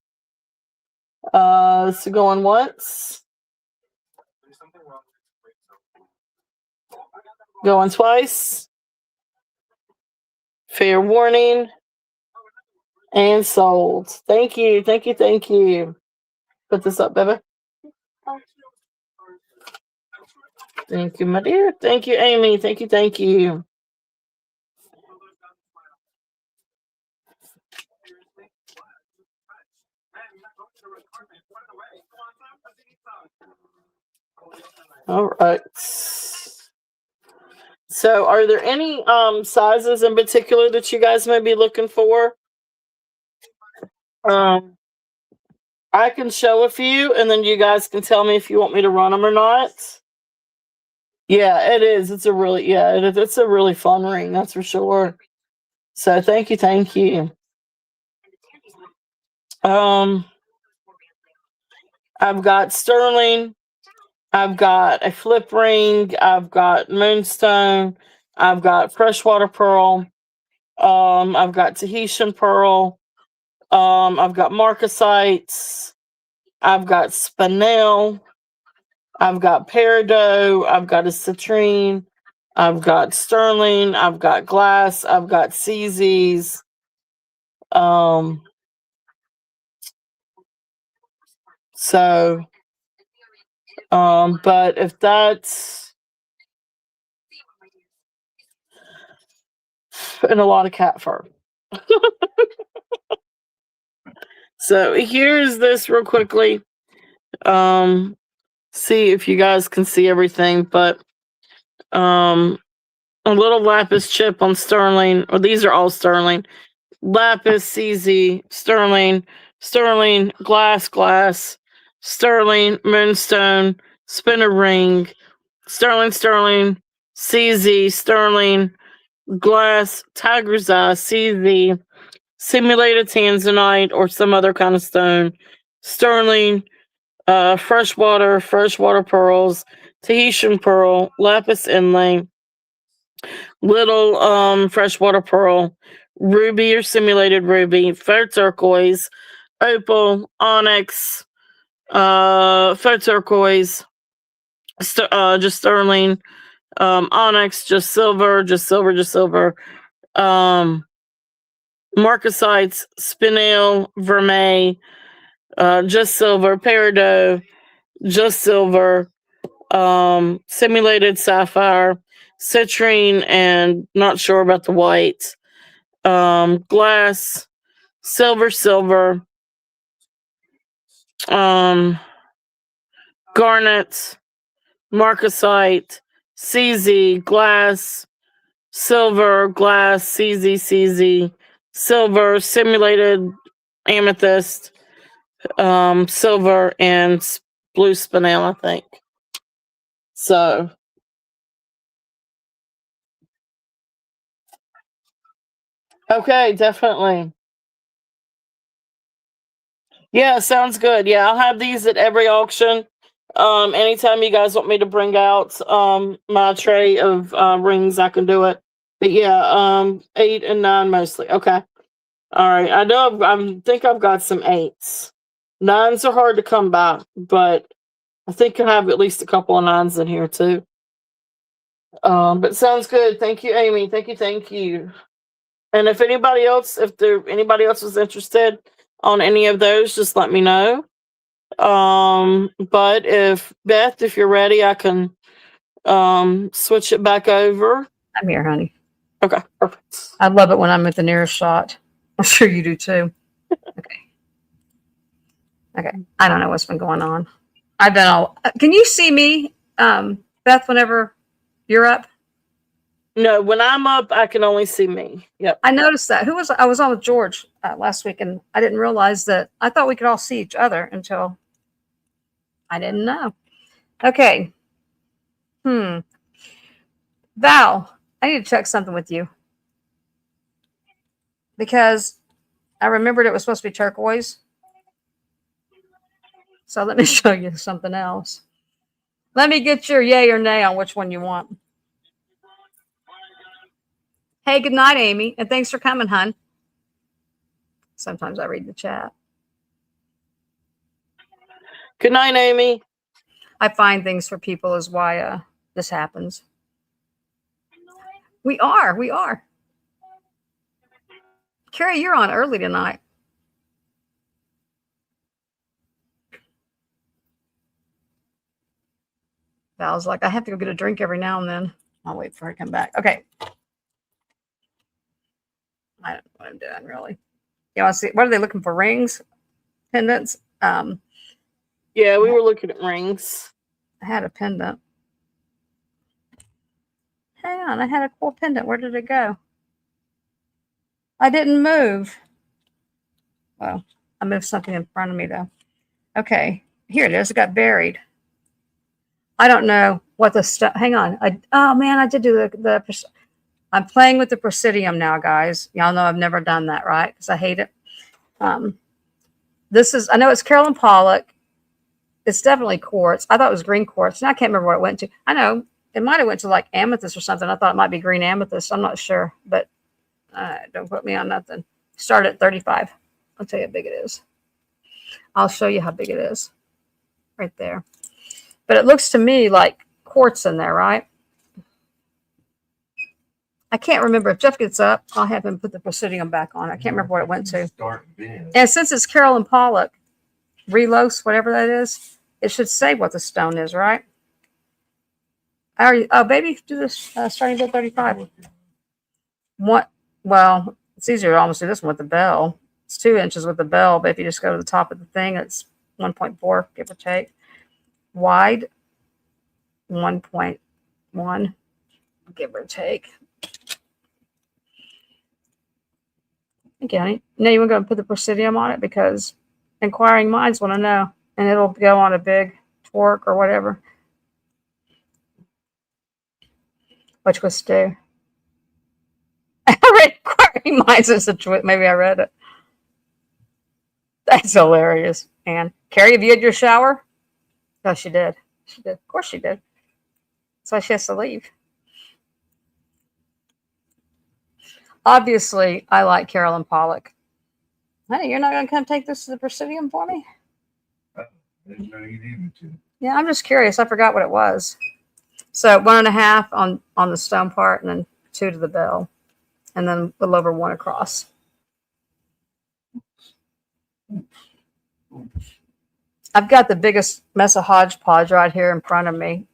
Speaker 3: So going once. Going twice. Fair warning. And sold. Thank you. Thank you. Thank you. Put this up, baby. Thank you, my dear. Thank you, Amy. Thank you. Thank you. All right. So are there any sizes in particular that you guys may be looking for? I can show a few and then you guys can tell me if you want me to run them or not. Yeah, it is. It's a really it's a really fun ring, that's for sure. So thank you, thank you. I've got sterling, I've got a flip ring, I've got moonstone, I've got freshwater pearl, I've got Tahitian pearl, I've got marcasites, I've got spinel, I've got peridot, I've got a citrine, I've got sterling, I've got glass, I've got CZs. But if that's and a lot of cat fur. So here's this real quickly. See if you guys can see everything, but a little lapis chip on sterling, or these are all sterling. Lapis, CZ, sterling, glass, sterling, moonstone, spinner ring, sterling, CZ, sterling, glass, tiger's eye, CZ, simulated tanzanite or some other kind of stone, sterling, freshwater pearls, Tahitian pearl, lapis inlay, little freshwater pearl, ruby or simulated ruby, faux turquoise, opal, onyx, faux turquoise, just sterling, onyx, just silver, marcasites, spinel, vermeil, just silver, peridot, just silver, simulated sapphire, citrine, and not sure about the white, glass, silver, garnet, marcasite, CZ, glass, silver, glass, CZ, silver, simulated amethyst, silver, and blue spinel, I think. So okay, definitely. Yeah, sounds good. Yeah, I'll have these at every auction. Anytime you guys want me to bring out my tray of rings, I can do it. But yeah, 8 and 9 mostly. Okay. All right. I know I think I've got some 8s. 9s are hard to come by, but I think I have at least a couple of 9s in here too. But sounds good. Thank you, Amy. Thank you. And if anybody else was interested on any of those, just let me know. But if Beth, if you're ready, I can switch it back over.
Speaker 1: I'm here, honey.
Speaker 3: Okay, perfect.
Speaker 1: I love it when I'm at the nearest shot. I'm sure you do too. Okay. I don't know what's been going on. I've been all. Can you see me, Beth? Whenever you're up.
Speaker 3: No, when I'm up, I can only see me. Yep.
Speaker 1: I noticed that. I was on with George last week, and I didn't realize that. I thought we could all see each other until I didn't know. Okay. Val, I need to check something with you because I remembered it was supposed to be turquoise. So let me show you something else. Let me get your yay or nay on which one you want. Hey, good night, Amy, and thanks for coming, hon. Sometimes I read the chat.
Speaker 3: Good night, Amy.
Speaker 1: I find things for people is why this happens. We are. Carrie, you're on early tonight. Val's like, I have to go get a drink every now and then. I'll wait for her to come back. Okay. I don't know what I'm doing, really. You want to see? What are they looking for? Rings? Pendants?
Speaker 3: Yeah, we were looking at rings.
Speaker 1: I had a pendant. Hang on, I had a cool pendant. Where did it go? I didn't move. Well, I moved something in front of me, though. Okay, here it is. It got buried. I don't know what the stuff. Hang on. Oh, man, I did do the I'm playing with the Presidium now, guys. Y'all know I've never done that, right? Because I hate it. This is, I know it's Carolyn Pollock. It's definitely quartz. I thought it was green quartz. And I can't remember what it went to. I know it might have went to like amethyst or something. I thought it might be green amethyst. I'm not sure, but don't put me on nothing. Start at 35. I'll tell you how big it is. I'll show you how big it is right there. But it looks to me like quartz in there, right? I can't remember. If Jeff gets up, I'll have him put the Presidium back on. I can't remember what it went to. And since it's Carolyn Pollock, Relos, whatever that is, it should say what the stone is, right? I already, oh, baby, do this starting at 35. What? Well, it's easier to almost do this one with the bell. It's 2 inches with the bell, but if you just go to the top of the thing, it's 1.4, give or take. Wide, 1.1, give or take. Okay, honey. Now you want to go and put the Presidium on it because inquiring minds want to know, and it'll go on a big torque or whatever. Which was Stu. I read inquiring minds as a tweet. Maybe I read it. That's hilarious. And Carrie, have you had your shower? No, she did. She did. Of course she did. That's why she has to leave. Obviously, I like Carolyn Pollock. Honey, you're not going to come take this to the Presidium for me?
Speaker 2: Didn't know you needed to.
Speaker 1: Yeah, I'm just curious. I forgot what it was. So 1.5 on the stone part, and then 2 to the bell, and then a little over 1 across. I've got the biggest mess of hodgepodge right here in front of me,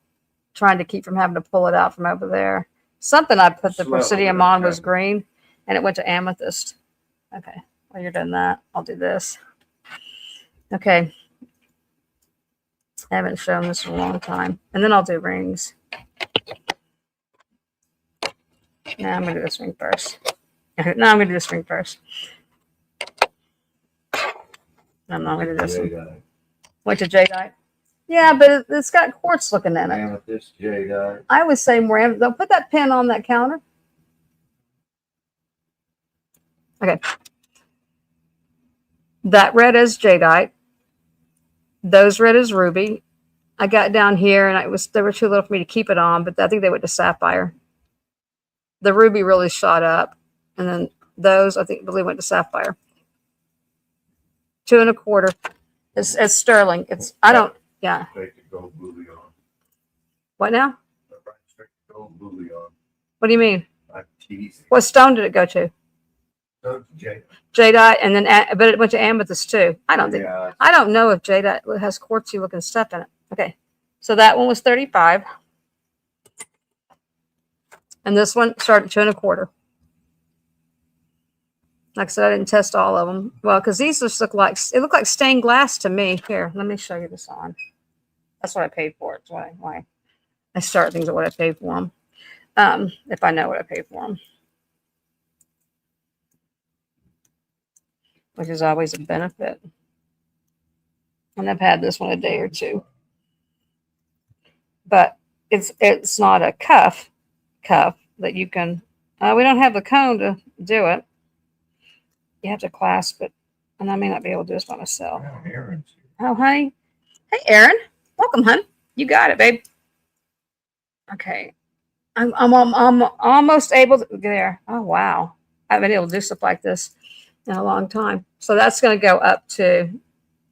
Speaker 1: trying to keep from having to pull it out from over there. Something I put the Presidium on was green, and it went to amethyst. Okay, while you're doing that, I'll do this. Okay. I haven't shown this in a long time. And then I'll do rings. No, I'm going to do this ring first. No, I'm going to do this ring first. I'm not going to do this one. Went to jadeite. Yeah, but it's got quartz looking in it.
Speaker 2: Amethyst, jadeite.
Speaker 1: I would say more amethyst. They'll put that pin on that counter. Okay. That red is jadeite. Those red is ruby. I got down here and they were too little for me to keep it on, but I think they went to sapphire. The ruby really shot up, and then those I believe went to sapphire. 2 1/4. It's sterling. It's I don't yeah.
Speaker 2: Gold bullion.
Speaker 1: What now?
Speaker 2: Gold bullion.
Speaker 1: What do you mean?
Speaker 2: I'm teasing.
Speaker 1: What stone did it go to?
Speaker 2: Jade.
Speaker 1: Jadeite, and then but it went to amethyst too. I don't
Speaker 2: Yeah.
Speaker 1: know if jadeite has quartzy looking stuff in it. Okay, so that one was 35, and this one started at 2 1/4. Like I said, I didn't test all of them. Well, because these just look like stained glass to me. Here, let me show you this on. That's what I paid for it. That's why I start things at what I paid for them. If I know what I paid for them, which is always a benefit. And I've had this one a day or two, but it's not a cuff that you can. We don't have the cone to do it. You have to clasp it, and I may not be able to do this by myself. Oh, honey. Hey, Aaron. Welcome, hun. You got it, babe. Okay. I'm almost able to get there. Oh, wow. I haven't been able to do stuff like this in a long time. So that's going to go up to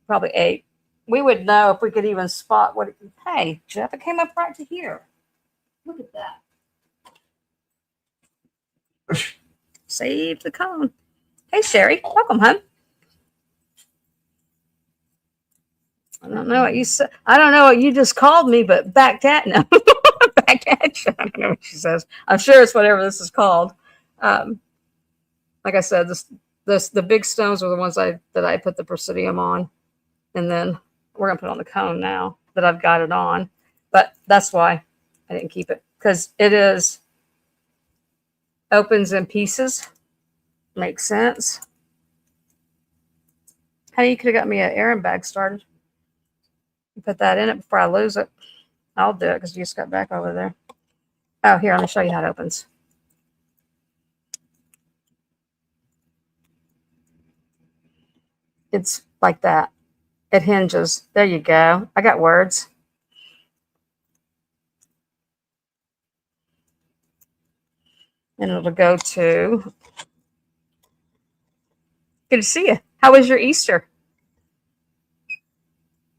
Speaker 1: probably 8. We would know if we could even spot what it. Hey, Jeff, it came up right to here. Look at that. Save the cone. Hey, Sherry. Welcome, hun. I don't know what you said. I don't know what you just called me, but back at no. Back at you. I don't know what she says. I'm sure it's whatever this is called. Like I said, the big stones are the ones that I put the presidium on, and then we're gonna put on the cone now that I've got it on. But that's why I didn't keep it, because it is opens in pieces. Makes sense. Hey, you could have got me an Aaron bag started. Put that in it before I lose it. I'll do it because you just got back over there. Oh, here, let me show you how it opens. It's like that. It hinges. There you go. I got words. And it'll go to. Good to see you. How was your Easter?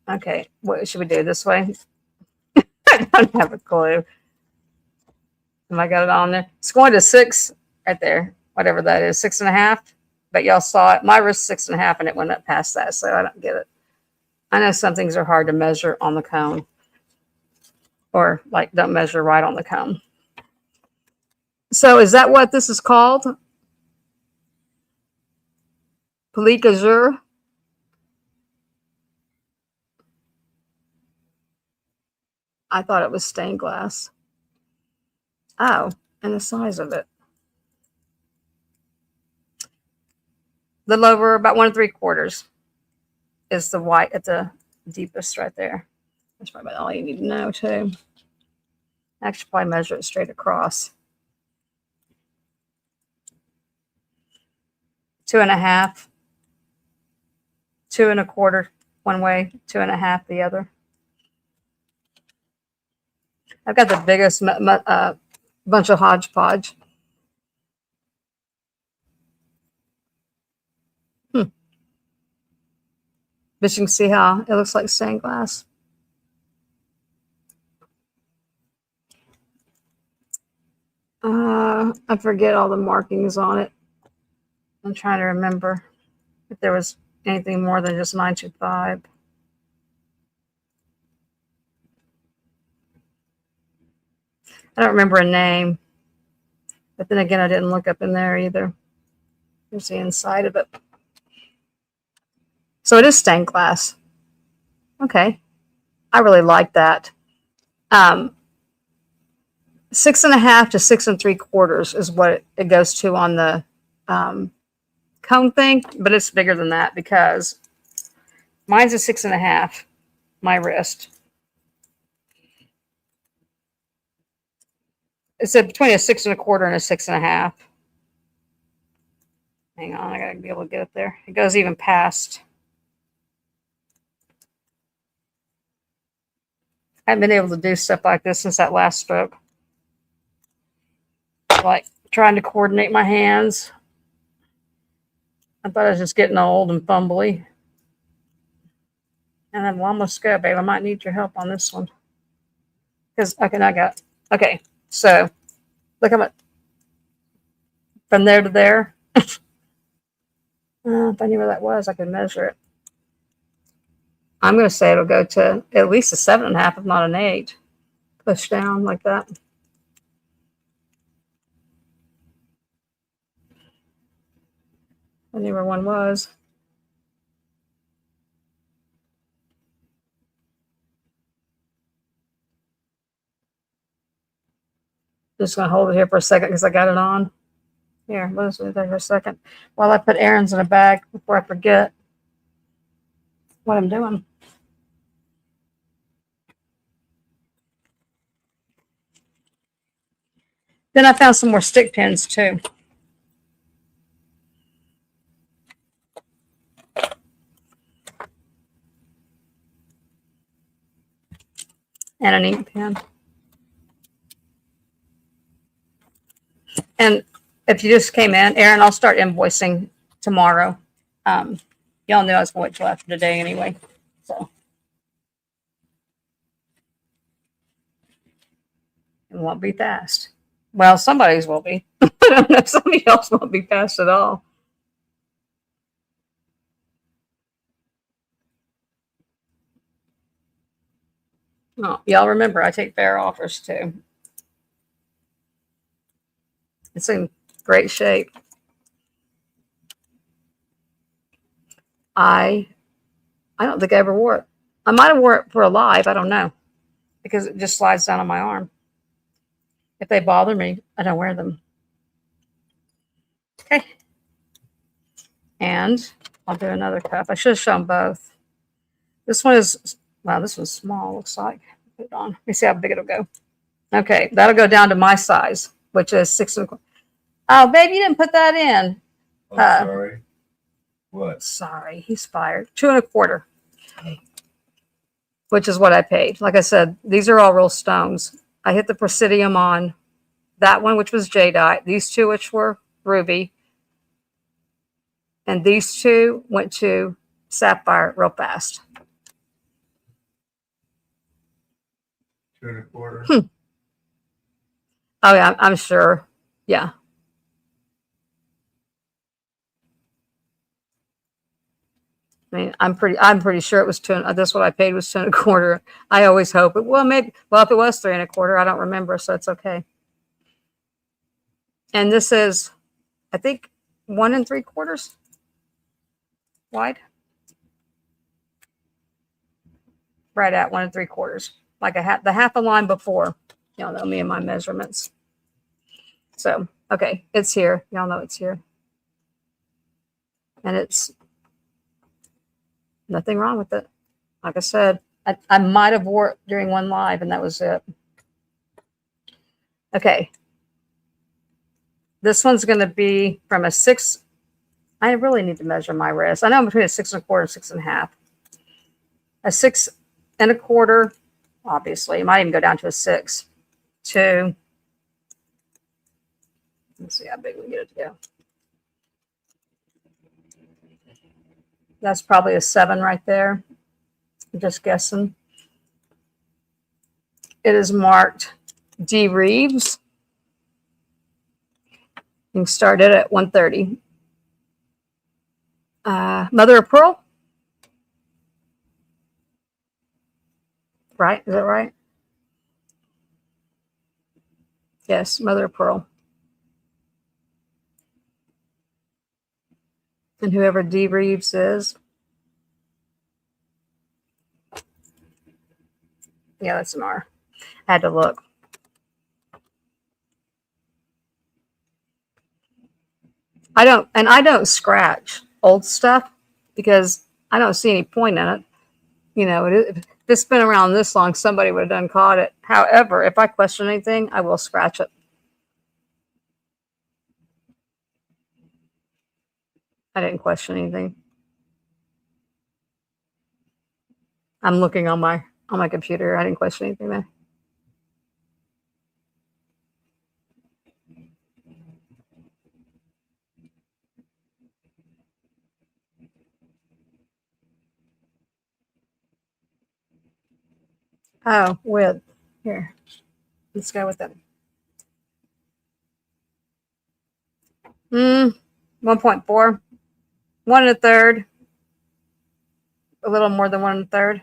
Speaker 1: Okay, what should we do this way? I don't have a clue. Have I got it on there? It's going to 6 right there, whatever that is, 6.5. But y'all saw it. My wrist 6.5, and it went up past that, so I don't get it. I know some things are hard to measure on the cone, or like don't measure right on the cone. So is that what this is called? Plique Azure? I thought it was stained glass. Oh, and the size of it. Little over about 1 3/4 is the white at the deepest right there. That's probably all you need to know too. I should probably measure it straight across. 2.5. 2 1/4 one way, 2.5 the other. I've got the biggest bunch of hodgepodge. But you can see how it looks like stained glass. I forget all the markings on it. I'm trying to remember if there was anything more than just 925. I don't remember a name, but then again, I didn't look up in there either. Here's the inside of it. So it is stained glass. Okay. I really like that. 6.5 to 6 3/4 is what it goes to on the cone thing, but it's bigger than that because mine's a 6.5, my wrist. It's between a 6 1/4 and a 6.5. Hang on, I gotta be able to get up there. It goes even past I haven't been able to do stuff like this since that last stroke. Like trying to coordinate my hands. I thought I was just getting old and fumbly. And then one must go, babe. I might need your help on this one. Because, okay, now I got it. Okay, so look how much from there to there. If I knew where that was, I could measure it. I'm going to say it'll go to at least a 7.5, if not an 8. Push down like that. I knew where one was. Just going to hold it here for a second because I got it on. Here, let's do that for a second. While I put errands in a bag before I forget what I'm doing. Then I found some more stick pins too. And an ink pen. And if you just came in, Aaron, I'll start invoicing tomorrow. Y'all knew I was going to wait till after today anyway. So it won't be fast. Well, somebody's will be. I don't know. Somebody else won't be fast at all. Oh, y'all remember, I take fair offers too. It's in great shape. I don't think I ever wore it. I might have wore it for a live. I don't know. Because it just slides down on my arm. If they bother me, I don't wear them. Okay. And I'll do another cuff. I should have shown both. This one is, wow, this one's small, looks like. Put it on. Let me see how big it'll go. Okay, that'll go down to my size, which is 6.25. Oh, babe, you didn't put that in.
Speaker 2: Sorry. What?
Speaker 1: Sorry, he's fired. 2.25, which is what I paid. Like I said, these are all real stones. I hit the Presidium on that one, which was jadeite. These two, which were ruby. And these two went to sapphire real fast.
Speaker 2: 2.25.
Speaker 1: Oh yeah, I'm sure. Yeah. I mean, I'm pretty sure it was 2. That's what I paid was 2.25. I always hope it. Well, maybe. Well, if it was 3.25, I don't remember, so it's okay. And this is, I think, 1 3/4 wide. Right at 1 3/4, like the half a line before. Y'all know me and my measurements. So okay, it's here. Y'all know it's here, and it's nothing wrong with it. Like I said, I might have wore it during one live, and that was it. Okay. This one's going to be from a 6. I really need to measure my wrist. I know I'm between a 6.25 and 6.5. A 6.25, obviously. It might even go down to a 6. To, let's see how big we get it to go. That's probably a 7 right there. I'm just guessing. It is marked D. Reeves. You can start it at 130. Mother of Pearl. Right? Is that right? Yes, Mother of Pearl. And whoever D. Reeves is. Yeah, that's an R. I had to look. I don't scratch old stuff because I don't see any point in it. You know, if it's been around this long, somebody would have done caught it. However, if I question anything, I will scratch it. I didn't question anything. I'm looking on my on my computer. I didn't question anything there. Oh, with here. Let's go with it. 1.4. 1 1/3. A little more than 1 1/3.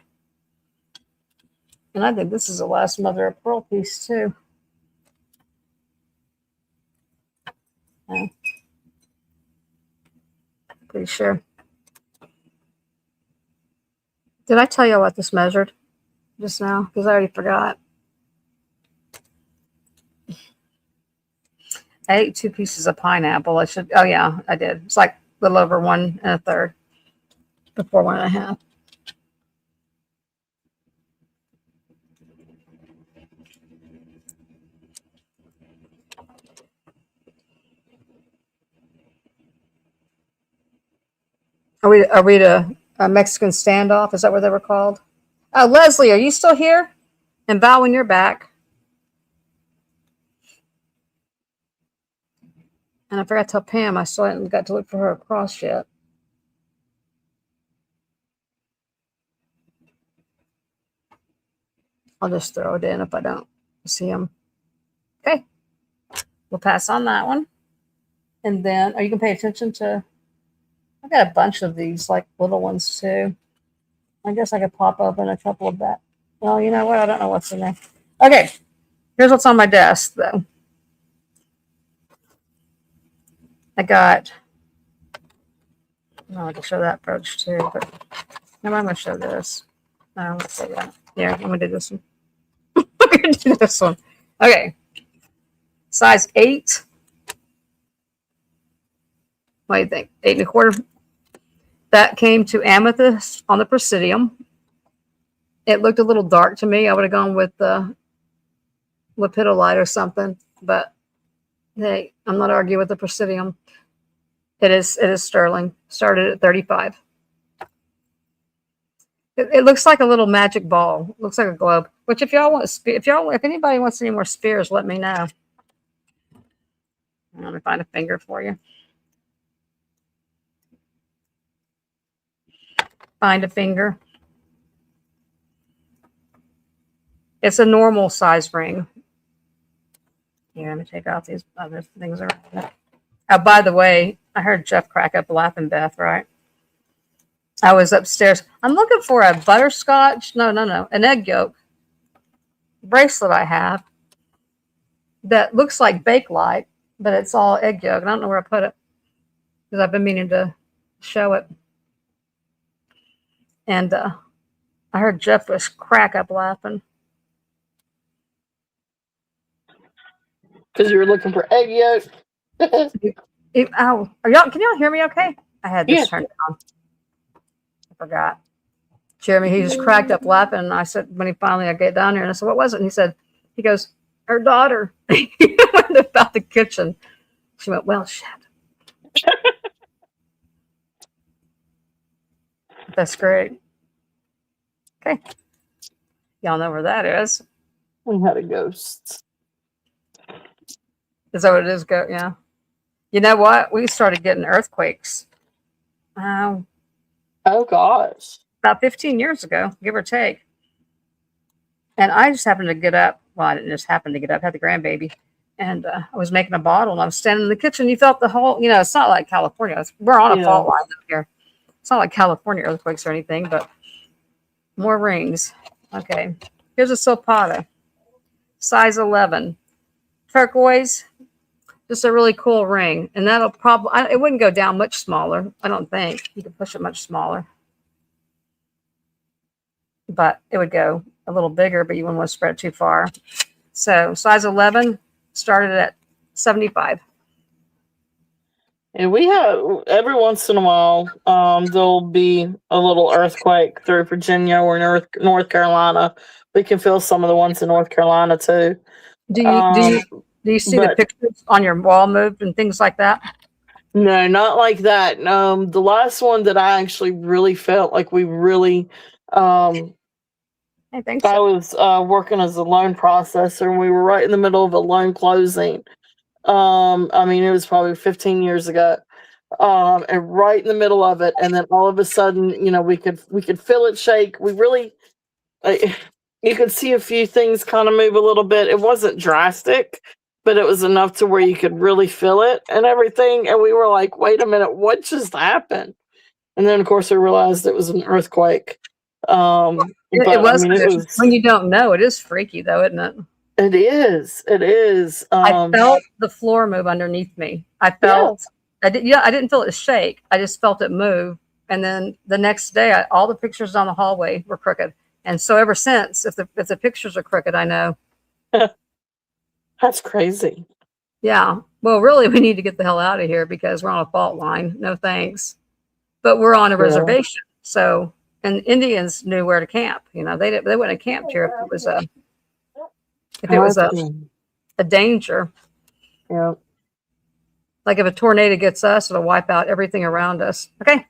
Speaker 1: And I think this is the last mother of pearl piece too. Yeah. Pretty sure. Did I tell you what this measured just now? Because I already forgot. I ate 2 pieces of pineapple. I should. Oh yeah, I did. It's like a little over 1 1/3 before 1 1/2. Are we to a Mexican standoff? Is that what they were called? Oh, Leslie, are you still here? And Val, when you're back. And I forgot to tell Pam I still haven't got to look for her across yet. I'll just throw it in if I don't see him. Okay. We'll pass on that one. And then, you can pay attention to, I've got a bunch of these, like little ones too. I guess I could pop open a couple of that. Well, you know what? I don't know what's in there. Okay. Here's what's on my desk, though. I got, I can show that brooch too, but no, I'm going to show this. No, let's say that. Yeah, I'm going to do this one. I'm going to do this one. Okay. Size 8. What do you think? 8 1/4. That came to amethyst on the Presidium. It looked a little dark to me. I would have gone with the lepidolite or something, but hey, I'm not arguing with the Presidium. It is sterling. Started at 35. It looks like a little magic ball. It looks like a globe. Which, if y'all want, if anybody wants any more spears, let me know. Let me find a finger for you. Find a finger. It's a normal size ring. Here, let me take out these other things around it. Oh, by the way, I heard Jeff crack up laughing, Beth, right? I was upstairs. I'm looking for a butterscotch. No, an egg yolk bracelet I have that looks like Bakelite, but it's all egg yolk. And I don't know where I put it because I've been meaning to show it. And I heard Jeff was crack up laughing.
Speaker 3: Because you were looking for egg yolk.
Speaker 1: Oh, can y'all hear me okay? I had this turned on. I forgot. Jeremy, he just cracked up laughing. And I said, when I get down there, and I said, what was it? And he goes, her daughter. He went about the kitchen. She went, well, shit. That's great. Okay. Y'all know where that is.
Speaker 3: We had a ghost.
Speaker 1: Is that what it is? Yeah. You know what? We started getting earthquakes.
Speaker 3: Oh, gosh.
Speaker 1: About 15 years ago, give or take. And I just happened to get up. Well, I didn't just happen to get up. I had the grandbaby. And I was making a bottle. And I was standing in the kitchen. You felt the whole, it's not like California. We're on a fault line up here. It's not like California earthquakes or anything, but more rings. Okay. Here's a Sopata. Size 11. Turquoise. Just a really cool ring. And that'll probably, it wouldn't go down much smaller. I don't think. You could push it much smaller. But it would go a little bigger, but you wouldn't want to spread it too far. So size 11 started at 75.
Speaker 3: And we have, every once in a while, there'll be a little earthquake through Virginia or North Carolina. We can feel some of the ones in North Carolina too.
Speaker 1: Do you see the pictures on your wall moved and things like that?
Speaker 3: No, not like that. The last one that I actually really felt like we really
Speaker 1: I think
Speaker 3: I
Speaker 1: so.
Speaker 3: was working as a loan processor, and we were right in the middle of a loan closing. I mean, it was probably 15 years ago, and right in the middle of it, and then all of a sudden, you know, we could feel it shake. We really, you could see a few things kind of move a little bit. It wasn't drastic, but it was enough to where you could really feel it and everything. And we were like, "Wait a minute, what just happened?" And then, of course, I realized it was an earthquake.
Speaker 1: It
Speaker 3: But I
Speaker 1: was
Speaker 3: mean, it was.
Speaker 1: when you don't know. It is freaky though, isn't it?
Speaker 3: It is. It is.
Speaker 1: I felt the floor move underneath me. I felt. I did. Yeah, I didn't feel it shake. I just felt it move. And then the next day, all the pictures down the hallway were crooked. And so ever since, if the pictures are crooked, I know.
Speaker 3: That's crazy.
Speaker 1: Yeah. Well, really, we need to get the hell out of here because we're on a fault line. No thanks. But we're on a reservation, so and Indians knew where to camp. You know, they wouldn't have camped here if it was a danger.
Speaker 3: Yeah.
Speaker 1: Like if a tornado gets us, it'll wipe out everything around us. Okay.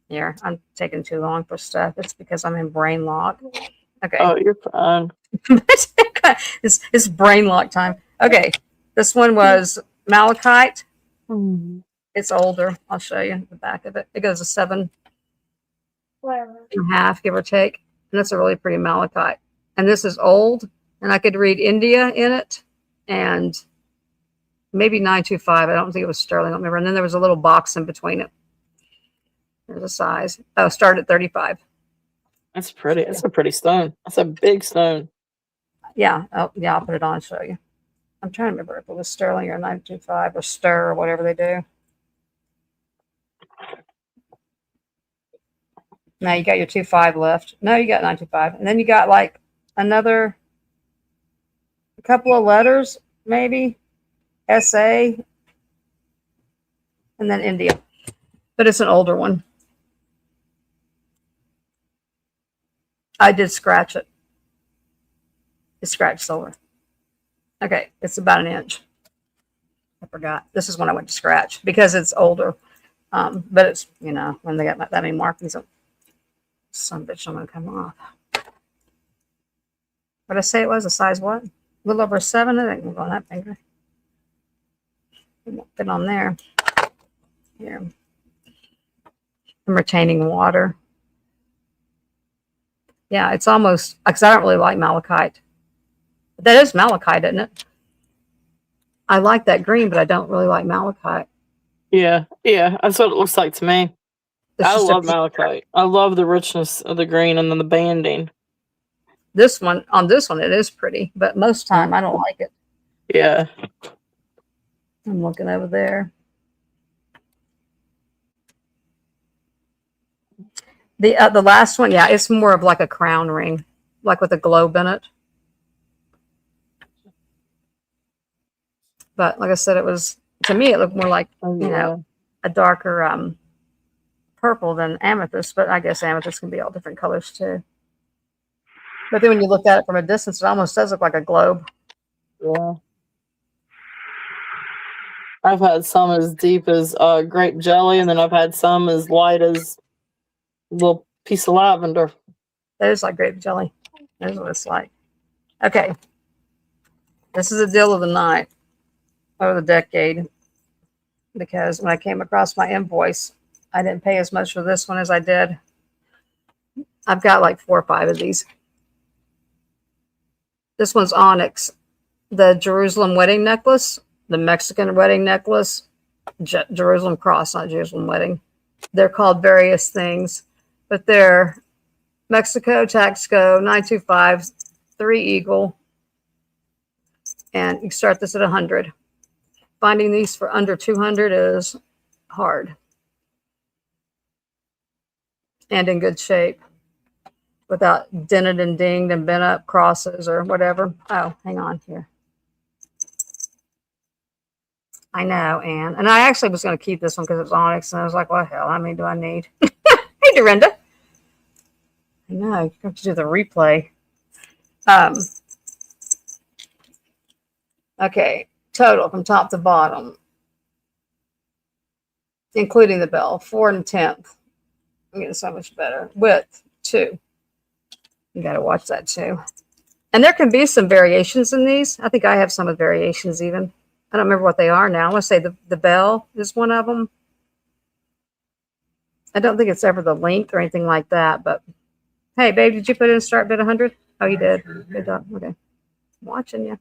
Speaker 1: Here, I'm taking too long for stuff. It's because I'm in brain lock. Okay.
Speaker 3: Oh, you're fine.
Speaker 1: It's brain lock time. Okay. This one was malachite. It's older. I'll show you the back of it. It goes to 7.5, give or take. And that's a really pretty malachite. And this is old. And I could read India in it. And maybe 925. I don't think it was sterling. I don't remember. And then there was a little box in between it. There's a size. Oh, start at 35.
Speaker 3: That's pretty. That's a pretty stone. That's a big stone.
Speaker 1: Yeah. Oh, yeah. I'll put it on and show you. I'm trying to remember if it was sterling or 925 or stir or whatever they do. Now you got your 2.5 left. No, you got 925. And then you got like a couple of letters, maybe. SA. And then India. But it's an older one. I did scratch it. It's scratched silver. Okay, it's about an inch. I forgot. This is when I went to scratch because it's older. But it's, you know, when they got that many markings, some bitch, I'm going to come off. What did I say it was? A size what? A little over 7. I think go on that finger. It won't fit on there. Here. I'm retaining water. Yeah, it's almost, because I don't really like malachite. That is malachite, isn't it? I like that green, but I don't really like malachite.
Speaker 3: Yeah, that's what it looks like to me. I love malachite. I love the richness of the green and then the banding.
Speaker 1: This one, it is pretty, but most time I don't like it.
Speaker 3: Yeah.
Speaker 1: I'm looking over there. The last one, yeah, it's more of like a crown ring, like with a globe in it. But like I said, to me, it looked more like, you know, a darker purple than amethyst, but I guess amethyst can be all different colors too. But then when you look at it from a distance, it almost does look like a globe.
Speaker 3: Yeah. I've had some as deep as grape jelly, and then I've had some as light as a little piece of lavender.
Speaker 1: That is like grape jelly. That's what it's like. Okay. This is a deal of the night, or the decade, because when I came across my invoice, I didn't pay as much for this one as I did. I've got like 4 or 5 of these. This one's onyx. The Jerusalem wedding necklace, the Mexican wedding necklace, Jerusalem cross, not Jerusalem wedding. They're called various things, but they're Mexico, Taxco, 925, 3 eagle. And you start this at 100. Finding these for under 200 is hard. And in good shape. Without dented and dinged and bent up crosses or whatever. Oh, hang on here. I know, Anne. And I actually was going to keep this one because it's onyx. And I was like, what the hell? How many do I need? Hey, Dorinda. I know. You have to do the replay. Okay. Total from top to bottom, including the bell, 4 1/10. I'm getting so much better. Width, 2. You got to watch that too. And there can be some variations in these. I think I have some of the variations even. I don't remember what they are now. I want to say the bell is one of them. I don't think it's ever the length or anything like that, but hey, babe, did you put in start bid 100? Oh, you did. Good job. Okay. I'm watching you.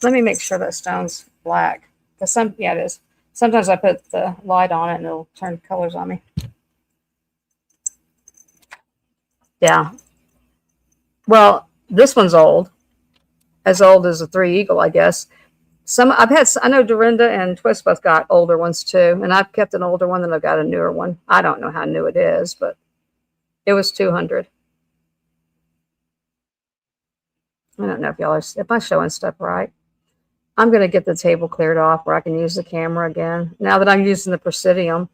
Speaker 1: Let me make sure that stone's black. Because yeah, it is. Sometimes I put the light on it and it'll turn colors on me. Yeah. Well, this one's old. As old as a 3 Eagle, I guess. I know Dorinda and Twist both got older ones too, and I've kept an older one, then I've got a newer one. I don't know how new it is, but it was 200. I don't know if y'all are, if I'm showing stuff right. I'm going to get the table cleared off where I can use the camera again. Now that I'm using the Presidium,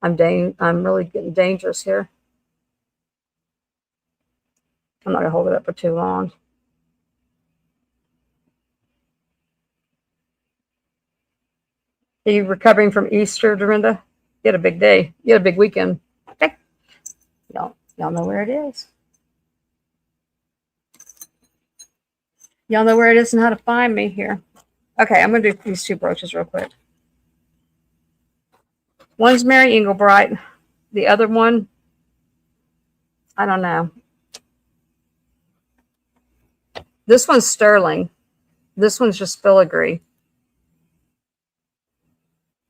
Speaker 1: I'm really getting dangerous here. I'm not going to hold it up for too long. Are you recovering from Easter, Dorinda? You had a big day. You had a big weekend. Okay. Y'all know where it is. Y'all know where it is and how to find me here. Okay, I'm going to do these two brooches real quick. One's Mary Englebright. The other one, I don't know. This one's sterling. This one's just filigree.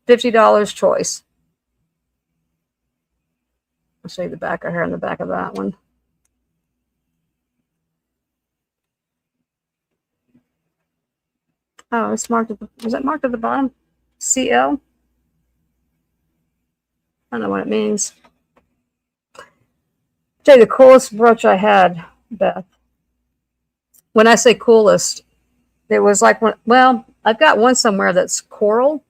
Speaker 1: $50 choice. I'll show you the back of her and the back of that one. Oh, it's marked at the, is that marked at the bottom? CL? I don't know what it means. Tell you the coolest brooch I had, Beth. When I say coolest, it was like one, well, I've got one somewhere that's coral.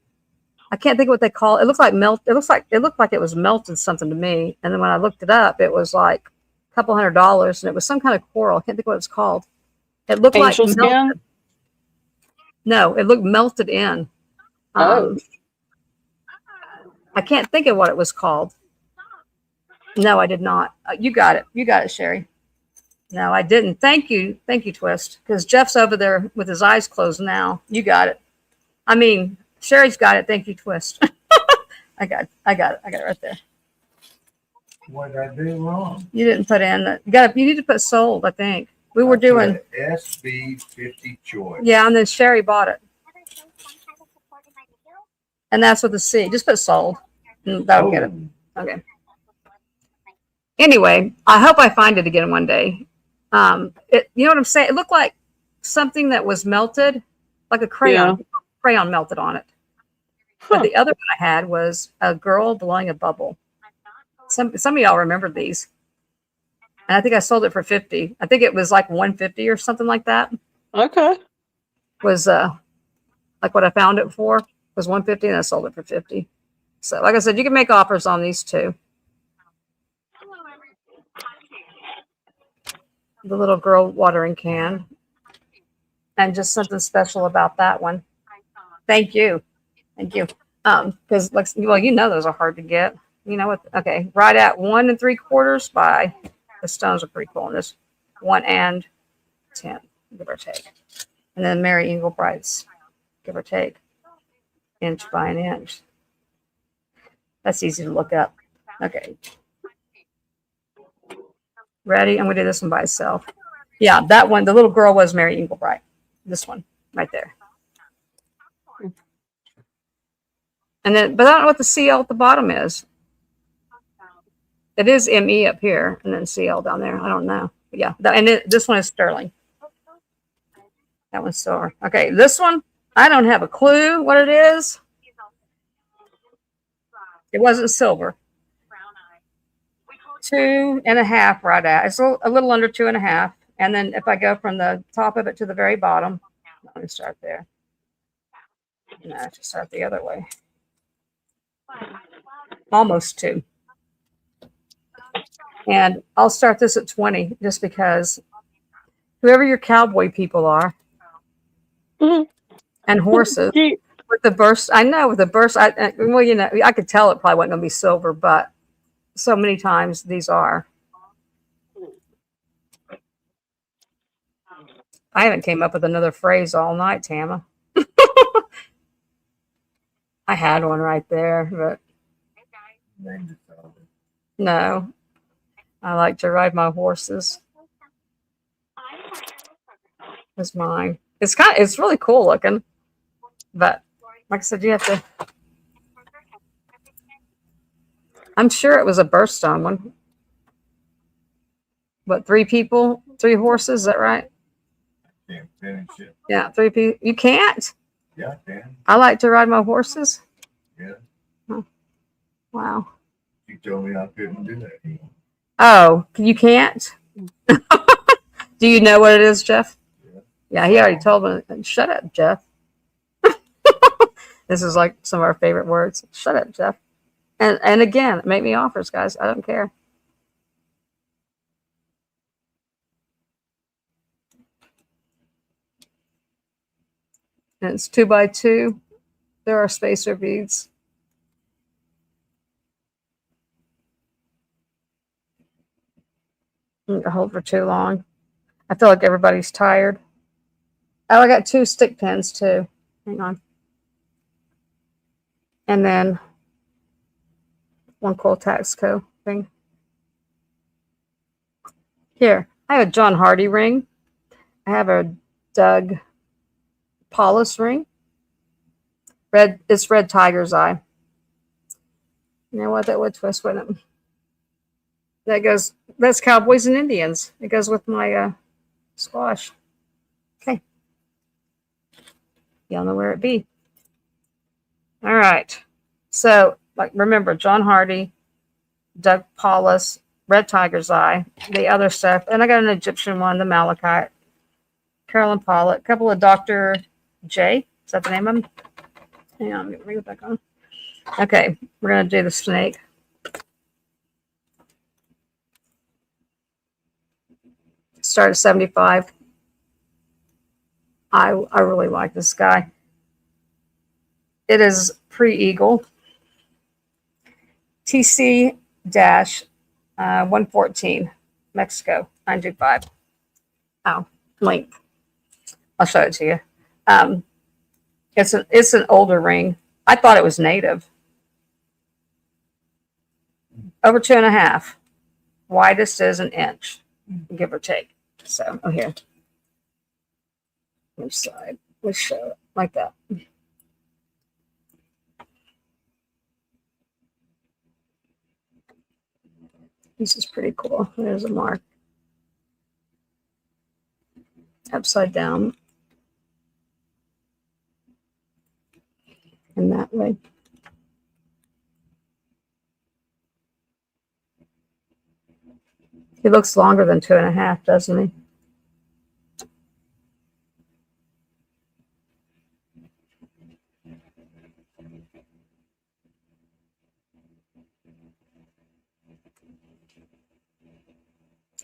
Speaker 1: I can't think of what they call it. It looks like it looked like it was melted something to me. And then when I looked it up, it was like a couple $100 and it was some kind of coral. I can't think what it's called. It looked
Speaker 3: Angel
Speaker 1: like
Speaker 3: skin?
Speaker 1: melted. No, it looked melted in.
Speaker 3: Oh.
Speaker 1: I can't think of what it was called. No, I did not. You got it. You got it, Sherry. No, I didn't. Thank you. Thank you, Twist. Because Jeff's over there with his eyes closed now. You got it. I mean, Sherry's got it. Thank you, Twist. I got it. I got it right there.
Speaker 2: What did I do wrong?
Speaker 1: You didn't put in the, you need to put sold, I think. We were doing
Speaker 2: SB50 choice.
Speaker 1: yeah, and then Sherry bought it. And that's with the C. Just put sold. And that'll get it. Okay. Anyway, I hope I find it again one day. You know what I'm saying? It looked like something that was melted, like a crayon. Yeah. Crayon melted on it. Huh. But the other one I had was a girl blowing a bubble. Some of y'all remember these. And I think I sold it for 50. I think it was like 150 or something like that.
Speaker 3: Okay.
Speaker 1: Was like what I found it for was 150 and I sold it for 50. So like I said, you can make offers on these too. The little girl watering can. And just something special about that one. Thank you. Thank you. Because like, well, you know those are hard to get. You know what? Okay, right at 1 3/4 by the stones are pretty cool in this 1 and 10, give or take. And then Mary Englebright's, give or take, inch by an inch. That's easy to look up. Okay. Ready? I'm gonna do this one by itself. Yeah, that one, the little girl was Mary Englebright. This one right there. And then, but I don't know what the CL at the bottom is. It is ME up here and then CL down there. I don't know. But yeah, this one is sterling. That one's silver. Okay, this one, I don't have a clue what it is. It wasn't silver. 2.5 right at. It's a little under 2.5. And then if I go from the top of it to the very bottom, let me start there. No, I just start the other way. Almost 2. And I'll start this at 20 just because whoever your cowboy people are and horses with the burst, I know with the burst, well, you know, I could tell it probably wasn't going to be silver, but so many times these are. I haven't came up with another phrase all night, Tama. I had one right there, but no. I like to ride my horses. Is mine. It's really cool looking. But like I said, you have to. I'm sure it was a birthstone one. What, 3 people, 3 horses? Is that right?
Speaker 2: Can't finish it.
Speaker 1: Yeah, 3 people. You can't.
Speaker 2: Yeah, I can.
Speaker 1: I like to ride my horses.
Speaker 2: Yeah.
Speaker 1: Oh, wow.
Speaker 2: You told me I couldn't do that.
Speaker 1: Oh, you can't. Do you know what it is, Jeff? Yeah, he already told me. Shut up, Jeff. This is like some of our favorite words. Shut up, Jeff. And again, make me offers, guys. I don't care. And it's 2 by 2. There are spacer beads. I'm gonna hold for too long. I feel like everybody's tired. Oh, I got 2 stick pins too. Hang on. And then 1 coil Taxco thing. Here, I have a John Hardy ring. I have a Doug Paulus ring. It's red tiger's eye. You know what? That would twist, wouldn't it? That's Cowboys and Indians. It goes with my squash. Okay. Y'all know where it be. All right. So, like, remember, John Hardy, Doug Paulus, red tiger's eye, the other stuff. And I got an Egyptian one, the Malachite, Carolyn Pollitt, a couple of Dr. J. Is that the name of them? Hang on, let me bring it back on. Okay, we're going to do the snake. Start at 75. I really like this guy. It is pre-eagle. TC-114, Mexico, 925. Oh, length. I'll show it to you. It's an older ring. I thought it was native. Over 2.5. Widest is 1 inch, give or take. So, oh, here. Which side? Let's show it like that. This is pretty cool. There's a mark. Upside down. And that way. He looks longer than 2.5, doesn't he?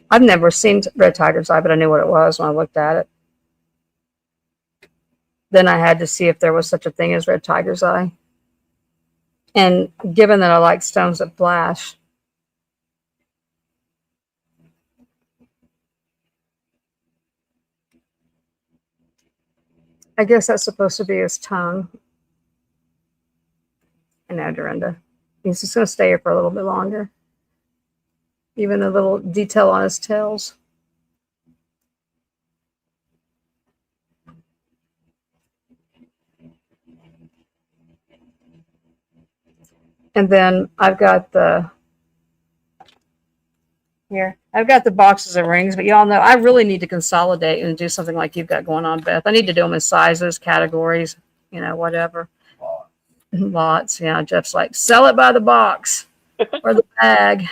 Speaker 1: I've never seen red tiger's eye, but I knew what it was when I looked at it. Then I had to see if there was such a thing as red tiger's eye. And given that I like stones that flash, I guess that's supposed to be his tongue. I know, Dorinda. He's just going to stay here for a little bit longer. Even the little detail on his tails. And then I've got the boxes of rings, but y'all know I really need to consolidate and do something like you've got going on, Beth. I need to do them in sizes, categories, you know, whatever. Lots. Yeah, Jeff's like, sell it by the box or the bag.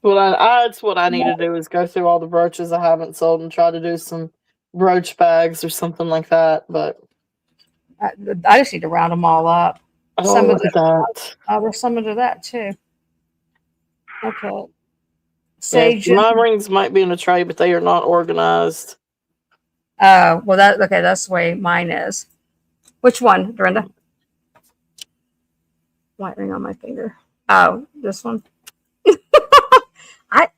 Speaker 3: Well, that's what I need to do is go through all the brooches I haven't sold and try to do some brooch bags or something like that. But
Speaker 1: I just need to round them all up.
Speaker 3: some of that.
Speaker 1: There's some of that too. Okay. Sage.
Speaker 3: Yeah, my rings might be in a tray, but they are not organized.
Speaker 1: Well, that's the way mine is. Which one, Dorinda? White ring on my finger. Oh, this one.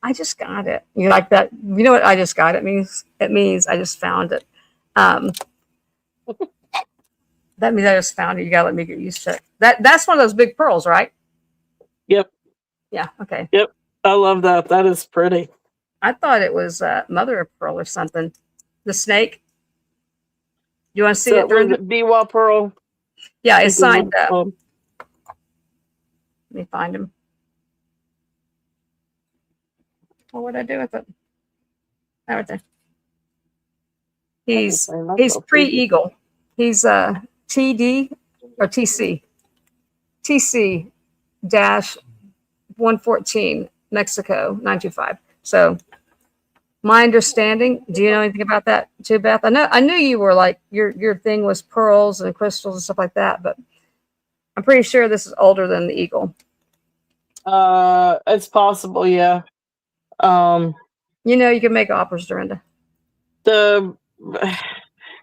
Speaker 1: I just got it. You like that? You know what I just got? It means I just found it. That means I just found it. You gotta let me get used to it. That's one of those big pearls, right?
Speaker 3: Yep.
Speaker 1: Yeah. Okay.
Speaker 3: Yep. I love that. That is pretty.
Speaker 1: I thought it was mother of pearl or something. The snake. You want to see
Speaker 3: So
Speaker 1: it?
Speaker 3: was
Speaker 1: During
Speaker 3: it Biwa Pearl?
Speaker 1: yeah,
Speaker 3: I
Speaker 1: it's
Speaker 3: think is what
Speaker 1: signed
Speaker 3: it's
Speaker 1: up.
Speaker 3: called.
Speaker 1: Let me find him. What would I do with it? Oh, right there. He's pre-eagle. He's TD or TC. TC dash 114 Mexico 925. So my understanding, do you know anything about that too, Beth? I knew you were like your thing was pearls and crystals and stuff like that, but I'm pretty sure this is older than the eagle.
Speaker 3: It's possible, yeah.
Speaker 1: You know, you can make offers, Dorinda.
Speaker 3: The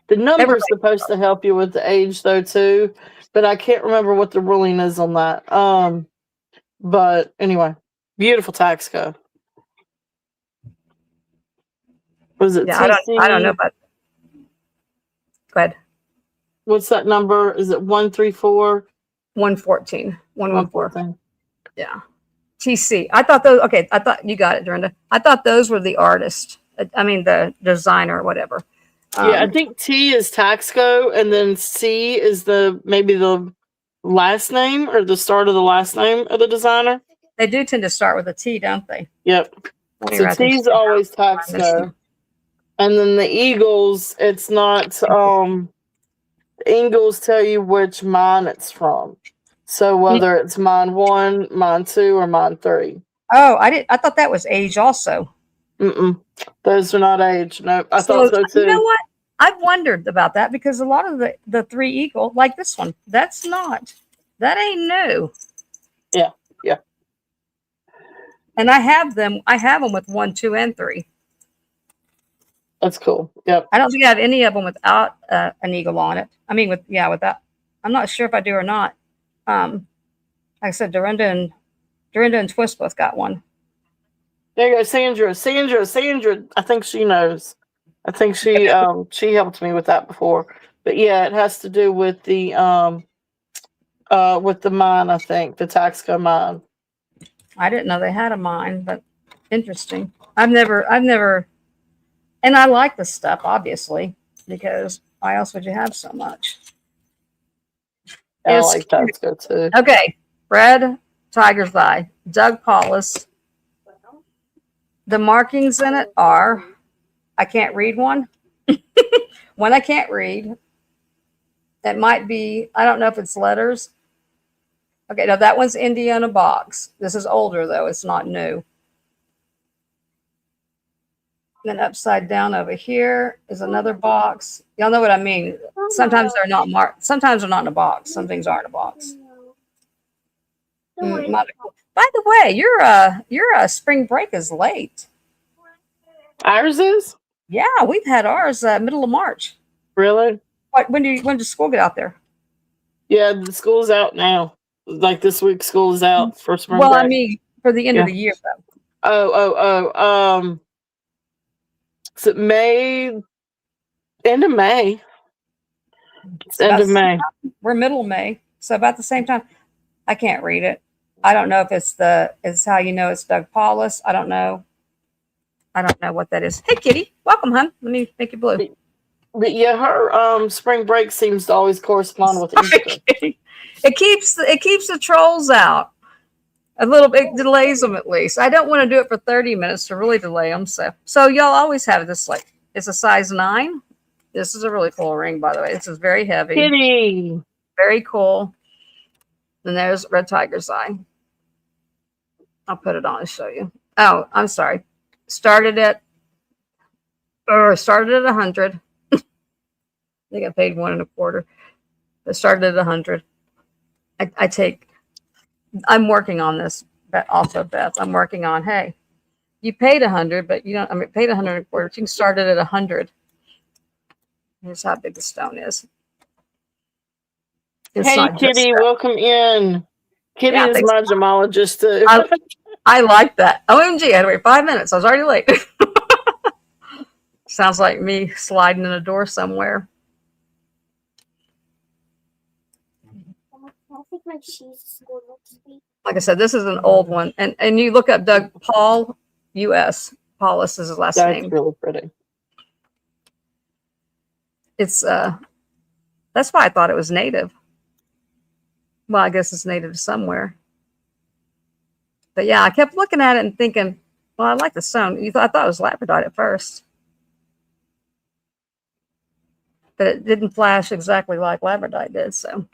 Speaker 3: number's supposed to help you with the age though too, but I can't remember what the ruling is on that. But anyway, beautiful tax code. Was it
Speaker 1: Yeah,
Speaker 3: TC?
Speaker 1: I don't know, but go ahead.
Speaker 3: What's that number? Is it 134?
Speaker 1: 114. 114.
Speaker 3: 114.
Speaker 1: Yeah. TC. I thought those, okay, I thought you got it, Dorinda. I thought those were the artist. I mean, the designer or whatever.
Speaker 3: Yeah, I think T is Taxco, and then C is maybe the last name or the start of the last name of the designer.
Speaker 1: They do tend to start with a T, don't they?
Speaker 3: Yep. So T's always Taxco. And then the Eagles, it's not, the Eagles tell you which mine it's from. So whether it's mine 1, mine 2, or mine 3.
Speaker 1: Oh, I thought that was age also.
Speaker 3: Those are not age. No, I thought so too.
Speaker 1: You know what? I've wondered about that because a lot of the 3 eagle, like this one, that ain't new.
Speaker 3: Yeah. Yeah.
Speaker 1: And I have them with 1, 2, and 3.
Speaker 3: That's cool. Yep.
Speaker 1: I don't think I have any of them without an eagle on it. I mean, without. I'm not sure if I do or not. Like I said, Dorinda and Twist both got one.
Speaker 3: There you go, Sandra. Sandra. I think she knows. I think she helped me with that before. But yeah, it has to do with the mine. I think the Taxco mine.
Speaker 1: I didn't know they had a mine, but interesting. I've never. And I like this stuff, obviously, because why else would you have so much?
Speaker 3: I like Taxco too.
Speaker 1: Okay, red tiger's eye, Doug Paulus. The markings in it are, I can't read one. One I can't read. It might be, I don't know if it's letters. Okay, now that one's Indiana box. This is older though, it's not new. Then upside down over here is another box. Y'all know what I mean. Sometimes they're not marked. Sometimes they're not in a box. Some things are in a box. By the way, your spring break is late.
Speaker 3: Ours is?
Speaker 1: Yeah, we've had ours middle of March.
Speaker 3: Really?
Speaker 1: When does school get out there?
Speaker 3: Yeah, the school's out now. Like this week, school is out for spring break.
Speaker 1: Well, I mean, for the end of the year though.
Speaker 3: Is it May? End of May. It's end of May.
Speaker 1: We're middle of May, so about the same time. I can't read it. I don't know if it's how you know it's Doug Paulus. I don't know what that is. Hey, Kitty, welcome, hon. Let me make you blue.
Speaker 3: But yeah, her spring break seems to always correspond with Easter.
Speaker 1: It keeps the trolls out. A little bit delays them at least. I don't want to do it for 30 minutes to really delay them. So y'all always have this like it's a size 9. This is a really cool ring, by the way. This is very heavy.
Speaker 3: Kitty.
Speaker 1: Very cool. And there's Red Tiger's Eye. I'll put it on and show you. Oh, I'm sorry. Started at 100. I think I paid 1 1/4. But started at 100. I'm working on this, but also Beth, I'm working on, hey, you paid 100, but you don't, paid 100 1/4. You can start it at 100. Here's how big the stone is. It's
Speaker 3: hey, Kitty, welcome in. Kitty is my gemologist too.
Speaker 1: I like that. OMG, I had to wait 5 minutes. I was already late. Sounds like me sliding in a door somewhere.
Speaker 4: I think my cheese is going next week.
Speaker 1: Like I said, this is an old one. And you look up Doug Paul US. Paulus is his last
Speaker 3: That's
Speaker 1: name.
Speaker 3: really pretty.
Speaker 1: It's that's why I thought it was native. Well, I guess it's native to somewhere. But yeah, I kept looking at it and thinking, well, I like the stone. I thought it was labradorite at first. But it didn't flash exactly like labradorite did, so.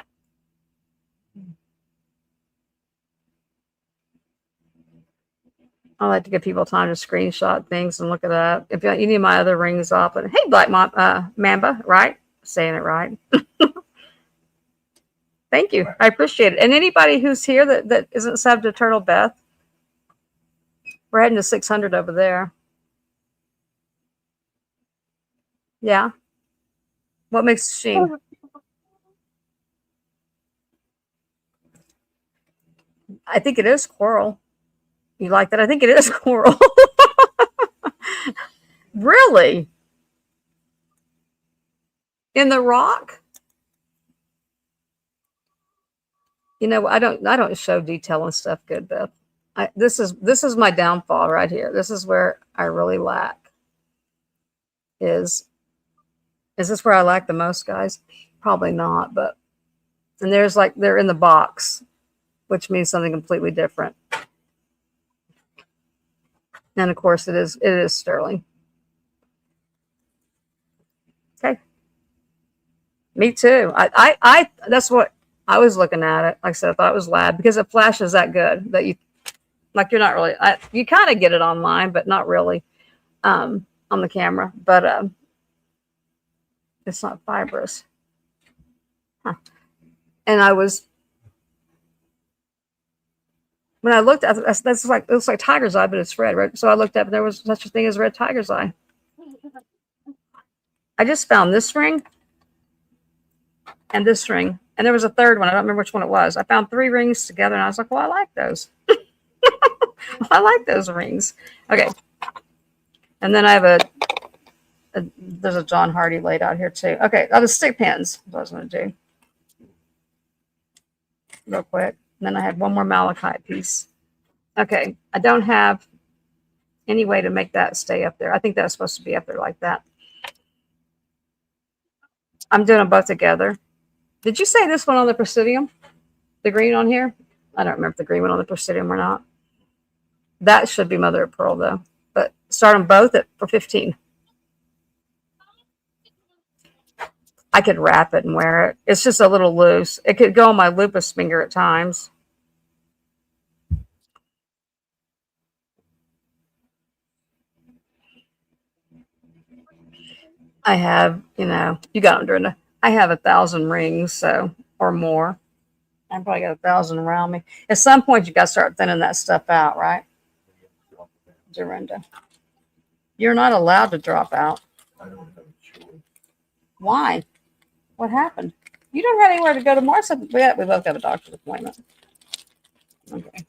Speaker 1: I like to give people time to screenshot things and look it up. If you need my other rings off, and hey, Black Mamba, right? Saying it right. Thank you. I appreciate it. And anybody who's here that isn't subbed to Turtle Beth, we're heading to 600 over there. Yeah. What makes Sheen? I think it is coral. You like that? I think it is coral. Really? In the rock? You know, I don't show detail and stuff good, Beth. This is my downfall right here. This is where I really lack. Is this where I lack the most, guys? Probably not, but and there's like they're in the box, which means something completely different. And of course it is sterling. Okay. Me too. I that's what I was looking at it. Like I said, I thought it was lab because it flashes that good that you like you're not really you kind of get it online, but not really on the camera. But it's not fibrous. Huh. And I was when I looked at that's like it looks like tiger's eye, but it's red, right? So I looked up and there was such a thing as red tiger's eye. I just found this ring and this ring. And there was a third one. I don't remember which one it was. I found 3 rings together and I was like, well, I like those. I like those rings. Okay. And then I have there's a John Hardy laid out here too. Okay. Oh, the stick pins. That's what I was going to do. Real quick. And then I had one more malachite piece. Okay. I don't have any way to make that stay up there. I think that's supposed to be up there like that. I'm doing them both together. Did you say this one on the Presidium? The green on here? I don't remember if the green one on the Presidium or not. That should be mother of pearl though. But start them both for 15. I could wrap it and wear it. It's just a little loose. It could go on my lupus finger at times. I have, you got them during I have 1,000 rings, so, or more. I probably got 1,000 around me. At some point, you got to start thinning that stuff out, right? Dorinda. You're not allowed to drop out. Why? What happened? You don't have anywhere to go tomorrow. So we both have a doctor's appointment. Okay.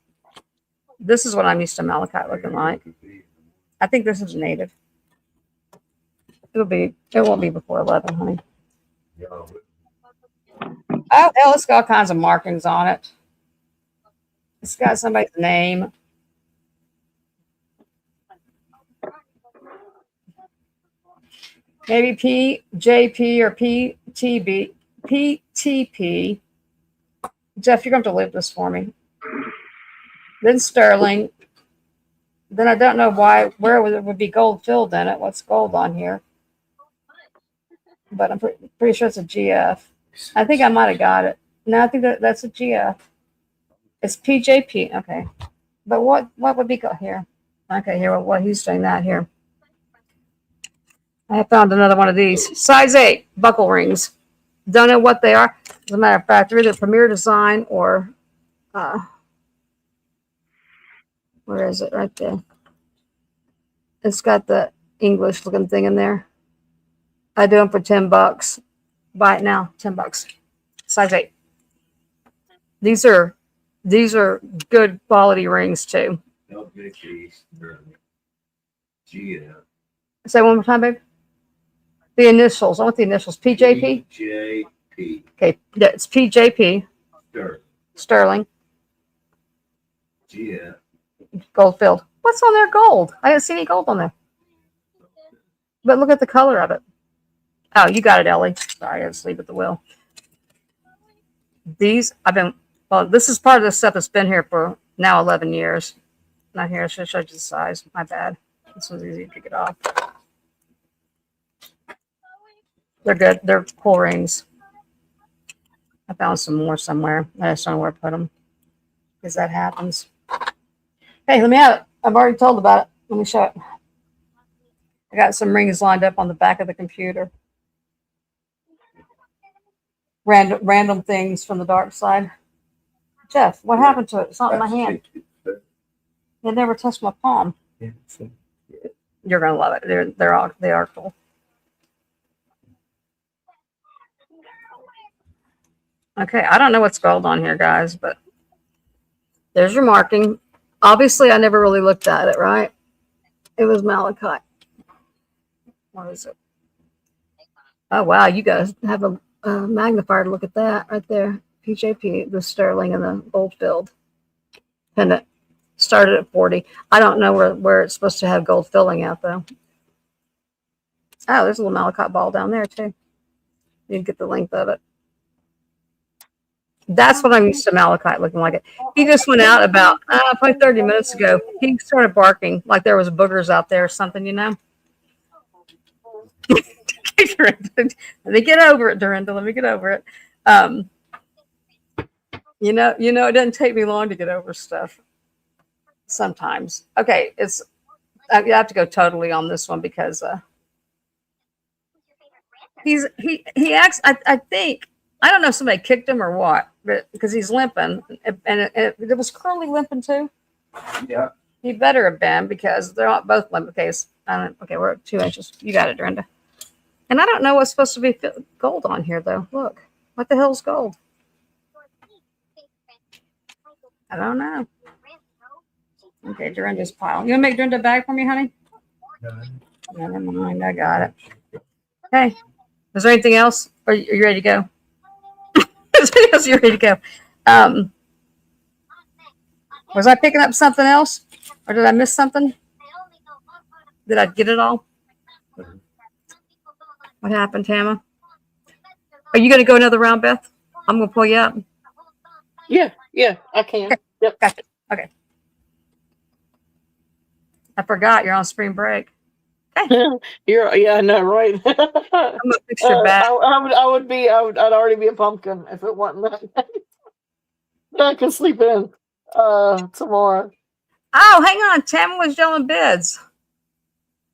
Speaker 1: This is what I'm used to malachite looking like. I think this is native. It won't be before 11, honey. Oh, hell, it's got all kinds of markings on it. It's got somebody's name. Maybe PJP or PTP. Jeff, you're going to have to loop this for me. Then sterling. Then I don't know where it would be gold filled in it. What's gold on here? But I'm pretty sure it's a GF. I think I might have got it. No, I think that's a GF. It's PJP. Okay. But what would be here? Okay, here. What he's doing that here. I found another one of these. Size 8 buckle rings. Don't know what they are. As a matter of fact, they're either Premier Design or where is it? Right there. It's got the English looking thing in there. I do them for $10. Buy it now, $10. Size 8. These are good quality rings too. Say one more time, babe. The initials. I want the initials. PJP.
Speaker 2: JP.
Speaker 1: Okay, it's PJP. Sterling.
Speaker 2: Yeah.
Speaker 1: Gold-filled. What's on there? Gold. I didn't see any gold on there. But look at the color of it. Oh, you got it, Ellie. Sorry, I was asleep at the wheel. These, well, this is part of the stuff that's been here for now 11 years. Not here, I should have showed you the size. My bad. This one's easy to get off. They're good. They're cool rings. I found some more somewhere. I just don't know where to put them. Because that happens. Hey, let me have it. I've already told about it. Let me show it. I got some rings lined up on the back of the computer. Random things from the dark side. Jeff, what happened to it? It's not in my hand. It never touched my palm. You're gonna love it. They are cool. Okay, I don't know what's gold on here, guys, but there's your marking. Obviously, I never really looked at it, right? It was malachite. What is it? Oh, wow, you guys have a magnifier to look at that right there. PJP, the sterling and the gold filled pendant. Started at 40. I don't know where it's supposed to have gold filling at, though. Oh, there's a little malachite ball down there, too. You can get the length of it. That's what I'm used to malachite looking like it. He just went out about probably 30 minutes ago. He started barking like there was boogers out there or something, you know. Let me get over it, Dorinda. Let me get over it. You know, it doesn't take me long to get over stuff. Sometimes. Okay, you have to go totally on this one because he acts. I think, I don't know if somebody kicked him or what, but because he's limping, and it was Curly limping too.
Speaker 2: Yeah.
Speaker 1: He better have been because they're not both limping. Okay, we're at 2 inches. You got it, Dorinda. And I don't know what's supposed to be gold on here though. Look, what the hell's gold? I don't know. Okay, Dorinda's pile. You want to make Dorinda a bag for me, honey? No, never mind. I got it. Okay. Is there anything else? Or are you ready to go? Is there anything else you're ready to go? Was I picking up something else? Or did I miss something? Did I get it all? What happened, Tama? Are you going to go another round, Beth? I'm going to pull you up.
Speaker 3: Yeah, I can.
Speaker 1: Okay.
Speaker 3: Yep.
Speaker 1: Gotcha. Okay. I forgot you're on spring break. Okay.
Speaker 3: Yeah, I know, right?
Speaker 1: I'm gonna fix your back.
Speaker 3: I'd already be a pumpkin if it wasn't that. I can sleep in tomorrow.
Speaker 1: Oh, hang on. Tama was yelling bids.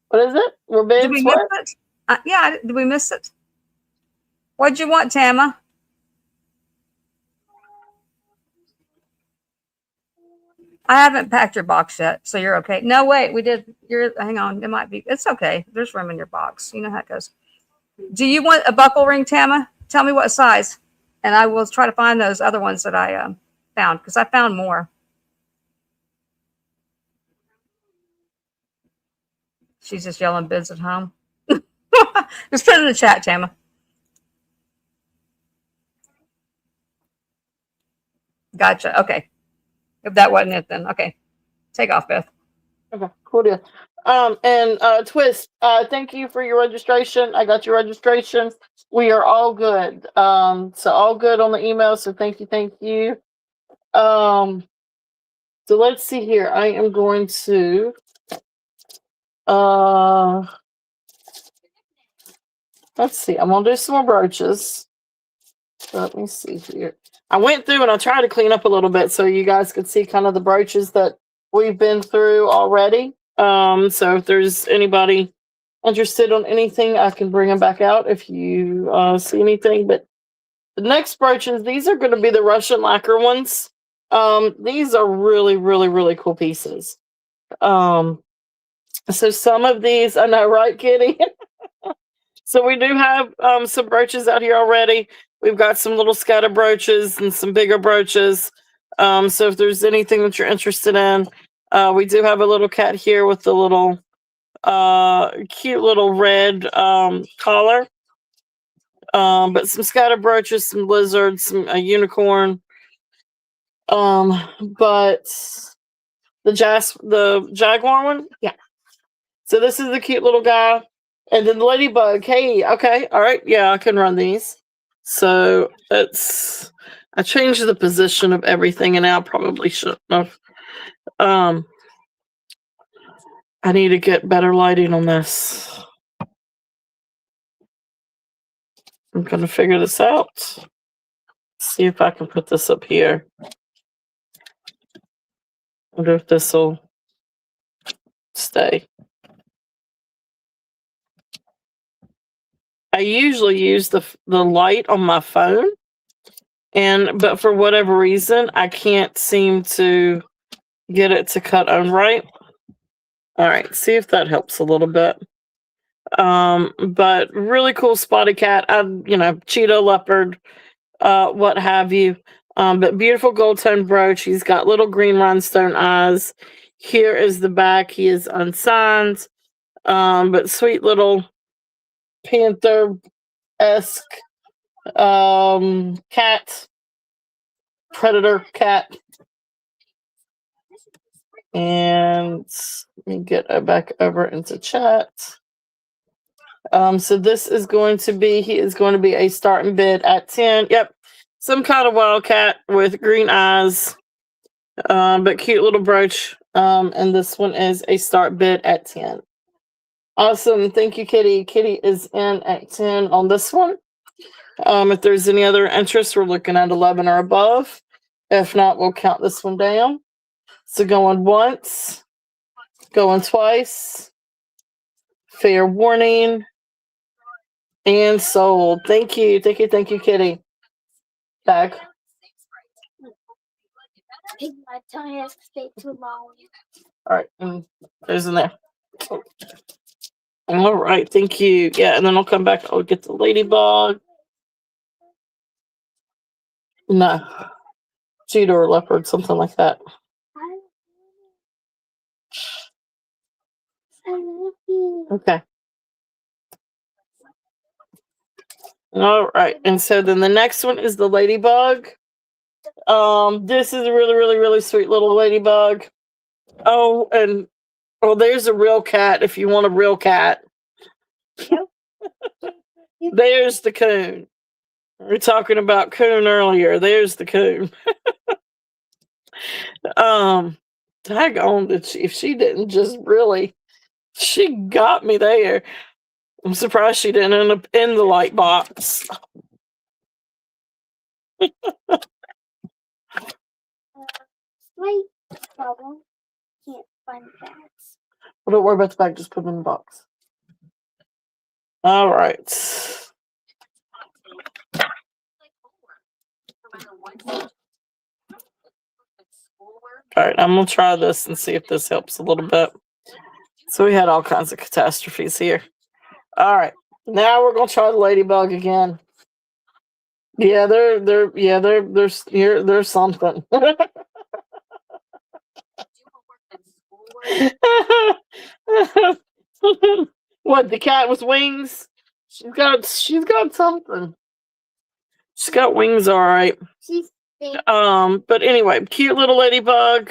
Speaker 3: What is it? We're bids.
Speaker 1: Did we miss it? Yeah, did we miss it? What'd you want, Tama? I haven't packed your box yet, so you're okay. No, wait, we did. Hang on. It might be. It's okay. There's room in your box. You know how it goes. Do you want a buckle ring, Tama? Tell me what size, and I will try to find those other ones that I found because I found more. She's just yelling bids at home. Just put it in the chat, Tama. Gotcha. Okay. If that wasn't it, then okay. Take off, Beth.
Speaker 3: Okay, cool deal. And Twist, thank you for your registration. I got your registration. We are all good. So all good on the email. So thank you. So let's see here. I am going to let's see. I'm gonna do some more brooches. So let me see here. I went through and I tried to clean up a little bit so you guys could see kind of the brooches that we've been through already. So if there's anybody interested on anything, I can bring them back out if you see anything. But the next brooches, these are going to be the Russian lacquer ones. These are really, really, really cool pieces. So some of these, I know, right, Kitty? So we do have some brooches out here already. We've got some little scatter brooches and some bigger brooches. So if there's anything that you're interested in, We do have a little cat here with the little cute little red collar. But some scatter brooches, some lizards, a unicorn. But the jaguar one, yeah. So this is the cute little guy, and then the ladybug. Hey, okay, all right, yeah, I can run these. So I changed the position of everything, and now I probably shouldn't have. I need to get better lighting on this. I'm gonna figure this out. See if I can put this up here. Wonder if this will stay. I usually use the light on my phone, but for whatever reason, I can't seem to get it to cut on right. All right, see if that helps a little bit. But really cool spotted cat. Cheetah, leopard, what have you. But beautiful gold tone brooch. He's got little green rhinestone eyes. Here is the back. He is unsigned. But sweet little panther-esque cat. Predator cat. And let me get back over into chat. So this is going to be, he is going to be a starting bid at 10. Yep. Some kind of wildcat with green eyes. But cute little brooch. And this one is a start bid at 10. Awesome. Thank you, Kitty. Kitty is in at 10 on this one. If there's any other interest, we're looking at 11 or above. If not, we'll count this one down. So going once, going twice, fair warning, and sold. Thank you, thank you, thank you, Kitty. Back.
Speaker 4: My tongue has to stay too long.
Speaker 3: All right, there's in there. All right, thank you. Yeah, and then I'll come back. I'll get the ladybug. No, cheetah or leopard, something like that. Okay. All right, and so then the next one is the ladybug. This is a really, really, really sweet little ladybug. Oh, and there's a real cat if you want a real cat. There's the coon. We were talking about coon earlier. There's the coon. Daggone, if she didn't just really, she got me there. I'm surprised she didn't end up in the light box.
Speaker 4: My problem. Can't find bags.
Speaker 3: Well, don't worry about the bag. Just put them in the box. All right. All right, I'm going to try this and see if this helps a little bit. So we had all kinds of catastrophes here. All right, now we're going to try the ladybug again. Yeah, there's something. What, the cat with wings? She's got something. She's got wings, all right. But anyway, cute little ladybug,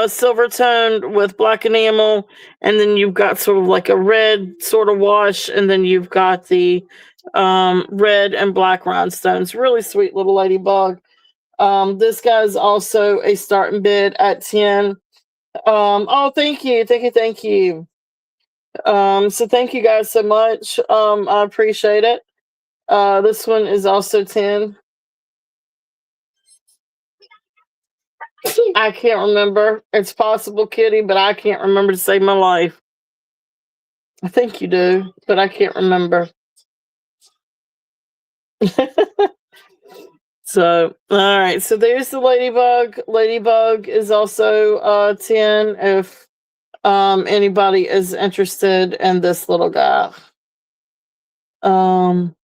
Speaker 3: silver toned with black enamel, and then you've got sort of like a red sort of wash, and then you've got the red and black rhinestones. Really sweet little ladybug. This guy's also a starting bid at 10. Oh, thank you. So thank you guys so much. I appreciate it. This one is also 10. I can't remember. It's possible, Kitty, but I can't remember to save my life. I think you do, but I can't remember. So, all right. So there's the ladybug. Ladybug is also 10 if anybody is interested in this little guy. And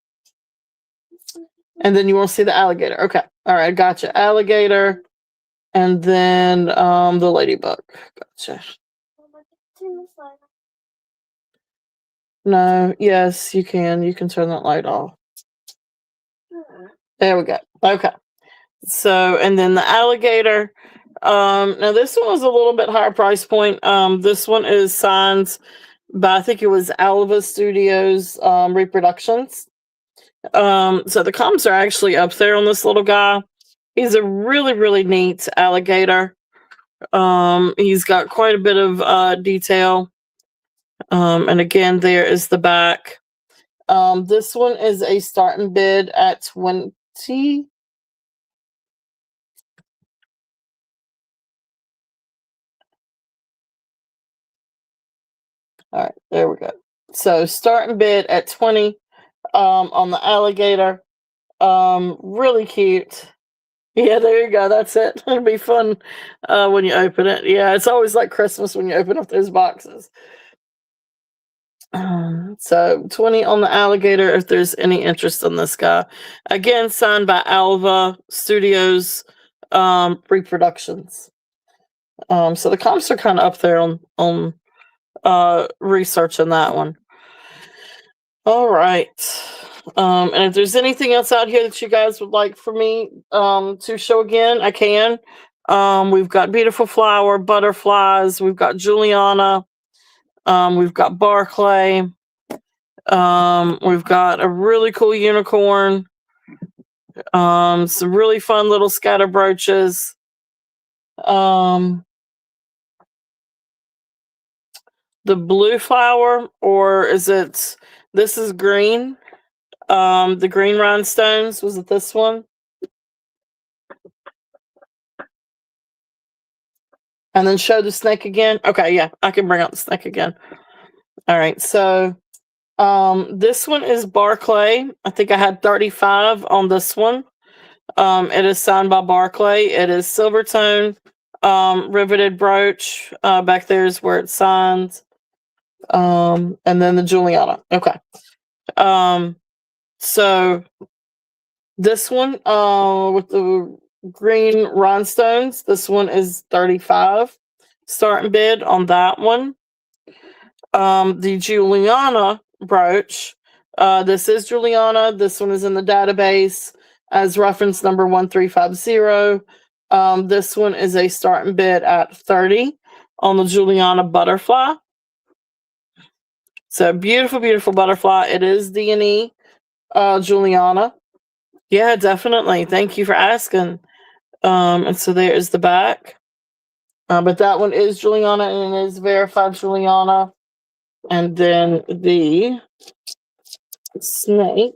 Speaker 3: then you want to see the alligator. Okay. All right. Gotcha. Alligator. And then the ladybug. Gotcha. No, yes, you can. You can turn that light off. There we go. Okay. So, and then the alligator. Now this one was a little bit higher price point. This one is signed by, I think it was Alva Studios Reproductions. So the comps are actually up there on this little guy. He's a really, really neat alligator. He's got quite a bit of detail. And again, there is the back. This one is a starting bid at 20. All right, there we go. So starting bid at 20 on the alligator. Really cute. Yeah, there you go. That's it. It'll be fun when you open it. Yeah, it's always like Christmas when you open up those boxes. So 20 on the alligator if there's any interest in this guy. Again, signed by Alva Studios Reproductions. So the comps are kind of up there on researching that one. All right. And if there's anything else out here that you guys would like for me to show again, I can. We've got Beautiful Flower, Butterflies. We've got Juliana. We've got Barclay. We've got a really cool unicorn. Some really fun little scatter brooches. The blue flower, or is it, this is green. The green rhinestones, was it this one? And then show the snake again. Okay, yeah, I can bring out the snake again. All right, so this one is Barclay. I think I had 35 on this one. It is signed by Barclay. It is silver tone, riveted brooch. Back there is where it's signed. And then the Juliana. Okay. So this one with the green rhinestones, this one is 35 starting bid on that one. The Juliana brooch, this is Juliana. This one is in the database as reference number 1350. This one is a starting bid at 30 on the Juliana butterfly. So beautiful, beautiful butterfly. It is D&E Juliana. Yeah, definitely. Thank you for asking. And so there is the back. But that one is Juliana, and it is verified Juliana. And then the snake.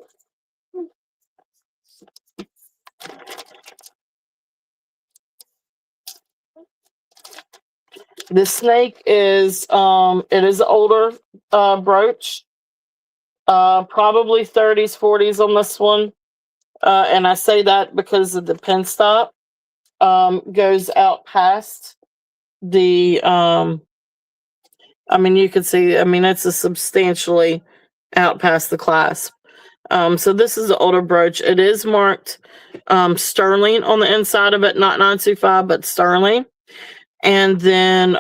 Speaker 3: The snake is it is an older brooch. Probably 30s, 40s on this one. And I say that because of the pin stop goes out past the I mean, you can see, I mean, it's a substantially out past the clasp. So this is an older brooch. It is marked sterling on the inside of it, not 925, but sterling. And then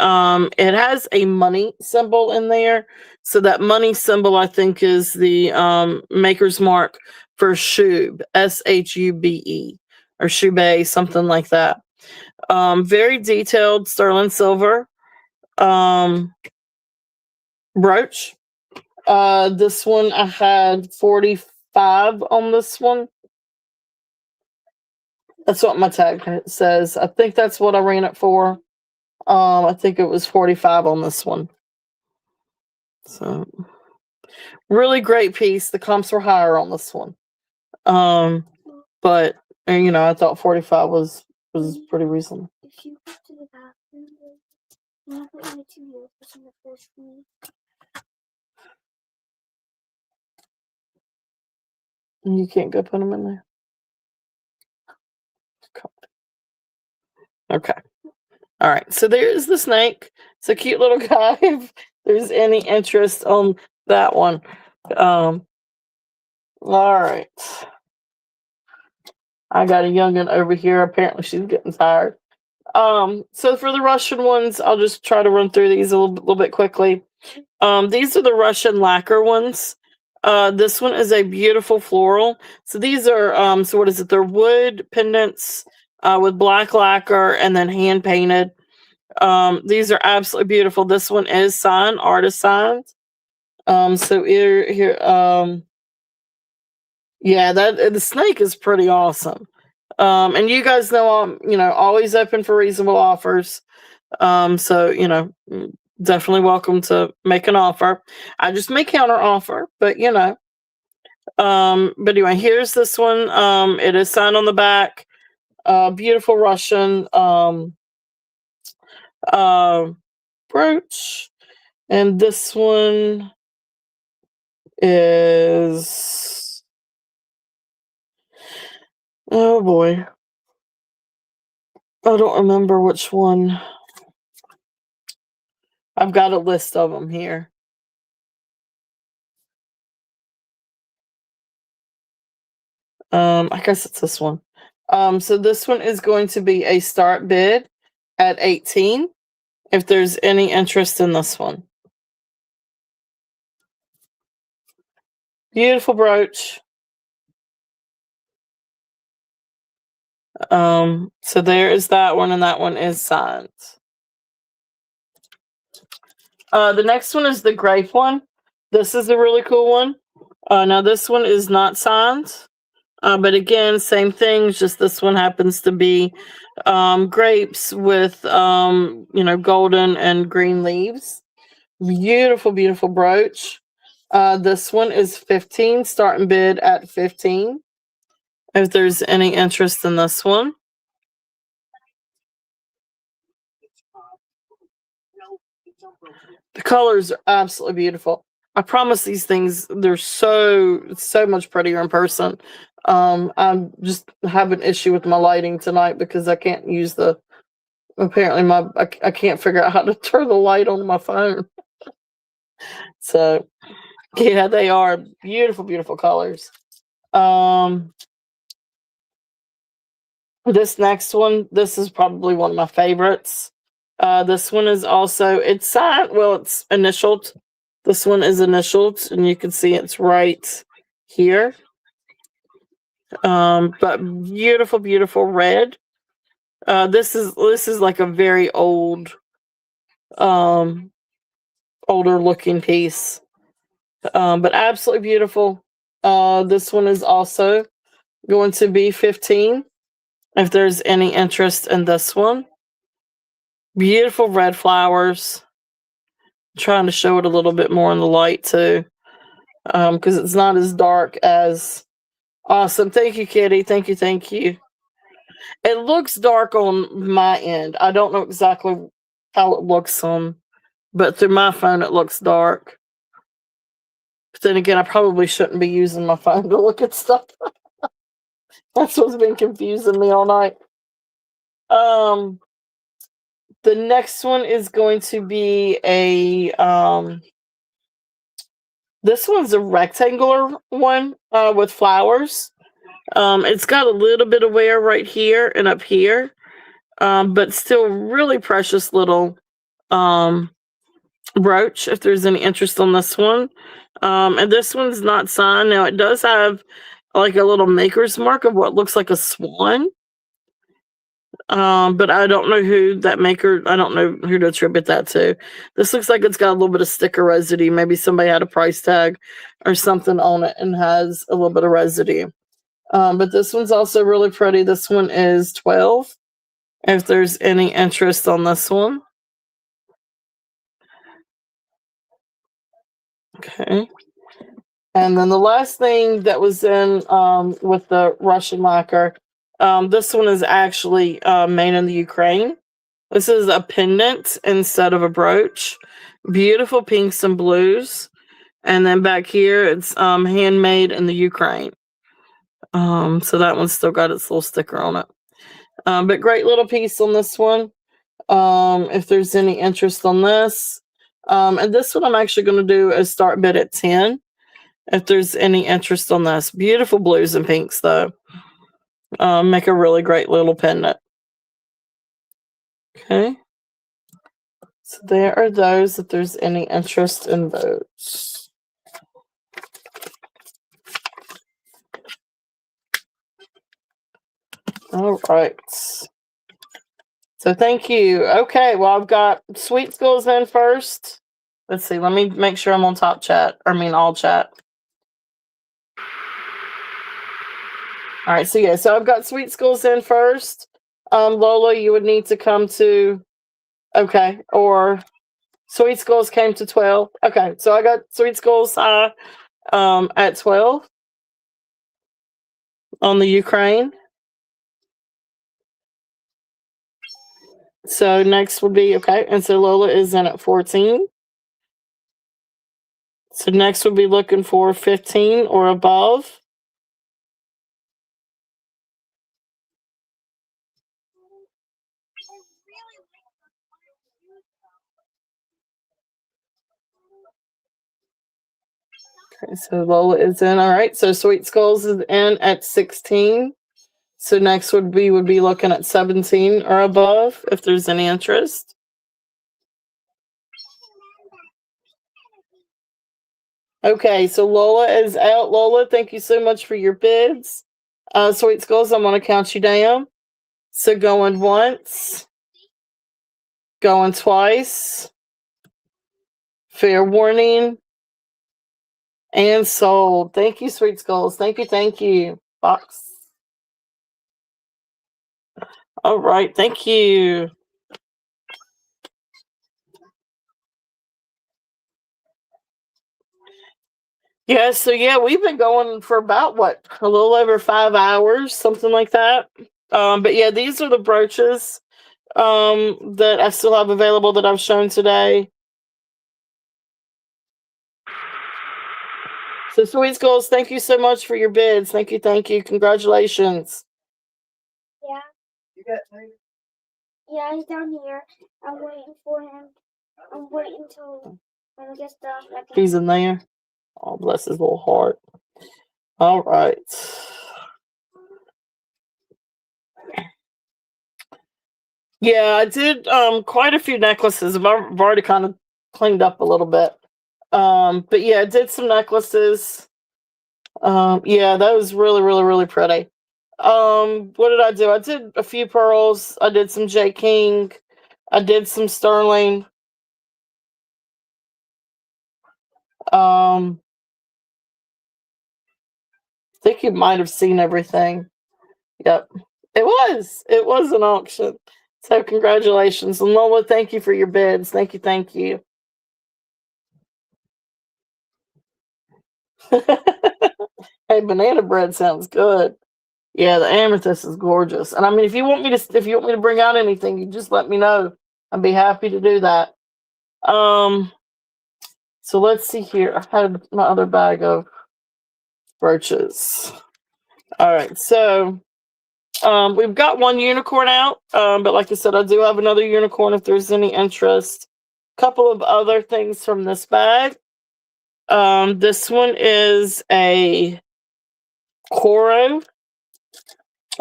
Speaker 3: it has a money symbol in there. So that money symbol, I think, is the maker's mark for Shube, S-H-U-B-E, or Shube, something like that. Very detailed sterling silver brooch. This one, I had 45 on this one. That's what my tag says. I think that's what I ran it for. I think it was 45 on this one. So really great piece. The comps were higher on this one. But you know, I thought 45 was pretty reasonable.
Speaker 4: If you go to the bathroom, you have it in the 2 years in the first week.
Speaker 3: You can't go put them in there. Okay. All right. So there's the snake. It's a cute little guy. If there's any interest on that one. All right. I got a youngin over here. Apparently she's getting tired. So for the Russian ones, I'll just try to run through these a little bit quickly. These are the Russian lacquer ones. This one is a beautiful floral. So these are, so what is it? They're wood pendants with black lacquer and then hand painted. These are absolutely beautiful. This one is signed, artist signed. So here, yeah, the snake is pretty awesome. And you guys know I'm, always open for reasonable offers. So, definitely welcome to make an offer. I just may counter offer, but but anyway, here's this one. It is signed on the back. Beautiful Russian brooch. And this one is, oh boy, I don't remember which one. I've got a list of them here. I guess it's this one. So this one is going to be a start bid at 18 if there's any interest in this one. Beautiful brooch. So there is that one, and that one is signed. The next one is the grape one. This is a really cool one. Now this one is not signed, but again, same thing. Just this one happens to be grapes with golden and green leaves. Beautiful, beautiful brooch. This one is 15, starting bid at 15. If there's any interest in this one. The colors are absolutely beautiful. I promise these things, they're so much prettier in person. I just have an issue with my lighting tonight because I can't use apparently I can't figure out how to turn the light on my phone. So yeah, they are beautiful, beautiful colors. This next one, this is probably one of my favorites. This one is also, it's signed, well, it's initialed. This one is initialed, and you can see it's right here. But beautiful, beautiful red. This is like a very old, older looking piece. But absolutely beautiful. This one is also going to be 15. If there's any interest in this one. Beautiful red flowers. I'm trying to show it a little bit more in the light too. Because it's not as dark as awesome. Thank you, Kitty. Thank you, thank you. It looks dark on my end. I don't know exactly how it looks on, but through my phone it looks dark. But then again, I probably shouldn't be using my phone to look at stuff. That's what's been confusing me all night. The next one is going to be a this one's a rectangular one with flowers. It's got a little bit of wear right here and up here, but still really precious little brooch. If there's any interest on this one, and this one's not signed. Now it does have like a little maker's mark of what looks like a swan. But I don't know who that maker, I don't know who to attribute that to. This looks like it's got a little bit of sticker residue. Maybe somebody had a price tag or something on it and has a little bit of residue. But this one's also really pretty. This one is 12. If there's any interest on this one. Okay. And then the last thing that was in with the Russian lacquer, this one is actually made in the Ukraine. This is a pendant instead of a brooch. Beautiful pinks and blues. And then back here, it's handmade in the Ukraine. So that one's still got its little sticker on it. But great little piece on this one. If there's any interest on this. And this one I'm actually going to do a start bid at 10. If there's any interest on this. Beautiful blues and pinks though. Make a really great little pendant. Okay. So there are those, if there's any interest in those. All right. So thank you. Okay, well, I've got Sweet Schools in first. Let's see. Let me make sure I'm on top chat. All chat. All right. So yeah. So I've got Sweet Schools in first. Lola, you would need to come to. Okay. Or Sweet Schools came to 12. Okay. So I got Sweet Schools at 12 on the Ukraine. So next would be okay. And so Lola is in at 14. So next would be looking for 15 or above. Okay, so Lola is in. All right. So Sweet Skulls is in at 16. So next would be looking at 17 or above if there's any interest. Okay, so Lola is out. Lola, thank you so much for your bids. Sweet Skulls, I'm going to count you down. So going once, going twice, fair warning, and sold. Thank you, Sweet Skulls. Thank you, thank you. Box. All right, thank you. Yeah, so yeah, we've been going for about a little over 5 hours, something like that. But yeah, these are the brooches that I still have available that I've shown today. So Sweet Skulls, thank you so much for your bids. Thank you, thank you. Congratulations.
Speaker 4: Yeah.
Speaker 2: You got me?
Speaker 4: Yeah, he's down here. I'm waiting for him. I'm waiting till when he gets done.
Speaker 3: He's in there. Oh, bless his little heart. All right. Yeah, I did quite a few necklaces. I've already kind of cleaned up a little bit. But yeah, I did some necklaces. Yeah, that was really, really, really pretty. What did I do? I did a few pearls. I did some J. King. I did some sterling. I think you might have seen everything. Yep. It was an auction. So congratulations. And Lola, thank you for your bids. Thank you, thank you. Hey, banana bread sounds good. Yeah, the amethyst is gorgeous. And I mean, if you want me to bring out anything, you just let me know. I'd be happy to do that. So let's see here. I had my other bag of brooches. All right, so we've got one unicorn out, but like I said, I do have another unicorn if there's any interest. A couple of other things from this bag. This one is a coral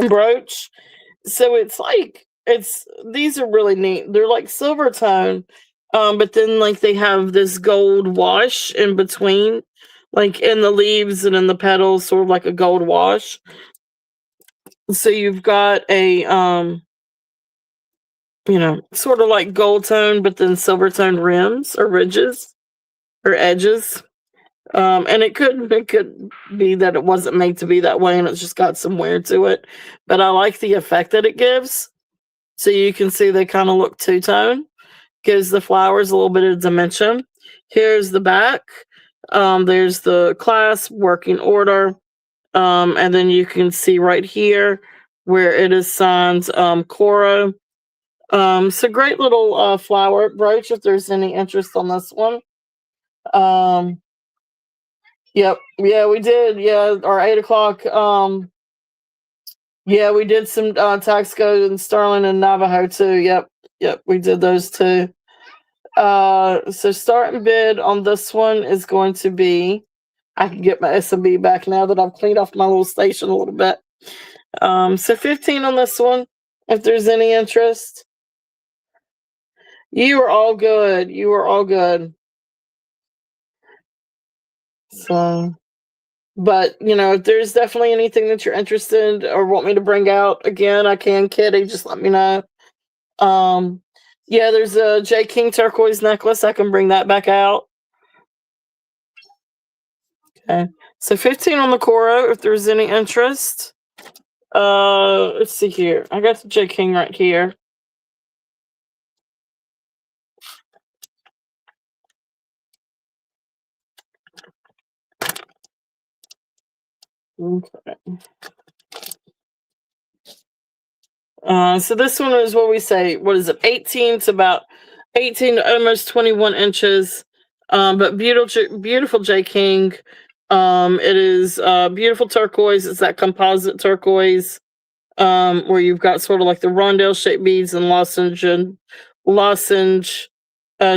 Speaker 3: brooch. So these are really neat. They're like silver tone, but then like they have this gold wash in between, like in the leaves and in the petals, sort of like a gold wash. So you've got a sort of like gold tone, but then silver tone rims or ridges or edges. And it could be that it wasn't made to be that way and it's just got some wear to it. But I like the effect that it gives. So you can see they kind of look two-tone. Gives the flowers a little bit of dimension. Here's the back. There's the clasp, working order. And then you can see right here where it is signed Coro. So great little flower brooch if there's any interest on this one. Yep. Yeah, we did. Yeah, our 8 o'clock. Yeah, we did some tax code and sterling and Navajo too. Yep. We did those too. So starting bid on this one is going to be. I can get my SMB back now that I've cleaned off my little station a little bit. So 15 on this one, if there's any interest. You are all good. You are all good. So, but you know, if there's definitely anything that you're interested or want me to bring out again, I can, Kitty. Just let me know. Yeah, there's a J King turquoise necklace. I can bring that back out. Okay, so 15 on the Coro. If there's any interest, let's see here. I got the J King right here. Okay. So this one is what we say. What is it? 18 to about 18 to almost 21 inches. But beautiful J King. It is beautiful turquoise. It's that composite turquoise. Where you've got sort of like the rondelle shaped beads and lozenge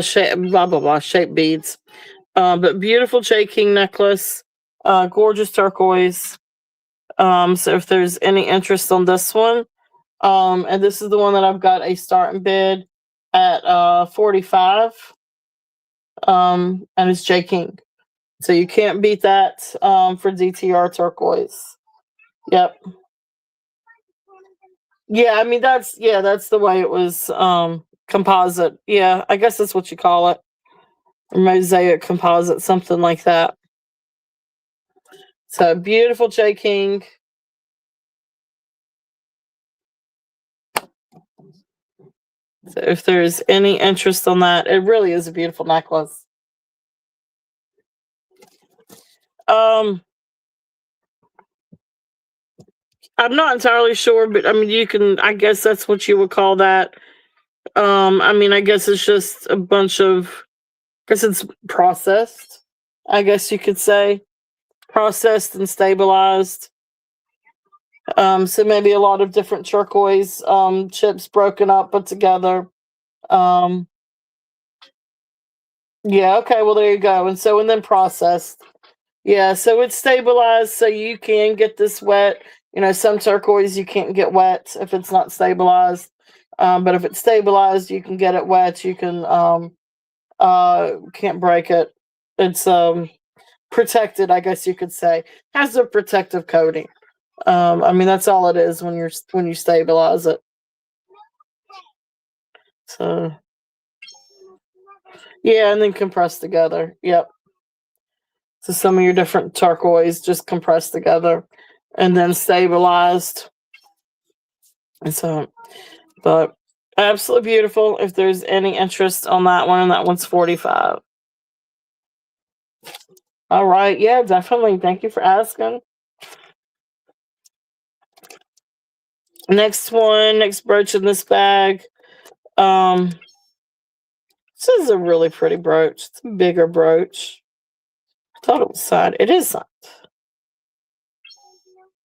Speaker 3: shape, blah blah blah shaped beads. But beautiful J King necklace. Gorgeous turquoise. So if there's any interest on this one. And this is the one that I've got a starting bid at 45. And it's J King. So you can't beat that for DTR turquoise. Yep. Yeah, I mean that's the way it was composite. Yeah, I guess that's what you call it. Or mosaic composite, something like that. So beautiful J King. So if there's any interest on that, it really is a beautiful necklace. I'm not entirely sure, but I mean, you can, I guess that's what you would call that. I mean, I guess it's just a bunch of, I guess it's processed, I guess you could say. Processed and stabilized. So maybe a lot of different turquoise chips broken up, put together. Yeah, okay, well, there you go. And then processed. Yeah, so it's stabilized, so you can get this wet. You know, some turquoise you can't get wet if it's not stabilized. But if it's stabilized, you can get it wet. You can can't break it. It's protected, I guess you could say. Has a protective coating. I mean that's all it is when you stabilize it. So yeah, and then compress together. Yep. So some of your different turquoise just compressed together and then stabilized. And so, but absolutely beautiful. If there's any interest on that one's 45. All right. Yeah, definitely. Thank you for asking. Next brooch in this bag. This is a really pretty brooch. It's a bigger brooch. I thought it was signed. It is signed.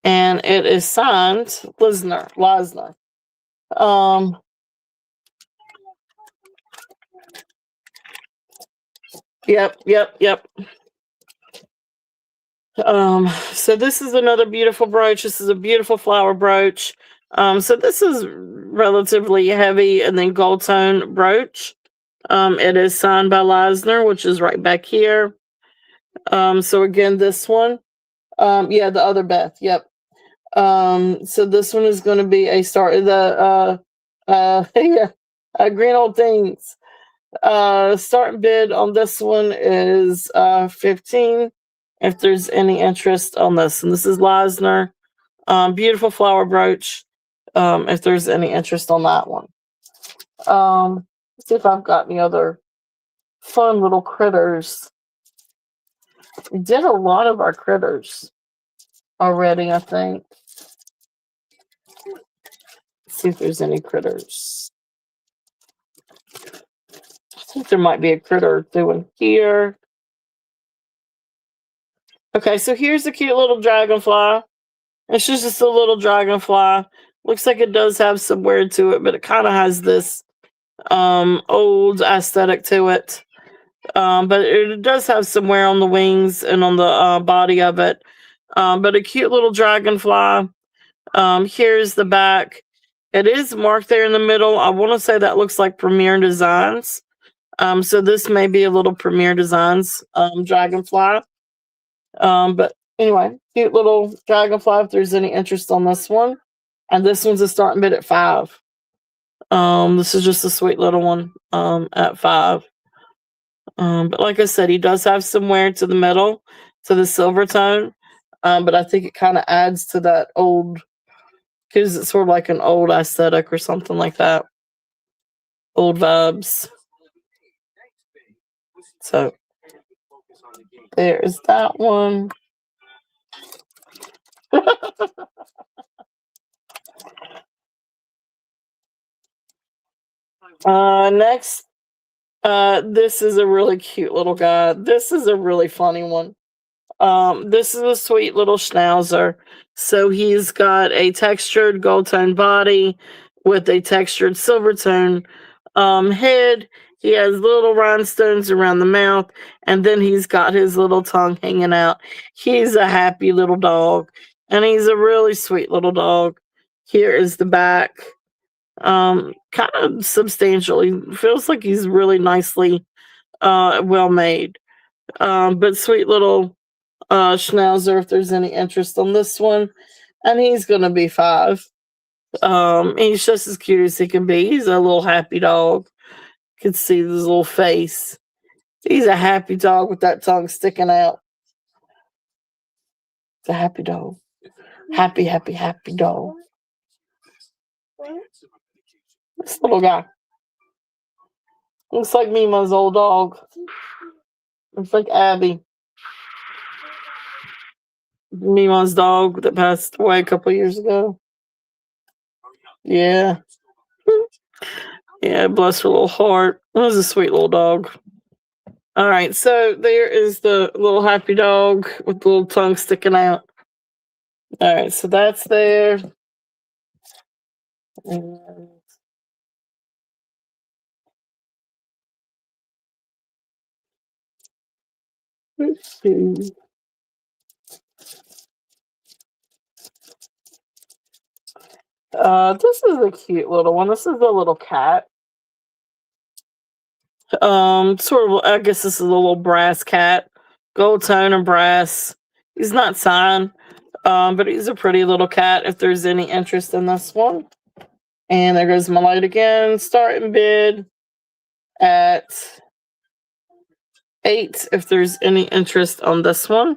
Speaker 3: And it is signed Lisner. Yep. So this is another beautiful brooch. This is a beautiful flower brooch. So this is relatively heavy and then gold tone brooch. It is signed by Lisner, which is right back here. So again, this one, yeah, the other Beth. Yep. So this one is going to be a start. Green Old Things. Starting bid on this one is 15. If there's any interest on this, and this is Lisner, beautiful flower brooch. If there's any interest on that one, let's see if I've got any other fun little critters. We did a lot of our critters already, I think. Let's see if there's any critters. I think there might be a critter or two in here. Okay, so here's a cute little dragonfly. It's just a little dragonfly. Looks like it does have some wear to it, but it kind of has this old aesthetic to it. But it does have some wear on the wings and on the body of it. But a cute little dragonfly. Here's the back. It is marked there in the middle. I want to say that looks like Premier Designs. So this may be a little Premier Designs dragonfly. But anyway, cute little dragonfly if there's any interest on this one. And this one's a starting bid at $5. This is just a sweet little one at $5. But like I said, he does have some wear to the metal, to the silver tone. But I think it kind of adds to that old, because it's sort of like an old aesthetic or something like that. Old vibes. So there's that one. Next, this is a really cute little guy. This is a really funny one. This is a sweet little schnauzer. So he's got a textured gold tone body with a textured silver tone head. He has little rhinestones around the mouth, and then he's got his little tongue hanging out. He's a happy little dog, and he's a really sweet little dog. Here is the back. Kind of substantial. He feels like he's really nicely well made. But sweet little schnauzer if there's any interest on this one. And he's gonna be $5. He's just as cute as he can be. He's a little happy dog. You can see his little face. He's a happy dog with that tongue sticking out. It's a happy dog. Happy, happy, happy dog. This little guy. Looks like Mima's old dog. Looks like Abby. Mima's dog that passed away a couple years ago. Yeah. Yeah, bless her little heart. It was a sweet little dog. All right, so there is the little happy dog with the little tongue sticking out. All right, so that's there. And let's see. This is a cute little one. This is a little cat. Sort of, I guess this is a little brass cat. Gold tone and brass. He's not signed, but he's a pretty little cat if there's any interest in this one. And there goes my light again. Starting bid at $8 if there's any interest on this one.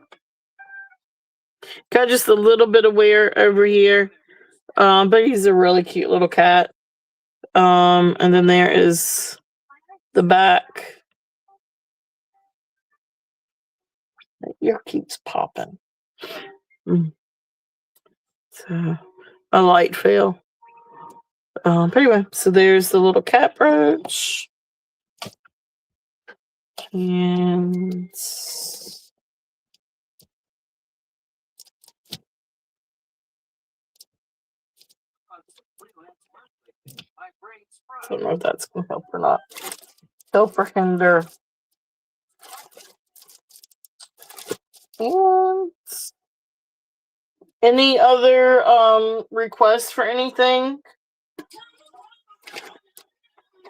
Speaker 3: Got just a little bit of wear over here. But he's a really cute little cat. And then there is the back. Your keeps popping. So a light fail. But anyway, so there's the little cat brooch. And I don't know if that's going to help or not. Help or hinder. And any other requests for anything?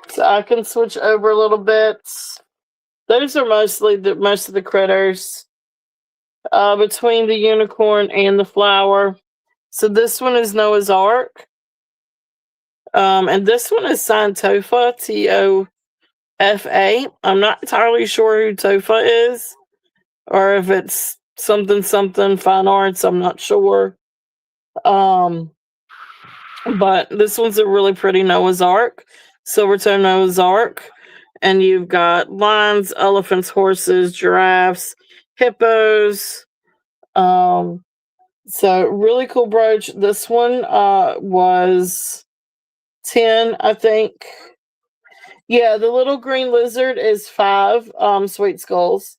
Speaker 3: So I can switch over a little bit. Those are mostly most of the critters. Between the unicorn and the flower. So this one is Noah's Ark. And this one is signed Tofa, Tofa. I'm not entirely sure who Tofa is, or if it's something fine arts. I'm not sure. But this one's a really pretty Noah's Ark, Silvertone Noah's Ark, and you've got lions, elephants, horses, giraffes, hippos. So really cool brooch. This one was 10, I think. Yeah, the little green lizard is 5 sweet skulls.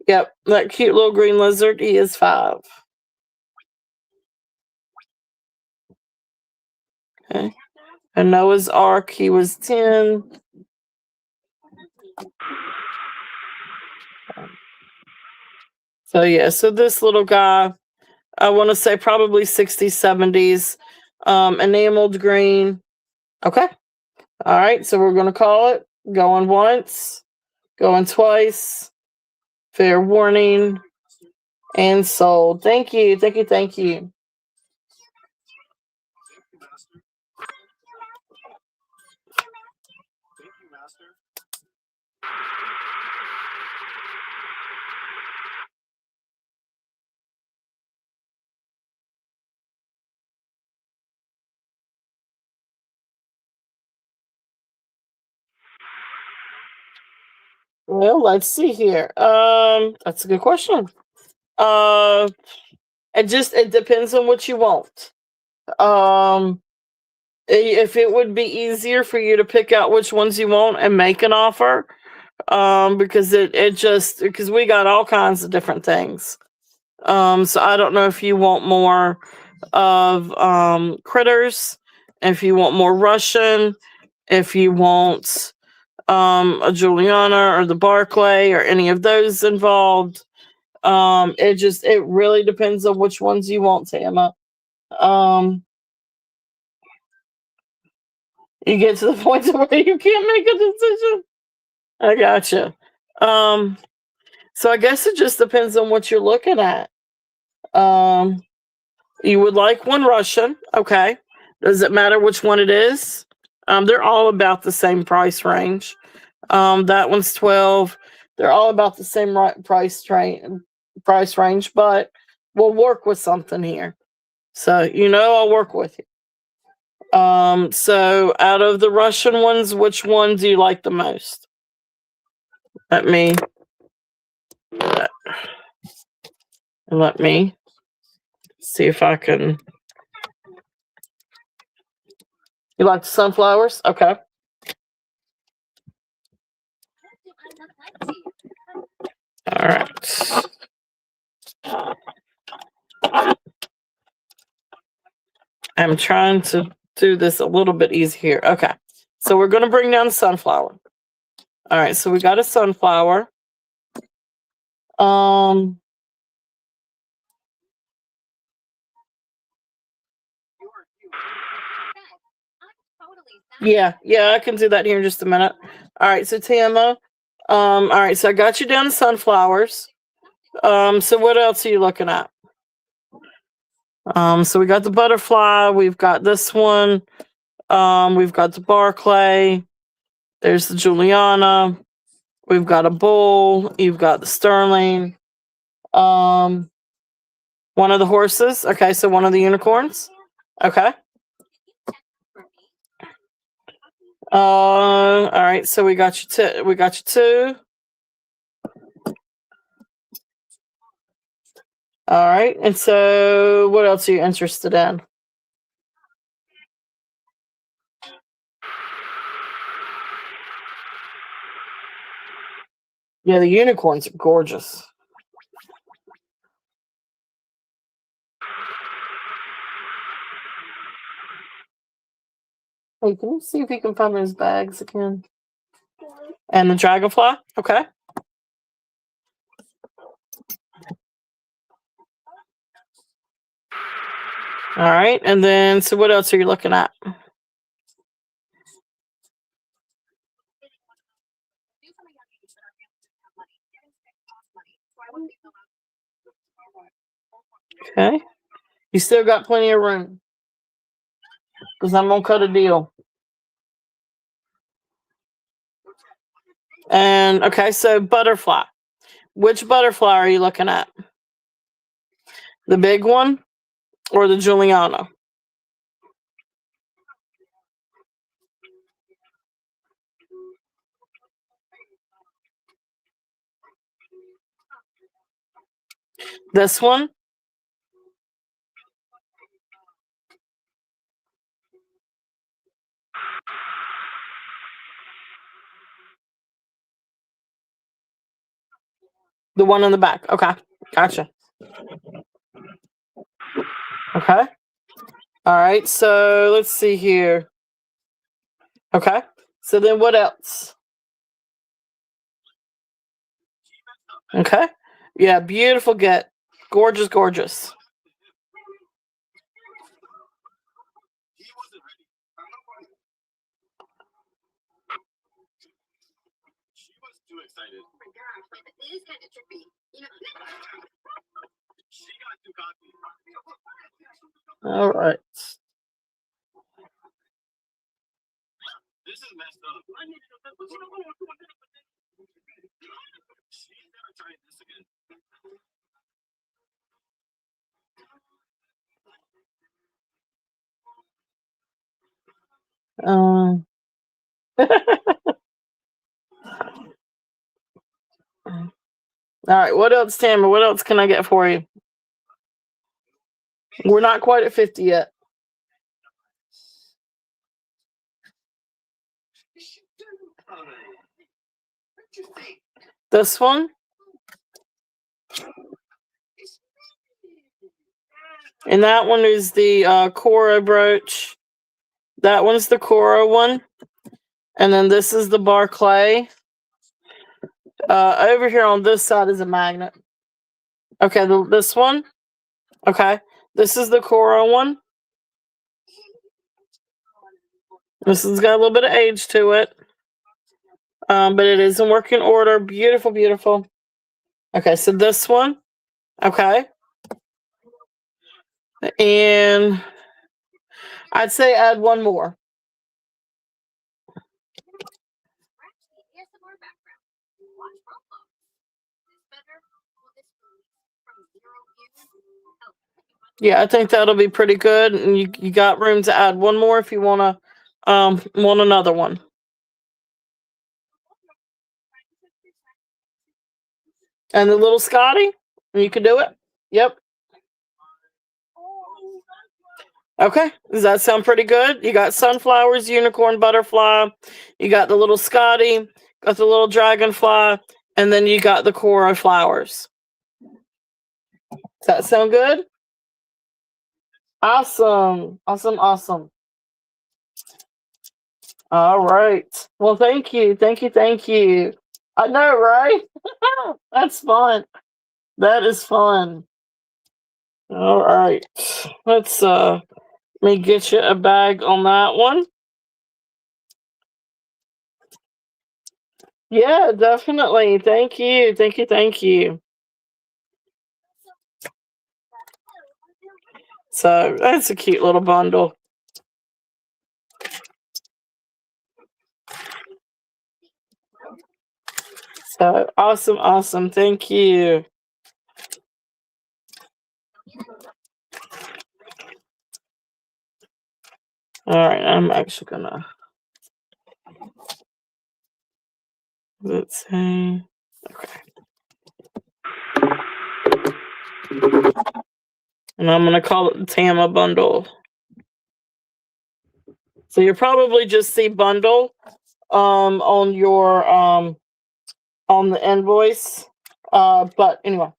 Speaker 3: Yep, that cute little green lizard, he is 5. Okay. And Noah's Ark, he was 10. So yeah, so this little guy, I want to say probably 60s, 70s. Enameled green. Okay. All right. So we're going to call it. Going once. Going twice. Fair warning. And sold. Thank you. Thank you. Thank you. Well, let's see here. That's a good question. It depends on what you want. If it would be easier for you to pick out which ones you want and make an offer, because because we got all kinds of different things. So I don't know if you want more of critters, if you want more Russian, if you want a Juliana or the Barclay or any of those involved. It really depends on which ones you want, Tama. You get to the point where you can't make a decision. I gotcha. So I guess it just depends on what you're looking at. You would like one Russian, okay? Does it matter which one it is? They're all about the same price range. That one's 12. They're all about the same price range, but we'll work with something here. So I'll work with you. So out of the Russian ones, which one do you like the most? Let me see if I can. You like the sunflowers? Okay. All right. I'm trying to do this a little bit easier. Okay. So we're going to bring down the sunflower. All right. So we got a sunflower. Yeah, I can do that here in just a minute. All right, so Tama, all right, so I got you down to sunflowers. So what else are you looking at? So we got the butterfly, we've got this one, we've got the Barclay, there's the Juliana, we've got a bull, you've got the Sterling, one of the horses, okay, so one of the unicorns, okay. All right, so we got you two. All right, and so what else are you interested in? Yeah, the unicorns are gorgeous. Hey, can you see if you can find those bags again? And the dragonfly? Okay. All right, and then, so what else are you looking at? Okay. You still got plenty of room. Because I'm going to cut a deal. And, okay, so butterfly. Which butterfly are you looking at? The big one or the Juliana? This one? The one in the back. Okay. Gotcha. Okay. All right. So let's see here. Okay. So then what else? Okay. Yeah. Beautiful get. Gorgeous, gorgeous. All right. Um, all right. What else, Tamara? What else can I get for you? We're not quite at 50 yet. This one. And that one is the coral brooch. That one's the coral one. And then this is the Barclay. Over here on this side is a magnet. Okay, this one. Okay. This is the coral one. This has got a little bit of age to it. But it is in working order. Beautiful, beautiful. Okay, so this one. Okay. And I'd say add one more. Yeah, I think that'll be pretty good. And you got room to add one more if you want another one. And the little Scotty, you can do it. Yep. Okay, does that sound pretty good? You got sunflowers, unicorn, butterfly. You got the little Scotty, got the little dragonfly, and then you got the coral flowers. Does that sound good? Awesome. Awesome, awesome. All right. Well, thank you. Thank you. Thank you. I know, right? That's fun. That is fun. All right. Let's let me get you a bag on that one. Yeah, definitely. Thank you. Thank you. Thank you. So that's a cute little bundle. So awesome, awesome. Thank you. All right, I'm actually gonna let's see. Okay. And I'm gonna call it the Tama bundle. So you probably just see bundle on your on the invoice. But anyway,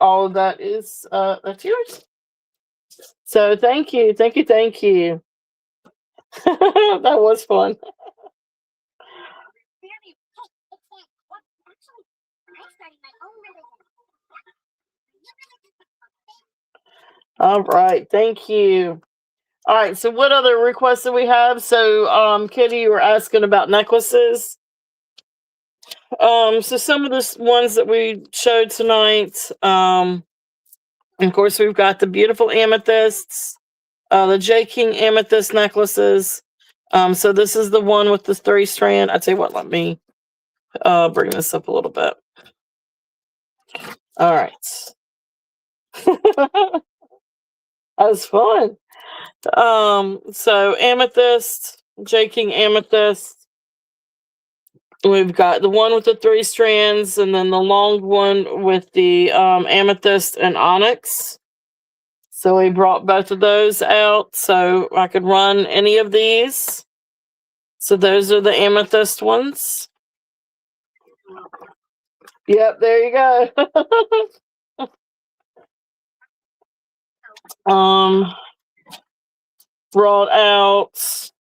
Speaker 3: all of that is that's yours. So thank you, thank you, thank you. That was fun. All right, thank you. All right, so what other requests do we have? So Kitty, you were asking about necklaces. So some of the ones that we showed tonight, of course, we've got the beautiful amethysts, the J King amethyst necklaces. So this is the one with the 3-strand. I tell you what, let me bring this up a little bit. All right. That was fun. So amethyst, J King amethyst. We've got the one with the 3 strands, and then the long one with the amethyst and onyx. So we brought both of those out, so I could run any of these. So those are the amethyst ones. Yep, there you go. Brought out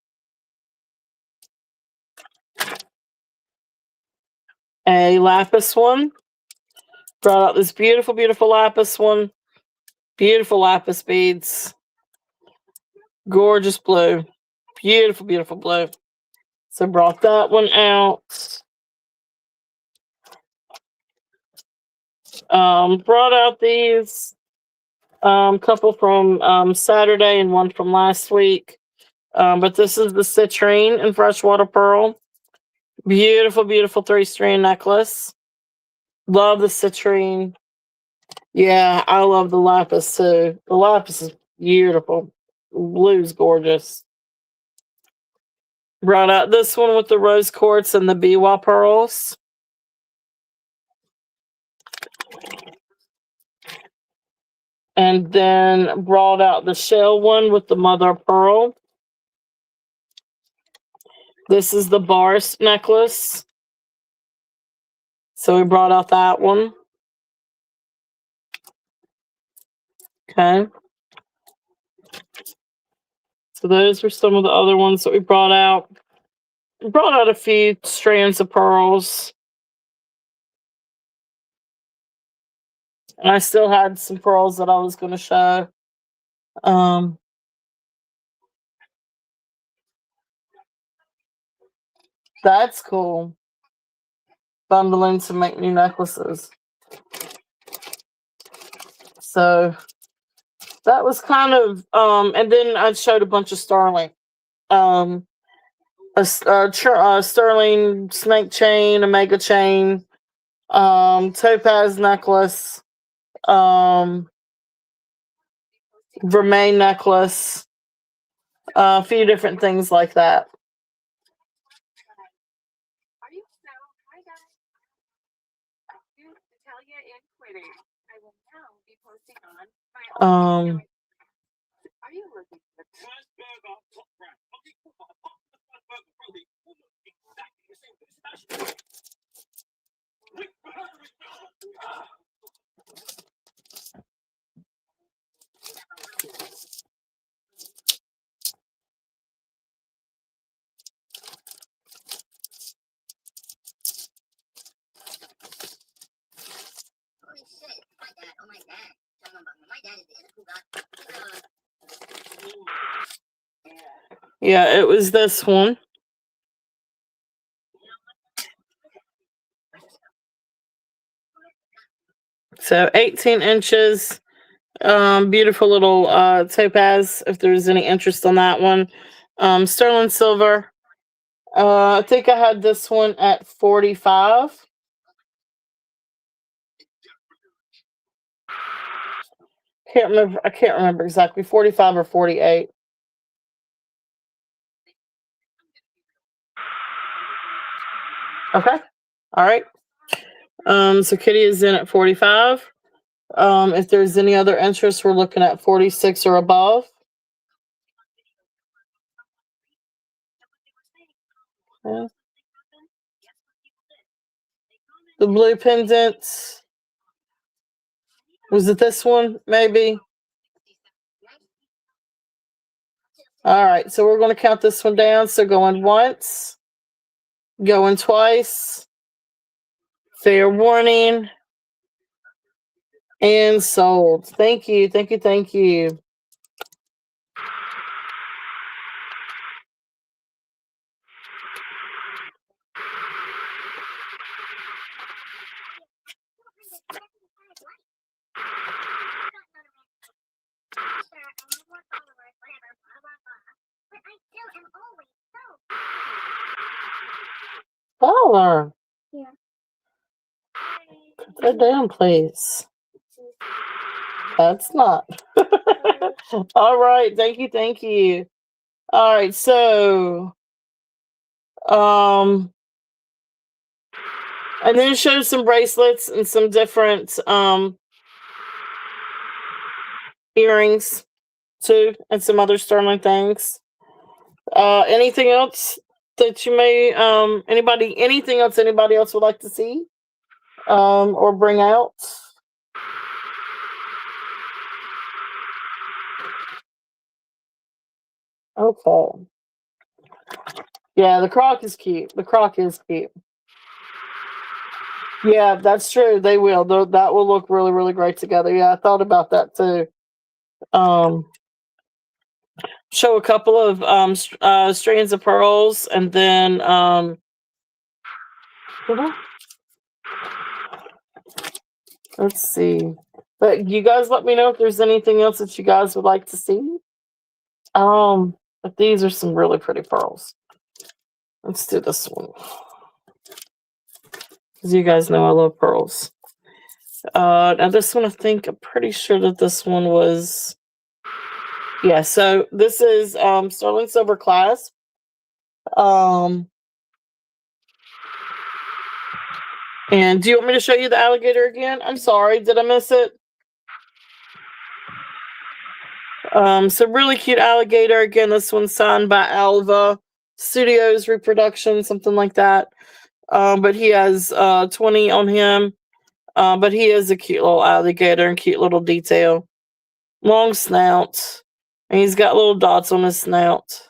Speaker 3: a lapis one. Brought out this beautiful, beautiful lapis one. Beautiful lapis beads. Gorgeous blue. Beautiful, beautiful blue. So brought that one out. Brought out these couple from Saturday and one from last week. But this is the citrine and freshwater pearl. Beautiful, beautiful 3-strand necklace. Love the citrine. Yeah, I love the lapis too. The lapis is beautiful. Blue's gorgeous. Brought out this one with the rose quartz and the biwa pearls. And then brought out the shell one with the mother of pearl. This is the bars necklace. So we brought out that one. Okay. So those were some of the other ones that we brought out. We brought out a few strands of pearls. And I still had some pearls that I was going to show. That's cool. Bundling to make new necklaces. So that was kind of, and then I showed a bunch of sterling. A sterling snake chain, a mega chain, topaz necklace, vermeil necklace, a few different things like that. Yeah, it was this one. So 18 inches. Beautiful little topaz, if there's any interest on that one. Sterling silver. I think I had this one at 45. I can't remember exactly. 45 or 48. Okay. All right. So Kitty is in at 45. If there's any other interest, we're looking at 46 or above. Yeah. The blue pendants. Was it this one? Maybe. All right. So we're going to count this one down. So going once, going twice, fair warning, and sold. Thank you. Thank you. Thank you. Caller.
Speaker 4: Yeah.
Speaker 3: Put that down, please. That's not. All right. Thank you. Thank you. All right. So, and then show some bracelets and some different earrings too, and some other sterling things. Anything else that you may anything else anybody else would like to see or bring out? Okay. Yeah, the croc is cute. The croc is cute. Yeah, that's true. They will. That will look really, really great together. Yeah, I thought about that too. Show a couple of strands of pearls, and then Let's see. But you guys let me know if there's anything else that you guys would like to see. But these are some really pretty pearls. Let's do this one. Because you guys know I love pearls. Now this one, I'm pretty sure that this one was... Yeah, so this is sterling silver clasp. And do you want me to show you the alligator again? I'm sorry, did I miss it? So really cute alligator. Again, this one's signed by Alva Studios Reproduction, something like that. But he has 20 on him. But he is a cute little alligator and cute little detail. Long snout. And he's got little dots on his snout.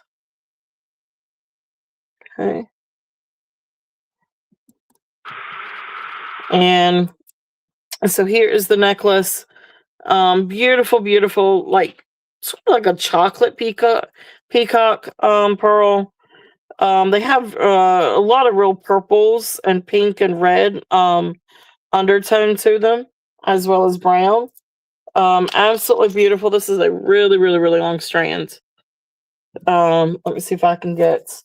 Speaker 3: Okay. And so here is the necklace. Beautiful, beautiful, like sort of like a chocolate peacock pearl. They have a lot of real purples and pink and red undertone to them, as well as brown. Absolutely beautiful. This is a really, really, really long strand. Let me see if I can get...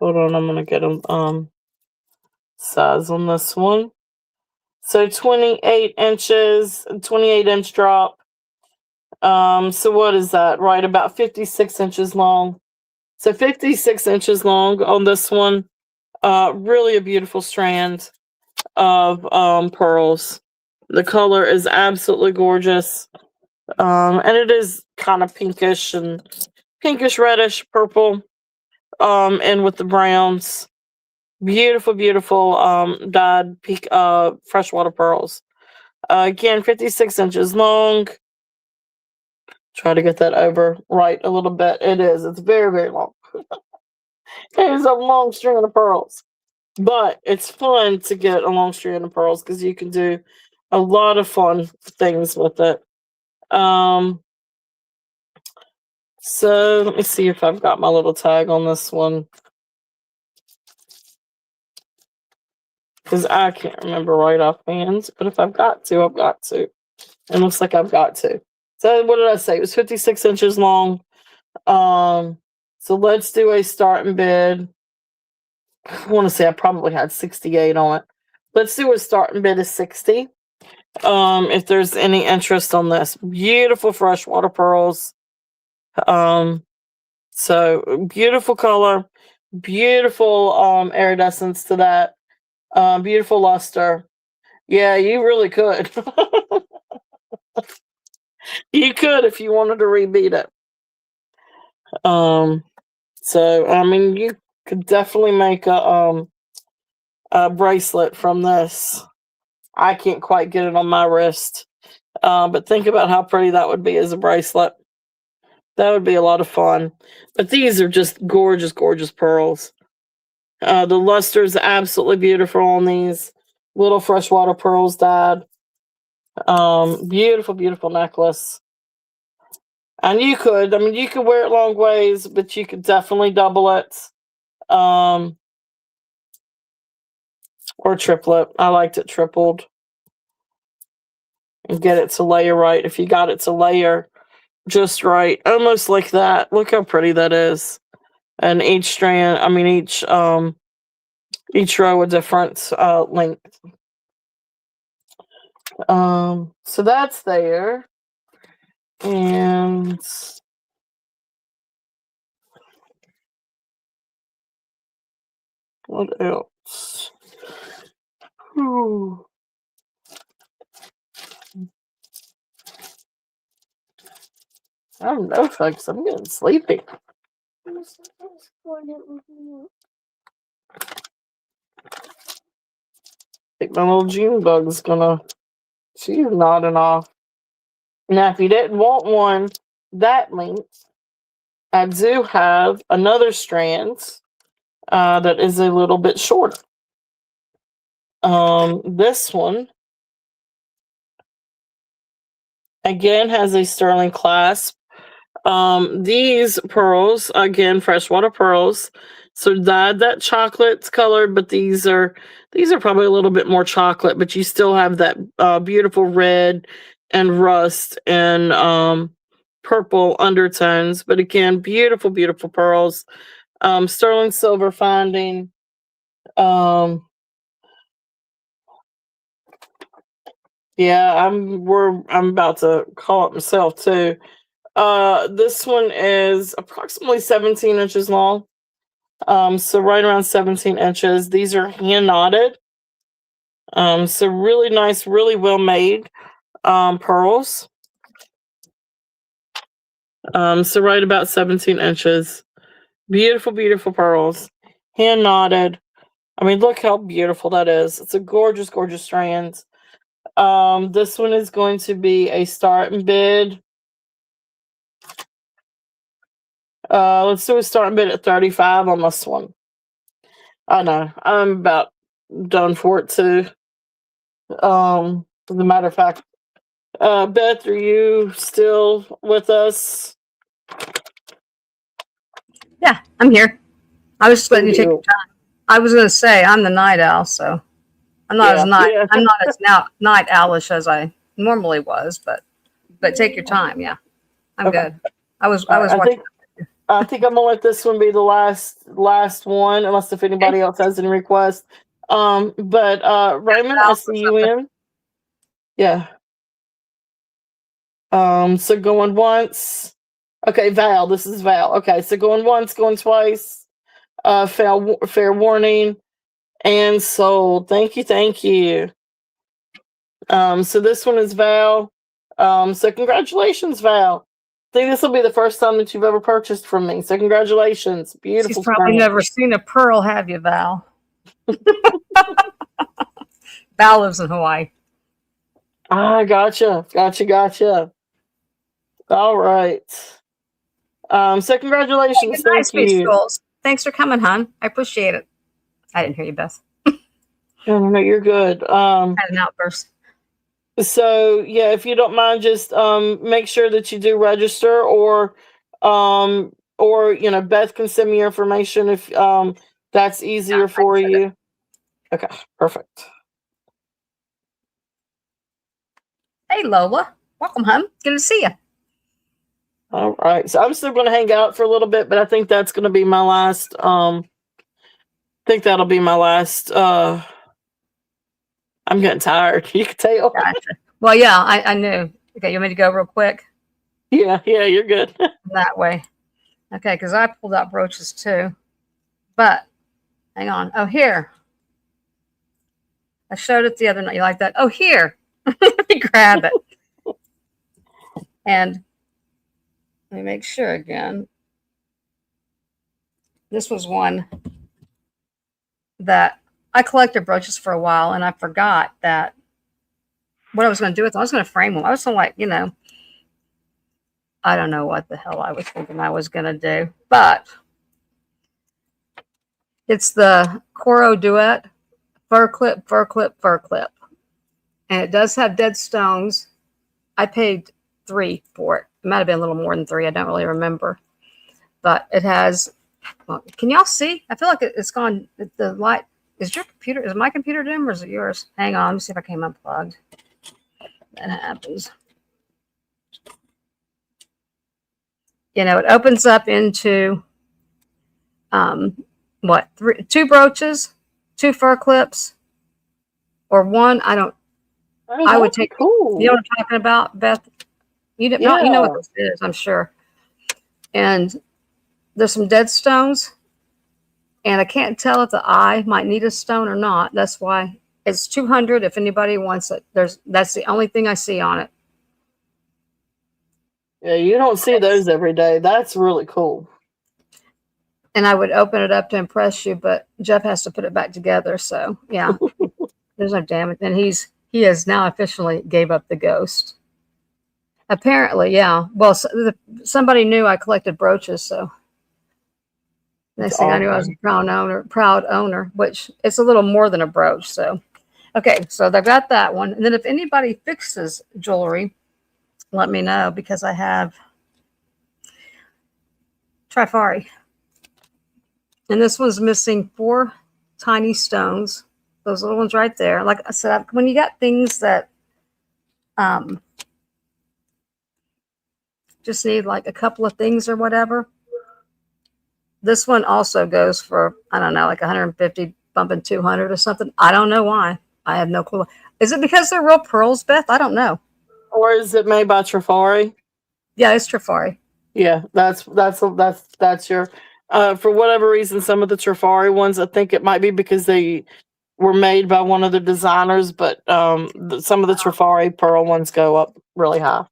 Speaker 3: Hold on, I'm gonna get a size on this one. So 28 inches, 28-inch drop. So what is that? Right, about 56 inches long. So 56 inches long on this one. Really a beautiful strand of pearls. The color is absolutely gorgeous. And it is kind of pinkish reddish purple. And with the browns. Beautiful, beautiful dyed freshwater pearls. Again, 56 inches long. Try to get that over right a little bit. It is. It's very, very long. It is a long string of pearls. But it's fun to get a long string of pearls because you can do a lot of fun things with it. So let me see if I've got my little tag on this one. Because I can't remember right offhand. But if I've got to, I've got to. It looks like I've got to. So what did I say? It was 56 inches long. So let's do a starting bid. I want to say I probably had 68 on it. Let's do a starting bid of 60. If there's any interest on this. Beautiful freshwater pearls. So beautiful color. Beautiful iridescence to that. Beautiful luster. Yeah, you really could. You could if you wanted to rebeat it. So I mean, you could definitely make a bracelet from this. I can't quite get it on my wrist, but think about how pretty that would be as a bracelet. That would be a lot of fun. But these are just gorgeous, gorgeous pearls. The luster is absolutely beautiful on these little freshwater pearls dyed. Beautiful, beautiful necklace. And you could wear it long ways, but you could definitely double it. Or triplet. I liked it tripled. And get it to layer right. If you got it to layer just right. Almost like that. Look how pretty that is. And each strand, each row a different length. So that's there. And what else? Whew. I don't know, folks. I'm getting sleepy. I think my little June bug's she's nodding off. Now, if you didn't want one that length, I do have another strand that is a little bit shorter. This one again has a sterling clasp. These pearls, again, freshwater pearls. So dyed that chocolate colored, but these are probably a little bit more chocolate, but you still have that beautiful red and rust and purple undertones. But again, beautiful, beautiful pearls. Sterling silver finding. Yeah, I'm about to call it myself too. This one is approximately 17 inches long. So right around 17 inches. These are hand knotted. So really nice, really well made pearls. So right about 17 inches. Beautiful, beautiful pearls. Hand knotted. I mean, look how beautiful that is. It's a gorgeous, gorgeous strand. This one is going to be a start and bid. Let's do a start and bid at 35 on this one. I know. I'm about done for it too. As a matter of fact, Beth, are you still with us?
Speaker 1: Yeah, I'm here. I was just letting you take your time. I was going to say I'm the night owl, so I'm not as I'm not as night owlish as I normally was, but take your time. Yeah, I'm good. I was watching.
Speaker 3: I think I'm gonna let this one be the last one, unless if anybody else has any requests. But Raymond, I see you in. Yeah. So going once. Okay, Val. This is Val. Okay, so going once, going twice. Fair warning, and sold. Thank you, thank you. So this one is Val. So congratulations, Val. I think this will be the first time that you've ever purchased from me. So congratulations. Beautiful.
Speaker 1: She's probably never seen a pearl, have you, Val? Val lives in Hawaii.
Speaker 3: Ah, gotcha. All right. So congratulations.
Speaker 1: Hey, nice, Thank you. Skulls. Thanks for coming, hon. I appreciate it. I didn't hear you, Beth.
Speaker 3: No, you're good.
Speaker 1: Had an outburst.
Speaker 3: So yeah, if you don't mind, just make sure that you do register, or Beth can send me your information if that's easier for you. Okay, perfect.
Speaker 1: Hey Lola, welcome home. Good to see you.
Speaker 3: All right, so I'm still going to hang out for a little bit, but I think that's going to be my last. I think that'll be my last. I'm getting tired. You can tell.
Speaker 1: Gotcha. Well, yeah, I knew. Okay, you want me to go real quick?
Speaker 3: Yeah, you're good.
Speaker 1: That way. Okay, because I pulled out brooches too. But hang on. Oh, here. I showed it the other night. You like that? Oh, here. Let me grab it. And let me make sure again. This was one that I collected brooches for a while, and I forgot that what I was going to do with them. I was going to frame them. I was like, I don't know what the hell I was thinking I was going to do, but it's the Coro Duet fur clip, and it does have dead stones. I paid $3 for it. It might have been a little more than $3. I don't really remember, but it has. Well, can y'all see? I feel like it's gone. The light is your computer. Is my computer dim or is it yours? Hang on. Let me see if I came unplugged. That happens. It opens up into what? 2 brooches, 2 fur clips, or 1. I would take. Cool. You know what I'm talking about, Beth? You know what this is, I'm sure. And there's some dead stones, and I can't tell if the eye might need a stone or not. That's why it's $200. If anybody wants it, that's the only thing I see on it.
Speaker 3: Yeah, you don't see those every day. That's really cool.
Speaker 1: And I would open it up to impress you, but Jeff has to put it back together. So yeah, there's no damage. And he has now officially gave up the ghost. Apparently, yeah. Well, somebody knew I collected brooches, so next thing I knew, I was a proud owner, which it's a little more than a brooch. So Okay, so they've got that one. And then if anybody fixes jewelry, let me know because I have Trifari. And this one's missing 4 tiny stones. Those little ones right there. Like I said, when you got things that just need like a couple of things or whatever, this one also goes for, I don't know, like 150, bumping 200 or something. I don't know why. I have no clue. Is it because they're real pearls, Beth? I don't know.
Speaker 3: Or is it made by Trifari?
Speaker 1: Yeah, it's Trifari.
Speaker 3: Yeah, that's your. For whatever reason, some of the Trifari ones, I think it might be because they were made by one of the designers, but some of the Trifari pearl ones go up really high.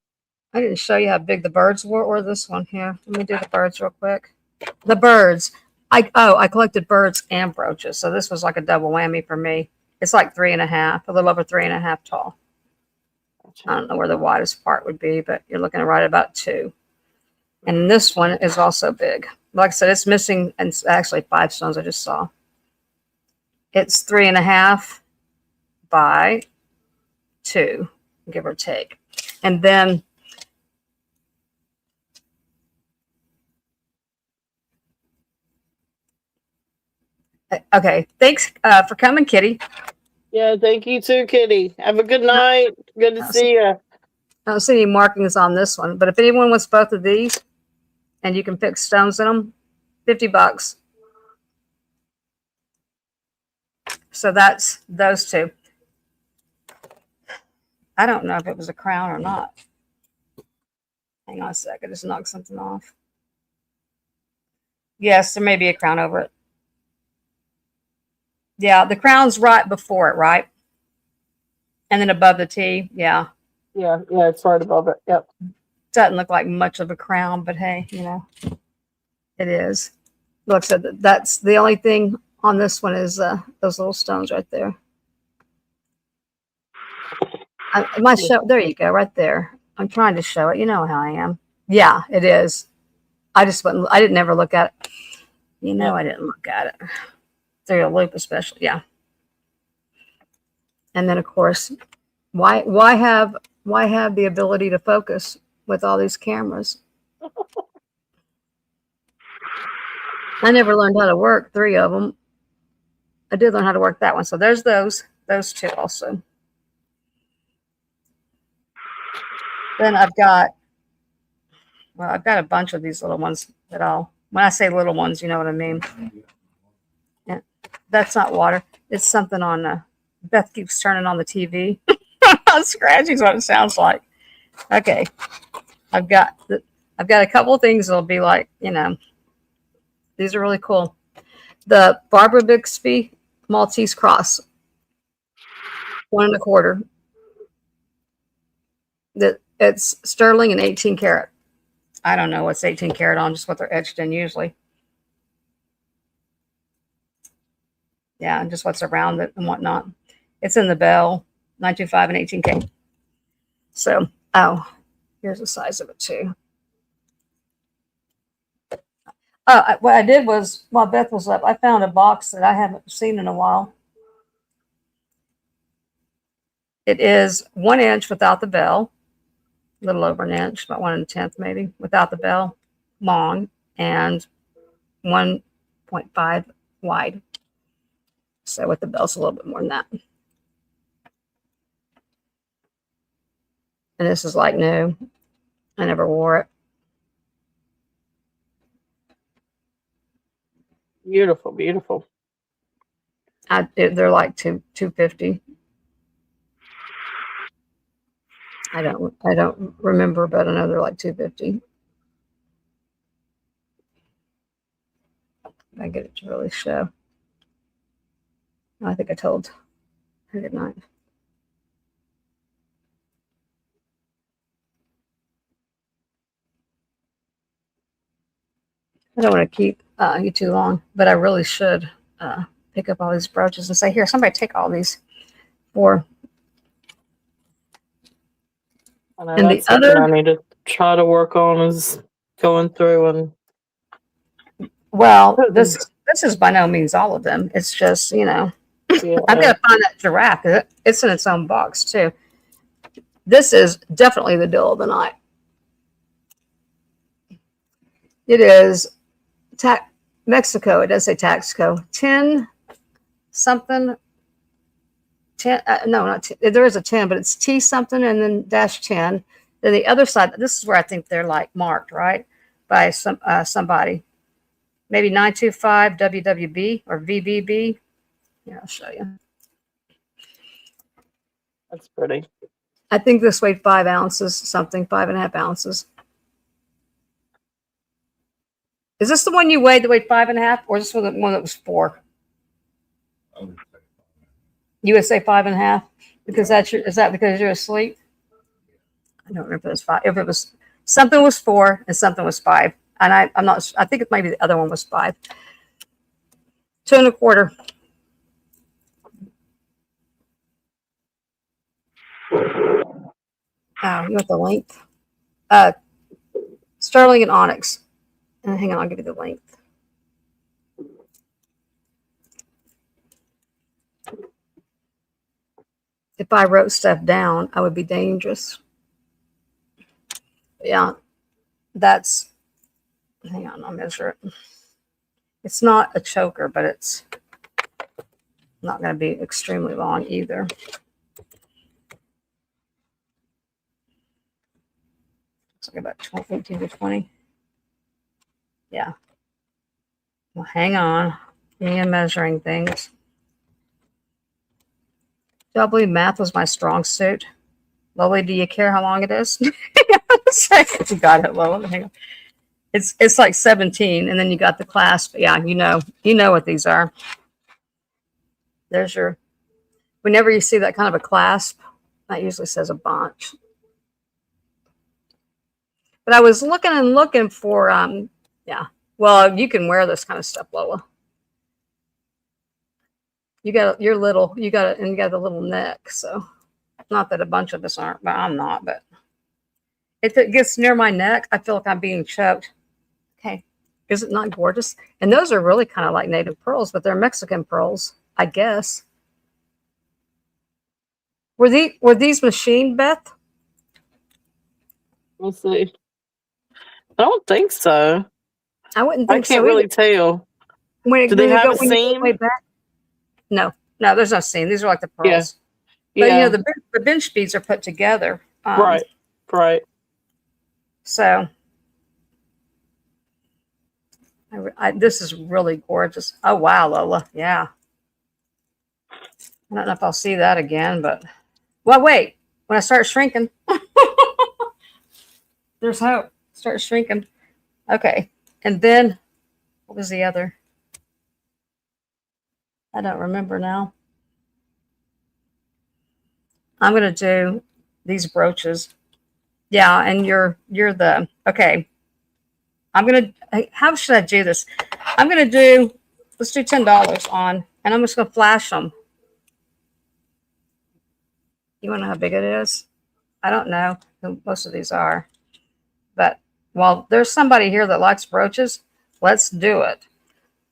Speaker 1: I didn't show you how big the birds were or this one here. Let me do the birds real quick. The birds. I collected birds and brooches. So this was like a double whammy for me. It's like 3.5, a little over 3.5 tall. I don't know where the widest part would be, but you're looking at right about 2. And this one is also big. Like I said, it's missing, and it's actually 5 stones I just saw. It's 3.5 by 2, give or take. And then okay, thanks for coming, Kitty.
Speaker 3: Yeah, thank you too, Kitty. Have a good night. Good to see you.
Speaker 1: I don't see any markings on this one, but if anyone wants both of these, and you can fix stones in them, $50. So that's those 2. I don't know if it was a crown or not. Hang on a sec. I just knocked something off. Yes, there may be a crown over it. Yeah, the crown's right before it, right? And then above the T, yeah.
Speaker 3: Yeah, it's right above it. Yep.
Speaker 1: Doesn't look like much of a crown, but hey, you know, it is. Like I said, that's the only thing on this one is those little stones right there. My show, there you go, right there. I'm trying to show it. You know how I am. Yeah, it is. I just wouldn't. I didn't ever look at it. You know, I didn't look at it through a loop, especially. Yeah. And then, of course, why have the ability to focus with all these cameras? I never learned how to work 3 of them. I did learn how to work that one. So there's those 2 also. Then I've got a bunch of these little ones that when I say little ones, you know what I mean. Yeah, that's not water. It's something on Beth keeps turning on the TV. Scratching is what it sounds like. Okay. I've got a couple of things that'll be like, you know, these are really cool. The Barbara Bixby Maltese cross, 1 1/4. It's sterling and 18 karat. I don't know what's 18 karat on, just what they're etched in usually. Yeah, and just what's around it and whatnot. It's in the bell, 925 and 18K. So, here's the size of it too. What I did was, while Beth was up, I found a box that I haven't seen in a while. It is 1 inch without the bell, a little over 1 inch, about 1 1/10 maybe, without the bell, long, and 1.5 wide. So with the bell's a little bit more than that. And this is like new. I never wore it.
Speaker 3: Beautiful, beautiful.
Speaker 1: They're like $250. I don't remember, but I know they're like $250. I get it to really show. I think I told her good night. I don't want to keep you too long, but I really should pick up all these brooches and say, here, somebody take all these for.
Speaker 3: And the other I need to try to work on is going through and.
Speaker 1: Well, this is by no means all of them. It's just, you know,
Speaker 3: Yeah.
Speaker 1: I've got to find that giraffe. 'Cause it's in its own box too. This is definitely the deal of the night. It is Mexico. It does say Taxco. 10 something. 10. No, not 10. There is a 10, but it's T something and then -10. Then the other side. This is where I think they're like marked right by somebody. Maybe 925 WWB or VBB. Yeah, I'll show you.
Speaker 3: That's pretty.
Speaker 1: I think this weighed 5 ounces, something, 5.5 ounces. Is this the one you weighed that weighed 5.5, or is this the one that was 4? You would say 5.5 because that's is that because you're asleep? I don't remember if it was 5. If it was something was 4 and something was 5, and I'm not. I think it maybe the other one was 5. 2 1/4. Oh, you want the length? Sterling and onyx. Hang on, I'll give you the length. If I wrote stuff down, I would be dangerous. Yeah, that's, hang on, I'll measure it. It's not a choker, but it's not going to be extremely long either. Looks like about 18 to 20. Yeah. Well, hang on. Me and measuring things. Do I believe math was my strong suit? Lily, do you care how long it is? You got it, Lola. Hang on. It's like 17, and then you got the clasp. Yeah, you know what these are. There's your. Whenever you see that kind of a clasp, that usually says a bunch. But I was looking for yeah. Well, you can wear this kind of stuff, Lola. You got the little neck, so not that a bunch of us aren't, but I'm not. But if it gets near my neck, I feel like I'm being choked. Okay, is it not gorgeous? And those are really kind of like native pearls, but they're Mexican pearls, I guess. Were these machined, Beth?
Speaker 3: Let's see. I don't think so.
Speaker 1: I wouldn't
Speaker 3: I
Speaker 1: think so.
Speaker 3: can't really
Speaker 1: either.
Speaker 3: tell. Do they have a seam?
Speaker 1: Way back? No, there's no seam. These are like the pearls.
Speaker 3: Yeah.
Speaker 1: But you know, the bench beads are put together.
Speaker 3: Right.
Speaker 1: So this is really gorgeous. Oh wow, Lola. Yeah. I don't know if I'll see that again, but well, wait. When I start shrinking, there's hope. Start shrinking. Okay, and then what was the other? I don't remember now. I'm gonna do these brooches. Yeah, and you're the okay. How should I do this? I'm gonna do, let's do $10 on, and I'm just gonna flash them. You wanna know how big it is? I don't know who most of these are, but while there's somebody here that likes brooches, let's do it.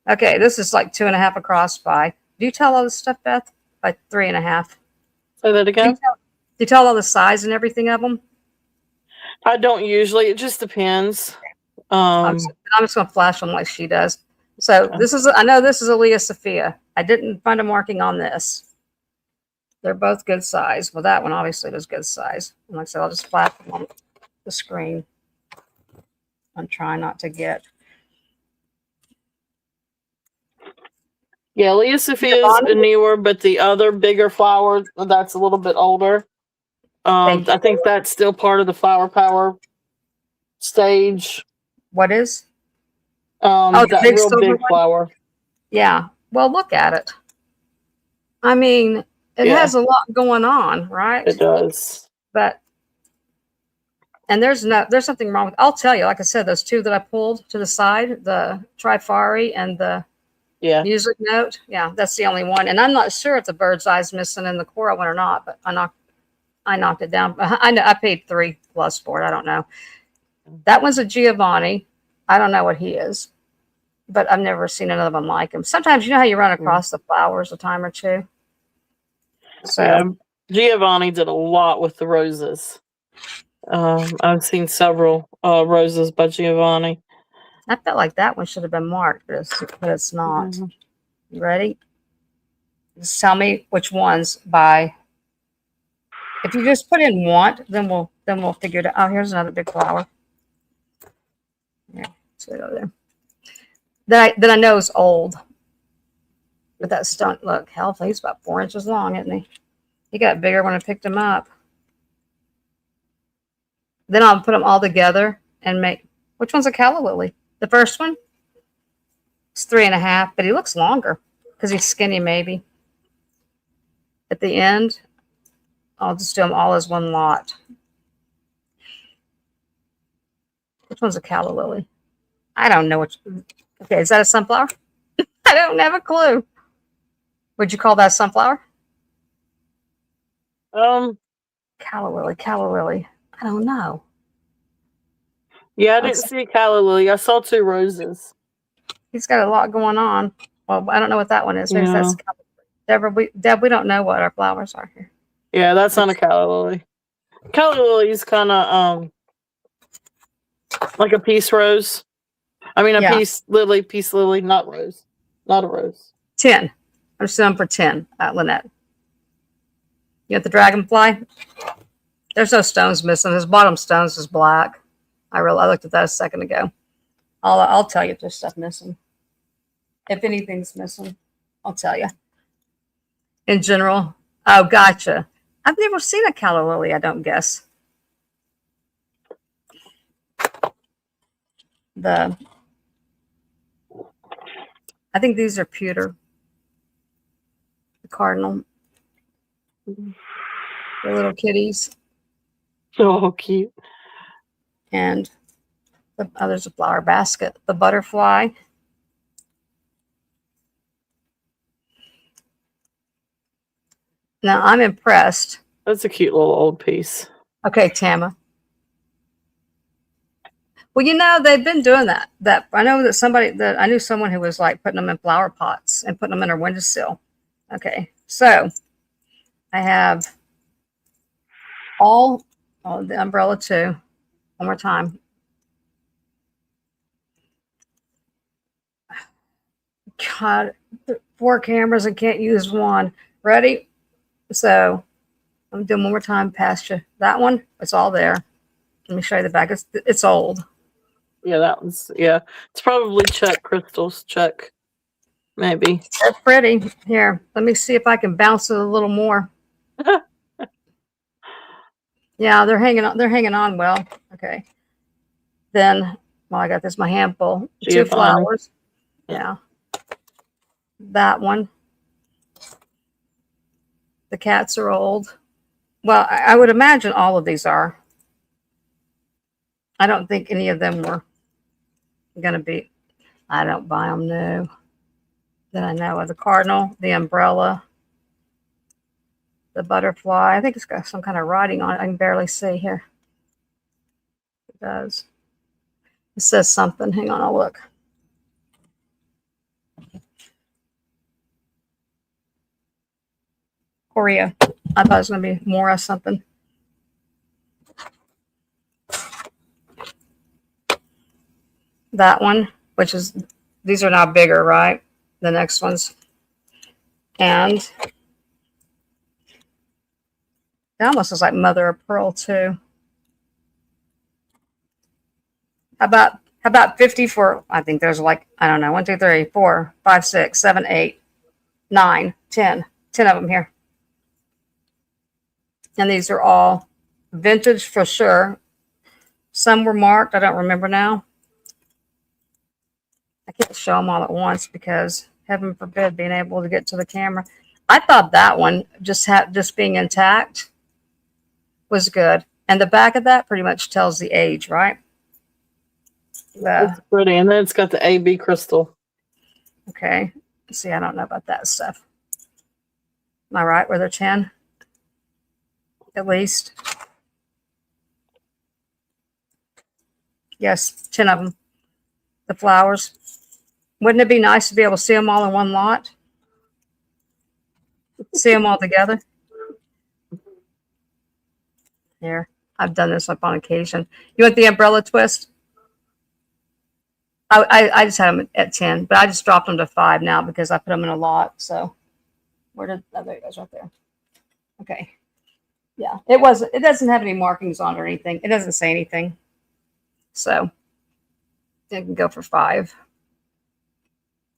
Speaker 1: Okay, this is like 2.5 across by. Do you tell all this stuff, Beth? By 3.5.
Speaker 3: Say that again.
Speaker 1: Do you tell all the size and everything of them?
Speaker 3: I don't usually. It just depends.
Speaker 1: I'm just going to flash them like she does. So this is, I know this is Aaliyah Sophia. I didn't find a marking on this. They're both good size. Well, that one obviously was good size. And like I said, I'll just flash them on the screen. I'm trying not to get.
Speaker 3: Yeah, Leah Sophia's newer, but the other bigger flower, that's a little bit older. I think that's still part of the flower power stage.
Speaker 1: What is?
Speaker 3: That real big flower.
Speaker 1: Yeah. Well, look at it. I mean, it has a lot going on, right?
Speaker 3: It does.
Speaker 1: But and there's something wrong with. I'll tell you. Like I said, those two that I pulled to the side, the Trifari and the music note. Yeah, that's the only one. And I'm not sure if the bird's eye's missing in the coral one or not. But I knocked it down. I know I paid $3+ for it. I don't know. That one's a Giovanni. I don't know what he is, but I've never seen another one like him. Sometimes you know how you run across the flowers a time or two. So
Speaker 3: Yeah, Giovanni did a lot with the roses. I've seen several roses by Giovanni.
Speaker 1: I felt like that one should have been marked, but it's not.
Speaker 3: Mhm.
Speaker 1: You ready? Just tell me which ones by. If you just put in want, then we'll figure it out. Oh, here's another big flower. Yeah, so go there. Then I know it's old. But that stunt look healthy. He's about 4 inches long, isn't he? He got bigger when I picked him up. Then I'll put them all together and make. Which one's a calla lily? The first one? It's 3.5, but he looks longer because he's skinny, maybe. At the end, I'll just do them all as one lot. Which one's a calla lily? I don't know which. Okay, is that a sunflower? I don't have a clue. Would you call that a sunflower? Calla lily, calla lily. I don't know.
Speaker 3: Yeah, I didn't see a calla lily. I saw 2 roses.
Speaker 1: He's got a lot going on. Well, I don't know what that one is. Maybe
Speaker 3: Yeah.
Speaker 1: that's Deb, we don't know what our flowers are here.
Speaker 3: Yeah, that's not a calla lily. Calla lily's kind of like a peace rose. I mean, a
Speaker 1: Yeah.
Speaker 3: peace lily, not rose. Not a rose.
Speaker 1: 10. I'm selling for 10 at Lynette. You got the dragonfly? There's no stones missing. His bottom stones is black. I looked at that a second ago. I'll tell you if there's stuff missing. If anything's missing, I'll tell you. In general, oh, gotcha. I've never seen a calla lily, I don't guess. I think these are pewter. The cardinal. The little kitties.
Speaker 3: Oh, cute.
Speaker 1: And there's a flower basket. The butterfly. Now I'm impressed.
Speaker 3: That's a cute little old piece.
Speaker 1: Okay, Tama. Well, you know, they've been doing that. I know that I knew someone who was like putting them in flower pots and putting them in her windowsill. Okay, so I have the umbrella too. One more time. God, 4 cameras and can't use one. Ready? So I'm doing one more time past you. That one, it's all there. Let me show you the back. It's old.
Speaker 3: Yeah, that one's, yeah. It's probably Chuck crystals. Chuck, maybe.
Speaker 1: They're pretty. Here, let me see if I can bounce it a little more. Yeah, they're hanging on. They're hanging on well. Okay. Then, well, I got this my hand full. 2 flowers. Yeah. That one. The cats are old. Well, I would imagine all of these are. I don't think any of them were going to be. I don't buy them new. Then I know of the cardinal, the umbrella, the butterfly. I think it's got some kind of writing on it. I can barely see here. It does. It says something. Hang on, I'll look. Korea. I thought it was going to be more of something. That one, which is, these are now bigger, right? The next ones. And it almost looks like mother of pearl too. How about 50 for, I think there's like, I don't know, 1, 2, 3, 4, 5, 6, 7, 8, 9, 10. 10 of them here. And these are all vintage for sure. Some were marked. I don't remember now. I can't show them all at once because heaven forbid being able to get to the camera. I thought that one just being intact was good. And the back of that pretty much tells the age, right?
Speaker 3: It's pretty. And then it's got the AB crystal.
Speaker 1: Okay. See, I don't know about that stuff. Am I right? Were there 10? At least. Yes, 10 of them. The flowers. Wouldn't it be nice to be able to see them all in one lot? See them all together? Here, I've done this up on occasion. You want the umbrella twist? I just had them at 10, but I just dropped them to 5 now because I put them in a lot. So where did, oh, there it goes right there. Okay. Yeah, it doesn't have any markings on it or anything. It doesn't say anything. So it can go for 5.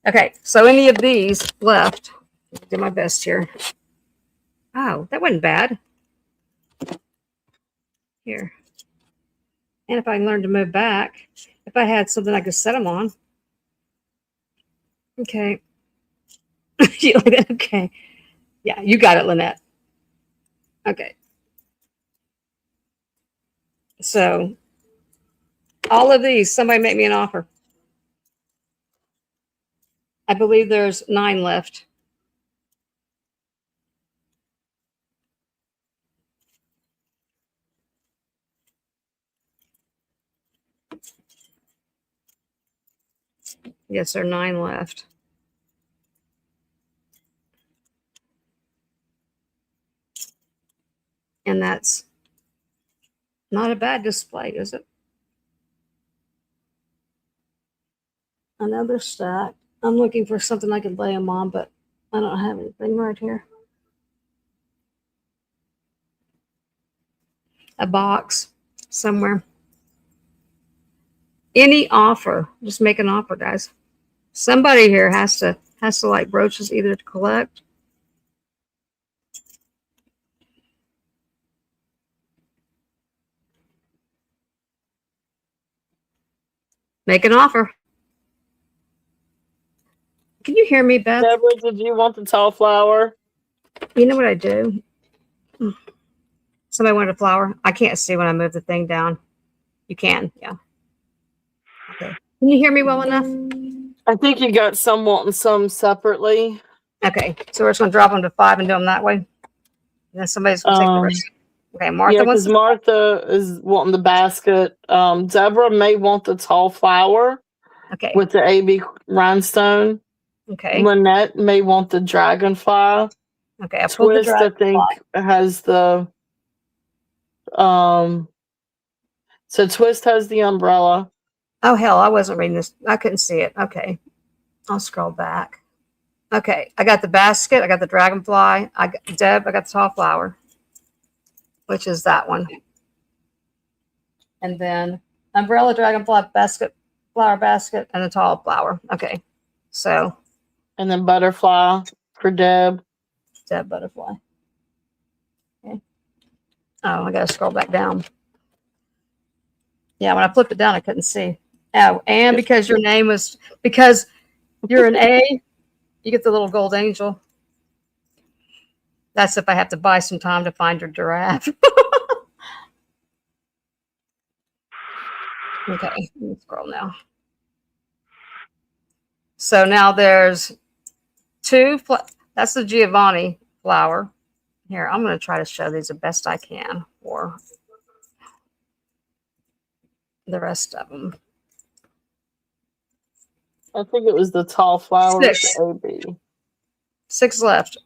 Speaker 1: Okay, so any of these left, I'll do my best here. Oh, that wasn't bad. Here. And if I can learn to move back, if I had something I could set them on. Okay. You like that? Okay. Yeah, you got it, Lynette. Okay. So all of these, somebody make me an offer. I believe there's 9 left. Yes, there are 9 left. And that's not a bad display, is it? Another stack. I'm looking for something I could lay them on, but I don't have anything right here. A box somewhere. Any offer. Just make an offer, guys. Somebody here has to like brooches either to collect. Make an offer. Can you hear me, Beth?
Speaker 3: Deborah, did you want the tall flower?
Speaker 1: You know what I do? Somebody wanted a flower. I can't see when I move the thing down. You can, yeah. Okay. Can you hear me well enough?
Speaker 3: I think you got some wanting some separately.
Speaker 1: Okay, so we're just gonna drop them to 5 and do them that way. And then somebody's gonna take the rest. Okay, Martha
Speaker 3: Yeah,
Speaker 1: wants
Speaker 3: because Martha is wanting the basket. Deborah may want the tall flower
Speaker 1: okay.
Speaker 3: with the AB rhinestone.
Speaker 1: Okay.
Speaker 3: Lynette may want the dragonfly.
Speaker 1: Okay, I pulled the
Speaker 3: Twist, I think, has the so Twist has the umbrella.
Speaker 1: Oh hell, I wasn't reading this. I couldn't see it. Okay. I'll scroll back. Okay, I got the basket, I got the dragonfly, I got Deb, I got the tall flower, which is that one. And then umbrella, dragonfly, basket, flower basket, and the tall flower. Okay. So
Speaker 3: and then butterfly for Deb.
Speaker 1: Deb butterfly. Okay. Oh, I gotta scroll back down. Yeah, when I flipped it down, I couldn't see. Oh, and because your name was, because you're an A, you get the little gold angel. That's if I have to buy some time to find your giraffe. Okay, let me scroll now. So now there's 2. That's the Giovanni flower. Here, I'm going to try to show these the best I can for the rest of them.
Speaker 3: I think it was the tall flower.
Speaker 1: 6.
Speaker 3: With the AB.
Speaker 1: 6 left.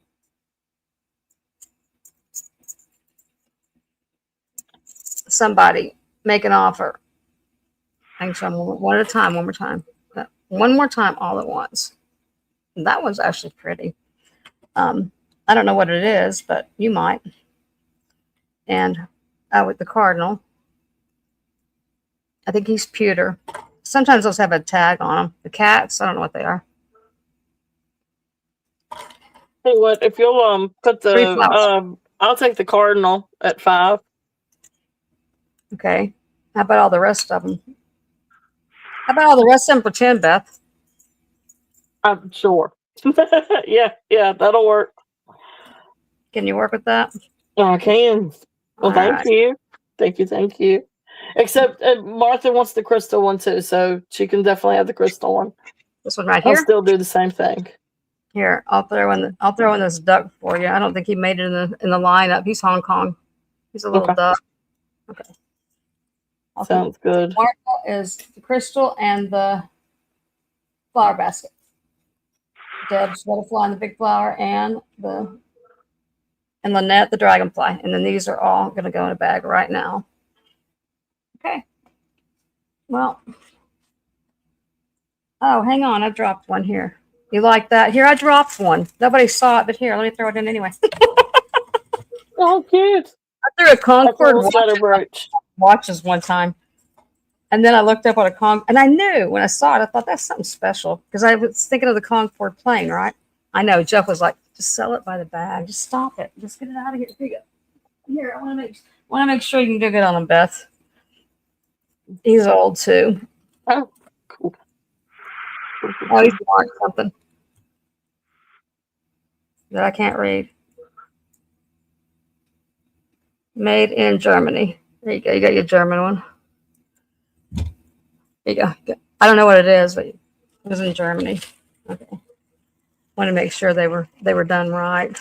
Speaker 1: Somebody make an offer. I can show them one at a time, one more time. One more time, all at once. And that one's actually pretty. I don't know what it is, but you might. And with the cardinal, I think he's pewter. Sometimes those have a tag on them. The cats, I don't know what they are.
Speaker 3: Hey, what if you'll put the I'll take the cardinal at 5.
Speaker 1: Okay. How about all the rest of them? How about all the rest of them for 10, Beth?
Speaker 3: I'm sure. yeah, that'll work.
Speaker 1: Can you work with that?
Speaker 3: I can. Well,
Speaker 1: All
Speaker 3: thank
Speaker 1: right.
Speaker 3: you. Thank you. Except Martha wants the crystal one too, so she can definitely have the crystal one.
Speaker 1: This one right
Speaker 3: I'll
Speaker 1: here.
Speaker 3: still do the same thing.
Speaker 1: Here, I'll throw in this duck for you. I don't think he made it in the lineup. He's Hong Kong. He's a little duck. Okay.
Speaker 3: Sounds good.
Speaker 1: Martha is the crystal and the flower basket. Deb's butterfly and the big flower and the and Lynette the dragonfly. And then these are all going to go in a bag right now. Okay. Well, oh, hang on. I dropped one here. You like that? Here, I dropped one. Nobody saw it, but here, let me throw it in anyway.
Speaker 3: Oh, cute.
Speaker 1: I threw a
Speaker 3: That's a
Speaker 1: Concord
Speaker 3: little sweater brooch.
Speaker 1: watches one time. And then I looked up on a Concord, and I knew when I saw it, I thought that's something special because I was thinking of the Concord plane, right? I know. Jeff was like, just sell it by the bag. Just stop it. Just get it out of here. Here you go. Here, I want to make sure you can do good on him, Beth. He's old too.
Speaker 3: Oh, cool.
Speaker 1: Oh, he's marked something that I can't read. Made in Germany. There you go. You got your German one. There you go. I don't know what it is, but it was in Germany. Okay. Want to make sure they were done right.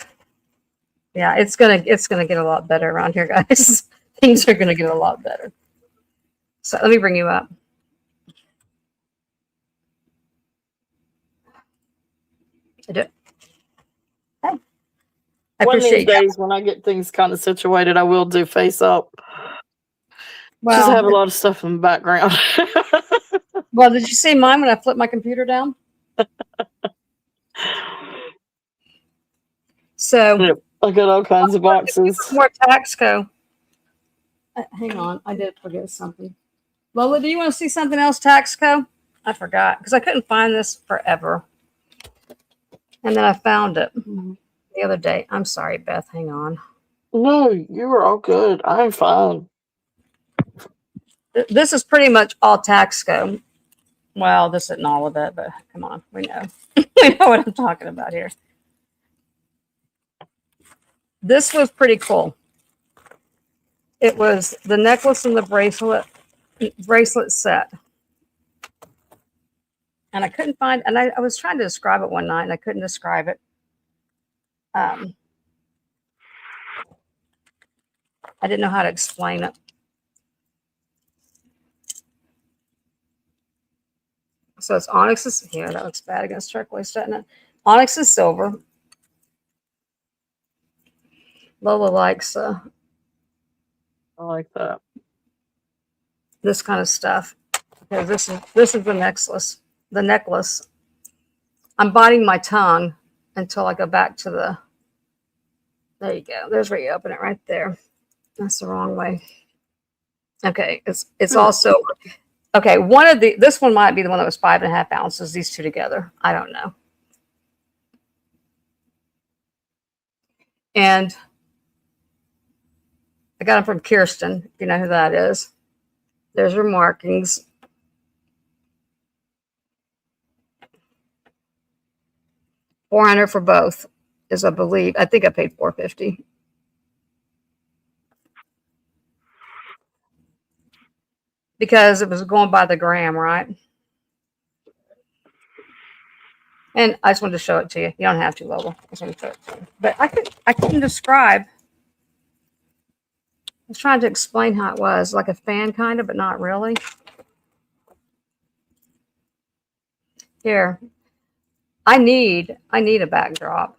Speaker 1: Yeah, it's gonna get a lot better around here, guys. Things are gonna get a lot better. So let me bring you up. I do. Hey. I
Speaker 3: One of these
Speaker 1: appreciate you.
Speaker 3: days when I get things kind of situated, I will do face up.
Speaker 1: Well,
Speaker 3: Just have a lot of stuff in the background.
Speaker 1: well, did you see mine when I flipped my computer down? So
Speaker 3: Yep, I got all kinds of boxes.
Speaker 1: more Taxco. Hang on, I did forget something. Lola, do you want to see something else, Taxco? I forgot because I couldn't find this forever. And then I found it the other day. I'm sorry, Beth. Hang on.
Speaker 3: No, you were all good. I'm fine.
Speaker 1: This is pretty much all Taxco. Well, this isn't all of it, but come on, we know. We know what I'm talking about here. This was pretty cool. It was the necklace and the bracelet set. And I couldn't find, and I was trying to describe it one night and I couldn't describe it. I didn't know how to explain it. So it's onyx is here. That looks bad against turquoise, doesn't it? Onyx is silver. Lola likes
Speaker 3: I like that.
Speaker 1: this kind of stuff because this is the necklace. The necklace. I'm biting my tongue until I go back to the. There you go. There's where you open it right there. That's the wrong way. Okay, it's also okay. This one might be the one that was 5.5 ounces. These two together, I don't know. And I got them from Kirsten. If you know who that is. There's her markings. $400 for both is, I believe. I think I paid $450. Because it was going by the gram, right? And I just wanted to show it to you. You don't have to, Lola. I just wanted to show it to you. But I couldn't describe. I was trying to explain how it was, like a fan kind of, but not really. Here. I need a backdrop.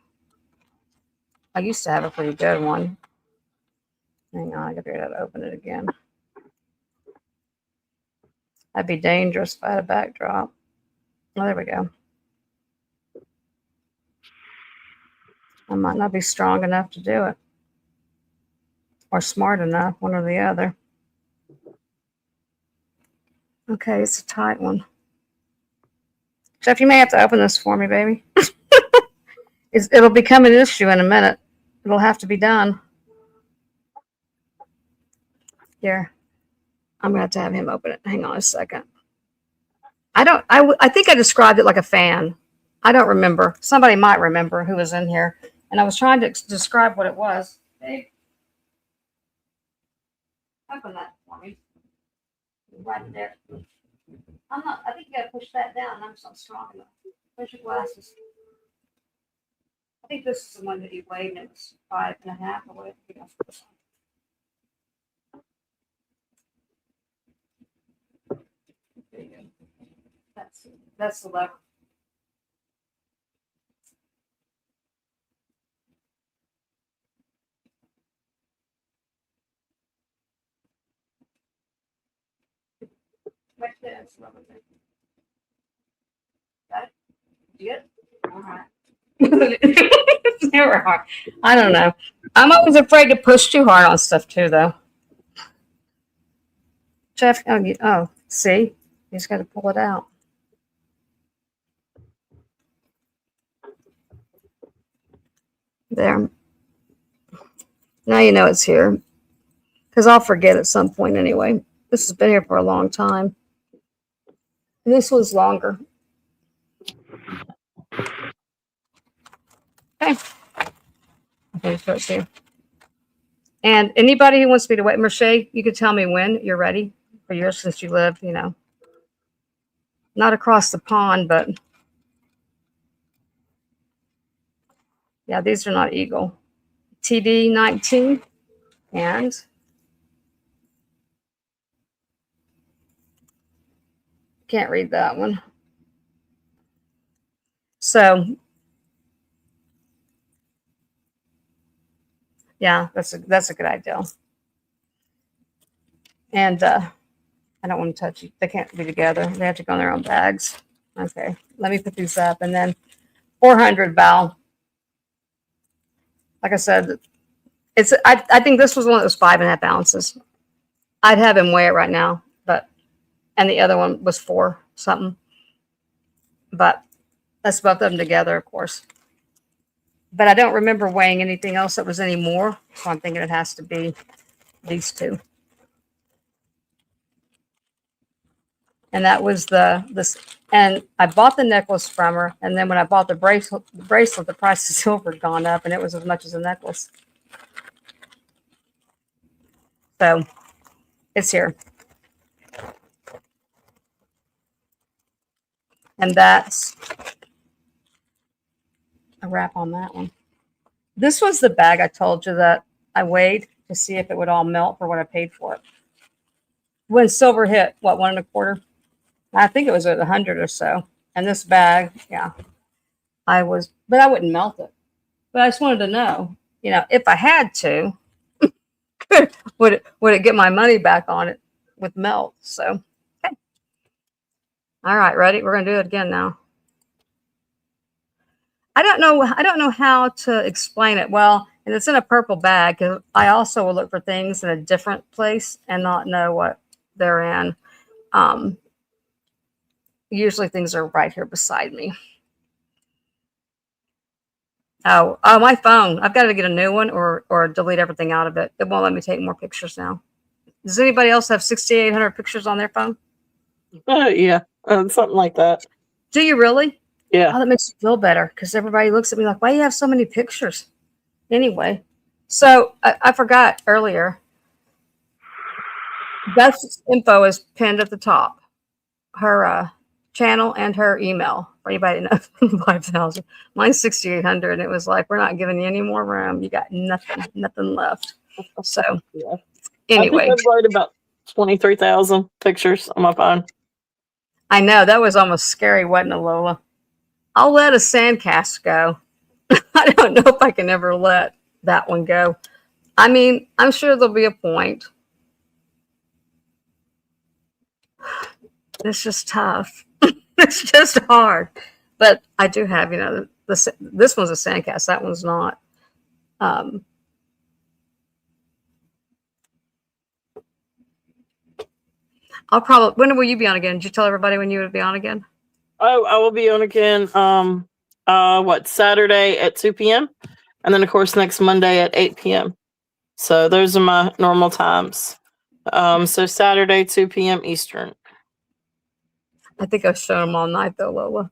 Speaker 1: I used to have a pretty good one. Hang on, I gotta figure out how to open it again. That'd be dangerous if I had a backdrop. Oh, there we go. I might not be strong enough to do it. Or smart enough, one or the other. Okay, it's a tight one. Jeff, you may have to open this for me, baby. It'll become an issue in a minute. It'll have to be done. Here. I'm going to have him open it. Hang on a second. I think I described it like a fan. I don't remember. Somebody might remember who was in here. And I was trying to describe what it was. Hey. Open that for me. Right there. I think you got to push that down. I'm so strong enough. Where's your glasses? I think this is the one that you weighed and it was 5.5 or whatever. There you go. That's the lever. Like this. Got it? You get it? All right. It's never hard. I don't know. I'm always afraid to push too hard on stuff too, though. Jeff, see, you just got to pull it out. There. Now you know it's here, because I'll forget at some point anyway. This has been here for a long time. And this one's longer. Okay. Okay, so it's here. And anybody who wants me to wait, Merche, you can tell me when you're ready for yours, since you live, you know, not across the pond, but yeah, these are not Eagle. TD 19 and can't read that one. So yeah, that's a good idea. And I don't want to touch it. They can't be together. They have to go in their own bags. Okay, let me put these up, and then 400 Val. Like I said, it's I think this was one that was 5.5 ounces. I'd have him weigh it right now, but and the other one was 4 something. But that's both of them together, of course. But I don't remember weighing anything else that was any more, so I'm thinking it has to be these 2. And that was this. And I bought the necklace from her, and then when I bought the bracelet, the price of silver had gone up, and it was as much as a necklace. So it's here. And that's a wrap on that one. This was the bag I told you that I weighed to see if it would all melt for what I paid for it. When silver hit, what, 1 1/4? I think it was at 100 or so. And this bag, yeah, but I wouldn't melt it. But I just wanted to know, you know, if I had to, would it get my money back on it with melt? So, okay. All right, ready? We're going to do it again now. I don't know how to explain it well, and it's in a purple bag. I also will look for things in a different place and not know what they're in. Usually things are right here beside me. Oh, my phone. I've got to get a new one or delete everything out of it. It won't let me take more pictures now. Does anybody else have 6,800 pictures on their phone?
Speaker 3: Yeah, something like that.
Speaker 1: Do you really?
Speaker 3: Yeah.
Speaker 1: Oh, that makes me feel better, because everybody looks at me like, why do you have so many pictures? Anyway, so I forgot earlier. Beth's info is pinned at the top. Her channel and her email for anybody that knows. 5,000. Mine's 6,800, and it was like, we're not giving you any more room. You got nothing left. So
Speaker 3: yeah.
Speaker 1: Anyway,
Speaker 3: I think I've right about 23,000 pictures on my phone.
Speaker 1: I know that was almost scary, wasn't it, Lola? I'll let a sandcast go. I don't know if I can ever let that one go. I mean, I'm sure there'll be a point. It's just tough. It's just hard. But I do have, you know, this one's a sandcast. That one's not. I'll probably. When will you be on again? Did you tell everybody when you would be on again?
Speaker 3: Oh, I will be on again. Saturday at 2 p.m. and then of course next Monday at 8 p.m. So those are my normal times. So Saturday 2 p.m. Eastern.
Speaker 1: I think I've shown them all night though, Lola.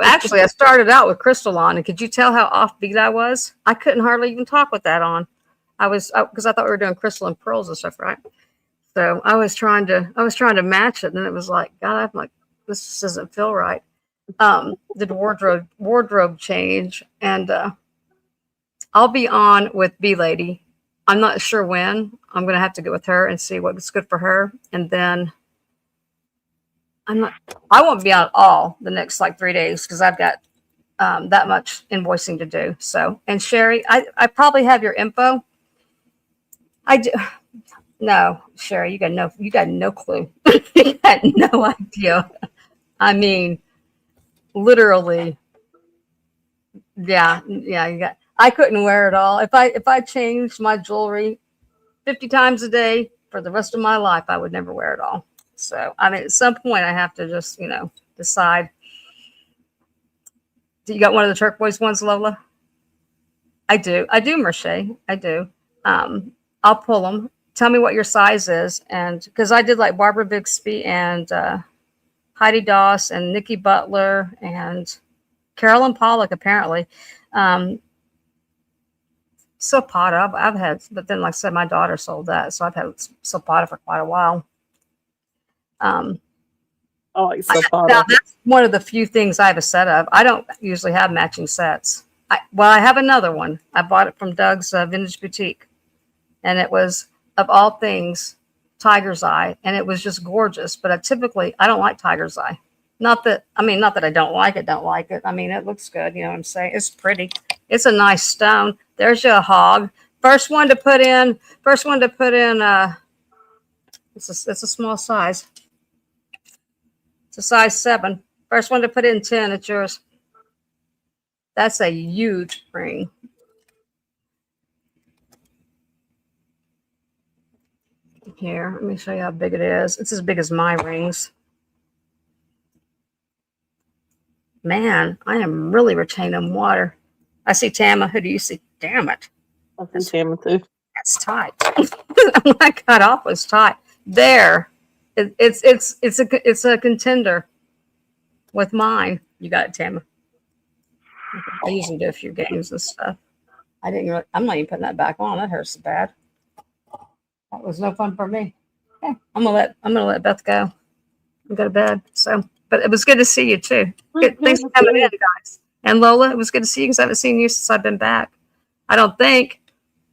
Speaker 1: Actually, I started out with crystal on, and could you tell how offbeat I was? I couldn't hardly even talk with that on. Because I thought we were doing crystal and pearls and stuff, right? So I was trying to match it, and then it was like, God, I'm like, this just doesn't feel right. Did wardrobe change, and I'll be on with B Lady. I'm not sure when. I'm gonna have to get with her and see what's good for her, and then I won't be on at all the next like 3 days because I've got that much invoicing to do. So, and Sherry, I probably have your info. I do. No, Sherry, you got no clue. You had no idea. I mean, literally. Yeah. You got. I couldn't wear it all. If I changed my jewelry 50 times a day for the rest of my life, I would never wear it all. So, I mean, at some point, I have to just, decide. Do you got one of the turquoise ones, Lola? I do. I do, Merche. I do. I'll pull them. Tell me what your size is. And because I did like Barbara Bixby and Heidi Doss and Nikki Butler and Carolyn Pollock, apparently. Silpata, I've had, but then, like I said, my daughter sold that. So I've had Silpata for quite a while.
Speaker 3: I like
Speaker 1: Now,
Speaker 3: Silpata.
Speaker 1: that's one of the few things I have a set of. I don't usually have matching sets. I have another one. I bought it from Doug's Vintage Boutique. And it was, of all things, tiger's eye. And it was just gorgeous. But I don't like tiger's eye. Not that I don't like it. I mean, it looks good. You know what I'm saying? It's pretty. It's a nice stone. There's your hog. First one to put in, it's a small size. It's a size 7. First one to put in 10, it's yours. That's a huge ring. Here, let me show you how big it is. It's as big as my rings. Man, I am really retaining water. I see Tama. Who do you see? Damn it.
Speaker 3: I think Tama too.
Speaker 1: That's tight. When I cut off was tight. There. It's a contender with mine. You got it, Tama. I usually do a few games and stuff. I'm not even putting that back on. That hurts so bad. That was no fun for me. Okay, I'm gonna let Beth go and go to bed. So, but it was good to see you too. Good, thanks for coming in, guys. And Lola, it was good to see you because I haven't seen you since I've been back. I don't think.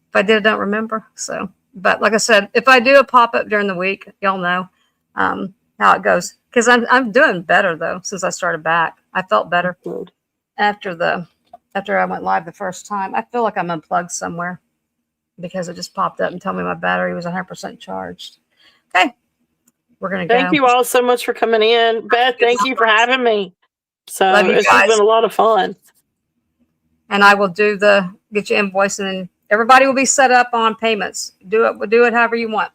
Speaker 1: If I did, I don't remember. So, but like I said, if I do a pop up during the week, y'all know how it goes. Because I'm doing better though since I started back. I felt better after I went live the first time. I feel like I'm unplugged somewhere because it just popped up and told me my battery was 100% charged. Okay, we're gonna go.
Speaker 3: Thank you all so much for coming in, Beth. Thank you for having me. So it's just been a lot of fun.
Speaker 1: And I will get your invoice, and then everybody will be set up on payments. Do it however you want.